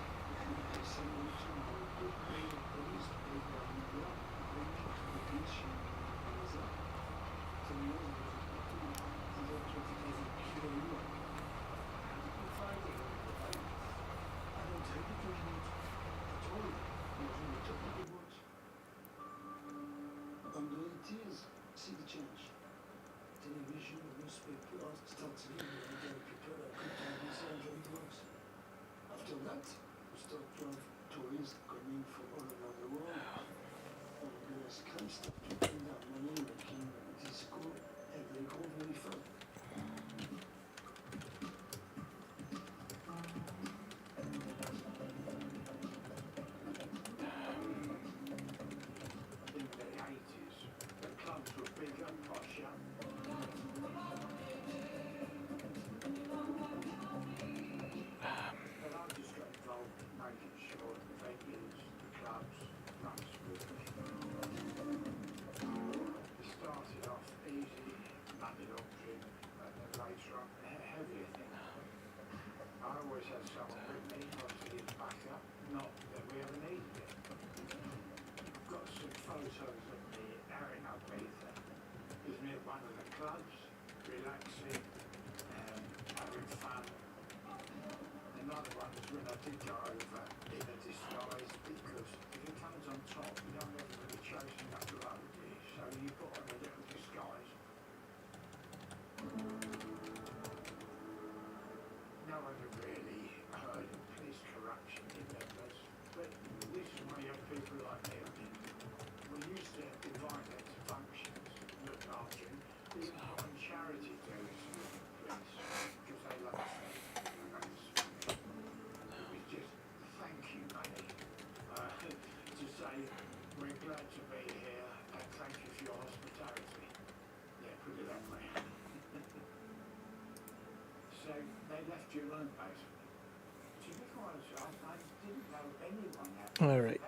All right.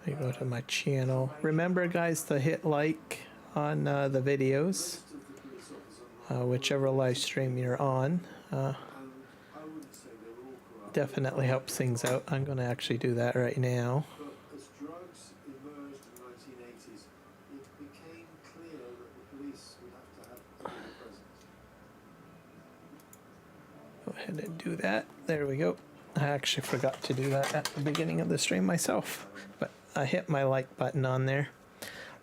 I go to my channel. Remember, guys, to hit like on the videos, whichever live stream you're on. Definitely helps things out. I'm going to actually do that right now. As drugs emerged in the 1980s, it became clear that the police would have to have a presence. Go ahead and do that. There we go. I actually forgot to do that at the beginning of the stream myself, but I hit my like button on there.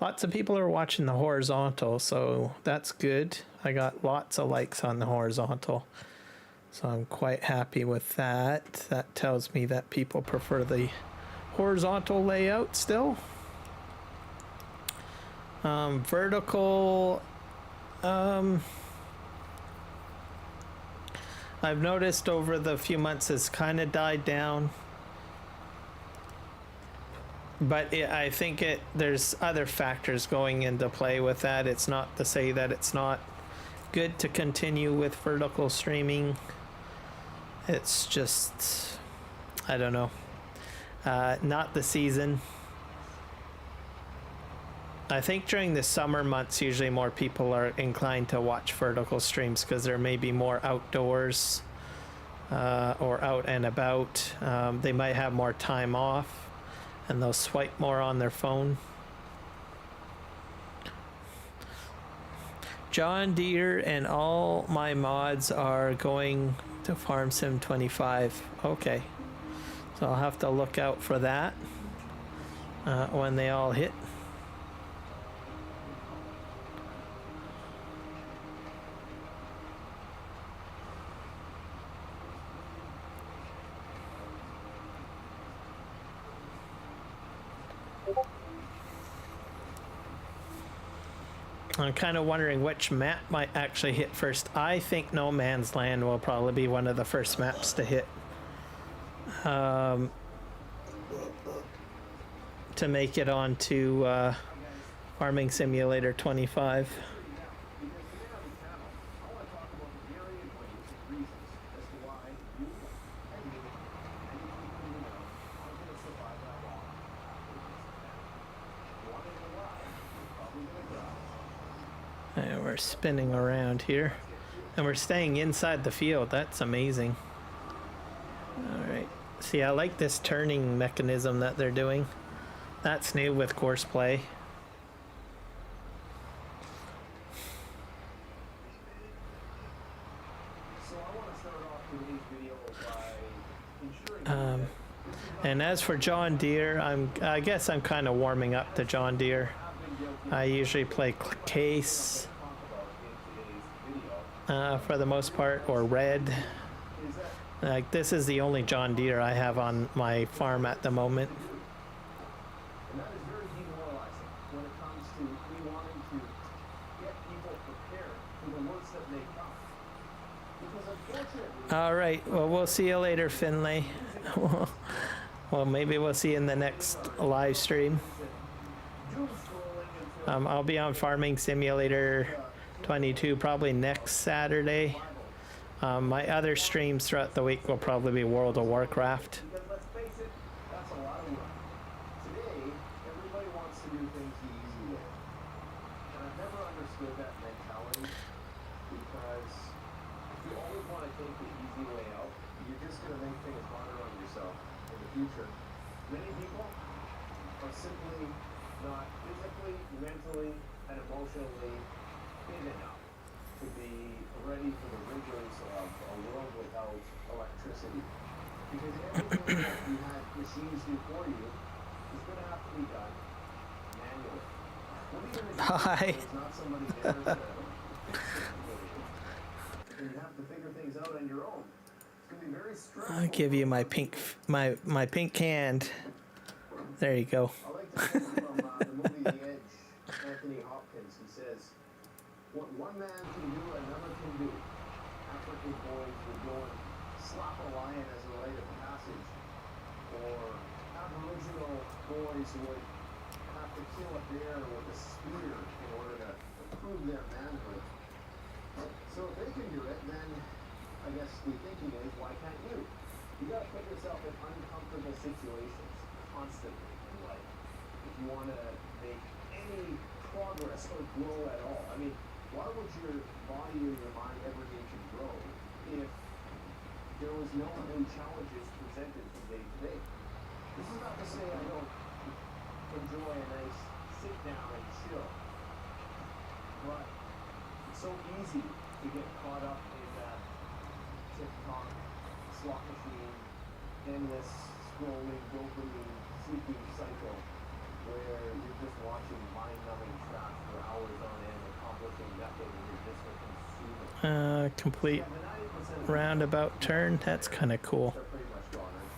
Lots of people are watching the horizontal, so that's good. I got lots of likes on the horizontal, so I'm quite happy with that. That tells me that people prefer the horizontal layout still. Vertical, I've noticed over the few months it's kind of died down, but I think there's other factors going into play with that. It's not to say that it's not good to continue with vertical streaming. It's just, I don't know, not the season. I think during the summer months, usually more people are inclined to watch vertical streams because there may be more outdoors or out and about. They might have more time off and they'll swipe more on their phone. John Deere and all my mods are going to Farm Sim 25. Okay, so I'll have to look out for that when they all hit. I'm kind of wondering which map might actually hit first. I think No Man's Land will probably be one of the first maps to hit. To make it onto Farming Simulator 25. And we're spinning around here. And we're staying inside the field. That's amazing. Alright. See, I like this turning mechanism that they're doing. That's new with course play. And as for John Deere, I guess I'm kind of warming up to John Deere. I usually play Case for the most part, or Red. Like, this is the only John Deere I have on my farm at the moment. And that is very demoralizing when it comes to me wanting to get people prepared for the worst that may come. Because unfortunately... All right, well, we'll see you later, Finlay. Well, maybe we'll see you in the next live stream. I'll be on Farming Simulator 22 probably next Saturday. My other streams throughout the week will probably be World of Warcraft. Because let's face it, that's a lot of work. Today, everybody wants to do things the easy way. And I've never understood that mentality, because if you always want to take the easy way out, you're just going to make things harder on yourself in the future. Many people are simply not physically, mentally, and emotionally fit enough to be ready for the rigors of a world without electricity. Because everything that you had machines do for you is going to have to be done manually. What are you going to do? Hi. There's not somebody there to fix it for you. And you have to figure things out on your own. It's going to be very stressful. I'll give you my pink hand. There you go. I like to quote from the movie The Edge, Anthony Hopkins. He says, "What one man can do, another can do. African boys would go and slap a lion as a rite of passage, or Aboriginal boys would have to kill a bear with a spear in order to prove their manhood. So if they can do it, then I guess the thinking is, why can't you? You got to put yourself in uncomfortable situations constantly in life if you want to make any progress or grow at all. I mean, why would your body or your mind ever need to grow if there was no new challenges presented from day to day? This is not to say I don't enjoy a nice sit down and chill, but it's so easy to get caught up in that TikTok, slot machine, endless scrolling, dopamine seeking cycle where you're just watching mind-numbing trash for hours on end, accomplishing nothing, and you're just a consumer. Complete roundabout turn. That's kind of cool. Are pretty much gone, right?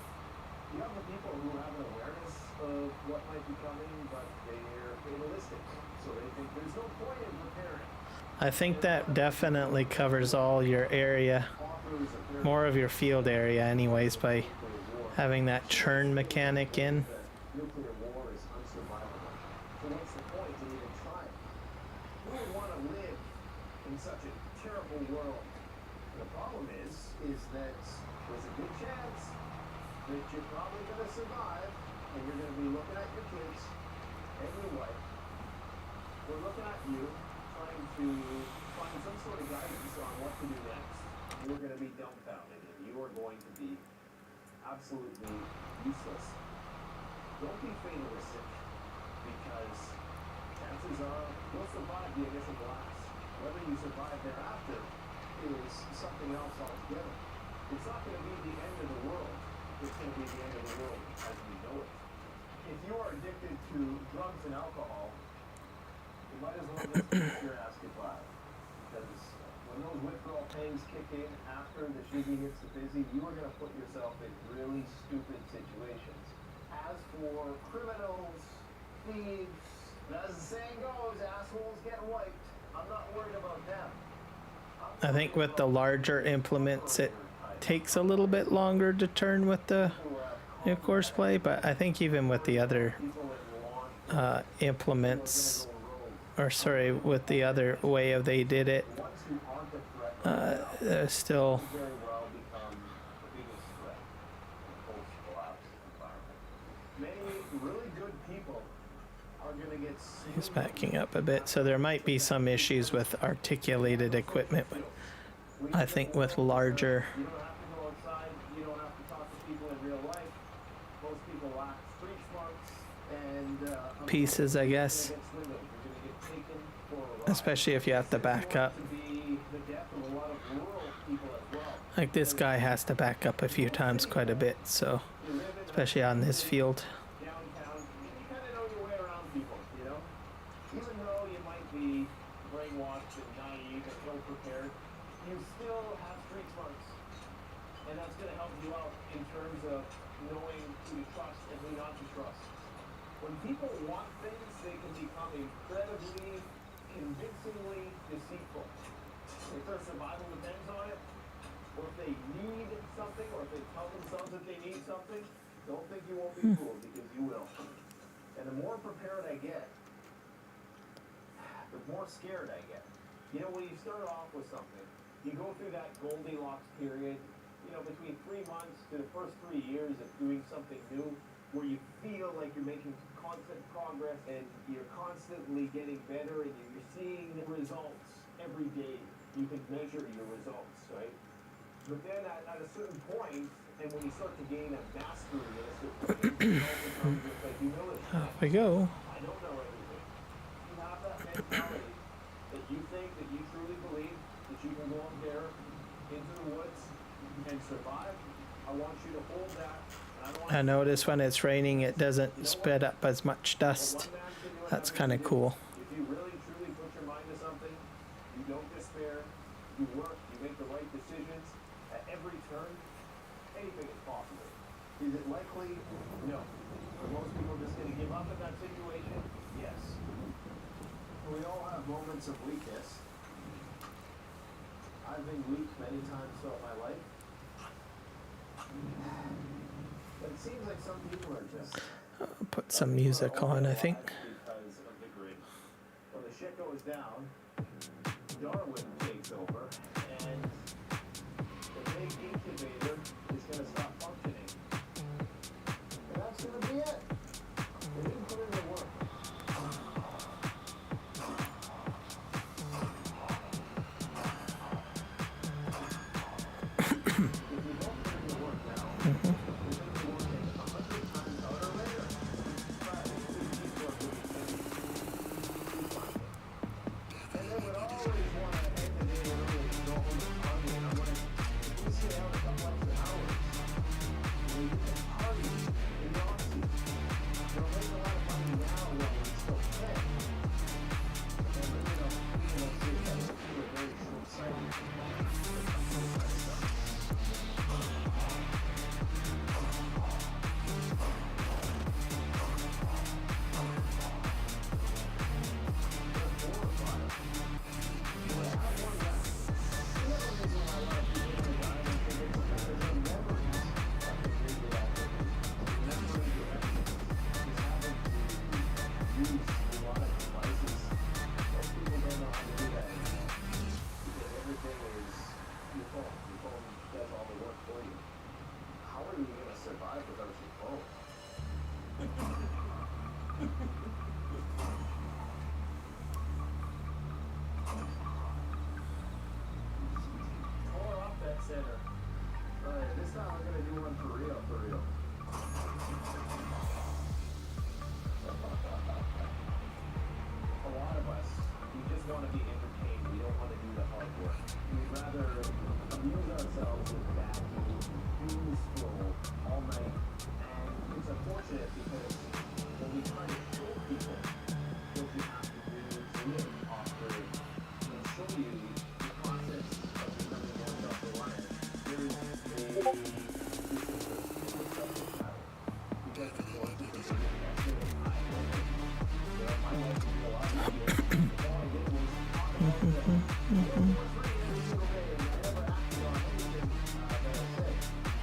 You have the people who have an awareness of what might be coming, but they're fatalistic, so they think there's no point in preparing. I think that definitely covers all your area, more of your field area anyways, by having that churn mechanic in. Nuclear war is unsurvivable. So what's the point in even trying? Who would want to live in such a terrible world? The problem is that there's a good chance that you're probably going to survive, and you're going to be looking at your kids and your wife. We're looking at you, trying to find some sort of guidance on what to do next. You're going to be dumbfounded, and you are going to be absolutely useless. Don't be fatalistic, because chances are you'll survive the initial blast. Whether you survive thereafter is something else altogether. It's not going to be the end of the world. It's going to be the end of the world as we know it. If you are addicted to drugs and alcohol, you might as well just get your ass goodbye. Because when those withdrawal pangs kick in after the shiggy hits the busy, you are going to put yourself in really stupid situations. As for criminals, thieves, as the saying goes, assholes get wiped. I'm not worried about them. I think with the larger implements, it takes a little bit longer to turn with the new course play, but I think even with the other implements, or sorry, with the other way of they did it, still he's backing up a bit, so there might be some issues with articulated equipment. I think with larger You don't have to go outside. You don't have to talk to people in real life. Most people lack street smarts and pieces, I guess, especially if you have to back up. Like this guy has to back up a few times quite a bit, so especially on this field. Downtown, you kind of know your way around people, you know? Even though you might be brainwashed and naive and ill-prepared, you still have street smarts. And that's going to help you out in terms of knowing who to trust and who not to trust. When people want things, they can become incredibly, convincingly deceitful. If their survival depends on it, or if they need something, or if they tell themselves that they need something, don't think you won't be fooled, because you will. And the more prepared I get, the more scared I get. You know, when you start off with something, you go through that Goldilocks period, you know, between 3 months to the first 3 years of doing something new, where you feel like you're making constant progress and you're constantly getting better and you're seeing results every day. You can measure your results, right? But then at a certain point, and when you start to gain a mastery at a certain point, it also comes with like humility. Off we go. I don't know everything. You have that mentality that you think, that you truly believe that you can go up there into the woods and survive. I want you to hold that. I notice when it's raining, it doesn't spit up as much dust. That's kind of cool. If you really truly put your mind to something, you don't despair, you work, you make the right decisions at every turn, anything is possible. Is it likely? No. Are most people just going to give up in that situation? Yes. We all have moments of weakness. I've been weak many times throughout my life. But it seems like some people are just... I'll put some music on, I think. Because of the grid. When the shit goes down, Darwin takes over, and the big incubator is going to stop functioning. And that's going to be it. They didn't put in the work. phone does all the work for you. How are you gonna survive without your phone? Pull her off that center. Alright, this time I'm gonna do one for real, for real. A lot of us, we just want to be entertained. We don't want to do the hard work. We'd rather amuse ourselves with bad news, doom scroll all night. And it's unfortunate because when we try to show people what you have to do to live off-grid and show you the process of becoming more self-reliant, there is a subject matter. Because of course, it's a big investment in high level. My life would be a lot easier if all I did was talk about the every single day and I never acted on anything that I said.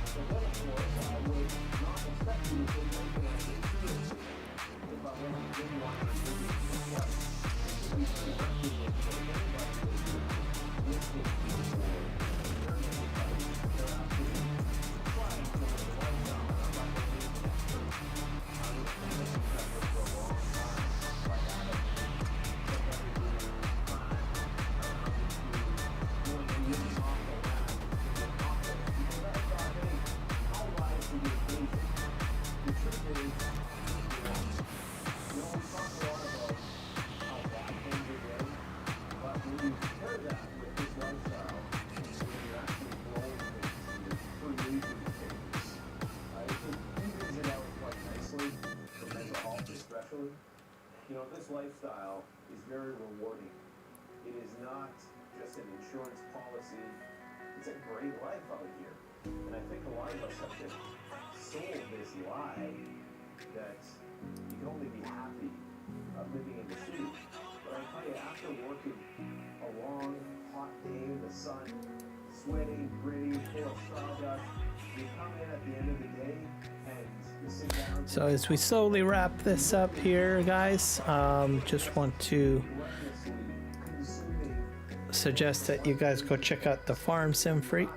So then, of course, I would not expect you to take anything I say seriously if I went and didn't want to do it twice. It would be directly with anybody that is listening to you or learning because they're actually trying to live a lifestyle and I'm not going to be an expert. I was a business expert for a long time. Like Adam, took every time around to doing a living off the land to get confident. Because I thought, hey, I'll rise to the occasion. The truth is, we talk a lot about how bad things are getting, but when you pair that with this lifestyle, you're actually growing things and you're creating things. It evens it out quite nicely for mental health especially. You know, this lifestyle is very rewarding. It is not just an insurance policy. It's a great life out here. And I think a lot of us have been sold this lie that you can only be happy living in the city. But I tell you, after working a long, hot day in the sun, sweaty, gritty, full of sawdust, you come in at the end of the day and you sit down. So as we slowly wrap this up here, guys, just want to suggest that you guys go check out the Farm Sim Freak.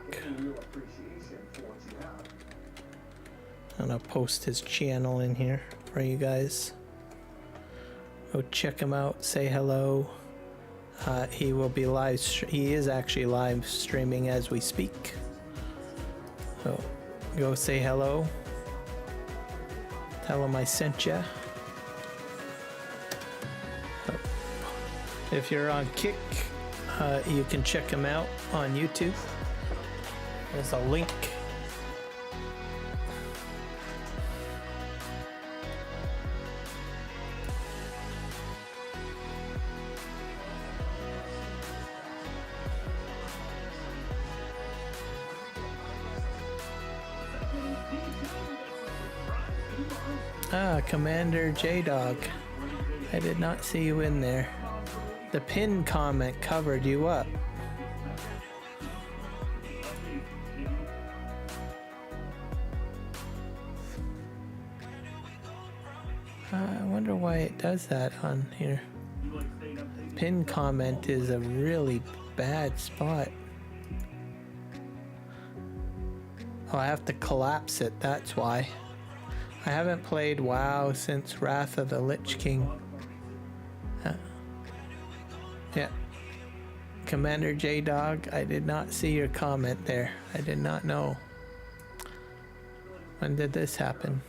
I'm gonna post his channel in here for you guys. Go check him out, say hello. He will be he is actually live streaming as we speak. So go say hello. Tell him I sent ya. If you're on Kick, you can check him out on YouTube. There's a link. Commander J-Dog. I did not see you in there. The pinned comment covered you up. I wonder why it does that on here. Pinned comment is a really bad spot. Oh, I have to collapse it, that's why. I haven't played WoW since Wrath of the Lich King. Yeah. Commander J-Dog, I did not see your comment there. I did not know. When did this happen?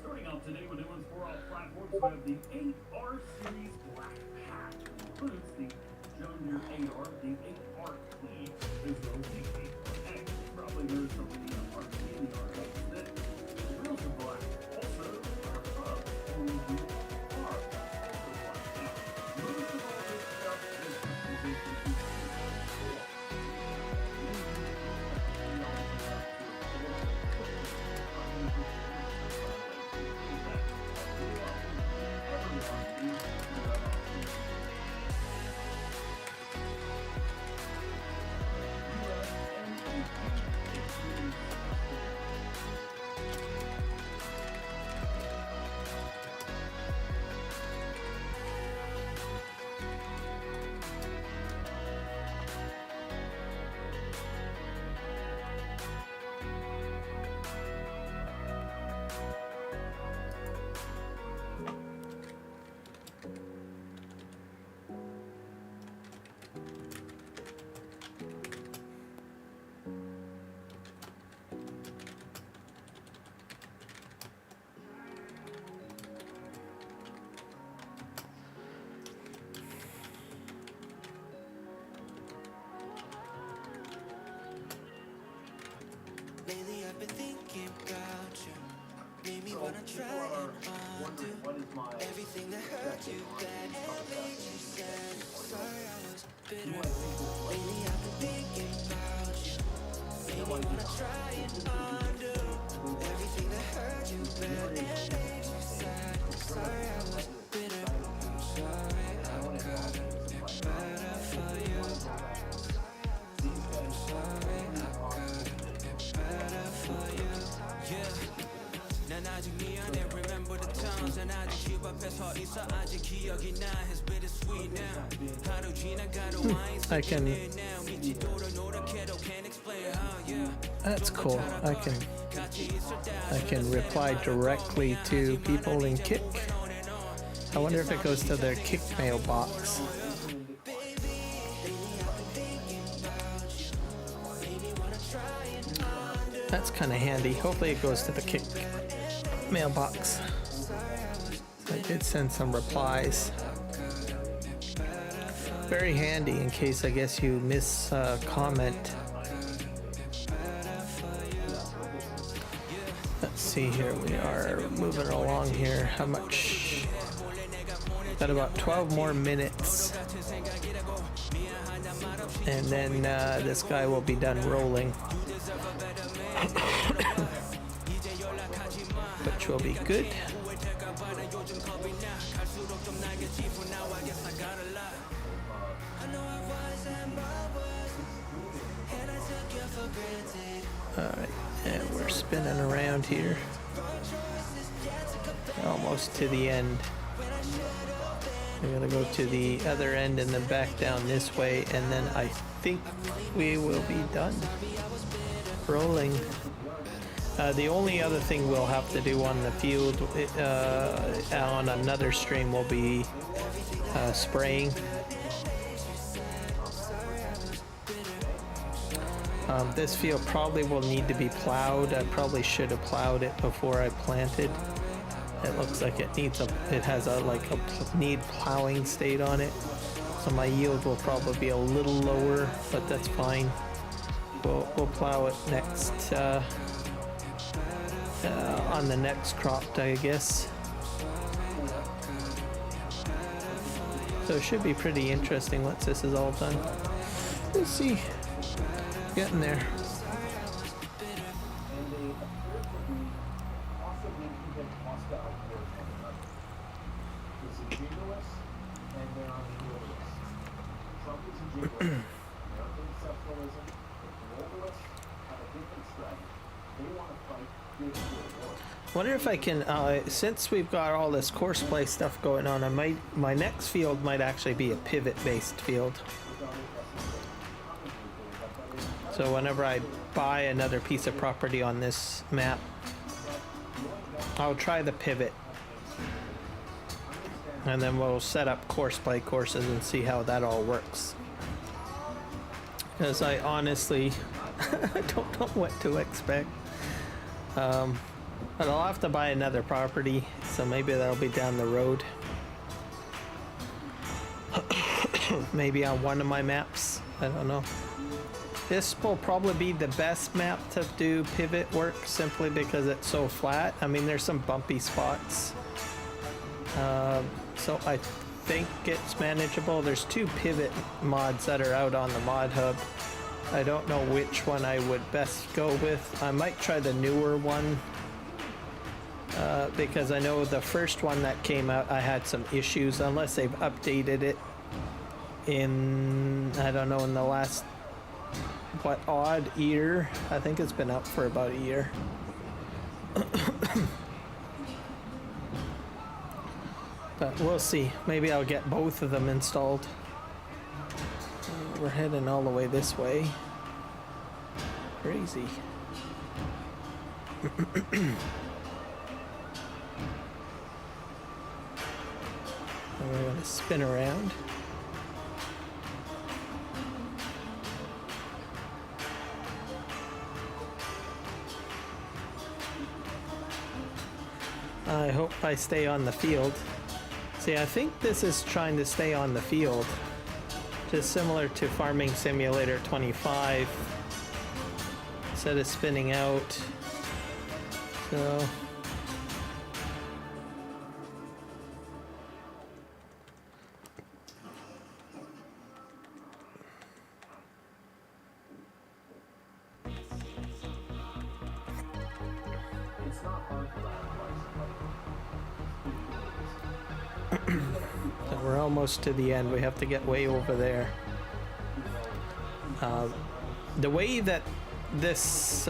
Starting out today with new ones for all platforms, we have the 8R Series Black Hat. Includes the Junior 8R, the 8R Clean, as well as the 8R X. Probably heard some of the RC in the R that the wheels are black. Also, our hub, OEG, are also black. Now, most of all this stuff is customization to Lately I've been thinking about you. Made me wanna try and undo everything that hurt you bad and made you sad. Sorry I was bitter. Lately I've been thinking about you. Made me wanna try and undo everything that hurt you bad and made you sad. Sorry I was bitter. I'm sorry I couldn't get better for you. I'm sorry I couldn't get better for you. Yeah. 난 아직 미안해 remember the times 난 아직 집 앞에서 있어 아직 기억이 나 It's bittersweet now 하루 지나가도 I can. 미치도록 노력해도 can't explain how yeah That's cool. I can reply directly to people in Kick. I wonder if it goes to their Kick mailbox. That's kind of handy. Hopefully it goes to the Kick mailbox. I did send some replies. Very handy in case I guess you miss a comment. Let's see here. We are moving along here. How much? Got about 12 more minutes. And then this guy will be done rolling. Which will be good. Alright, and we're spinning around here. Almost to the end. We're gonna go to the other end and then back down this way, and then I think we will be done. Rolling. The only other thing we'll have to do on the field on another stream will be spraying. This field probably will need to be plowed. I probably should have plowed it before I planted. It looks like it needs it has a need plowing state on it. So my yield will probably be a little lower, but that's fine. We'll plow it next on the next crop, I guess. So it should be pretty interesting once this is all done. Let's see. Getting there. Wonder if I can, since we've got all this course play stuff going on, my next field might actually be a pivot-based field. So whenever I buy another piece of property on this map, I'll try the pivot. And then we'll set up course play courses and see how that all works. Because I honestly don't know what to expect. But I'll have to buy another property, so maybe that'll be down the road. Maybe on one of my maps, I don't know. This will probably be the best map to do pivot work, simply because it's so flat. I mean, there's some bumpy spots. So I think it's manageable. There's 2 pivot mods that are out on the mod hub. I don't know which one I would best go with. I might try the newer one. Because I know the first one that came out, I had some issues, unless they've updated it in, I don't know, in the last, what, odd year? I think it's been out for about a year. But we'll see. Maybe I'll get both of them installed. We're heading all the way this way. Crazy. And we're going to spin around. I hope I stay on the field. See, I think this is trying to stay on the field. Just similar to Farming Simulator 25. instead of spinning out. So It's not hard for that advice. So we're almost to the end. We have to get way over there. The way that this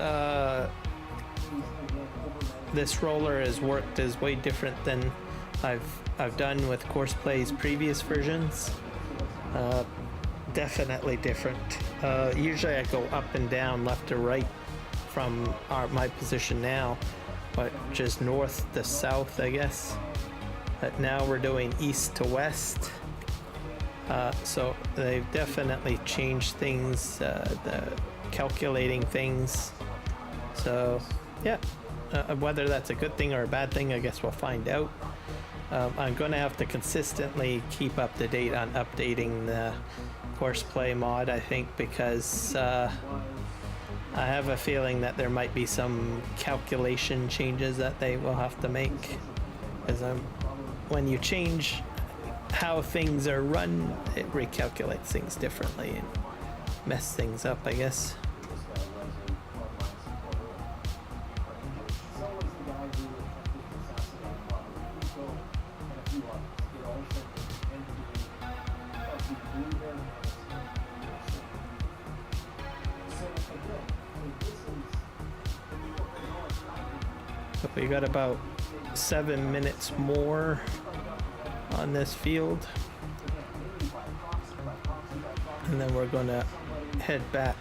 this roller has worked is way different than I've done with Course-Play's previous versions. Definitely different. Usually I go up and down, left to right from my position now, but just north to south, I guess. But now we're doing east to west. So they've definitely changed things, the calculating things. So yeah, whether that's a good thing or a bad thing, I guess we'll find out. I'm going to have to consistently keep up to date on updating the Courseplay mod, I think, because I have a feeling that there might be some calculation changes that they will have to make. Because when you change how things are run, it recalculates things differently and mess things up, I guess. So we got about 7 minutes more on this field, and then we're gonna head back,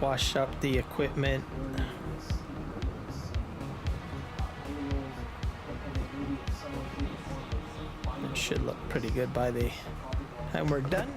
wash up the equipment. It should look pretty good by the time we're done.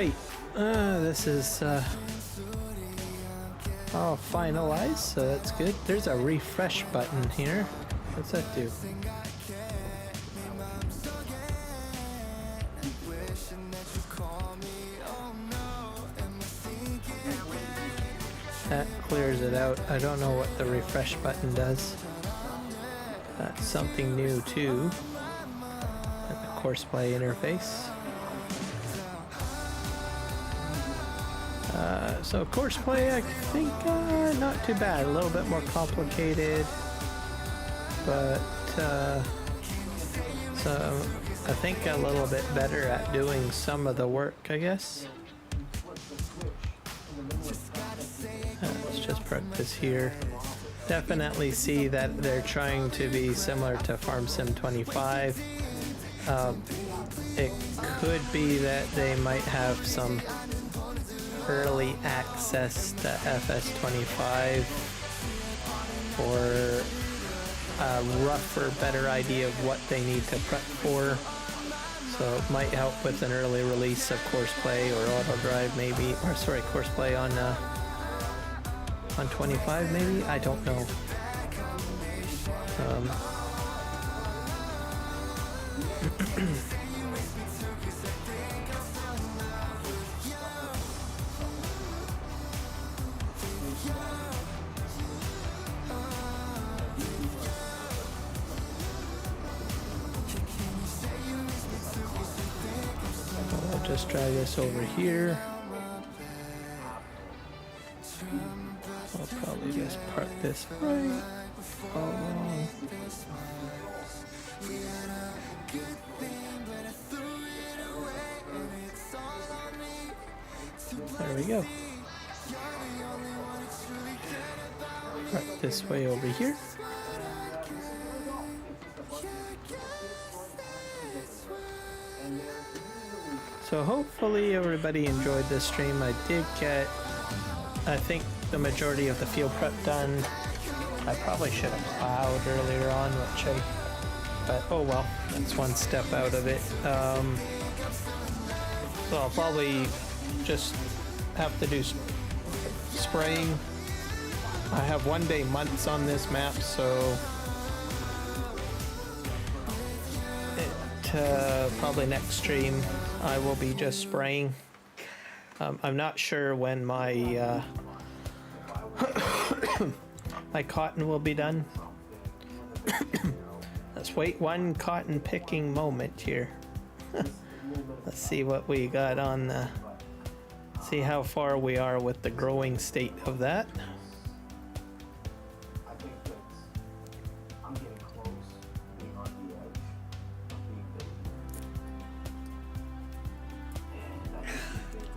Alright, this is all finalized, so that's good. There's a refresh button here. What's that do? That clears it out. I don't know what the refresh button does. That's something new too. And the course play interface. So course play, I think not too bad. A little bit more complicated, but so I think a little bit better at doing some of the work, I guess. Let's just practice here. Definitely see that they're trying to be similar to Farm Sim 25. It could be that they might have some early access to FS25 or a rougher, better idea of what they need to prep for. So it might help with an early release of course play or auto drive maybe, or sorry, course play on 25 maybe? I don't know. I'll just try this over here. I'll probably just park this right. All wrong. There we go. Park this way over here. So hopefully everybody enjoyed this stream. I did get, I think, the majority of the field prep done. I probably should have plowed earlier on, but oh well, that's one step out of it. So I'll probably just have to do spraying. I have 1 day months on this map, so probably next stream I will be just spraying. I'm not sure when my my cotton will be done. Let's wait one cotton picking moment here. Let's see what we got on the, see how far we are with the growing state of that.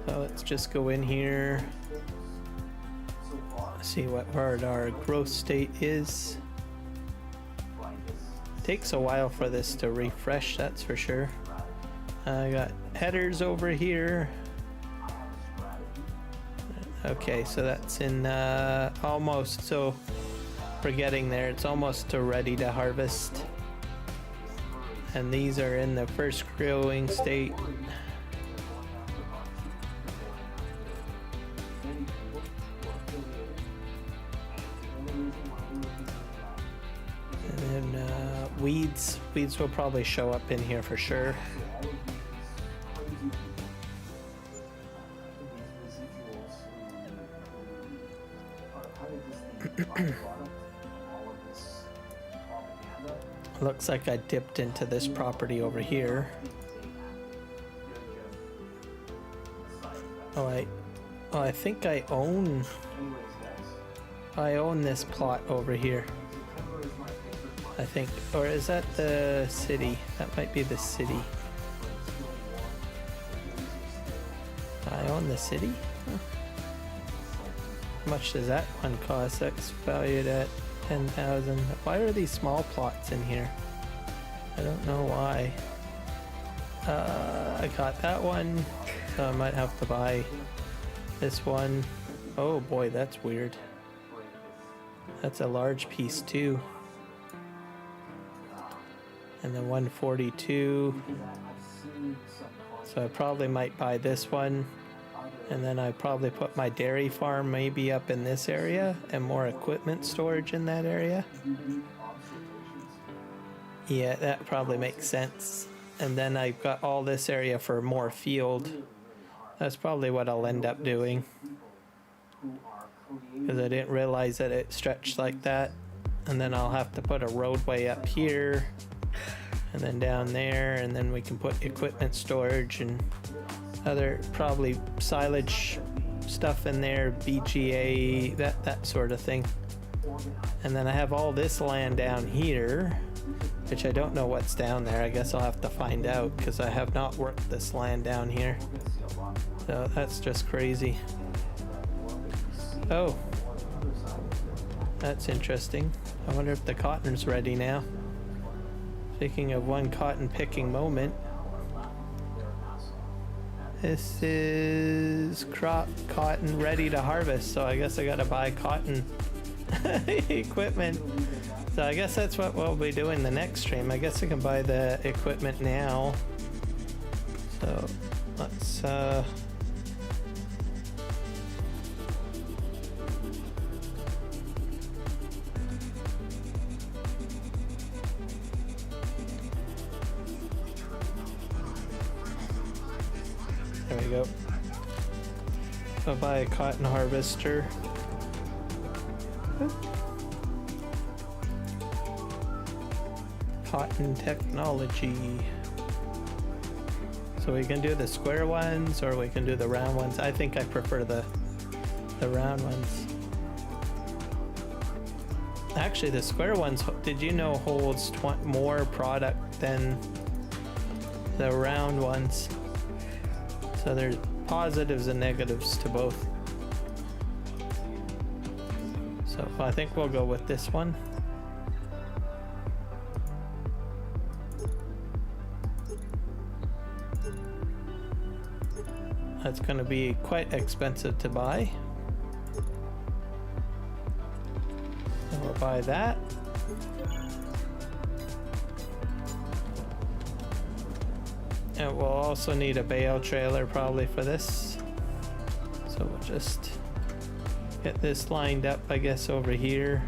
So let's just go in here, see what part our growth state is. Takes a while for this to refresh, that's for sure. I got headers over here. Okay, so that's in almost, so we're getting there. It's almost to ready to harvest. And these are in the first growing state. And then weeds will probably show up in here for sure. Looks like I dipped into this property over here. Oh, I think I own this plot over here. I think, or is that the city? That might be the city. I own the city? Huh. How much does that one cost? That's valued at 10,000. Why are these small plots in here? I don't know why. I got that one, so I might have to buy this one. Oh boy, that's weird. That's a large piece too. And then 142. So I probably might buy this one, and then I probably put my dairy farm maybe up in this area and more equipment storage in that area. Yeah, that probably makes sense. And then I've got all this area for more field. That's probably what I'll end up doing, because I didn't realize that it stretched like that. And then I'll have to put a roadway up here and then down there, and then we can put equipment storage and other probably silage stuff in there, BGA, that sort of thing. And then I have all this land down here, which I don't know what's down there. I guess I'll have to find out, because I have not worked this land down here. So that's just crazy. Oh, that's interesting. I wonder if the cotton's ready now. Speaking of one cotton picking moment, this is crop cotton ready to harvest, so I guess I gotta buy cotton equipment. So I guess that's what we'll be doing the next stream. I guess I can buy the equipment now. So let's there we go. I'll buy a cotton harvester. Cotton technology. So we can do the square ones or we can do the round ones. I think I prefer the round ones. Actually, the square ones, did you know, holds more product than the round ones? So there's positives and negatives to both. So I think we'll go with this one. That's going to be quite expensive to buy. So we'll buy that. And we'll also need a bale trailer probably for this. So we'll just get this lined up, I guess, over here.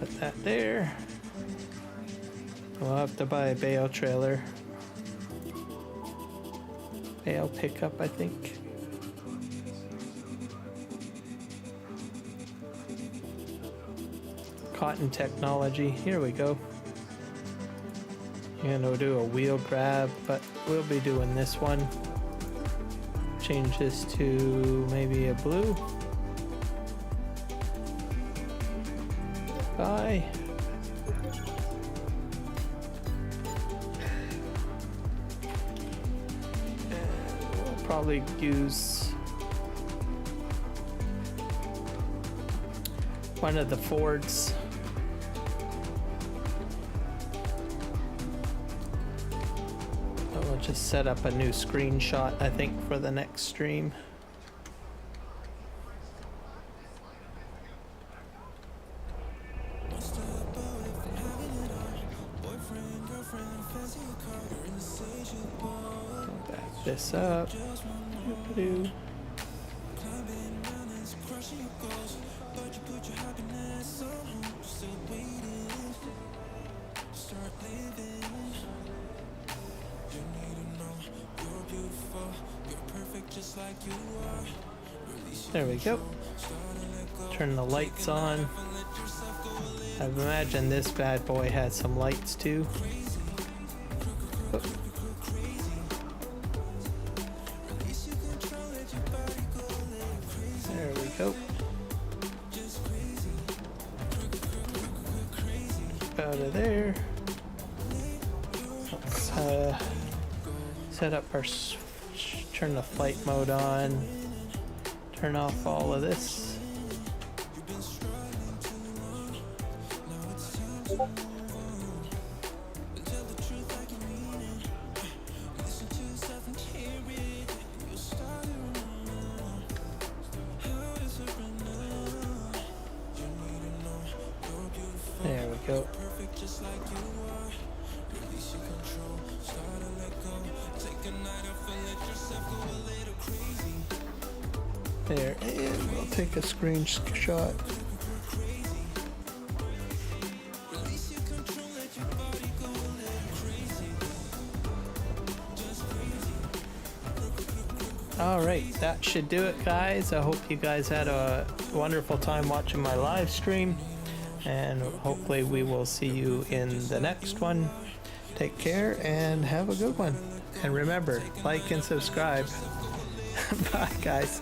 Put that there. We'll have to buy a bale trailer. Bale pickup, I think. Cotton technology. Here we go. I'm gonna do a wheel grab, but we'll be doing this one. Change this to maybe a blue. Bye. And we'll probably use one of the Fords. We'll just set up a new screenshot, I think, for the next stream. Back this up. Doo-doo. There we go. Turn the lights on. I imagine this bad boy has some lights too. Oh. There we go. Out of there. Let's set up our, turn the flight mode on. Turn off all of this. go. There, and we'll take a screenshot. Alright, that should do it, guys. I hope you guys had a wonderful time watching my live stream, and hopefully we will see you in the next one. Take care and have a good one. And remember, like and subscribe. Bye, guys.